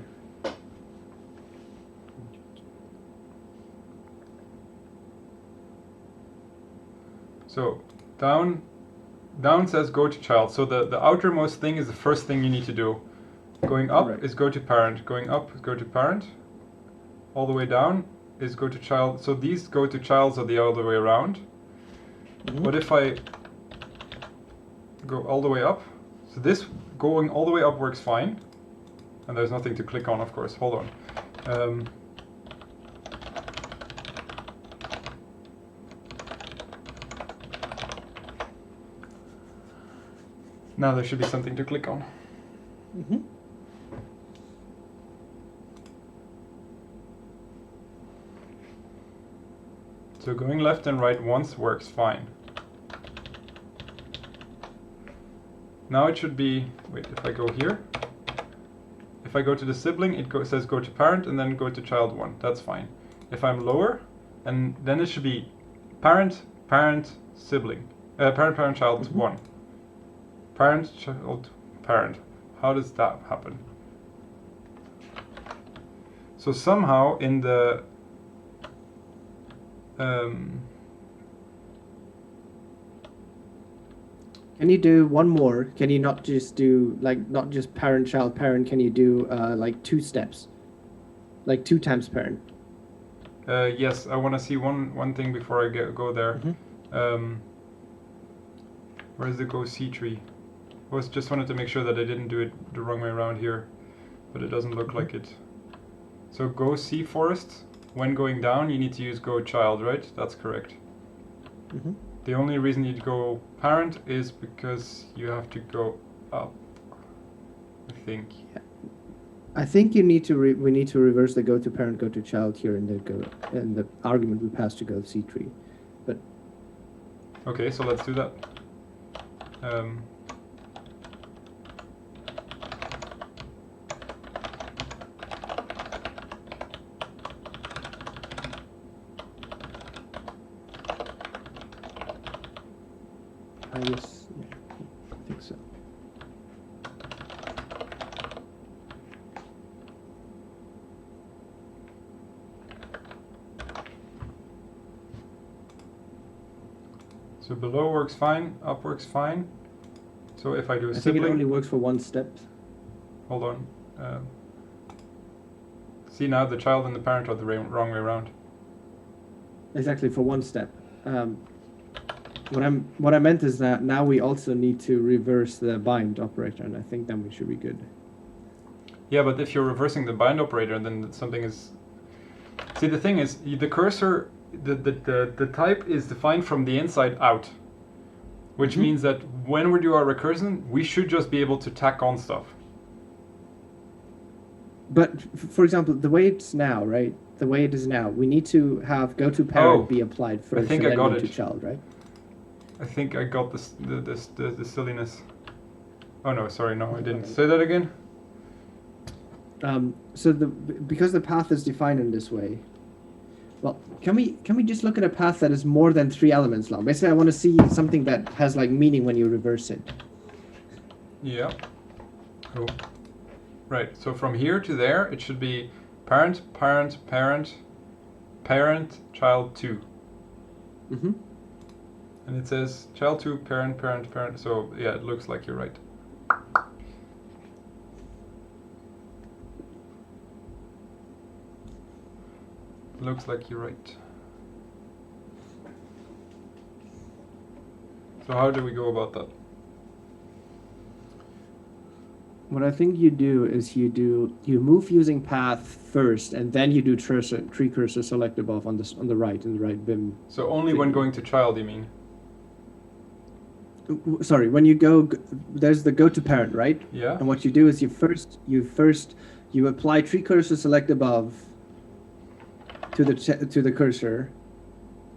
So down says go to child. So the outermost thing is the first thing you need to do. Going up Right. is go to parent. Going up is go to parent. All the way down is go to child. So these go to childs are the other way around. What if I go all the way up? So this going all the way up works fine. And there's nothing to click on, of course. Hold on. Now there should be something to click on. So going left and right once works fine. Now it should be, wait, if I go here, if I go to the sibling, it says go to parent and then go to child 1. That's fine. If I'm lower, and then it should be parent, parent, sibling. Parent, child 1. Parent, child, parent. How does that happen? So somehow in the Can you do one more? Can you not just do, like, not just parent, child, parent? Can you do, like, 2 steps? Like 2 times parent? yes, I want to see one thing before I go there. Where's the go C tree? Just wanted to make sure that I didn't do it the wrong way around here, but it doesn't look like it. So go C forest. When going down, you need to use go child, right? That's correct. The only reason you'd go parent is because you have to go up, I think. I think you need to we need to reverse the go to parent, go to child here in the argument we passed to go C tree. But Okay, so let's do that. guess, yeah, I think so. So below works fine, up works fine. So if I do a I think it sibling, only works for one step. hold on. See now the child and the parent are the wrong way around. Exactly, for one step. What I meant is that now we also need to reverse the bind operator, and I think then we should be good. Yeah, but if you're reversing the bind operator, then something is. See, the thing is, the cursor, the type is defined from the inside out, which means that when we do our recursion, we should just be able to tack on stuff. But for example, the way it's now, right? The way it is now, we need to have go to parent be applied first, think and I then got go to it. child, right? I think I got the silliness. Oh no, sorry, no, I didn't. Say that again. So because the path is defined in this way, well, can we just look at a path that is more than 3 elements long? Basically, I want to see something that has like meaning when you reverse it. Yeah. Cool. Right. So from here to there, it should be parent, parent, parent, parent, child 2. Mm-hmm. And it says child 2, parent, parent, parent. So yeah, it looks like you're right. Looks like you're right. So how do we go about that? What I think you do is you move using path first, and then you do tree cursor select above on the right in the right Vim. So only when going to child, you mean? Sorry, when you go, there's the go to parent, right? Yeah. And what you do is you apply tree cursor select above to the cursor,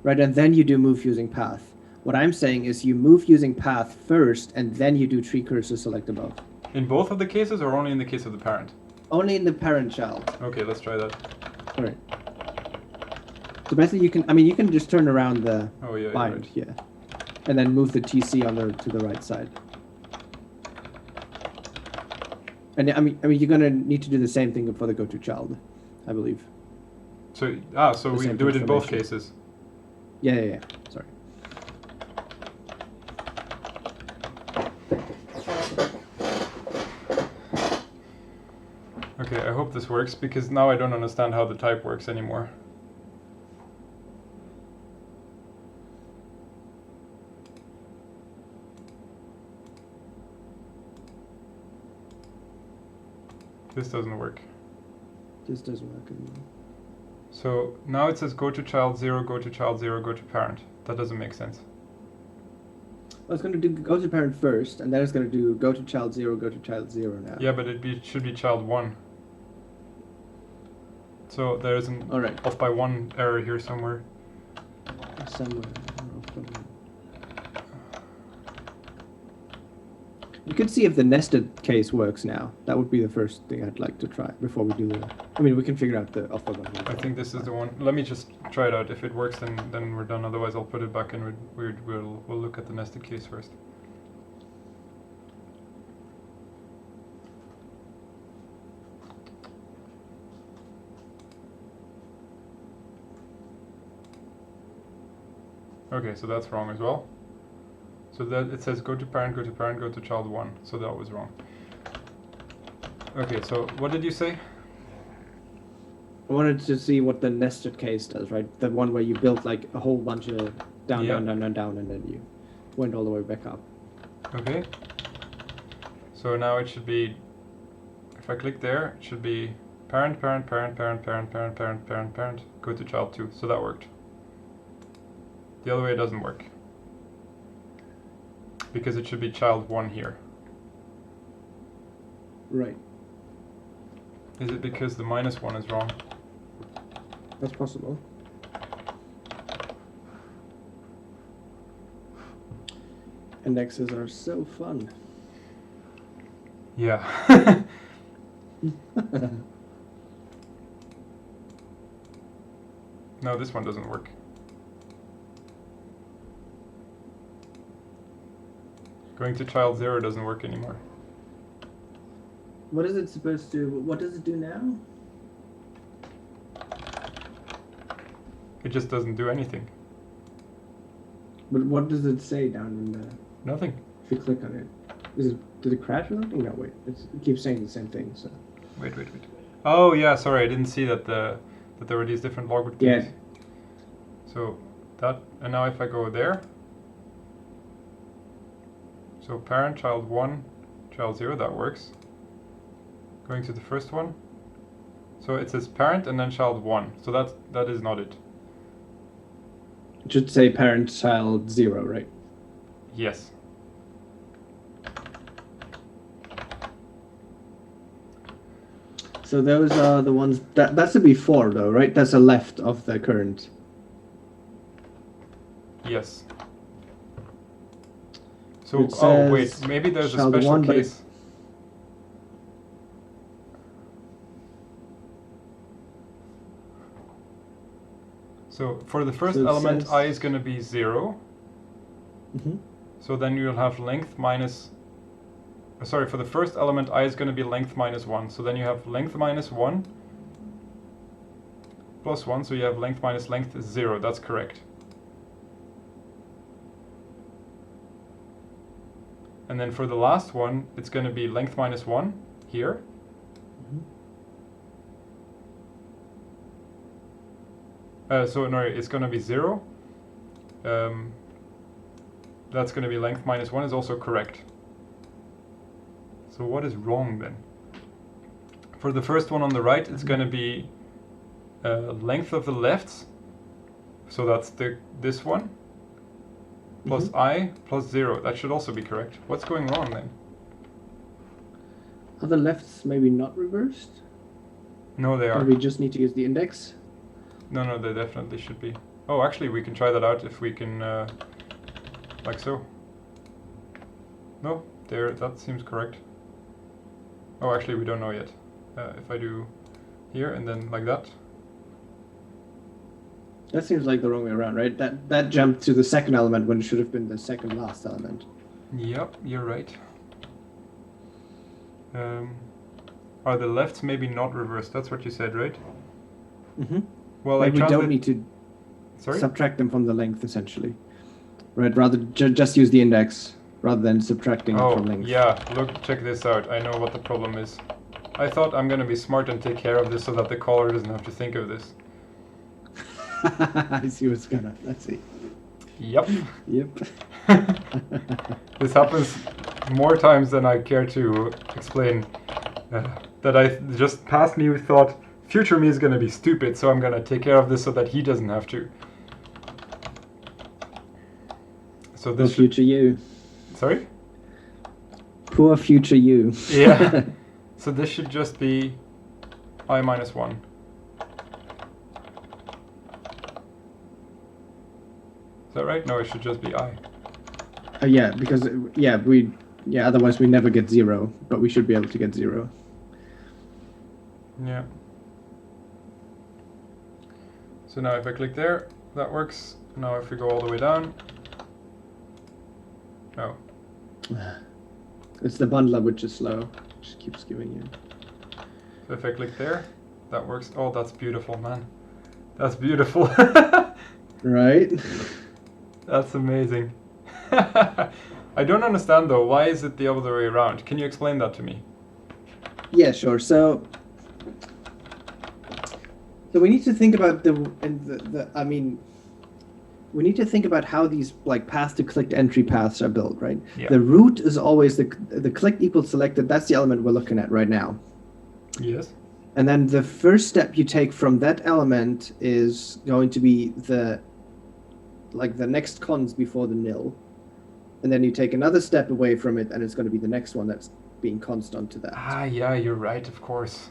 right? And then you do move using path. What I'm saying is you move using path first, and then you do tree cursor select above. In both of the cases, or only in the case of the parent? Only in the parent child. Okay, let's try that. All right. So basically, you can just turn around the bind right. here, and then move the TC to the right side. And I mean, you're gonna need to do the same thing for the go to child, I believe. So we same do it in both transformation. cases. Yeah. Sorry. Okay, I hope this works, because now I don't understand how the type works anymore. This doesn't work. This doesn't work anymore. So now it says go to child 0, go to child 0, go to parent. That doesn't make sense. Well, it's going to do go to parent first, and then it's going to do go to child 0, go to child 0 now. Yeah, but should be child 1. So there is an off by 1 error here somewhere. Somewhere. You could see if the nested case works now. That would be the first thing I'd like to try before we do the. I mean, we can figure out the off by 1. I think this is the one. Let me just try it out. If it works, then we're done. Otherwise, I'll put it back in. We'll look at the nested case first. Okay, so that's wrong as well. So that it says go to parent, go to parent, go to child 1. So that was wrong. Okay, so what did you say? I wanted to see what the nested case does, right? The one where you built like a whole bunch of down, and then you went all the way back up. Okay. So now it should be, if I click there, it should be parent, parent, parent, parent, parent, parent, parent, parent, parent, go to child 2. So that worked. The other way doesn't work, because it should be child 1 here. Right. Is it because the -1 is wrong? That's possible. Indexes are so fun. Yeah. No, this one doesn't work. Going to child 0 doesn't work anymore. What is it supposed to? What does it do now? It just doesn't do anything. But what does it say down in the? Nothing. If you click on it, did it crash or something? No, wait. It keeps saying the same thing. So. Wait. Oh yeah, sorry, I didn't see that that there were these different logwood keys. Yeah. So that, and now if I go there, so parent, child 1, child 0, that works. Going to the first one, so it says parent and then child 1, so that is not it. It should say parent child 0, right? Yes. So those are the ones that's the before though, right? That's the left of the current. Yes. So It oh wait, says maybe there's a child special 1, but case. So for the first So it element, says- I is going to be 0. Mhm. So then you'll have length minus. Sorry, for the first element, I is going to be length minus 1. So then you have length minus 1 plus 1. So you have length minus length is 0. That's correct. And then for the last one, it's going to be length minus 1 here. So no, it's going to be 0. That's going to be length minus 1 is also correct. So what is wrong then? For the first one on the right, it's going to be length of the lefts. So that's this one. Plus I plus 0. That should also be correct. What's going wrong then? Are the lefts maybe not reversed? No, they Or are. we just need to use the index? No, they definitely should be. Oh, actually, we can try that out if we can, like so. No, there. That seems correct. Oh, actually, we don't know yet. If I do here and then like that. That seems like the wrong way around, right? That jumped to the second element when it should have been the second last element. Yep, you're right. Are the lefts maybe not reversed? That's what you said, right? Mm-hmm. Well, Like we don't translate- need to Sorry? subtract them from the length, essentially. Right, rather just use the index rather than subtracting Oh, from length. yeah, look, check this out. I know what the problem is. I thought I'm gonna be smart and take care of this so that the caller doesn't have to think of this. I see what's gonna. Let's see. Yep. Yep. This happens more times than I care to explain. That I just past me thought, future me is gonna be stupid, so I'm gonna take care of this so that he doesn't have to. So Poor this should, future you. sorry? Poor future you. Yeah. So this should just be I minus 1. Is that right? No, it should just be I. Yeah, because otherwise we never get 0, but we should be able to get 0. Yeah. So now if I click there, that works. Now if we go all the way down. Oh. It's the bundler which is slow. Just keeps giving you. So if I click there, that works. Oh, that's beautiful, man. That's beautiful. Right? That's amazing. I don't understand though. Why is it the other way around? Can you explain that to me? Yeah, sure. So we need to think about we need to think about how these like path to clicked entry paths are built, right? Yeah. The root is always the clicked equals selected. That's the element we're looking at right now. Yes. And then the first step you take from that element is going to be the next cons before the nil. And then you take another step away from it, and it's going to be the next one that's being constant to that. Ah, yeah, you're right, of course.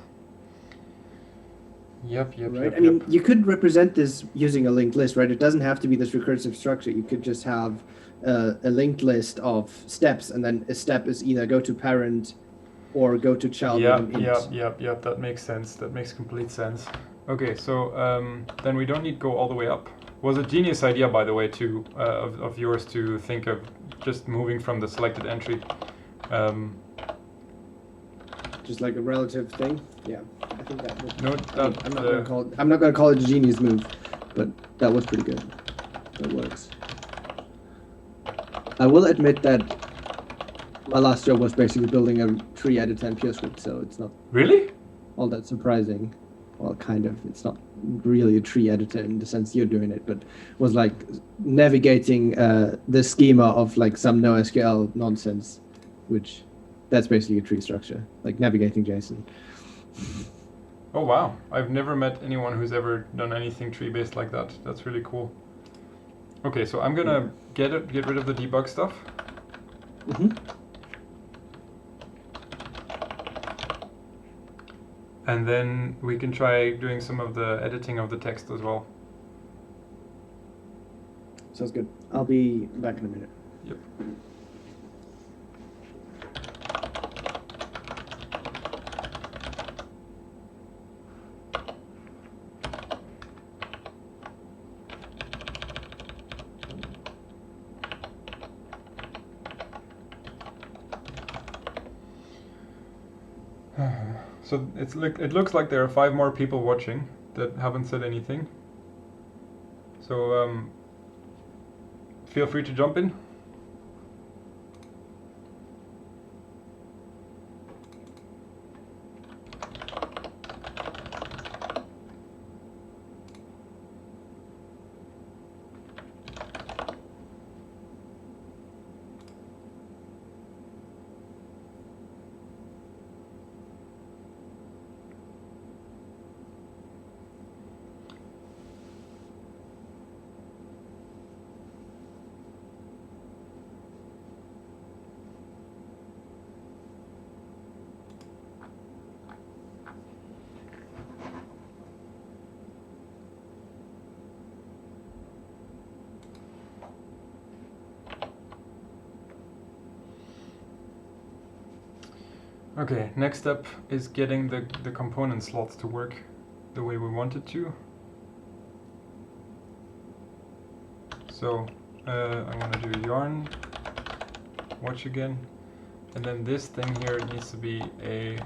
Yep. Right? I mean, you could represent this using a linked list, right? It doesn't have to be this recursive structure. You could just have a linked list of steps, and then a step is either go to parent or go to child. with an int. Yep. That makes sense. That makes complete sense. Okay, so then we don't need to go all the way up. Was a genius idea, by the way, too, of yours to think of just moving from the selected entry. Just like a relative thing. Yeah, I think that would. No, I'm not gonna call it a genius move, but that was pretty good. That works. I will admit that my last job was basically building a tree out of 10 Purescript, so it's not Really? all that surprising. Well, kind of. It's not really a tree editor in the sense you're doing it, but was like navigating the schema of like some NoSQL nonsense, which that's basically a tree structure, like navigating JSON. Oh wow, I've never met anyone who's ever done anything tree-based like that. That's really cool. Okay, so I'm gonna get rid of the debug stuff. And then we can try doing some of the editing of the text as well. Sounds good. I'll be back in a minute. Yep. So it looks like there are 5 more people watching that haven't said anything. So feel free to jump in. Okay, next step is getting the component slots to work the way we want it to. So I'm going to do yarn watch again, and then this thing here needs to be a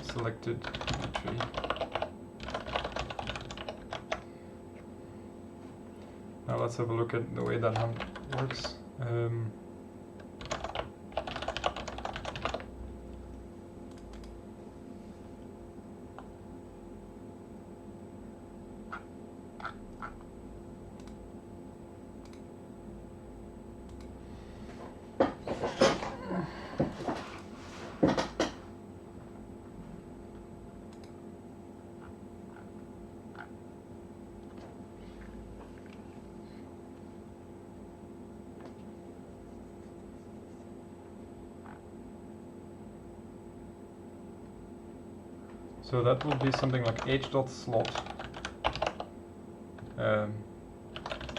selected tree. Now let's have a look at the way that works. So that will be something like h.slot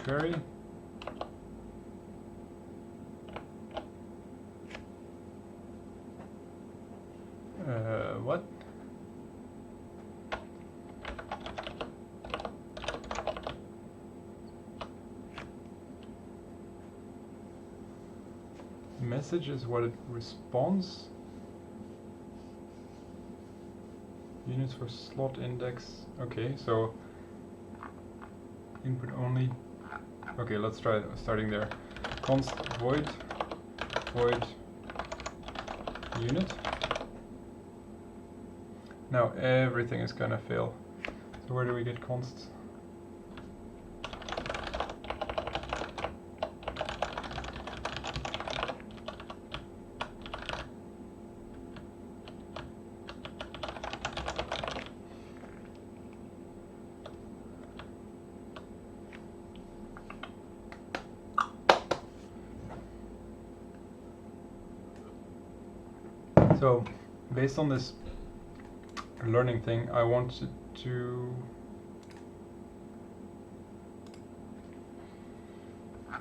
query. What? Message is what it responds. Units for slot index. Okay, so input only. Okay, let's try starting there. Const void unit. Now everything is gonna fail. So where do we get consts? So, based on this learning thing, I wanted to...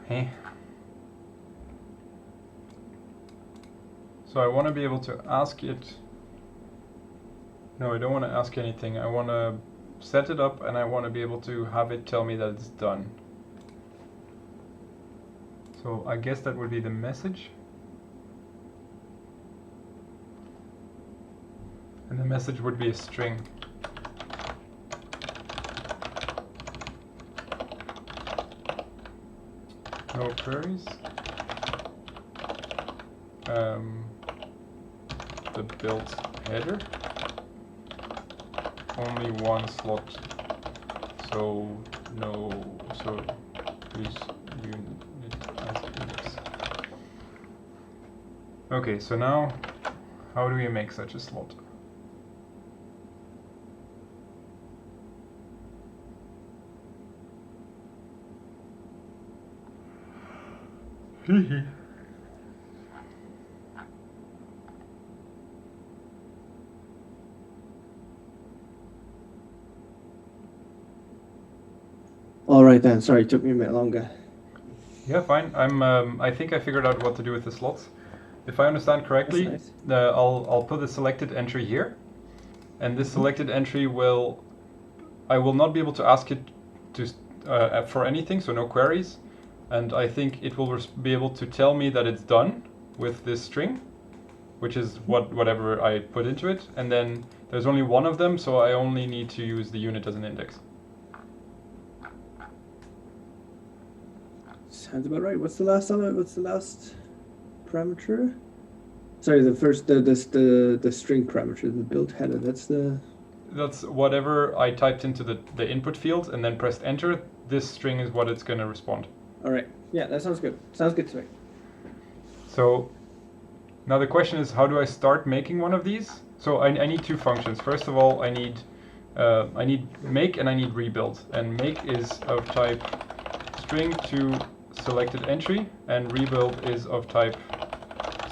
Hey. So I want to be able to ask it... No, I don't want to ask anything. I want to set it up and I want to be able to have it tell me that it's done. So I guess that would be the message. And the message would be a string. No queries. The build header. Only one slot. So please unit as index. Okay, so now how do we make such a slot? All right then. Sorry, it took me a minute longer. Yeah, fine. I think I figured out what to do with the slots. If I understand correctly, That's I'll put a selected entry here, and this selected entry I will not be able to ask it to for anything, so no queries, and I think it will be able to tell me that it's done with this string, which is whatever I put into it, and then there's only one of them, so I only need to use the unit as an index. Sounds about right. What's the last parameter? Sorry, the first the string parameter, the build header. That's whatever I typed into the input field and then pressed enter. This string is what it's going to respond. All right. Yeah, that sounds good. Sounds good to me. So now the question is, how do I start making one of these? So I need two functions. First of all, I need make and I need rebuild. And make is of type string to selected entry, and rebuild is of type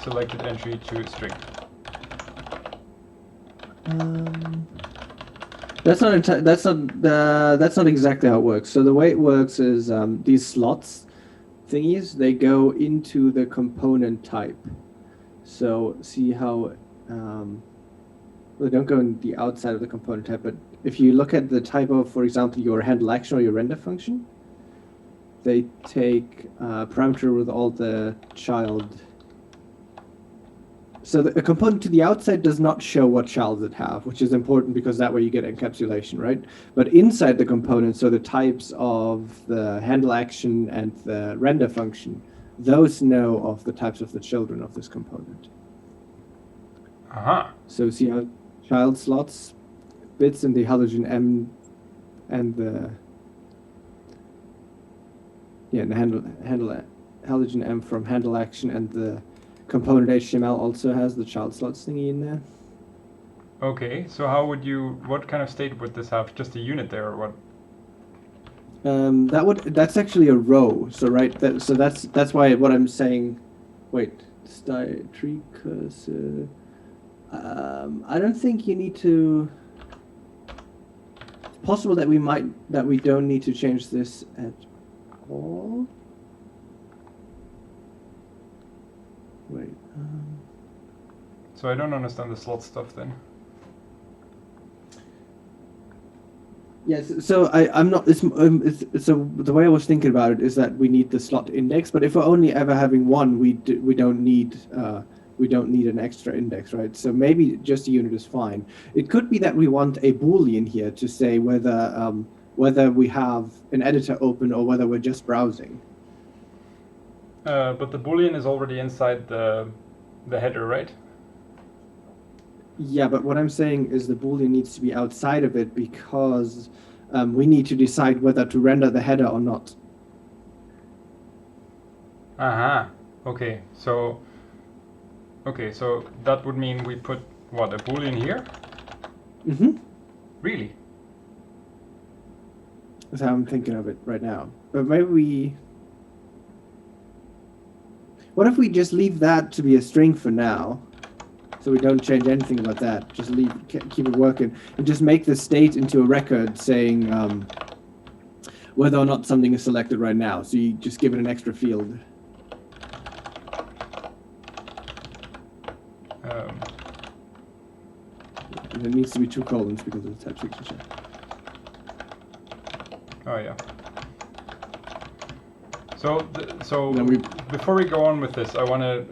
selected entry to string. That's not exactly how it works. So the way it works is these slots thingies, they go into the component type. So see how they don't go in the outside of the component type, but if you look at the type of, for example, your handle action or your render function, they take a parameter with all the child. So the component to the outside does not show what child it have, which is important because that way you get encapsulation, right? But inside the component, so the types of the handle action and the render function, those know of the types of the children of this component. Aha. So see how child slots bits in the halogen M and the the handle halogen M from handle action, and the component HTML also has the child slots thingy in there. Okay, so what kind of state would this have? Just a unit there, or what? That's actually a row. So right, that's why what I'm saying. Wait, tree cursor. I don't think you need to. It's possible that we don't need to change this at all. Wait. So I don't understand the slot stuff then. Yes. So I'm not. So the way I was thinking about it is that we need the slot index, but if we're only ever having one, we don't need an extra index, right? So maybe just a unit is fine. It could be that we want a Boolean here to say whether we have an editor open or whether we're just browsing. But the Boolean is already inside the header, right? Yeah, but what I'm saying is the Boolean needs to be outside of it because we need to decide whether to render the header or not. Aha. Okay. So that would mean we put what, a Boolean here? Mm-hmm. Really? That's how I'm thinking of it right now. But maybe what if we just leave that to be a string for now? So we don't change anything about that. Just keep it working, and just make the state into a record saying whether or not something is selected right now. So you just give it an extra field. And it needs to be 2 colons because of the type signature. Oh yeah. So Then we- before we go on with this, I wanna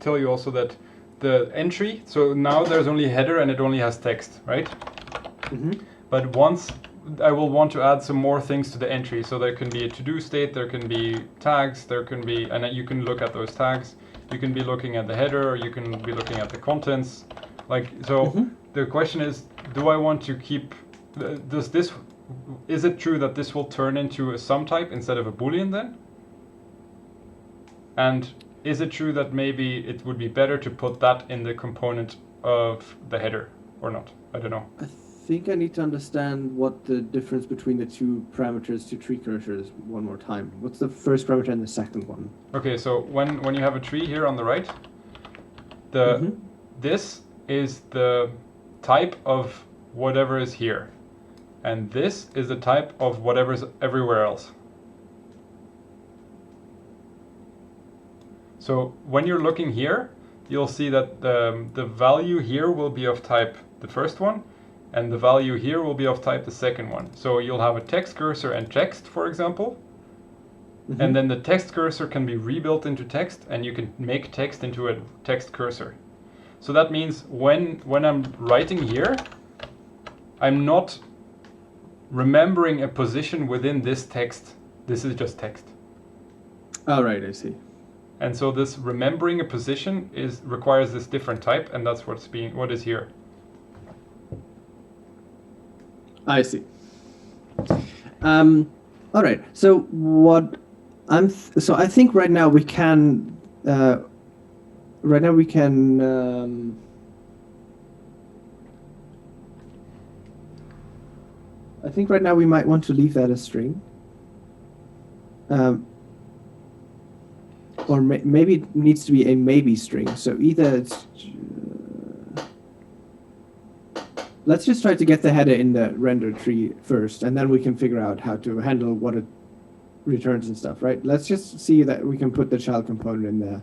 tell you also that the entry. So now there's only a header and it only has text, right? Mm-hmm. But once I will want to add some more things to the entry. So there can be a to-do state, there can be tags, there can be, and you can look at those tags. You can be looking at the header, or you can be looking at the contents. Like so, the question is, do I want to keep? Is it true that this will turn into a sum type instead of a boolean then? And is it true that maybe it would be better to put that in the component of the header or not? I don't know. I think I need to understand what the difference between the two parameters to tree cursors one more time. What's the first parameter and the second one? Okay, so when you have a tree here on the right, this is the type of whatever is here, and this is the type of whatever is everywhere else. So when you're looking here, you'll see that the value here will be of type the first one, and the value here will be of type the second one. So you'll have a text cursor and text, for example, and then the text cursor can be rebuilt into text, and you can make text into a text cursor. So that means when I'm writing here, I'm not remembering a position within this text. This is just text. Oh, right, I see. And so this remembering a position requires this different type, and that's what is here. I see. All right. So what so I think right now we can. I think right now we might want to leave that as string. Or maybe it needs to be a maybe string. So either it's. Let's just try to get the header in the render tree first, and then we can figure out how to handle what it returns and stuff, right? Let's just see that we can put the child component in there,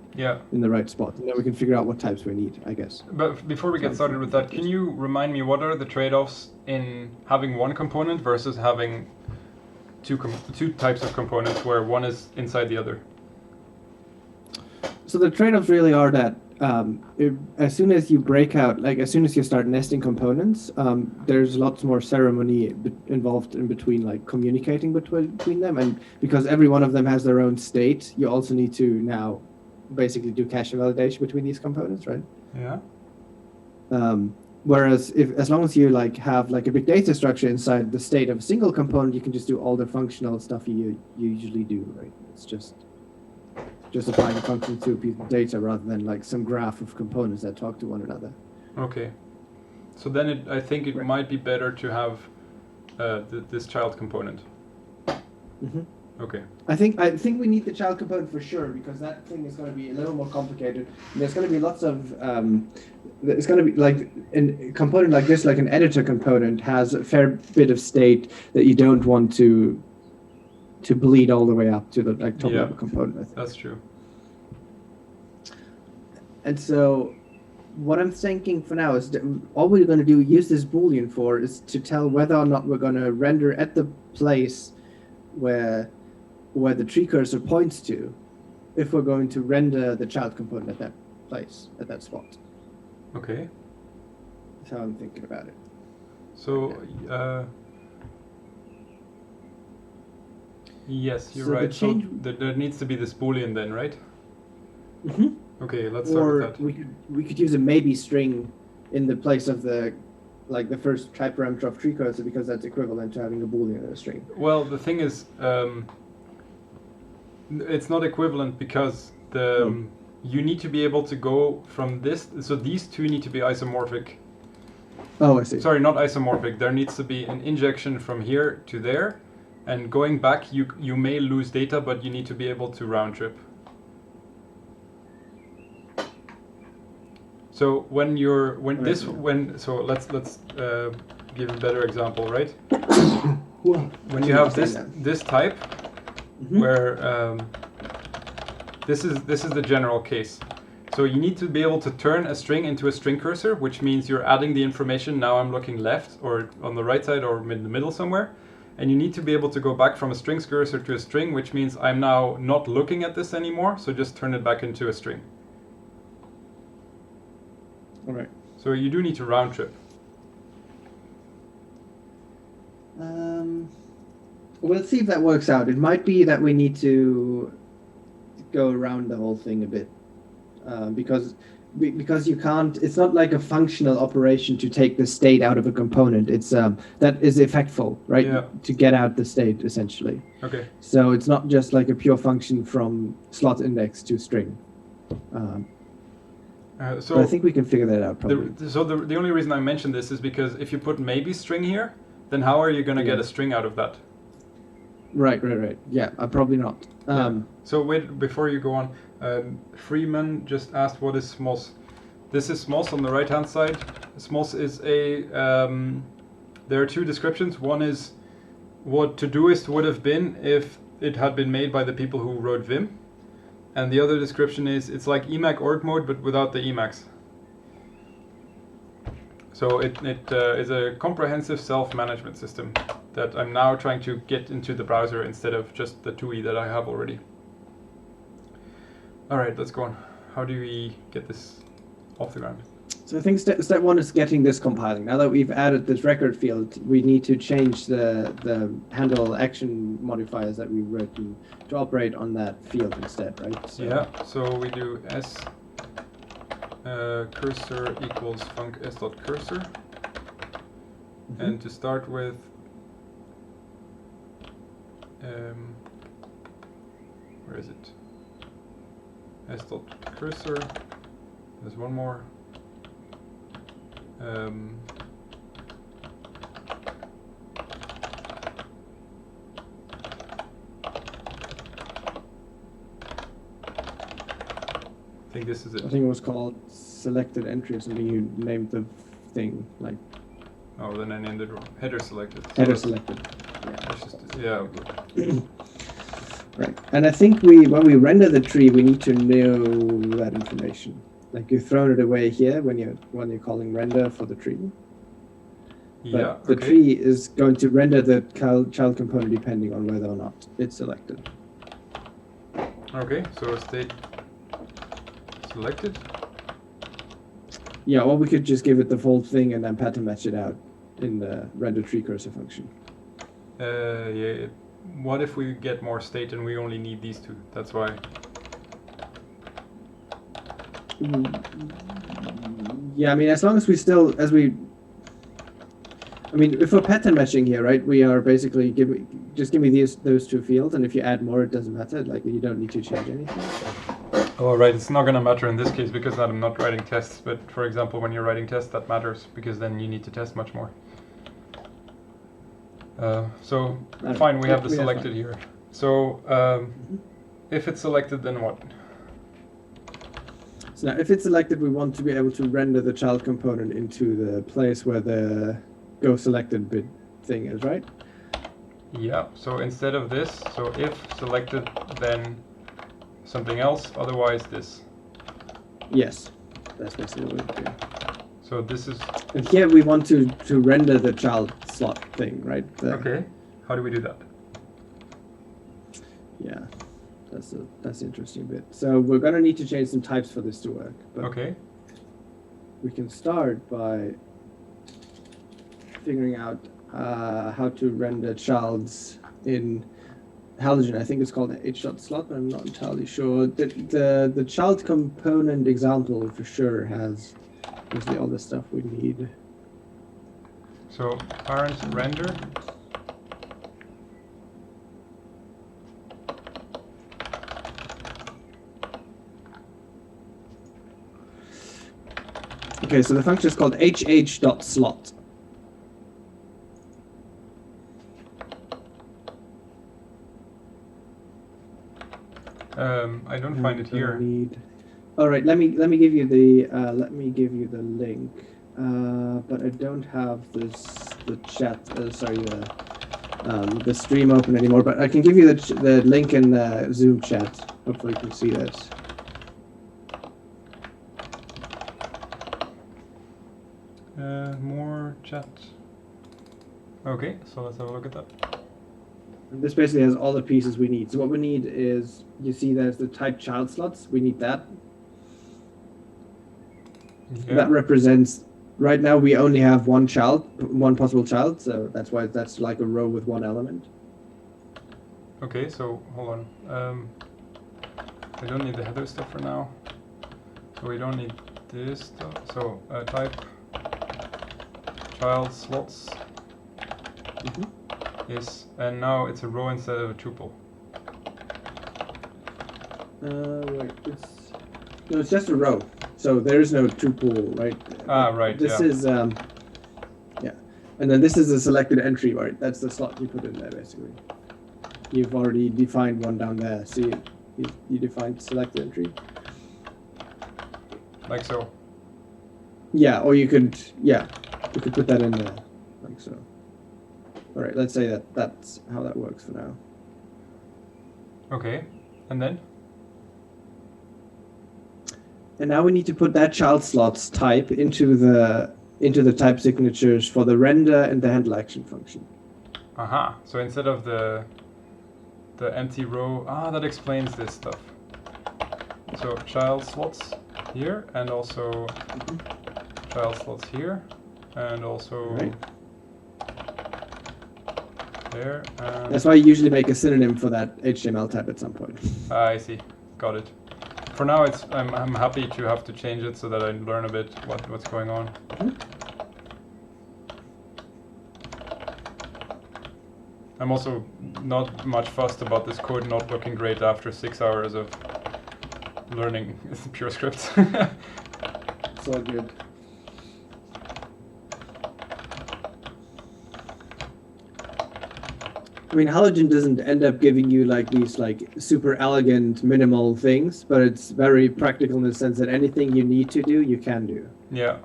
in the right spot, and then we can figure out what types we need, I guess. But before we get started with that, can you remind me what are the trade-offs in having one component versus having two types of components where one is inside the other? So the trade-offs really are that as soon as you break out, like as soon as you start nesting components, there's lots more ceremony involved in between, like communicating between them, and because every one of them has their own state, you also need to now basically do cache validation between these components, right? Yeah. Whereas as long as you have a big data structure inside the state of a single component, you can just do all the functional stuff you usually do, right? It's just applying a function to a piece of data rather than some graph of components that talk to one another. Okay. So then I think it might be better to have this child component. Mm-hmm. Okay. I think we need the child component for sure, because that thing is going to be a little more complicated. And there's going to be lots of it's going to be like a component like this, like an editor component, has a fair bit of state that you don't want to bleed all the way up to the top level component, I think. That's true. And so what I'm thinking for now is that all we're going to use this Boolean for is to tell whether or not we're going to render at the place where the tree cursor points to, if we're going to render the child component at that place, at that spot. Okay. That's how I'm thinking about it. So, yes, you're So right. so there needs to be this Boolean then, right? Mm-hmm. Okay, let's start with that. we could use a maybe string in the place of the first type parameter of tree cursor, because that's equivalent to having a Boolean in a string. Well, the thing is, it's not equivalent because you need to be able to go from this. So these two need to be isomorphic. Oh, I see. Sorry, not isomorphic. There needs to be an injection from here to there, and going back, you may lose data, but you need to be able to round trip. So so let's give a better example, right? When you have this type, where this is the general case. So you need to be able to turn a string into a string cursor, which means you're adding the information. Now I'm looking left or on the right side or in the middle somewhere. And you need to be able to go back from a string cursor to a string, which means I'm now not looking at this anymore. So just turn it back into a string. All right. So you do need to round trip. We'll see if that works out. It might be that we need to go around the whole thing a bit, because you can't. It's not like a functional operation to take the state out of a component. It's that is effectful, right? Yeah. To get out the state essentially. Okay. So it's not just like a pure function from slot index to string. So but I think we can figure that out probably. The only reason I mentioned this is because if you put maybe string here, then how are you going to get a string out of that? Right. Yeah, probably not. So wait, before you go on, Freeman just asked what is Smos. This is Smos on the right hand side. Smos is a, there are two descriptions. One is what Todoist would have been if it had been made by the people who wrote Vim. And the other description is it's like Emacs org mode but without the Emacs. So it is a comprehensive self-management system that I'm now trying to get into the browser instead of just the TUI that I have already. All right, let's go on. How do we get this off the ground? So I think step one is getting this compiling. Now that we've added this record field, we need to change the handle action modifiers that we wrote to operate on that field instead, right? So yeah, so we do s cursor equals func s.cursor. And to start with, where is it? s.cursor. There's one more. I think this is it. I think it was called selected entry or something. You named the thing like. Oh, then I named it wrong. Header selected. So Header selected. Yeah. Right, and I think when we render the tree, we need to know that information. Like you've thrown it away here when you're calling render for the tree. But the tree is going to render the child component depending on whether or not it's selected. Okay, so state selected. Yeah, or we could just give it the full thing and then pattern match it out in the render tree cursor function. Yeah. What if we get more state and we only need these two? That's why. Yeah, I mean, as long as if we're pattern matching here, right? We are basically give me those two fields, and if you add more, it doesn't matter. Like you don't need to change anything. Oh, right. It's not going to matter in this case because I'm not writing tests. But for example, when you're writing tests, that matters because then you need to test much more. So fine, we have the selected here. So if it's selected, then what? So now, if it's selected, we want to be able to render the child component into the place where the go selected bit thing is, right? Yeah. So instead of this, so if selected, then something else. Otherwise, this. Yes, that's basically what we do. So this is. And here we want to render the child slot thing, right? Okay. How do we do that? Yeah, that's the interesting bit. So we're gonna need to change some types for this to work. But okay. We can start by figuring out how to render childs in Halogen. I think it's called h.slot, but I'm not entirely sure. The child component example for sure has usually all the stuff we need. So parent render. Okay, so the function is called hh.slot. I don't find it here. All right, let me give you the link, but I don't have the stream open anymore. But I can give you the link in the Zoom chat. Hopefully, you can see this. More chat. Okay, so let's have a look at that. And this basically has all the pieces we need. So what we need is, you see there's the type child slots. We need that. Yeah. That represents, right now we only have one possible child, so that's why that's like a row with one element. Okay, so hold on. I don't need the header stuff for now. So we don't need this stuff. So type child slots is, and now it's a row instead of a tuple. Wait, it's just a row. So there is no tuple, right? Ah, right. This yeah. is yeah, and then this is a selected entry, right? That's the slot you put in there, basically. You've already defined one down there. See, you defined selected entry. Like so. Yeah, or you could put that in there, like so. All right, let's say that's how that works for now. Okay, and then? And now we need to put that child slot's type into the type signatures for the render and the handle action function. Aha. So instead of the empty row, that explains this stuff. So child slots here, and also child slots here, and also Right. there. And That's why you usually make a synonym for that HTML type at some point. I see. Got it. For now, I'm happy to have to change it so that I learn a bit what's going on. I'm also not much fussed about this code not looking great after 6 hours of learning Purescript. It's all good. I mean, Halogen doesn't end up giving you like these like super elegant minimal things, but it's very practical in the sense that anything you need to do, you can do. Yeah.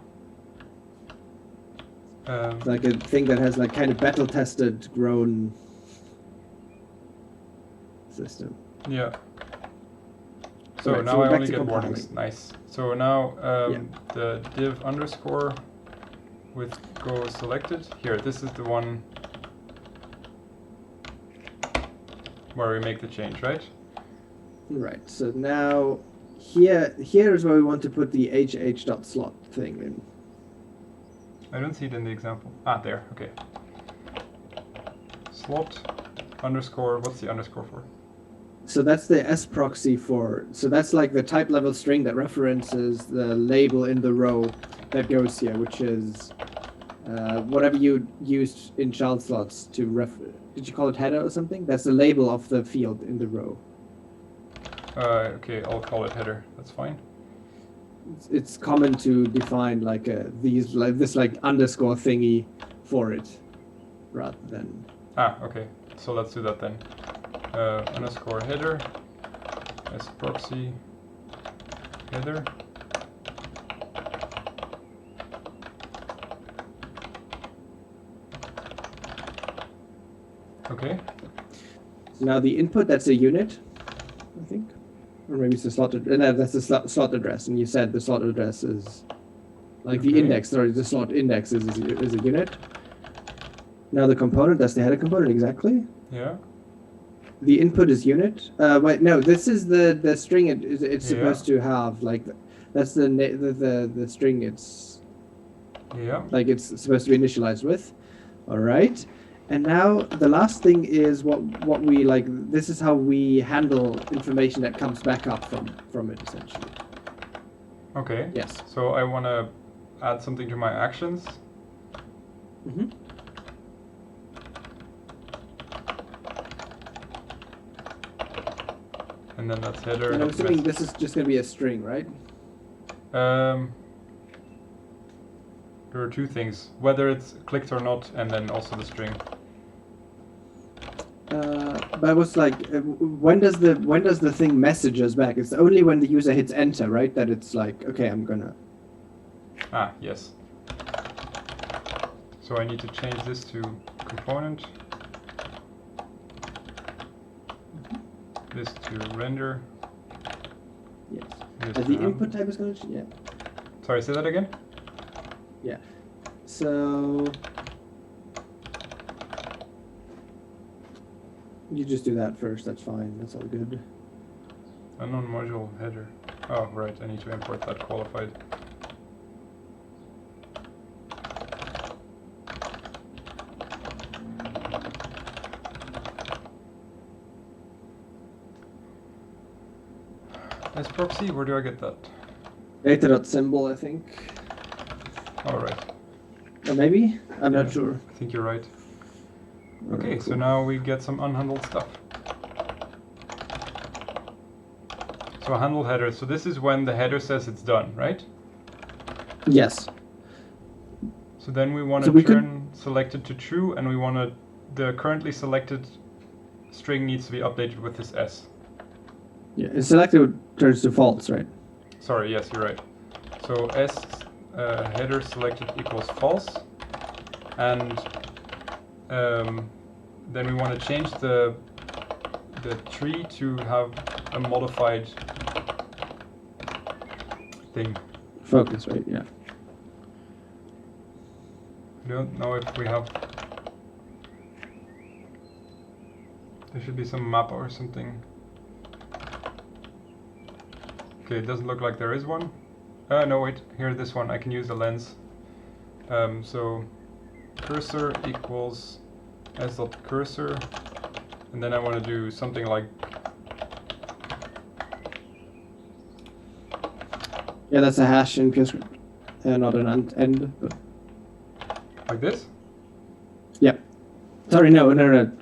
Like a thing that has like kind of battle tested grown system. Yeah. So Right, now so we're I back only to get warnings. compiling. Nice. So now the div underscore with go selected. Here, this is the one where we make the change, right? Right. So now here is where we want to put the hh.slot thing in. I don't see it in the example. Ah, there. Okay. Slot underscore. What's the underscore for? So that's the S proxy for. So that's like the type level string that references the label in the row that goes here, which is whatever you used in child slots to Did you call it header or something? That's the label of the field in the row. Okay, I'll call it header. That's fine. It's common to define like this underscore thingy for it, rather than. Ah, okay. So let's do that then. Underscore header, S proxy header. Okay. So now the input, that's a unit, I think. Or maybe it's a slot address. No, that's the slot address. And you said the slot address is like the index, sorry, the slot index is a unit. Now the component, that's the header component, exactly. Yeah. The input is unit. Wait, no, this is the string it's supposed to have. Like, that's the string it's like it's supposed to be initialized with. All right. And now the last thing is what we like. This is how we handle information that comes back up from it, essentially. Okay. Yes. So I want to add something to my actions. Mm-hmm. And then that's header. And I'm assuming this is just going to be a string, right? There are two things: whether it's clicked or not, and then also the string. But I was like, when does the thing message us back? It's only when the user hits enter, right? That it's like, okay, I'm gonna. Ah, yes. So I need to change this to component. This to render. Yes. This The to input type is gonna. Yeah. Sorry, say that again. Yeah. So you just do that first. That's fine. That's all good. Unknown module header. Oh, right. I need to import that qualified. Proxy, where do I get that? Data.symbol, I think. All right. Or maybe? I'm Yeah, not sure. I think you're right. Okay, so Cool. now we get some unhandled stuff. So a handle header. So this is when the header says it's done, right? Yes. So then we want So to we could- turn selected to true, and we want to the currently selected string needs to be updated with this s. Yeah, and selected turns to false, right? Sorry, yes, you're right. So s header selected equals false, and then we want to change the tree to have a modified thing. Focus, right? Yeah. I don't know if we have. There should be some map or something. Okay, it doesn't look like there is one. No, wait. Here, this one. I can use the lens. So cursor equals s.cursor, and then I want to do something like. Yeah, that's a hash in Purescript. Not an end, but Like this? yeah. Sorry, no.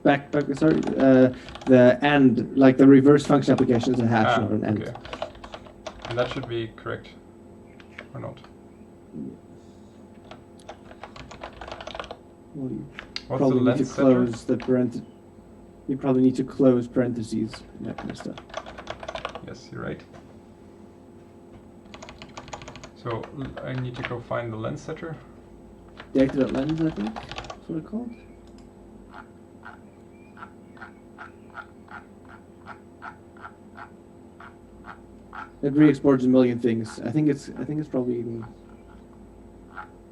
Back. Sorry. The and, like the reverse function application, is a hash, not an end. Okay. And that should be correct, or not? Well, you What's the probably need to lens setter? close the parentheses. You probably need to close parentheses and that kind of stuff. Yes, you're right. So I need to go find the lens setter. Data.lens, I think. That's what it's called. It re-exports a million things. I think it's probably even.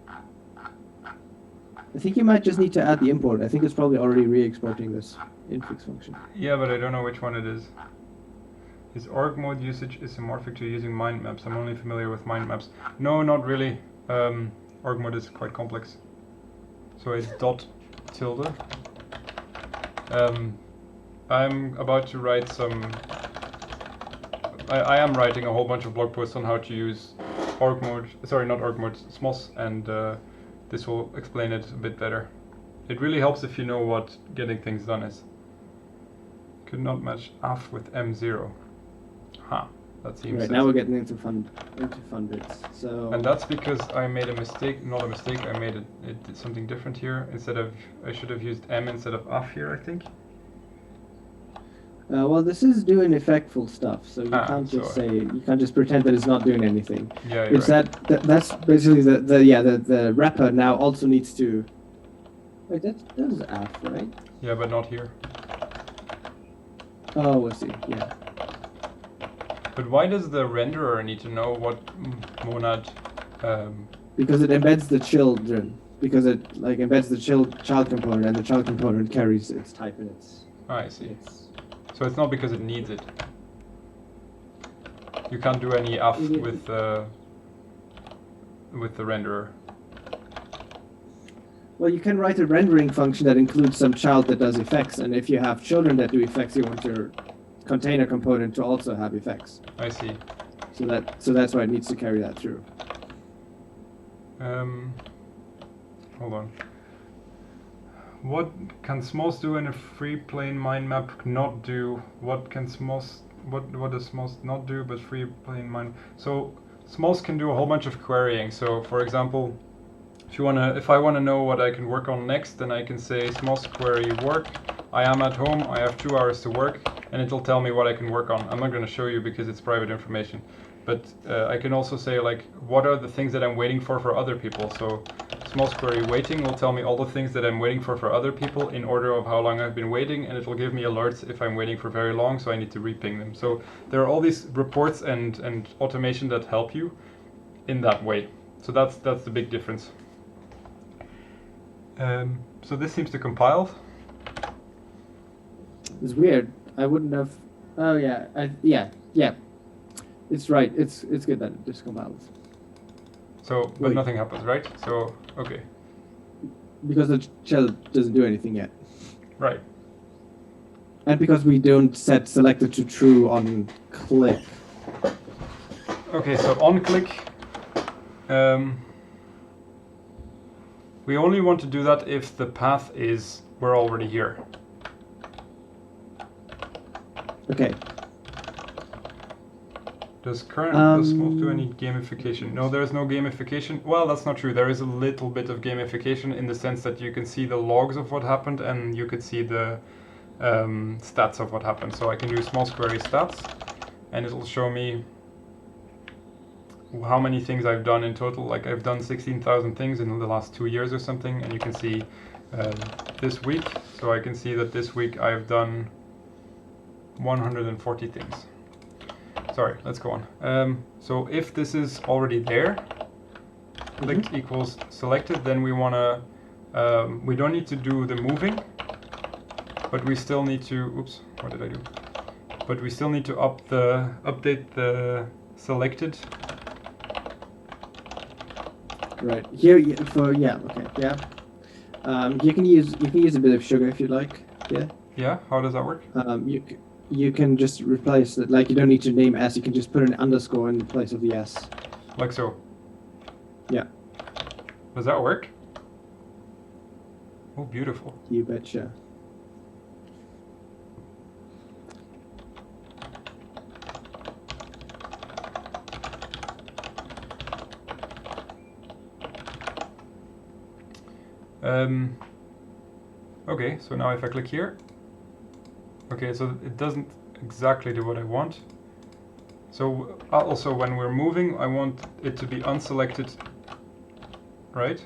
I think you might just need to add the import. I think it's probably already re-exporting this infix function. Yeah, but I don't know which one it is. Is org mode usage isomorphic to using mind maps? I'm only familiar with mind maps. No, not really. Org mode is quite complex. So it's dot tilde. I'm about to write some. I am writing a whole bunch of blog posts on how to use org mode. Sorry, not org mode, Smos, and this will explain it a bit better. It really helps if you know what getting things done is. Could not match AF with M0. Huh, that seems Right, now we're getting into fun bits. So. And that's because I made a mistake, not a mistake, I made it did something different here. Instead of, I should have used M instead of AF here, I think. Well, this is doing effectful stuff, so you can't just so you can't just pretend that it's not doing anything. Yeah, you're It's right. that's basically the wrapper now also needs to. Wait, that is AF, right? Yeah, but not here. Oh, I see. Yeah. But why does the renderer need to know what monad? Because it embeds the children. Because it like embeds the child component, and the child component carries its type and its. I see. So it's not because it needs it. You can't do any AF with the renderer. Well, you can write a rendering function that includes some child that does effects, and if you have children that do effects, you want your container component to also have effects. I see. So that's why it needs to carry that through. Hold on. What can Smos do in a free plane mind map not do? What can Smos? What does Smos not do but free plane mind? So Smos can do a whole bunch of querying. So for example, if I wanna know what I can work on next, then I can say Smos query work. I am at home. I have 2 hours to work, and it'll tell me what I can work on. I'm not gonna show you because it's private information. But I can also say like, what are the things that I'm waiting for other people? So Smos query waiting will tell me all the things that I'm waiting for other people in order of how long I've been waiting, and it will give me alerts if I'm waiting for very long, so I need to reping them. So there are all these reports and automation that help you in that way. So that's the big difference. So this seems to compile. It's weird. I wouldn't have. Oh yeah, yeah. It's right. It's good that it just compiles So, but Wait. nothing happens, right? So, okay, because the shell doesn't do anything yet, right. and because we don't set selected to true on click. Okay, so on click, we only want to do that if the path is we're already here. Okay. Does Smos do any gamification? No, there is no gamification. Well, that's not true. There is a little bit of gamification in the sense that you can see the logs of what happened and you could see the stats of what happened. So I can do Smos query stats, and it will show me how many things I've done in total. Like I've done 16,000 things in the last 2 years or something, and you can see this week. So I can see that this week I've done 140 things. Sorry, let's go on. So if this is already there, click equals selected, then we want to, we don't need to do the moving, but we still need to, oops, what did I do? But we still need to update the selected. Right here okay, yeah. You can use a bit of sugar if you'd like. Yeah. Yeah, how does that work? You can just replace it. Like you don't need to name S. You can just put an underscore in place of the S. Like so. Yeah. Does that work? Oh, beautiful. You betcha. Okay, so now if I click here, okay, so it doesn't exactly do what I want. So also when we're moving, I want it to be unselected, right?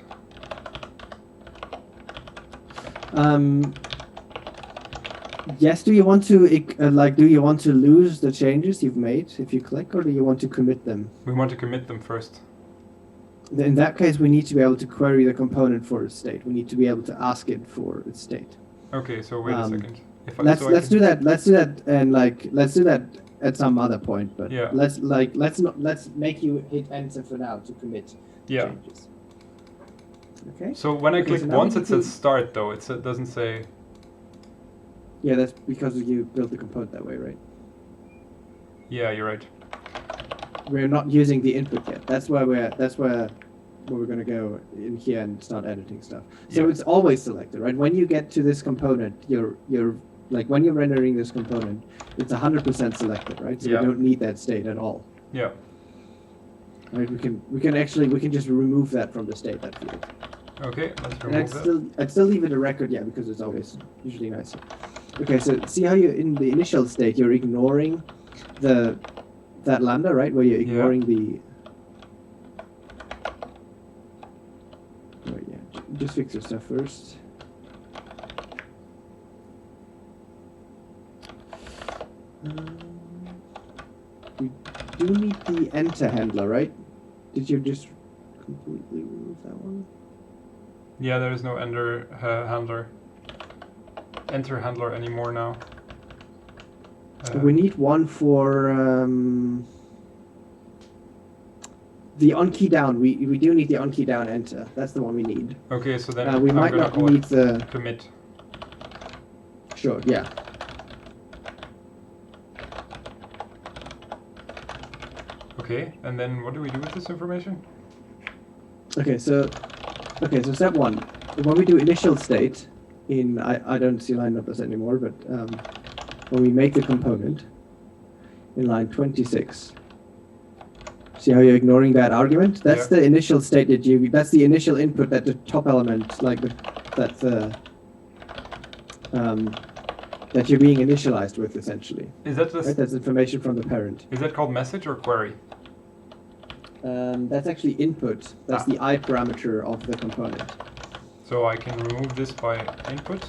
Yes. Do you want to do you want to lose the changes you've made if you click, or do you want to commit them? We want to commit them first. In that case, we need to be able to query the component for its state. We need to be able to ask it for its state. Okay, so wait a second. If Let's do that. Let's do that, and let's do that at some other point. But yeah. let's make you hit enter for now to commit changes. Okay. So when I click so once, it says start though. It doesn't say. Yeah, that's because you built the component that way, right? Yeah, you're right. We're not using the input yet. That's where we're going to go in here and start editing stuff. So it's always selected, right? When you get to this component, you're like when you're rendering this component, it's 100% selected, right? So we don't need that state at all. Yeah. Right? We can just remove that from the state, that field. Okay, let's remove that. I'd still leave it a record, yeah, because it's always usually nicer. Okay, so see how you in the initial state you're ignoring that lambda, right? Where you're ignoring the. Oh yeah, just fix your stuff first. We do need the enter handler, right? Did you just completely remove that one? Yeah, there is no enter handler anymore now. We need one for the on key down. We do need the on key down enter. That's the one we need. Okay, so then we I'm might gonna not call need it the commit. Sure. Yeah. Okay, and then what do we do with this information? Okay, so step one, when we do initial state in I don't see line numbers anymore, but when we make the component in line 26, see how you're ignoring that argument? That's the initial state that's the initial input that the top element, like that you're being initialized with, essentially. Is that right? That's information from the parent. Is that called message or query? That's actually input. That's the I parameter of the component. So I can remove this by input?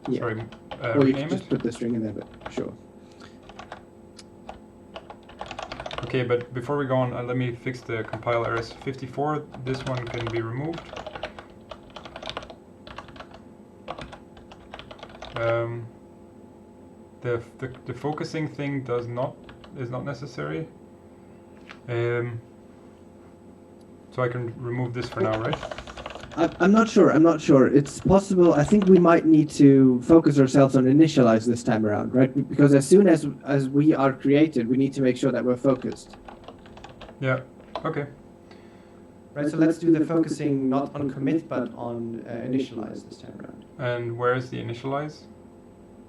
Yeah. Sorry, or you can rename just it? put the string in there, but sure. Okay, but before we go on, let me fix the compile errors. 54, this one can be removed. The focusing thing is not necessary. So I can remove this for now, right? I'm not sure. I'm not sure. It's possible. I think we might need to focus ourselves on initialize this time around, right? Because as soon as we are created, we need to make sure that we're focused. Yeah. Okay. Right. So let's do the focusing not on commit but on initialize this time around. And where is the initialize?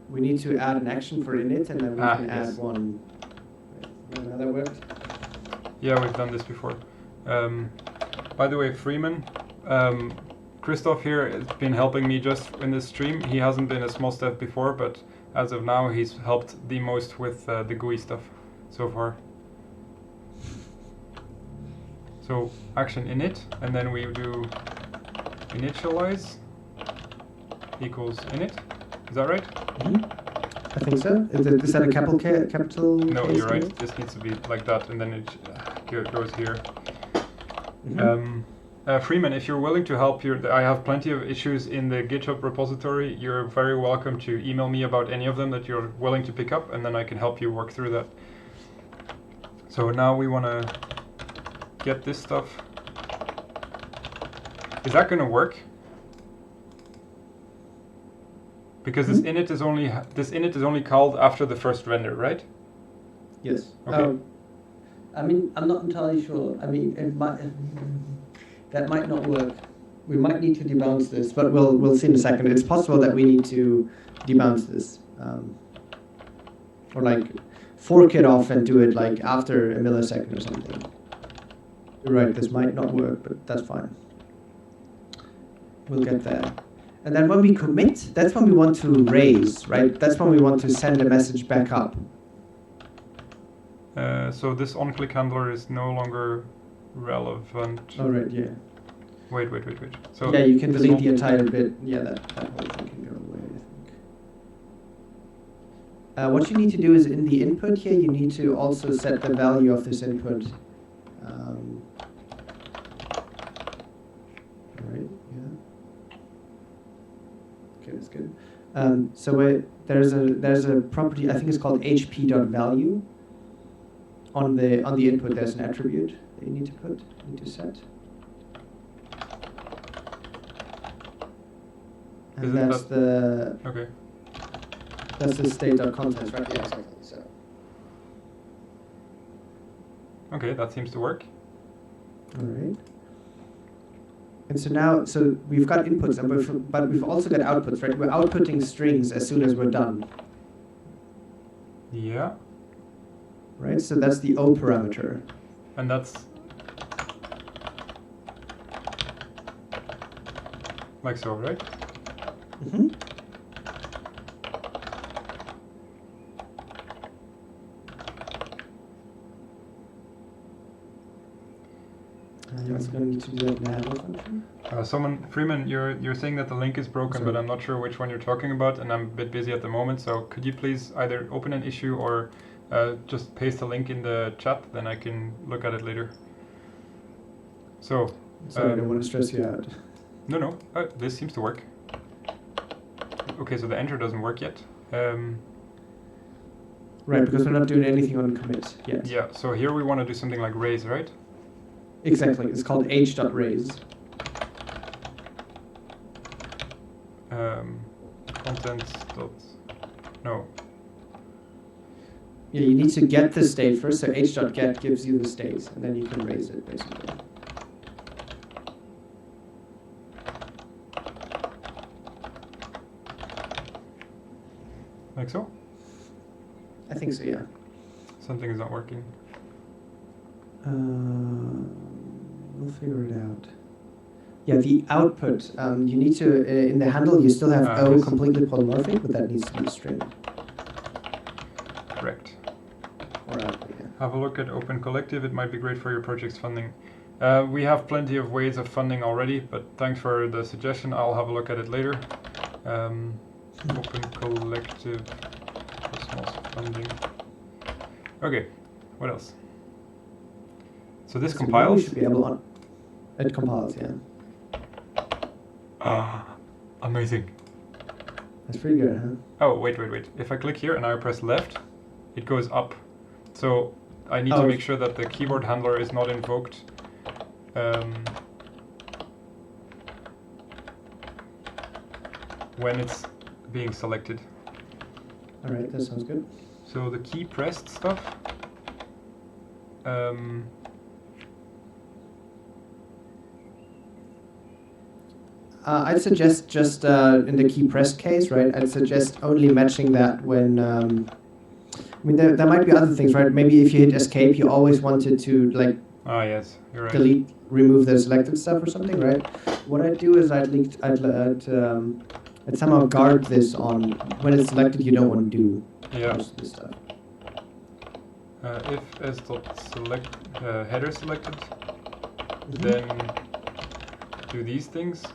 We need to add an action for init, and then we can yes. add one. Right. Now that works. Yeah, we've done this before. By the way, Freeman, Christoph here has been helping me just in this stream. He hasn't been a Smos dev before, but as of now, he's helped the most with the GUI stuff so far. So action init, and then we do initialize equals init. Is that right? Mm-hmm. I think so. Is that a capital? No, case you're right. init? This needs to be like that, and then it goes here. Mm-hmm. Freeman, if you're willing to help, I have plenty of issues in the GitHub repository. You're very welcome to email me about any of them that you're willing to pick up, and then I can help you work through that. So now we want to get this stuff. Is that going to work? Because this init is only called after the first render, right? Yes. Okay. I mean, I'm not entirely sure. I mean, that might not work. We might need to debounce this, But we'll see in a second. It's possible that we need to debounce this, or like fork it off and do it like after a millisecond or something. You're right. This might not work, but that's fine. We'll get there. And then when we commit, that's when we want to raise, right? That's when we want to send a message back up. So this on-click handler is no longer relevant. All right. Yeah. Wait. So Yeah, you can this delete on- the entire bit. Yeah, that whole thing can go away, I think. What you need to do is in the input here, you need to also set the value of this input. Right, yeah. Okay, that's good. So there's a property, I think it's called hp.value. On the input, there's an attribute that you need to set. And Isn't that's the Okay. that's the state.context, right? Yeah, exactly. So Okay, that seems to work. all right. And so now, we've got inputs, but we've also got outputs, right? We're outputting strings as soon as we're done, Yeah. right? So that's the O parameter. And that's like so, right? Mm-hmm. You're also going to need to do that in the handle function. Freeman, you're saying that the link is broken, but Sorry. I'm not sure which one you're talking about, and I'm a bit busy at the moment. So could you please either open an issue or just paste a link in the chat, then I can look at it later. So. Sorry, I don't want to stress you out. No. This seems to work. Okay, so the enter doesn't work yet. Right, because we're not doing anything on commit yet. Yeah, so here we want to do something like raise, right? Exactly. It's called h.raise. Contents dot. No. Yeah, you need to get the state first, so h.get gives you the state, and then you can raise it, basically. Like so? I think so, yeah. Something is not working. We'll figure it out. Yeah, the output, you need to, in the handle, you still have O yes. completely polymorphic, but that needs to be a string. Correct. Or output, yeah. Have a look at Open Collective. It might be great for your project's funding. We have plenty of ways of funding already, but thanks for the suggestion. I'll have a look at it later. Open Collective Smos funding. Okay, what else? So this So compiles. we should be able on. It compiles, yeah. Amazing. That's pretty good, huh? Oh, wait. If I click here and I press left, it goes up. So I need to Oh. make sure that the keyboard handler is not invoked. When it's being selected. All right, that sounds good. So the key pressed stuff. I'd suggest just in the key pressed case, right? I'd suggest only matching that when. I mean, there might be other things, right? Maybe if you hit escape, you always wanted to like Ah, yes, you're right. delete, remove the selected stuff or something, right? What I'd do is I'd somehow guard this on when it's selected. You don't want to do Yeah. most of this stuff. If s.select header selected, Mm-hmm. then do these things.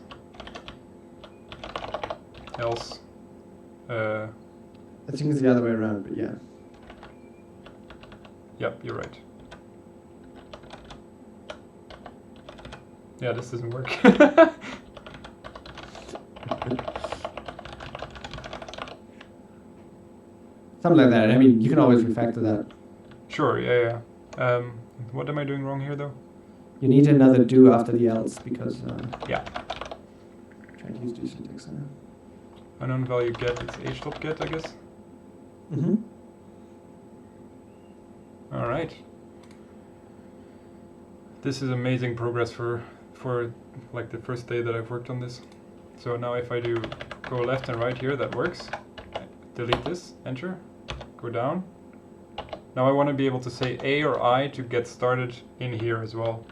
Else, I think it's the other way around, but yeah. yep, you're right. Yeah, this doesn't work. Something like that. I mean, you can always refactor that. Sure, yeah. What am I doing wrong here, though? You need another do after the else because. Yeah. Trying to use do syntax now. Unknown value get, it's h.get, I guess. Mm-hmm. All right. This is amazing progress for like the first day that I've worked on this. So now if I do go left and right here, that works. Delete this, enter, go down. Now I want to be able to say A or I to get started in here as well.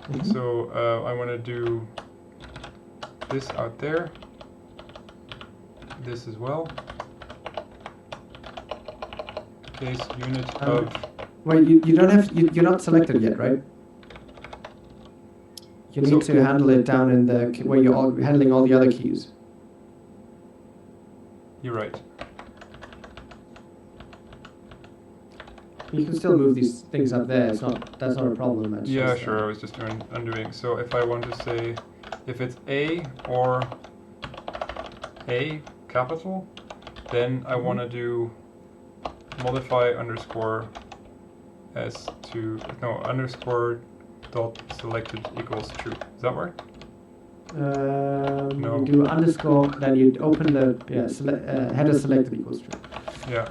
Mm-hmm. So I want to do this out there, this as well. Case unit of. Well, you don't have you're not selected yet, right? You need to handle it down in the where you're handling all the other keys. You're right. You can still move these things up there. That's not a problem. It's Yeah, just, sure. I was just undoing. So if I want to say, if it's A or A capital, then I want to do modify underscore s to no underscore dot selected equals true. Does that work? No. You do underscore, then you open the header selected equals true. Yeah.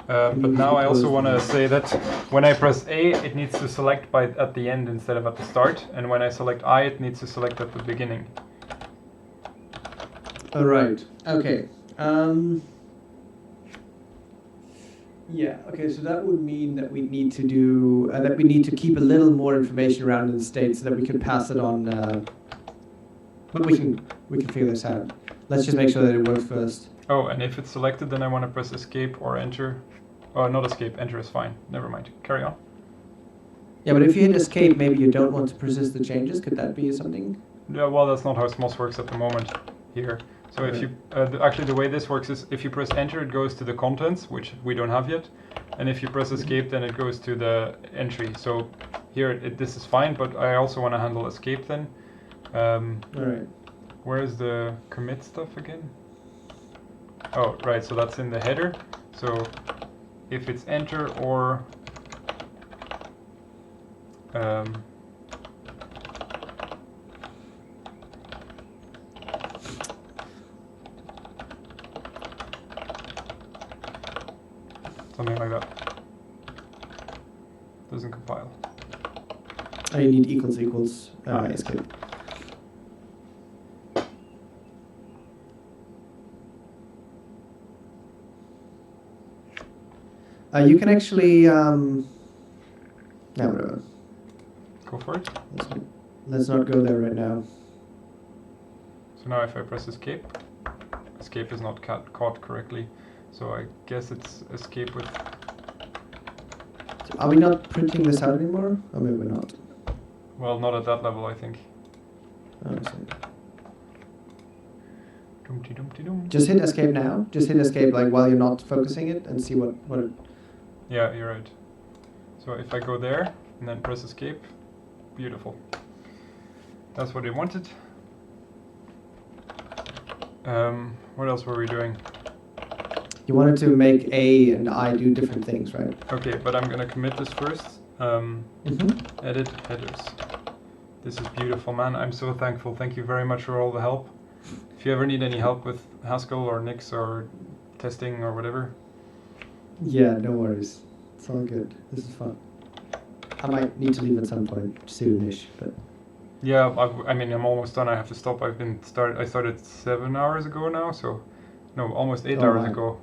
But now I also want to say that when I press A, it needs to select at the end instead of at the start, and when I select I, it needs to select at the beginning. All right. Okay. Yeah. Okay. So that would mean that we need to do that. We need to keep a little more information around in the state so that we can pass it on. But we can figure this out. Let's just make sure that it works first. Oh, and if it's selected, then I want to press escape or enter. Oh, not escape. Enter is fine. Never mind. Carry on. Yeah, but if you hit escape, maybe you don't want to persist the changes. Could that be something? Yeah. Well, that's not how Smos works at the moment here. So if you actually the way this works is if you press enter, it goes to the contents, which we don't have yet, and if you press escape, then it goes to the entry. So here this is fine, but I also want to handle escape then. All right. Where's the commit stuff again? Oh, right. So that's in the header. So if it's enter or something like that. Doesn't compile. Oh, you need equals escape. You can actually no, whatever. Go for it. Let's not go there right now. So now if I press escape, escape is not caught correctly. So I guess it's escape with. Are we not printing this out anymore? Or maybe we're not. Well, not at that level, I think. Oh, I see. Dum-de-dum-de-dum. Just hit escape now. Just hit escape like while you're not focusing it and see what it. Yeah, you're right. So if I go there and then press escape, beautiful. That's what I wanted. What else were we doing? You wanted to make A and I do different things, right? Okay, but I'm gonna commit this first. Edit headers. This is beautiful, man. I'm so thankful. Thank you very much for all the help. If you ever need any help with Haskell or Nix or testing or whatever. Yeah, no worries. It's all good. This is fun. I might need to leave at some point soonish, but Yeah, I mean, I'm almost done. I have to stop. I started 7 hours ago now, so no, almost 8 hours wow. ago.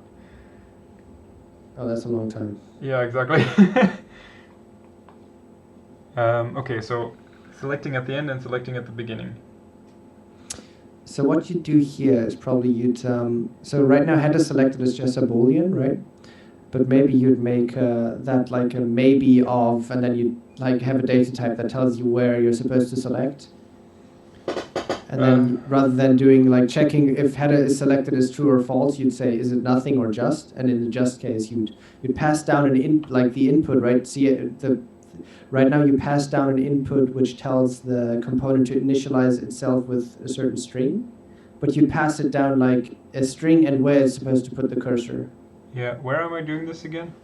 Oh, that's a long time. Yeah, exactly. Okay, so selecting at the end and selecting at the beginning. So what you do here is probably so right now header selected is just a boolean, right? But maybe you'd make that like a maybe of, and then you like have a data type that tells you where you're supposed to select. And then rather than doing like checking if header is selected as true or false, you'd say is it nothing or just? And in the just case, you'd pass down the input, right? See right now you pass down an input which tells the component to initialize itself with a certain string, but you pass it down like a string and where it's supposed to put the cursor. Yeah, where am I doing this again?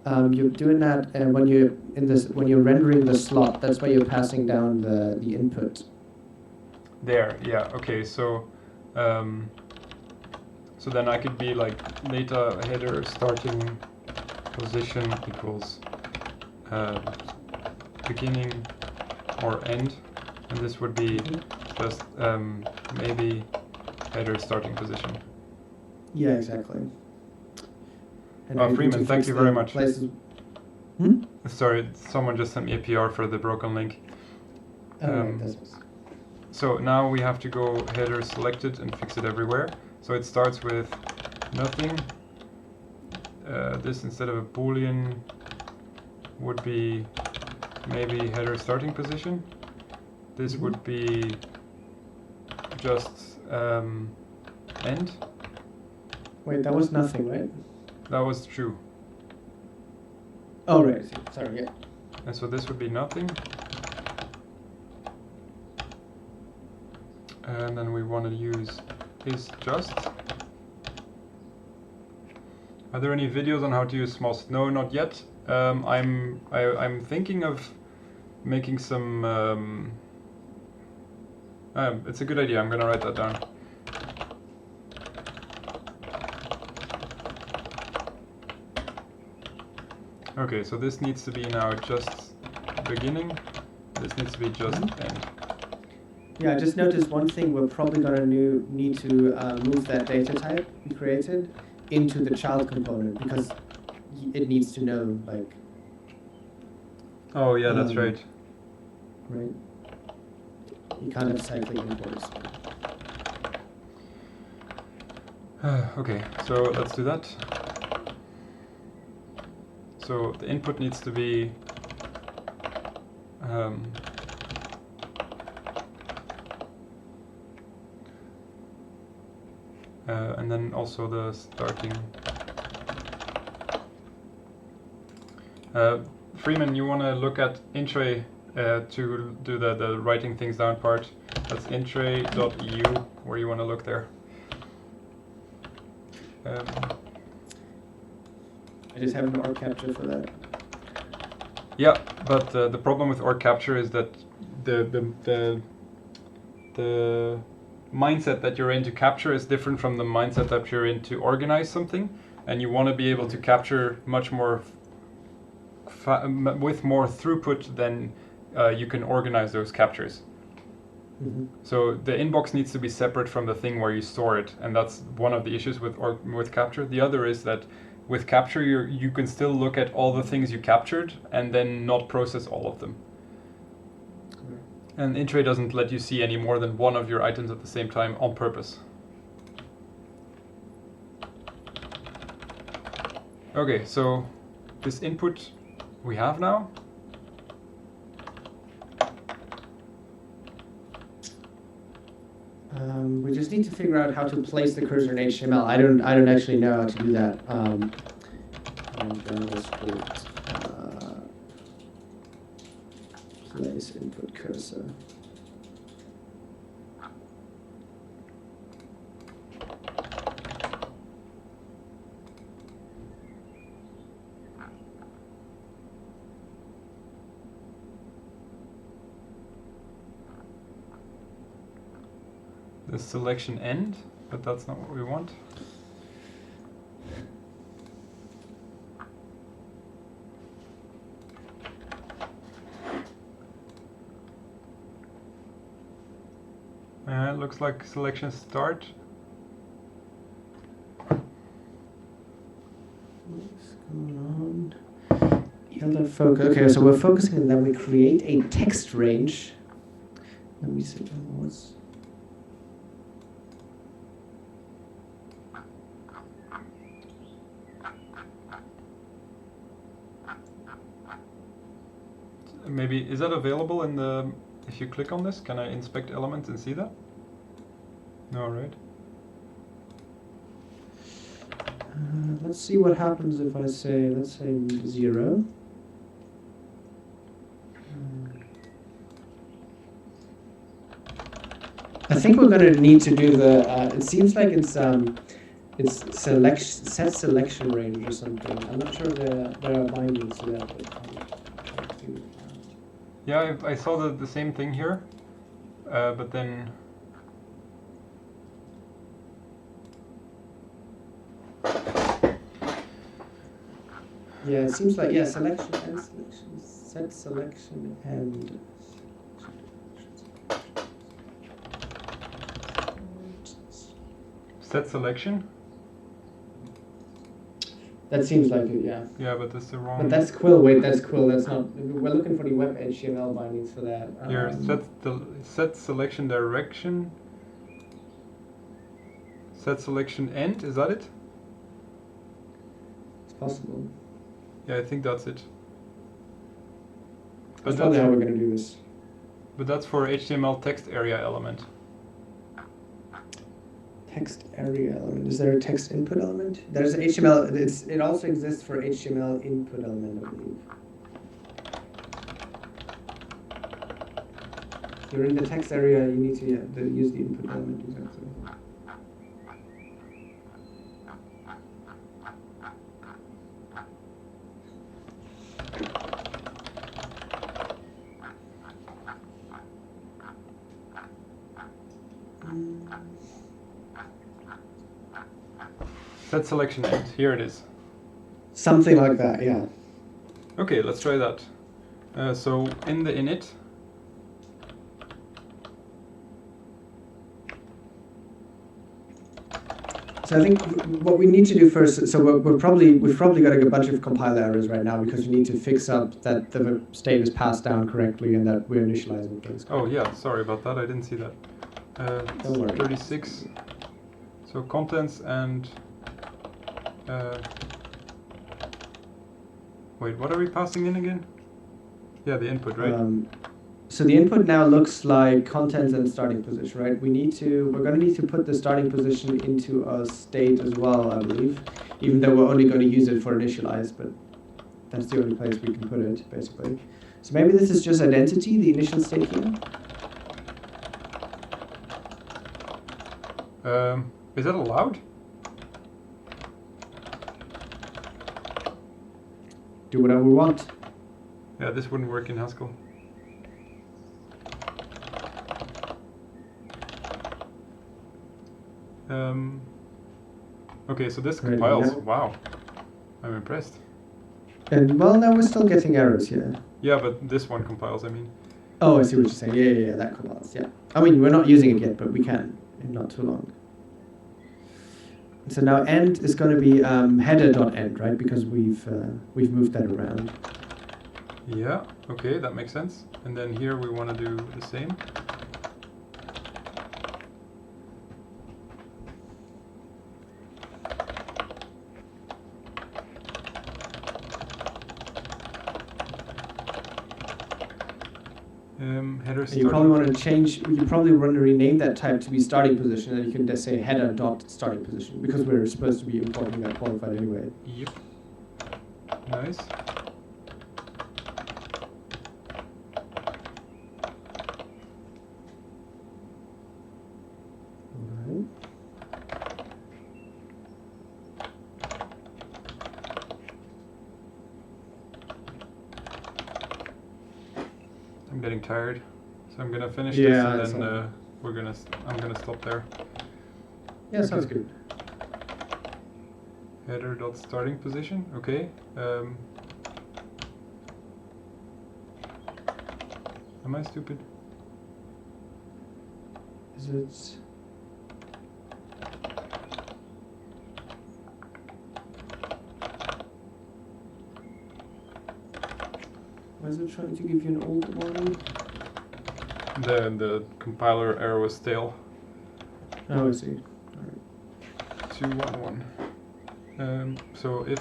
You're doing that when you're rendering the slot. That's why you're passing down the input. There, yeah, okay, so so then I could be like data header starting position equals beginning or end, and this would be just maybe header starting position. Yeah, exactly. And Freeman, thank you very much. Hmm? Sorry, someone just sent me a PR for the broken link. So now we have to go header selected and fix it everywhere. So it starts with nothing. This instead of a boolean would be maybe header starting position. This would be just end. Wait, that was nothing, right? That was true. Oh, right. Sorry, yeah. And so this would be nothing. And then we want to use is just. Are there any videos on how to use Smos? No, not yet. I'm thinking of making some. It's a good idea. I'm gonna write that down. Okay, so this needs to be now just beginning. This needs to be just end. Yeah, I just noticed one thing. We're probably going to need to move that data type we created into the child component because it needs to know, like... Oh, yeah, that's right. Right. You can't have cyclic imports. Okay, so let's do that. So the input needs to be and then also the starting. Freeman, you want to look at Intray to do the writing things down part. That's intray.eu where you want to look there. I just have an OR capture for that. Yeah, but the problem with OR capture is that the mindset that you're in to capture is different from the mindset that you're in to organize something, and you want to be able to capture much more with more throughput than you can organize those captures. Mm-hmm. So the inbox needs to be separate from the thing where you store it, and that's one of the issues with capture. The other is that with capture you can still look at all the things you captured and then not process all of them. And Intray doesn't let you see any more than one of your items at the same time on purpose. Okay, so this input we have now. We just need to figure out how to place the cursor in HTML. I don't actually know how to do that. JavaScript place input cursor. the selection end, but that's not what we want. Looks like selection start. What's going on? Yellow focus. Okay, so we're focusing and then we create a text range. Let me see what's. Maybe, is that available in the, if you click on this, can I inspect elements and see that? No, right? Let's see what happens if I say, let's say 0. I think we're going to need to do the, it seems like it's set selection range or something. I'm not sure there are bindings to that. Yeah, I saw the same thing here, but then... Yeah, it seems like, yeah, selection and selection, set selection and... Set selection? That seems like it, yeah. Yeah, but that's the wrong... But that's Quill, wait, that's Quill, that's not... We're looking for the web HTML bindings for that. Here, set selection direction. Set selection end, is that it? It's possible. Yeah, I think that's it. That's probably how we're going to do this. But that's for HTML text area element. Text area element. Is there a text input element? There's an HTML. It also exists for HTML input element, I believe. You're in the text area. You need to use the input element exactly. Set selection end, here it is. Something like that, yeah. Okay, let's try that. So in the init, so I think what we need to do first, so we've probably got a bunch of compile errors right now because we need to fix up that the state is passed down correctly and that we're initializing things. oh yeah, sorry about that, I didn't see that. Don't worry. 36, so contents and... wait, what are we passing in again? Yeah, the input, right? So the input now looks like contents and starting position, right? We're going to need to put the starting position into a state as well, I believe, even though we're only going to use it for initialize, but that's the only place we can put it, basically. So maybe this is just identity, the initial state here. Is that allowed? Do whatever we want. Yeah, this wouldn't work in Haskell. Okay, so this compiles. Yeah. Wow, I'm impressed. And well, now we're still getting errors here. Yeah, but this one compiles, I mean. Oh, I see what you're saying. Yeah, that compiles. Yeah. I mean, we're not using it yet, but we can in not too long. So now end is going to be header.end, right? Because we've moved that around. Yeah, okay, that makes sense. And then here we want to do the same. Header you probably want to change. You probably want to rename that type to be starting position, and you can just say header dot starting position because we're supposed to be importing that qualified anyway. Yep. Nice. Alright. I'm getting tired, so I'm gonna finish Yeah, this and then I'm gonna stop there. Yeah, sounds good. Header dot starting position. Okay. Am I stupid? Is it? Why is it trying to give you an old one? The compiler error was stale. Oh, I see. 211. So if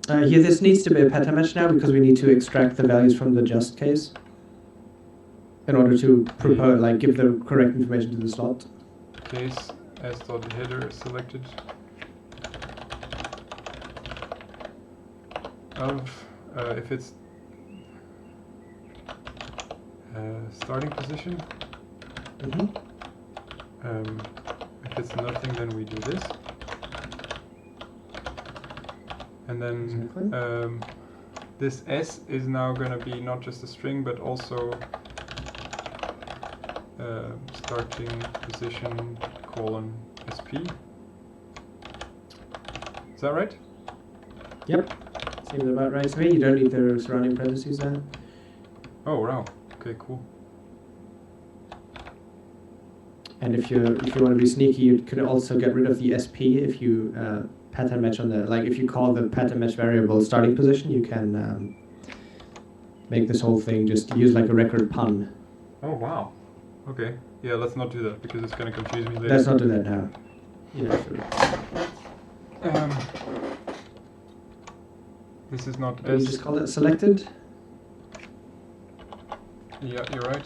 Here, this needs to be a pattern match now because we need to extract the values from the just case in order to propose, like, give the correct information to the slot. case s.header selected of if it's starting position. If it's nothing, then we do this, and then this s is now going to be not just a string but also starting position colon sp. Is that right? Yep, seems about right to me. You don't need the surrounding parentheses there. Oh wow. Okay, cool. And if you want to be sneaky, you could also get rid of the sp if you pattern match on the, like, if you call the pattern match variable starting position, you can make this whole thing just use like a record pun. Oh wow. Okay. Yeah, let's not do that because it's going to confuse me later. Let's not do that now. Yeah, sure. This is not Can you just call it selected? Yeah, you're right.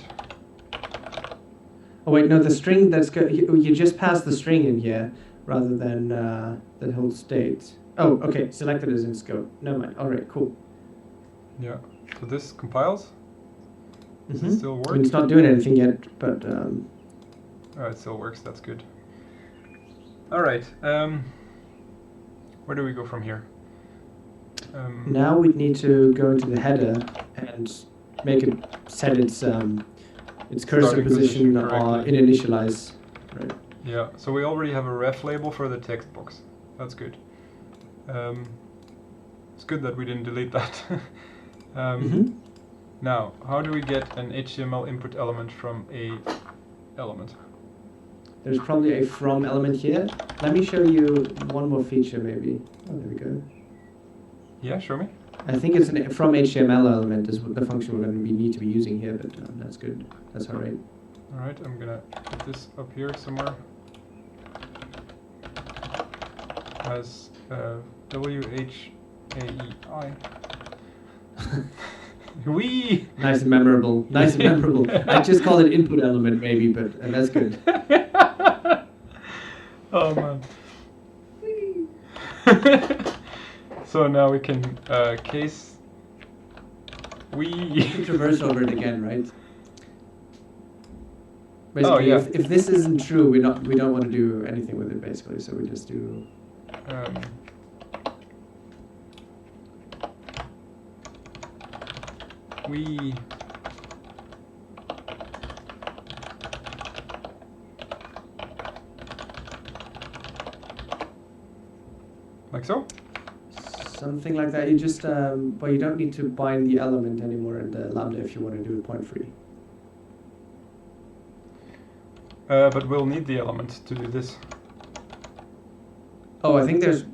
Oh wait, no, the string that's you just passed the string in here rather than the whole state. Oh, okay, selected is in scope. Never mind. All right, cool. Yeah. So this compiles. Does it still work? I mean, it's not doing anything yet, but Oh, it still works. That's good. All right. Where do we go from here? now we need to go into the header and make it set its cursor Starting position correctly. in initialize. Right. Yeah. So we already have a ref label for the text box. That's good. It's good that we didn't delete that. Now, how do we get an HTML input element from a element? There's probably a from element here. Let me show you one more feature, maybe. Oh, there we go. Yeah, show me. I think it's an from HTML element is the function we're going to need to be using here, but that's good. That's all right. All right, I'm gonna put this up here somewhere as WHAEI. Wee! Nice and memorable. Nice and memorable. I just call it input element, maybe, but that's good. Oh man. So now we can case You can traverse over it again, right? Basically, Oh, yeah. if this isn't true, we don't want to do anything with it, basically. So we just do. We like so. Something like that. You just, but you don't need to bind the element anymore in the lambda if you want to do it point free. But we'll need the element to do this. Oh, I think is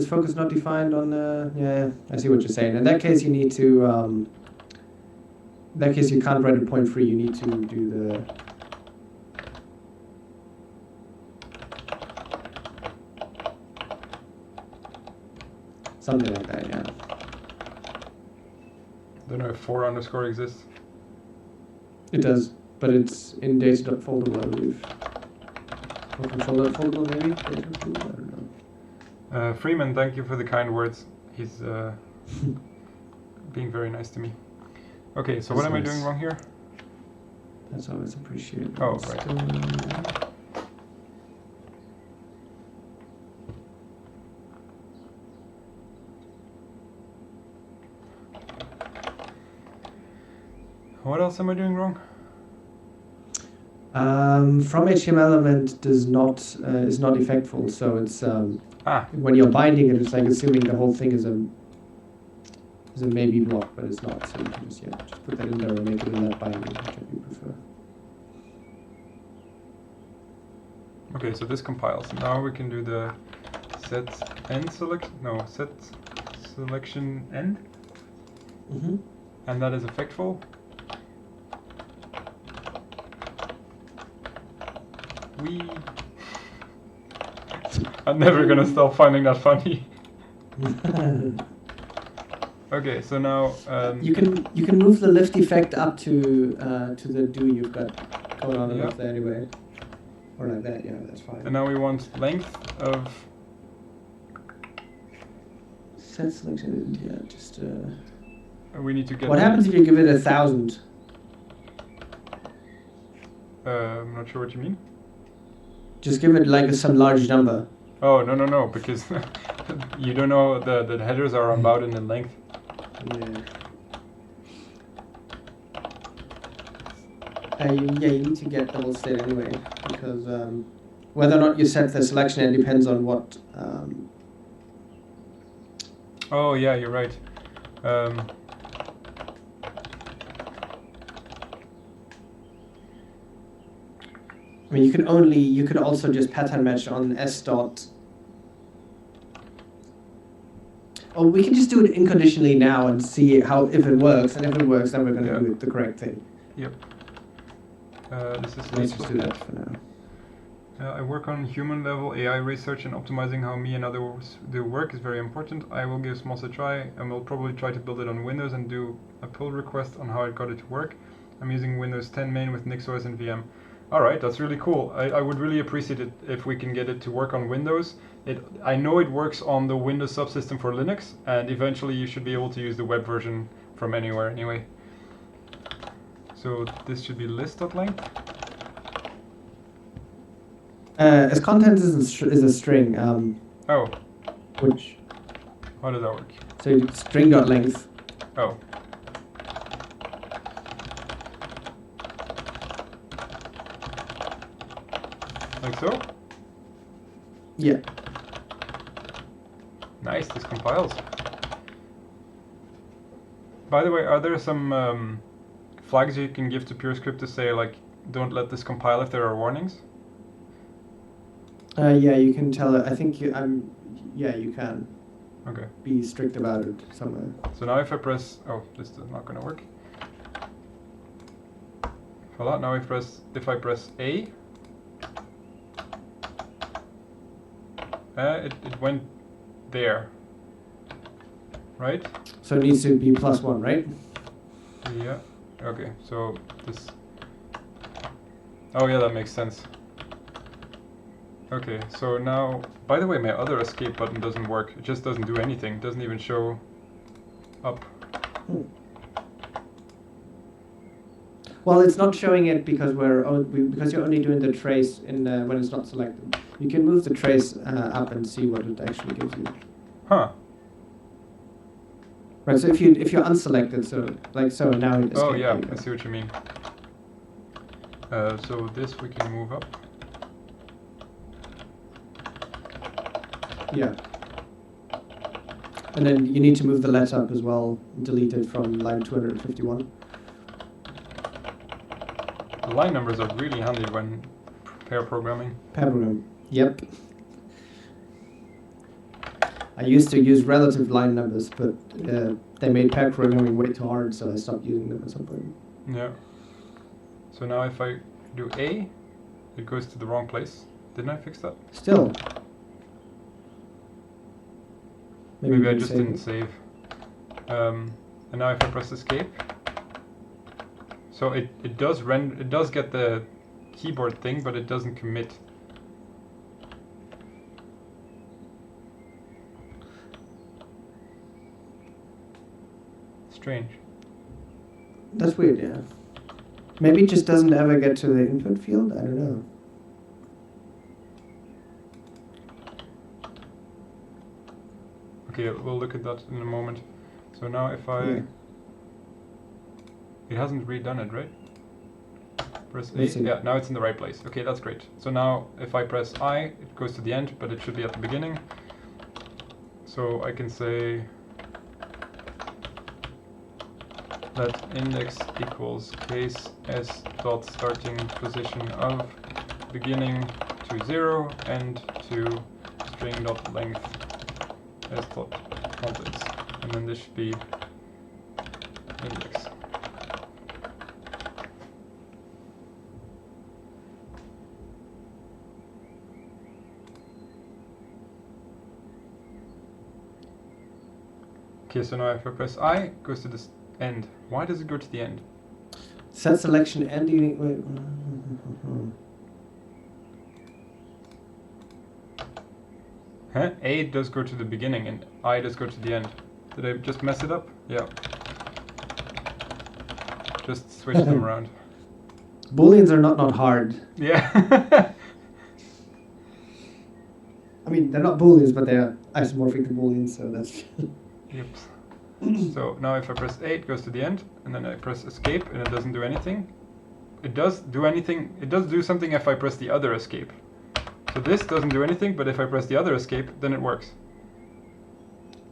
focus not defined on the, yeah, I see what you're saying. In that case, you need to, in that case, you can't write it point free, you need to do the, something like that, yeah. Don't know if for underscore exists. It does, but it's in data.foldable, I believe. Or control.foldable, maybe? Data.foldable, I don't know. Freeman, thank you for the kind words. He's being very nice to me. Okay, so what am I doing wrong here? That's always appreciated. Oh, right. What else am I doing wrong? From HTML element does not is not effectful, so it's Ah, when you're binding it, it's like assuming the whole thing is a maybe block, but it's not. So you can just put that in there or make it in that binding, whichever you prefer. okay, so this compiles. Now we can do the set end select. No, set selection end, Mm-hmm. and that is effectful. I'm never gonna stop finding that funny. Okay, so now You can move the lift effect up to the do you've got going on Yep. up there anyway, or like that. Yeah, that's fine. and now we want length of. Set selection. Yeah, just. We need to get. What happens if you give it 1,000? I'm not sure what you mean. Just give it like some large number. Oh no, because you don't know the headers are about in the length. Yeah. You need to get double state anyway, because whether or not you set the selection, it depends on what. Oh yeah, you're right. I mean, you could also just pattern match on s dot. Oh, we can just do it inconditionally now and see if it works, and if it works, then we're going to Yeah. do it the correct thing. Yep. This is Let's just do that for now. I work on human level AI research, and optimizing how me and others do work is very important. I will give Smos a try, and will probably try to build it on Windows and do a pull request on how I got it to work. I'm using Windows 10 main with NixOS and VM. Alright, that's really cool. I would really appreciate it if we can get it to work on Windows. I know it works on the Windows subsystem for Linux, and eventually you should be able to use the web version from anywhere anyway. So this should be list.length. As content is a string, Oh, which how does that work? so string.length. Oh. Like so? Yeah. Nice, this compiles. By the way, are there some flags you can give to Purescript to say, like, don't let this compile if there are warnings? Yeah, you can tell it. I think you can Okay. be strict about it somewhere. So now if I press, oh, this is not gonna work. Voila, now if I press A, it went there, right? So it needs to be +1, right? Yeah, okay, so this, oh yeah, that makes sense. Okay, so now, by the way, my other escape button doesn't work. It just doesn't do anything. It doesn't even show up. Well, it's not showing it because because you're only doing the trace when it's not selected. You can move the trace up and see what it actually gives you. Huh. Right. So if you're unselected, so now it Oh escaped, yeah, there you I go. see what you mean. So this we can move up. Yeah. And then you need to move the let up as well, delete it from line 251. The line numbers are really handy when pair programming. Pair program. Yep. I used to use relative line numbers, but they made pair programming way too hard, so I stopped using them at some point. Yeah. So now if I do A, it goes to the wrong place. Didn't I fix that? Still. Maybe I just didn't save. And now if I press escape, so it does get the keyboard thing, but it doesn't commit. Strange. That's weird, yeah. Maybe it just doesn't ever get to the input field? I don't know. Okay, we'll look at that in a moment. So now if I... Yeah. It hasn't redone it, right? press A. Let's see. Yeah, now it's in the right place. Okay, that's great. So now if I press I, it goes to the end, but it should be at the beginning. So I can say that index equals case s dot starting position of beginning to 0 and to string dot length s dot contents. And then this should be index. Okay, so now if I press I, it goes to this end. Why does it go to the end? Set selection ending. Wait. Huh? A does go to the beginning and I does go to the end. Did I just mess it up? Yeah. Just switch them around. Booleans are not hard. Yeah. I mean, they're not Booleans, but they're isomorphic to Booleans, so that's. Yep. So now if I press A, it goes to the end, and then I press escape, and it doesn't do anything. It does do anything. It does do something if I press the other escape. So this doesn't do anything, but if I press the other escape, then it works.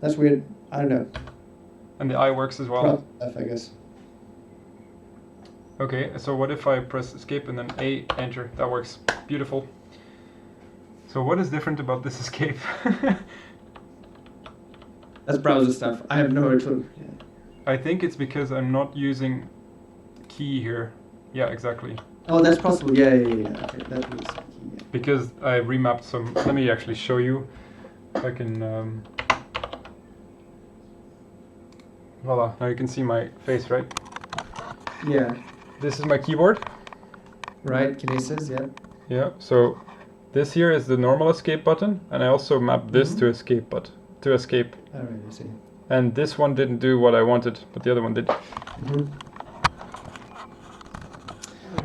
That's weird. I don't know. And the I works as well. I guess. Okay, so what if I press escape and then A, enter? That works. Beautiful. So what is different about this escape? That's browser stuff. I have no clue. Yeah. I think it's because I'm not using key here. Yeah, exactly. Oh, that's possible. Yeah. Okay, that means key. Yeah. Because I remapped some. Let me actually show you. If I can. Voila! Now you can see my face, right? Yeah. This is my keyboard. Right. Kinesis. Yeah. Yeah. So this here is the normal escape button, and I also mapped this to escape to escape. All right. I see. And this one didn't do what I wanted, but the other one did.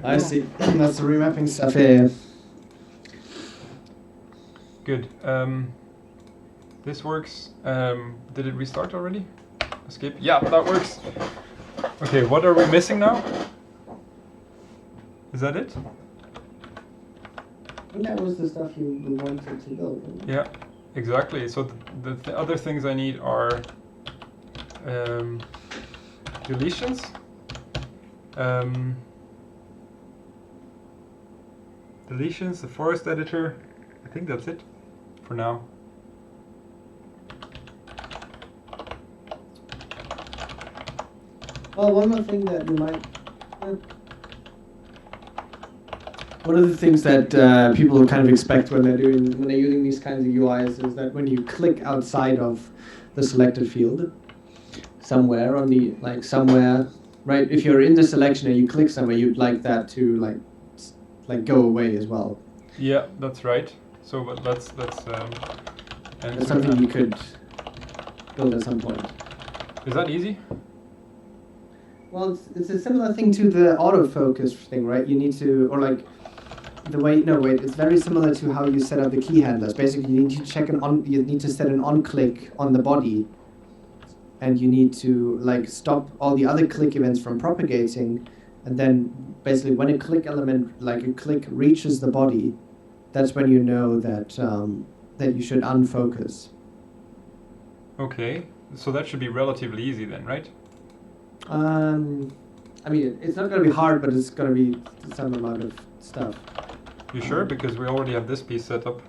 I see. That's the remapping stuff. Yeah. Good. This works. Did it restart already? Escape? Yeah, that works. Okay, what are we missing now? Is that it? I think that was the stuff you wanted to build. Right? Yeah, exactly. So the other things I need are deletions. Deletions, the forest editor. I think that's it for now. Well, one more thing that you might. One of the things that people kind of expect when they're using these kinds of UIs is that when you click outside of the selected field, somewhere on the somewhere, right? If you're in the selection and you click somewhere, you'd like that to like go away as well. Yeah, that's right. So, but that's That's something you could build at some point. Is that easy? Well, it's a similar thing to the autofocus thing, right? You need to, or like, the way, no, wait, it's very similar to how you set up the key handlers. Basically, you need to you need to set an on-click on the body, and you need to, like, stop all the other click events from propagating, and then, basically, when a click element, like a click reaches the body, that's when you know that, that you should unfocus. Okay, so that should be relatively easy then, right? I mean, it's not going to be hard, but it's going to be some amount of stuff. You sure? Because we already have this piece set up.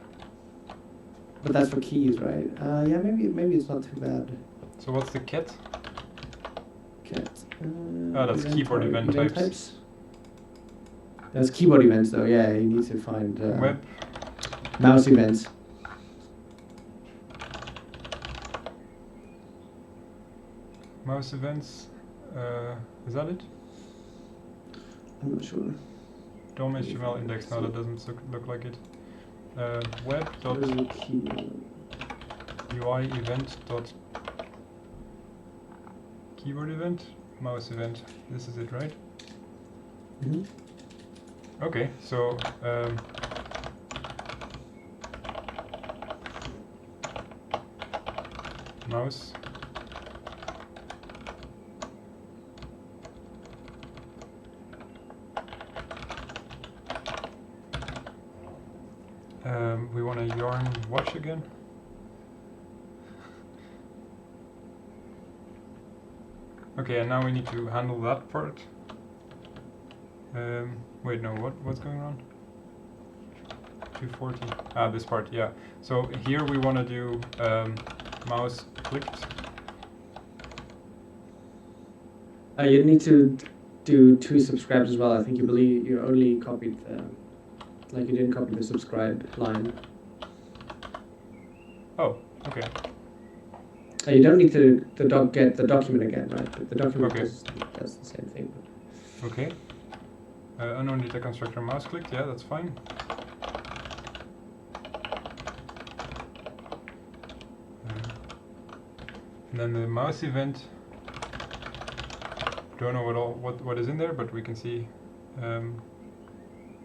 But that's for keys, right? Yeah, maybe it's not too bad. So what's the cat? Cat. That's keyboard event types. That's keyboard events, though. Yeah, you need to find Web. mouse events. Mouse events. Is that it? I'm not sure. DOM HTML index. No, that doesn't look like it. Web dot What is the keyboard? UI event dot keyboard event mouse event. This is it, right? Mm-hmm. Okay, so mouse. We want to yarn watch again. Okay, and now we need to handle that part. Wait, no, what's going on? 240. Ah, this part, yeah. So here we want to do mouse clicked. You need to do 2 subscribes as well. I think you only copied the, like you didn't copy the subscribe line. Oh, okay. You don't need to get the document again, right? But the document Okay. does the same thing. Okay. Unknown data constructor mouse clicked, yeah, that's fine. And then the mouse event. Don't know what is in there, but we can see.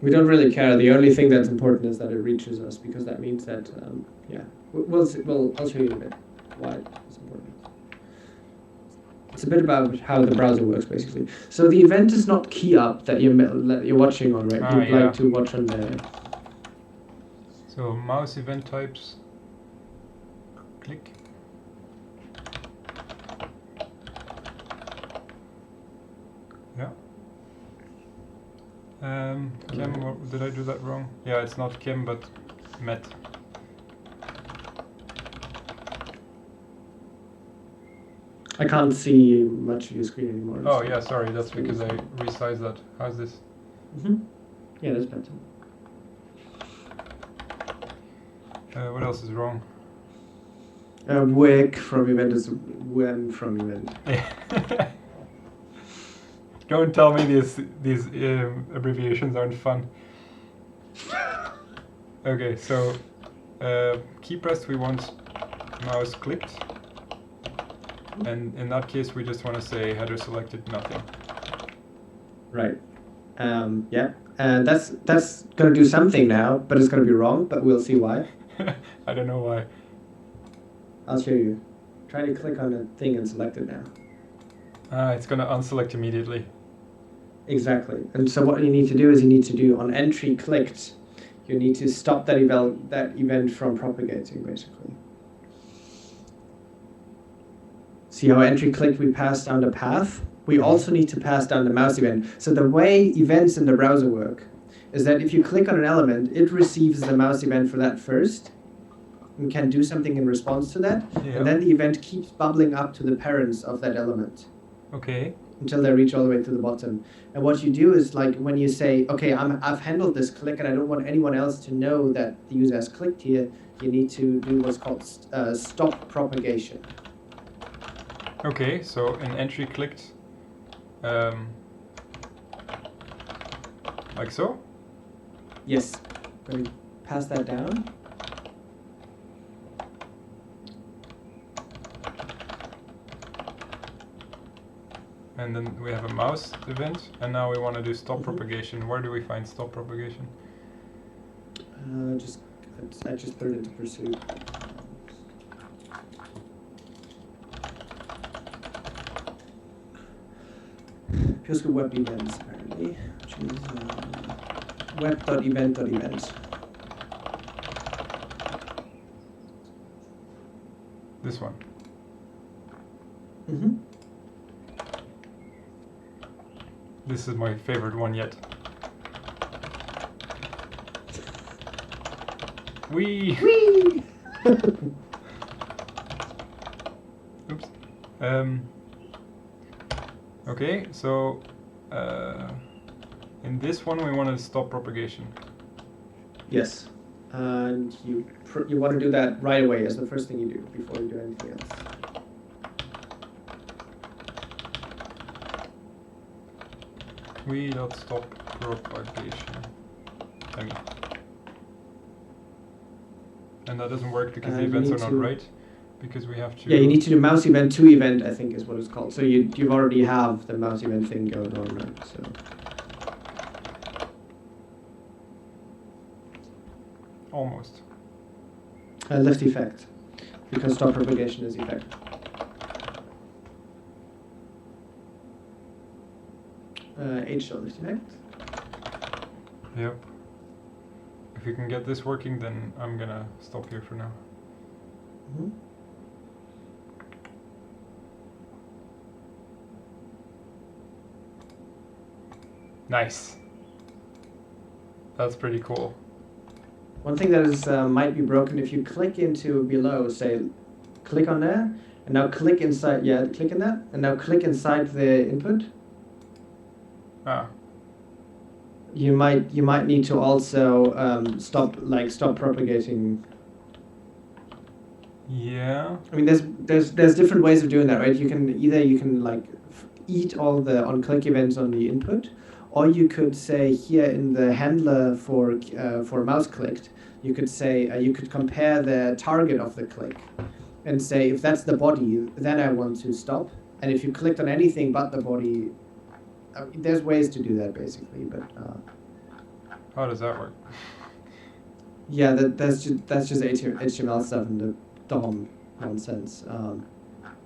We don't really care. The only thing that's important is that it reaches us, because that means that yeah. I'll show you in a bit why it's important. It's a bit about how the browser works, basically. So the event is not key up that you're watching on, right? You'd yeah. like to watch on the. So mouse event types. Click. Yeah. Kim, did I do that wrong? Yeah, it's not Kim, but Met. I can't see much of your screen anymore. Oh yeah, sorry, that's because I resized that. How's this? Yeah, that's better. What else is wrong? Wick from event is when from event. Don't tell me these abbreviations aren't fun. Okay, so key pressed we want mouse clicked, and in that case we just want to say header selected nothing. Right. Yeah. And that's gonna do something now, but it's gonna be wrong. But we'll see why. I don't know why. I'll show you. Try to click on a thing and select it now. It's gonna unselect immediately. Exactly. And so what you need to do is you need to do on entry clicked, you need to stop that event from propagating, basically. See how entry clicked we passed down the path? We also need to pass down the mouse event. So the way events in the browser work is that if you click on an element, it receives the mouse event for that first and can do something in response to that. Yeah. And then the event keeps bubbling up to the parents of that element. Okay. Until they reach all the way to the bottom. And what you do is, like, when you say, okay, I've handled this click and I don't want anyone else to know that the user has clicked here, you need to do what's called stop propagation. Okay, so an entry clicked, like so? Yes. Going to pass that down. And then we have a mouse event, and now we want to do stop propagation. Where do we find stop propagation? I just put it into pursuit. Purescript web events, apparently, which is web.event.event. This one. Mm-hmm. This is my favorite one yet. Wee! Oops. Okay, so in this one we want to stop propagation. Yes. And you want to do that right away as the first thing you do before you do anything else. We dot stop propagation. And that doesn't work because the events are not right. Because we have to. Yeah, you need to do mouse event to event, I think is what it's called. So you already have the mouse event thing going on, right? So. Almost. Left effect, because stop propagation is effect. H dot left effect. Yep. if we can get this working, then I'm gonna stop here for now. Mhm. Nice. That's pretty cool. One thing that is might be broken if you click into below, say, click on there, and now click inside. Yeah, click in that, and now click inside the input. Ah. You might need to also stop propagating. Yeah. I mean, there's different ways of doing that, right? You can like eat all the on-click events on the input, or you could say here in the handler for mouse clicked, you could say you could compare the target of the click, and say if that's the body, then I want to stop, and if you clicked on anything but the body, there's ways to do that basically, but. How does that work? Yeah, that's just HTML stuff and the DOM nonsense.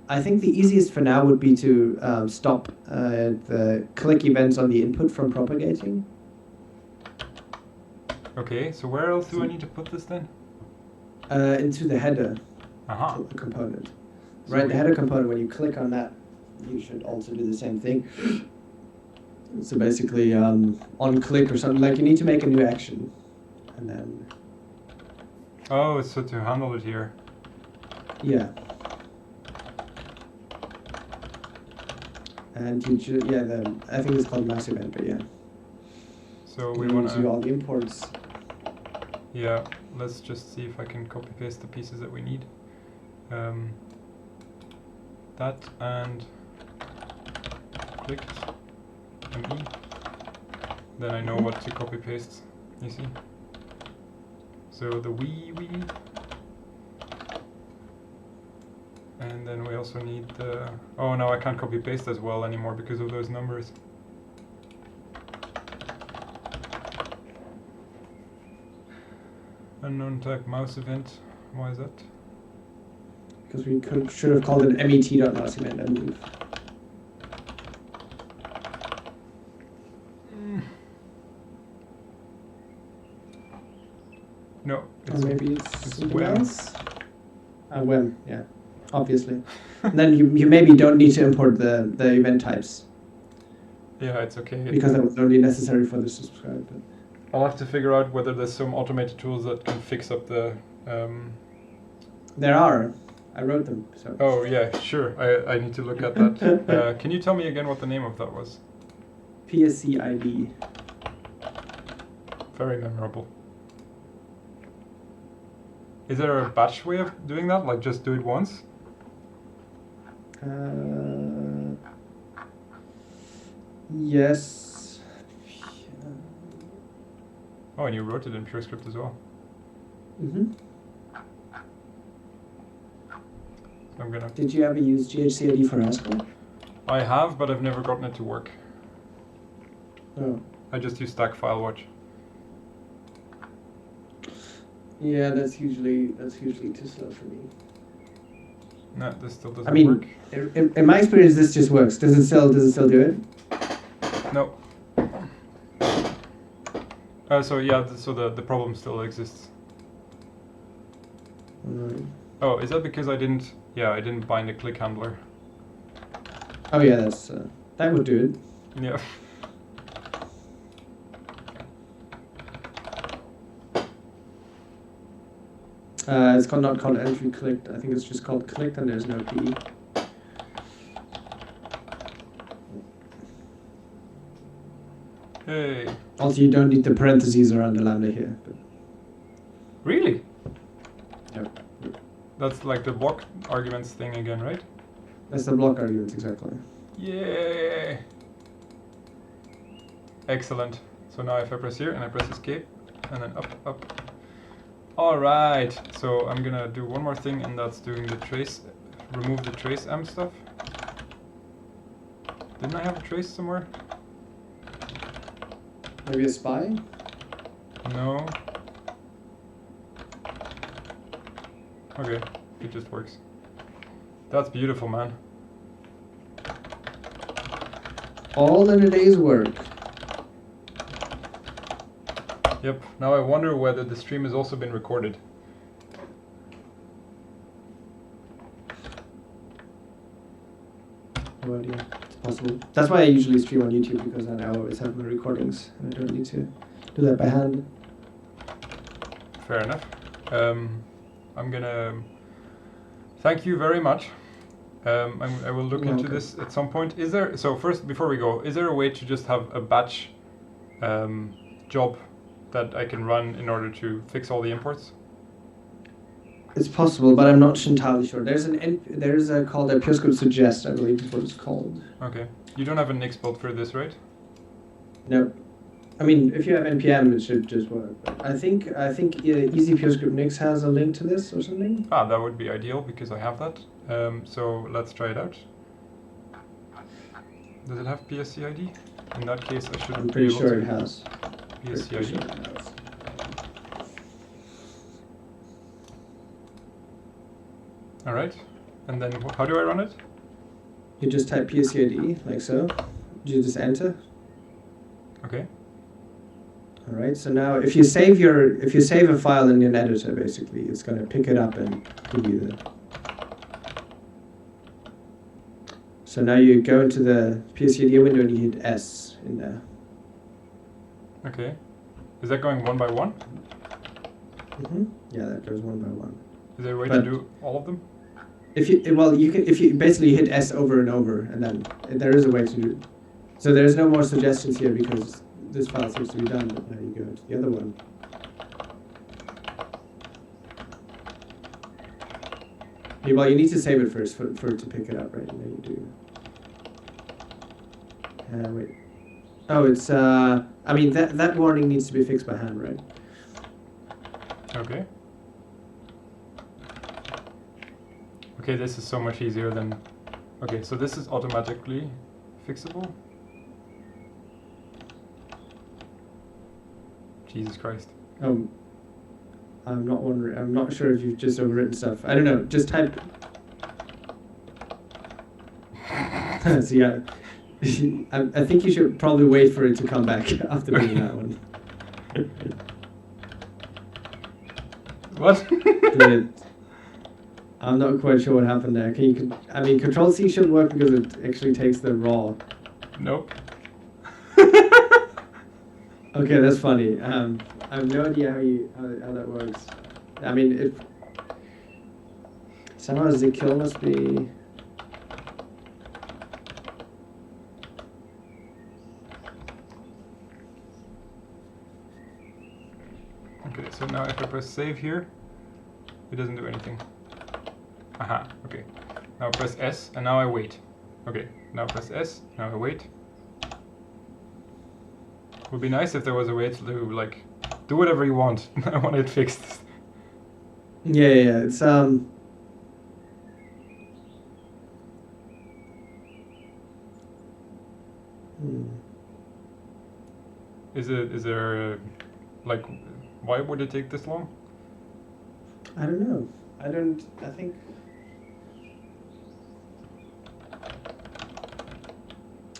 I think the easiest for now would be to stop the click events on the input from propagating. Okay, so where else do I need to put this then? Into the header Aha. component. So Right, the header component, when you click on that, you should also do the same thing. So basically, on click or something, like you need to make a new action. And then... Oh, so to handle it here. Yeah. And you should, yeah, I think it's called mass event, but yeah. So we You want do to... all the imports. Yeah, let's just see if I can copy paste the pieces that we need. That and clicked ME. Then I know what to copy paste, you see. So the we need. And then we also need the... Oh no, I can't copy paste as well anymore because of those numbers. Unknown type mouse event. Why is that? Because we should have called it met.mouse event, I believe. No, Or it's maybe it's something when. else. When, yeah, obviously. And then you maybe don't need to import the event types Yeah, it's okay. because that was only necessary for the subscribe. But I'll have to figure out whether there's some automated tools that can fix up the... there are. I wrote them. So. Oh yeah, sure. I need to look at that. Can you tell me again what the name of that was? PSC ID. Very memorable. Is there a batch way of doing that? Like just do it once? Yes. Oh, and you wrote it in Purescript as well. Mm-hmm. So I'm gonna... Did you ever use GHCID for Haskell? I have, but I've never gotten it to work. Oh. I just use stack file watch. Yeah, that's usually too slow for me. No, this still doesn't I mean, work. in my experience, this just works. Does it still do it? No. So yeah, so the problem still exists. Oh, is that because I didn't bind a click handler? Oh yeah, that would do it. Yeah. It's not called entry clicked. I think it's just called clicked, and there's no P. Hey. Also, you don't need the parentheses around the lambda here. But Really? Yep. That's like the block arguments thing again, right? That's the block argument, exactly. Yay! Excellent. So now if I press here and I press escape, and then up. Alright, so I'm gonna do one more thing, and that's doing the trace, remove the trace M stuff. Didn't I have a trace somewhere? Maybe a spy? No. Okay, it just works. That's beautiful, man. All in a day's work. Yep. Now I wonder whether the stream has also been recorded. Well, yeah, it's possible. That's why I usually stream on YouTube, because then I always have my recordings and I don't need to do that by hand. Fair enough. I'm gonna thank you very much. I will look into this at some point. Is there, so first, before we go, is there a way to just have a batch job that I can run in order to fix all the imports? It's possible, but I'm not entirely sure. There's a called a Purescript suggest, I believe is what it's called. Okay. You don't have a Nix build for this, right? No. I mean, if you have npm, it should just work. But I think Easy Purescript Nix has a link to this or something. Ah, that would be ideal because I have that. So let's try it out. Does it have PSCID? In that case, I should I'm be pretty able sure to it has. PSCID. All right. And then how do I run it? You just type PSCID like so. You just enter. Okay. All right. So now, if you save a file in an editor, basically, it's going to pick it up and give you the. So now you go into the PSCID window and you hit S in there. Okay. Is that going one by one? Yeah, that goes one by one. Is there a way to do all of them? If you basically hit S over and over, and then there is a way to do. So there's no more suggestions here because this file seems to be done. But now you go to the other one. Yeah, well, you need to save it first for it to pick it up, right? And then you do. Wait. Oh, it's I mean that warning needs to be fixed by hand, right? Okay. Okay, this is so much easier than... Okay, so this is automatically fixable? Jesus Christ. I'm not sure if you've just overwritten stuff. I don't know, just type... So yeah, I think you should probably wait for it to come back after doing that one. What? I'm not quite sure what happened there. I mean, Control-C should work because it actually takes the raw. Nope. Okay, that's funny. I have no idea how that works. I mean, if somehow zkill must be. Okay, so now if I press save here, it doesn't do anything. Aha, okay. Now press S, and now I wait. Okay, now press S, now I wait. Would be nice if there was a way to do, like, do whatever you want. I want it fixed. Yeah, it's Is there, like, why would it take this long? I don't know. I think.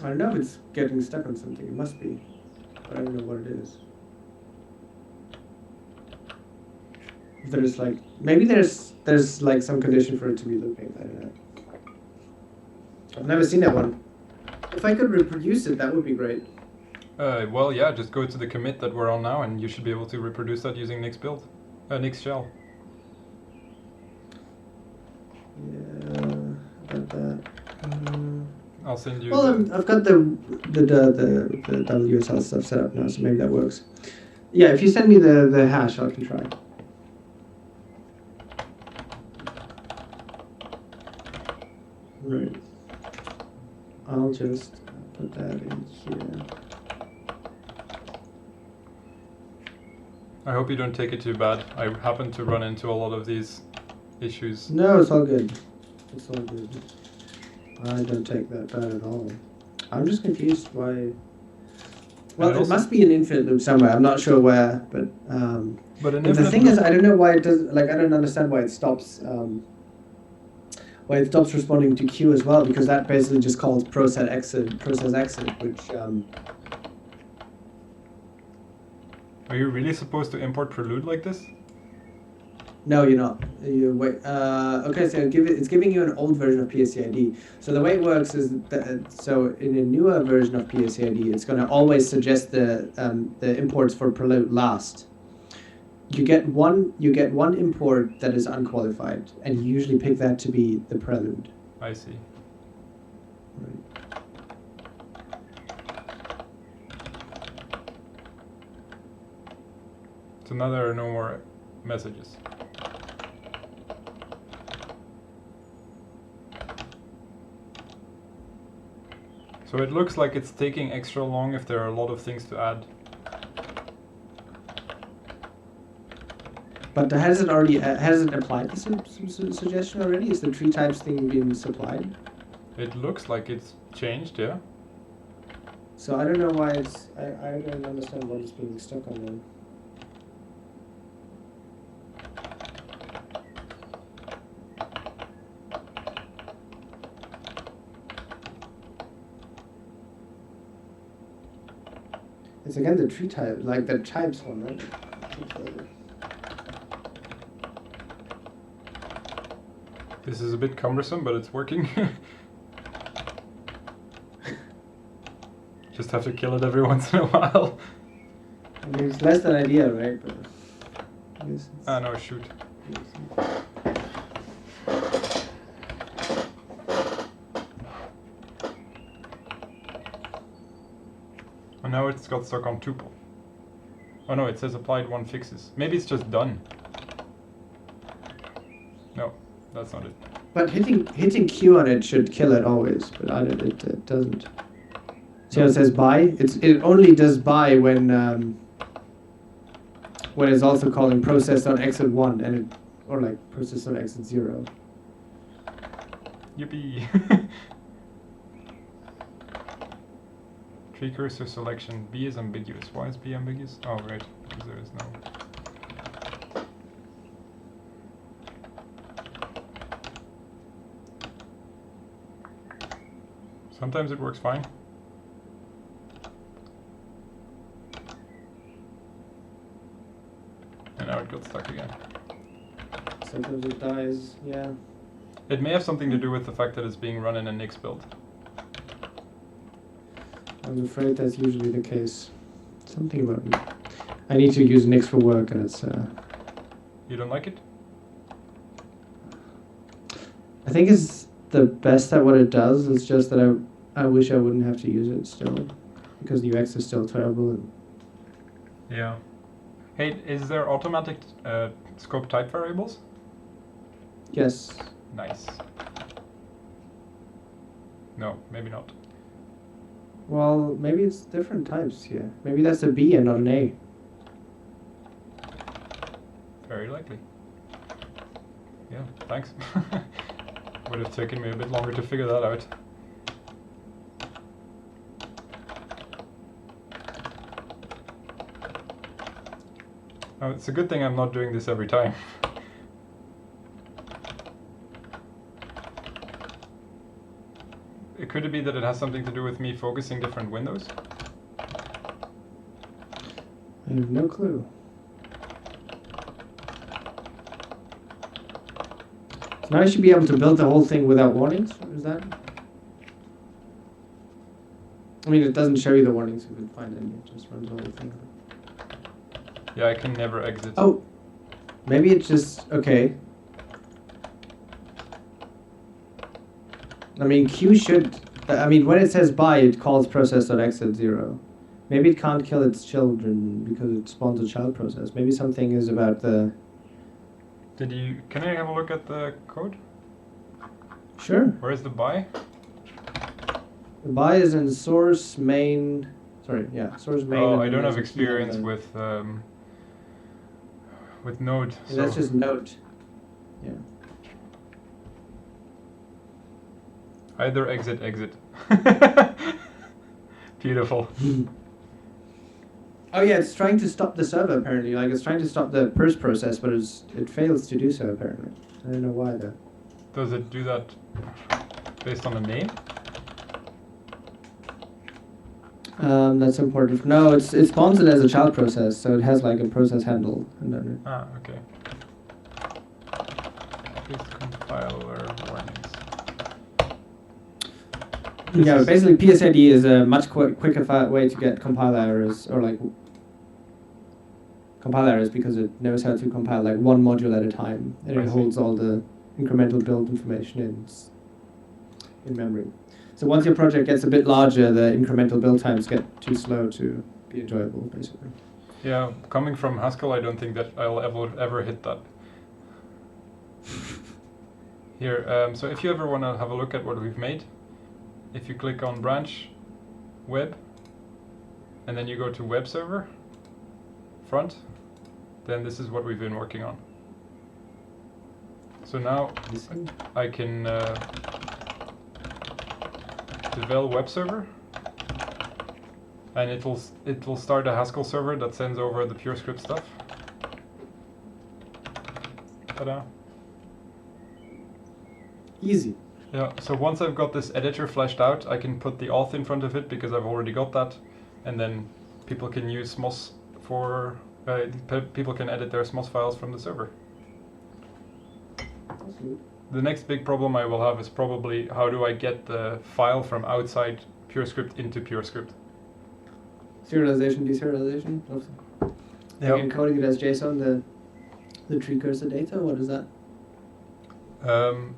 I don't know if it's getting stuck on something. It must be. But I don't know what it is. If there's like, maybe there's like some condition for it to be looping. I don't know. I've never seen that one. If I could reproduce it, that would be great. Well, yeah, just go to the commit that we're on now, and you should be able to reproduce that using Nix build, Nix shell. Yeah, about that. I'll send you. Well, I've got the WSL stuff set up now, so maybe that works. Yeah, if you send me the hash, I can try. Right. I'll just put that in here. I hope you don't take it too bad. I happen to run into a lot of these issues. No, it's all good. It's all good. I don't take that bad at all. I'm just confused why. Well, it must be an infinite loop somewhere. I'm not sure where, but the thing is, I don't know why it does. Like, I don't understand why it stops. Why it stops responding to queue as well, because that basically just calls process exit, which. Are you really supposed to import Prelude like this? No, you're not. You wait. Okay, so it's giving you an old version of PSCID. So the way it works is that so in a newer version of PSCID, it's going to always suggest the imports for Prelude last. You get one import that is unqualified, and you usually pick that to be the Prelude. I see. Right. So now there are no more messages. So it looks like it's taking extra long if there are a lot of things to add. But has it applied the suggestion already? Is the tree types thing being supplied? It looks like it's changed, yeah. So I don't know why it's. I don't understand what is being stuck on there. It's again the tree type, like the types one, right? This is a bit cumbersome, but it's working. Just have to kill it every once in a while. I mean, it's less than ideal, right? But I guess it's, Ah, no, shoot. And now it's got stuck on tuple. Oh no, it says applied one fixes. Maybe it's just done. No, that's not it. But hitting Q on it should kill it always, but it doesn't. See how it says buy? It only does buy when it's also calling process.exit1 and it, or like process.exit0. Yippee! Tree cursor selection. B is ambiguous. Why is B ambiguous? Oh, right, because there is no. Sometimes it works fine. And now it got stuck again. Sometimes it dies, yeah. It may have something to do with the fact that it's being run in a Nix build. I'm afraid that's usually the case. Something about me. I need to use Nix for work and it's... You don't like it? I think it's the best at what it does. It's just that I wish I wouldn't have to use it still. Because the UX is still terrible. And Yeah. Hey, is there automatic scope type variables? yes. Nice. No, maybe not. Well, maybe it's different types, yeah. Maybe that's a B and not an A. Very likely. Yeah, thanks. Would have taken me a bit longer to figure that out. Oh, it's a good thing I'm not doing this every time. Could it be that it has something to do with me focusing different windows? I have no clue. So now I should be able to build the whole thing without warnings? Is that? I mean, it doesn't show you the warnings if you find any. It just runs the whole thing. Yeah, I can never exit. Oh, maybe it's just okay. I mean, Q should. I mean, when it says buy, it calls process.exit0. Maybe it can't kill its children because it spawns a child process. Maybe something is about the. Can I have a look at the code? Sure. Where is the buy? The buy is in source main. Sorry, yeah, source main. Oh, and I then don't have there's a key experience on with Node. the- That's just Node. Yeah. Either exit. Beautiful. Oh yeah, it's trying to stop the server apparently. Like it's trying to stop the purse process, but it fails to do so apparently. I don't know why though. Does it do that based on a name? That's important. No, it spawns it as a child process, so it has like a process handle. Ah, okay. Please compiler warnings. Yeah, basically PSID is a much quicker way to get compile errors, or like compile errors, because it knows how to compile like one module at a time, and it holds all the incremental build information in memory. So once your project gets a bit larger, the incremental build times get too slow to be enjoyable, basically. Yeah, coming from Haskell, I don't think that I'll ever hit that. Here, so if you ever want to have a look at what we've made, if you click on branch, web, and then you go to web server, front, then this is what we've been working on. So now I can develop web server, and it will start a Haskell server that sends over the Purescript stuff. Ta-da! Easy. Yeah. So once I've got this editor fleshed out, I can put the auth in front of it because I've already got that, and then people can use Smos for people can edit their Smos files from the server. The next big problem I will have is probably how do I get the file from outside Purescript into Purescript. Serialization, deserialization. Yeah. Encoding it as JSON, the tree cursor data. What is that?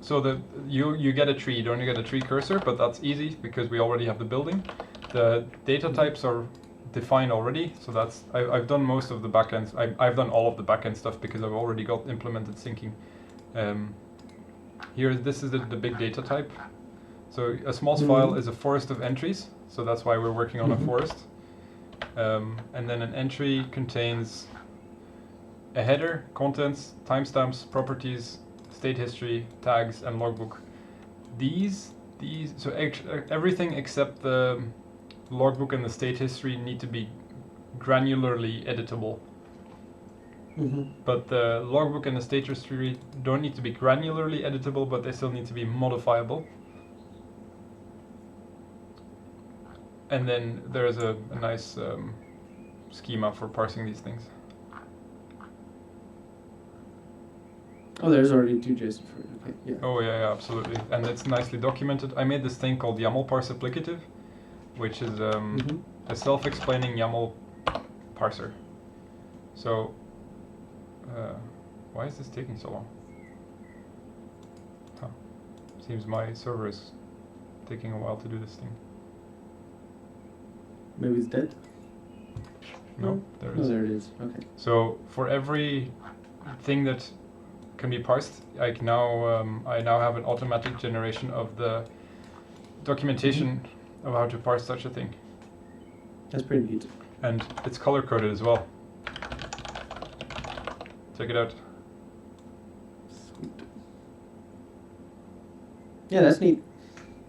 So you get a tree. You don't get a tree cursor, but that's easy because we already have the building. The data types are defined already, so that's I've done most of the backends. I've done all of the backend stuff because I've already got implemented syncing. Here, this is the big data type. So a Smos file is a forest of entries, so that's why we're working on a forest. And then an entry contains a header, contents, timestamps, properties, state history, tags, and logbook. So everything except the logbook and the state history need to be granularly editable. But the logbook and the state history don't need to be granularly editable, but they still need to be modifiable. And then there's a nice schema for parsing these things. Oh, there's already two JSON for it. Okay, yeah. Oh yeah, absolutely, and it's nicely documented. I made this thing called YAML parse applicative, which is a self-explaining YAML parser. So. Why is this taking so long? Huh. Seems my server is taking a while to do this thing. Maybe it's dead? No, there it Oh, is. there it is. Okay. So for every thing that can be parsed, I now have an automatic generation of the documentation of how to parse such a thing. That's pretty neat. And it's color coded as well. Check it out. Sweet. Yeah, that's neat.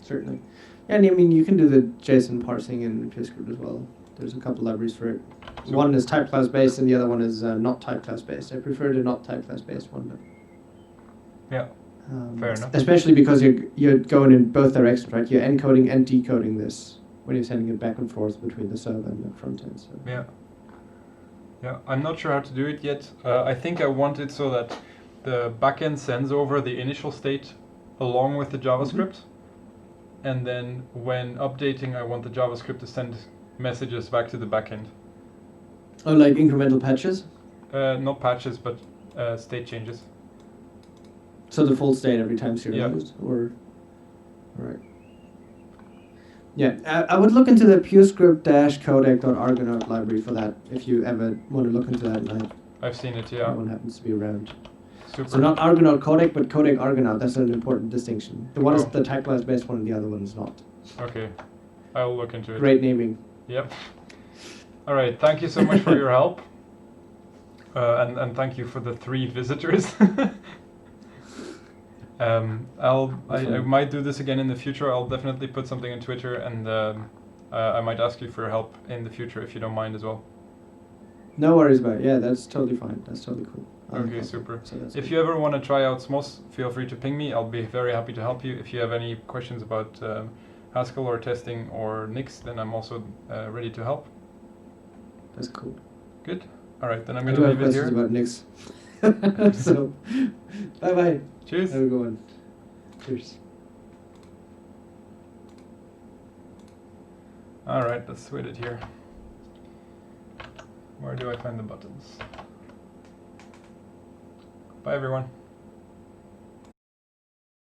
Certainly. Yeah, and I mean, you can do the JSON parsing in Purescript as well. There's a couple libraries for it. So one is type class based, and the other one is not type class based. I prefer the not type class based one, but yeah, fair enough. especially because you're going in both directions, right? You're encoding and decoding this when you're sending it back and forth between the server and the front end. So. Yeah. Yeah, I'm not sure how to do it yet. I think I want it so that the backend sends over the initial state along with the JavaScript, and then when updating, I want the JavaScript to send messages back to the backend. Oh, like incremental patches? Not patches, but state changes. So the full state every time serialized, or all right. Yeah, I would look into the purescript-codec.argonaut library for that if you ever want to look into that. And I've seen it, yeah. that one happens to be around. Super. So not Argonaut codec, but codec Argonaut. That's an important distinction. The one is the type class based one, and the other one is not. Okay, I'll look into it. Great naming. Yep. All right, thank you so much for your help, and thank you for the 3 visitors. I might do this again in the future. I'll definitely put something on Twitter, and I might ask you for help in the future if you don't mind as well. No worries about it. Yeah, that's totally fine. That's totally cool. Okay, super. So that's If good. you ever want to try out Smos, feel free to ping me. I'll be very happy to help you. If you have any questions about Haskell or testing or Nix, then I'm also ready to help. That's cool. Good. All right, then I'm I going do to have leave it questions here. about Nix. So, bye-bye. Cheers. Have a good one. Cheers. All right, let's switch it here. Where do I find the buttons? Bye, everyone.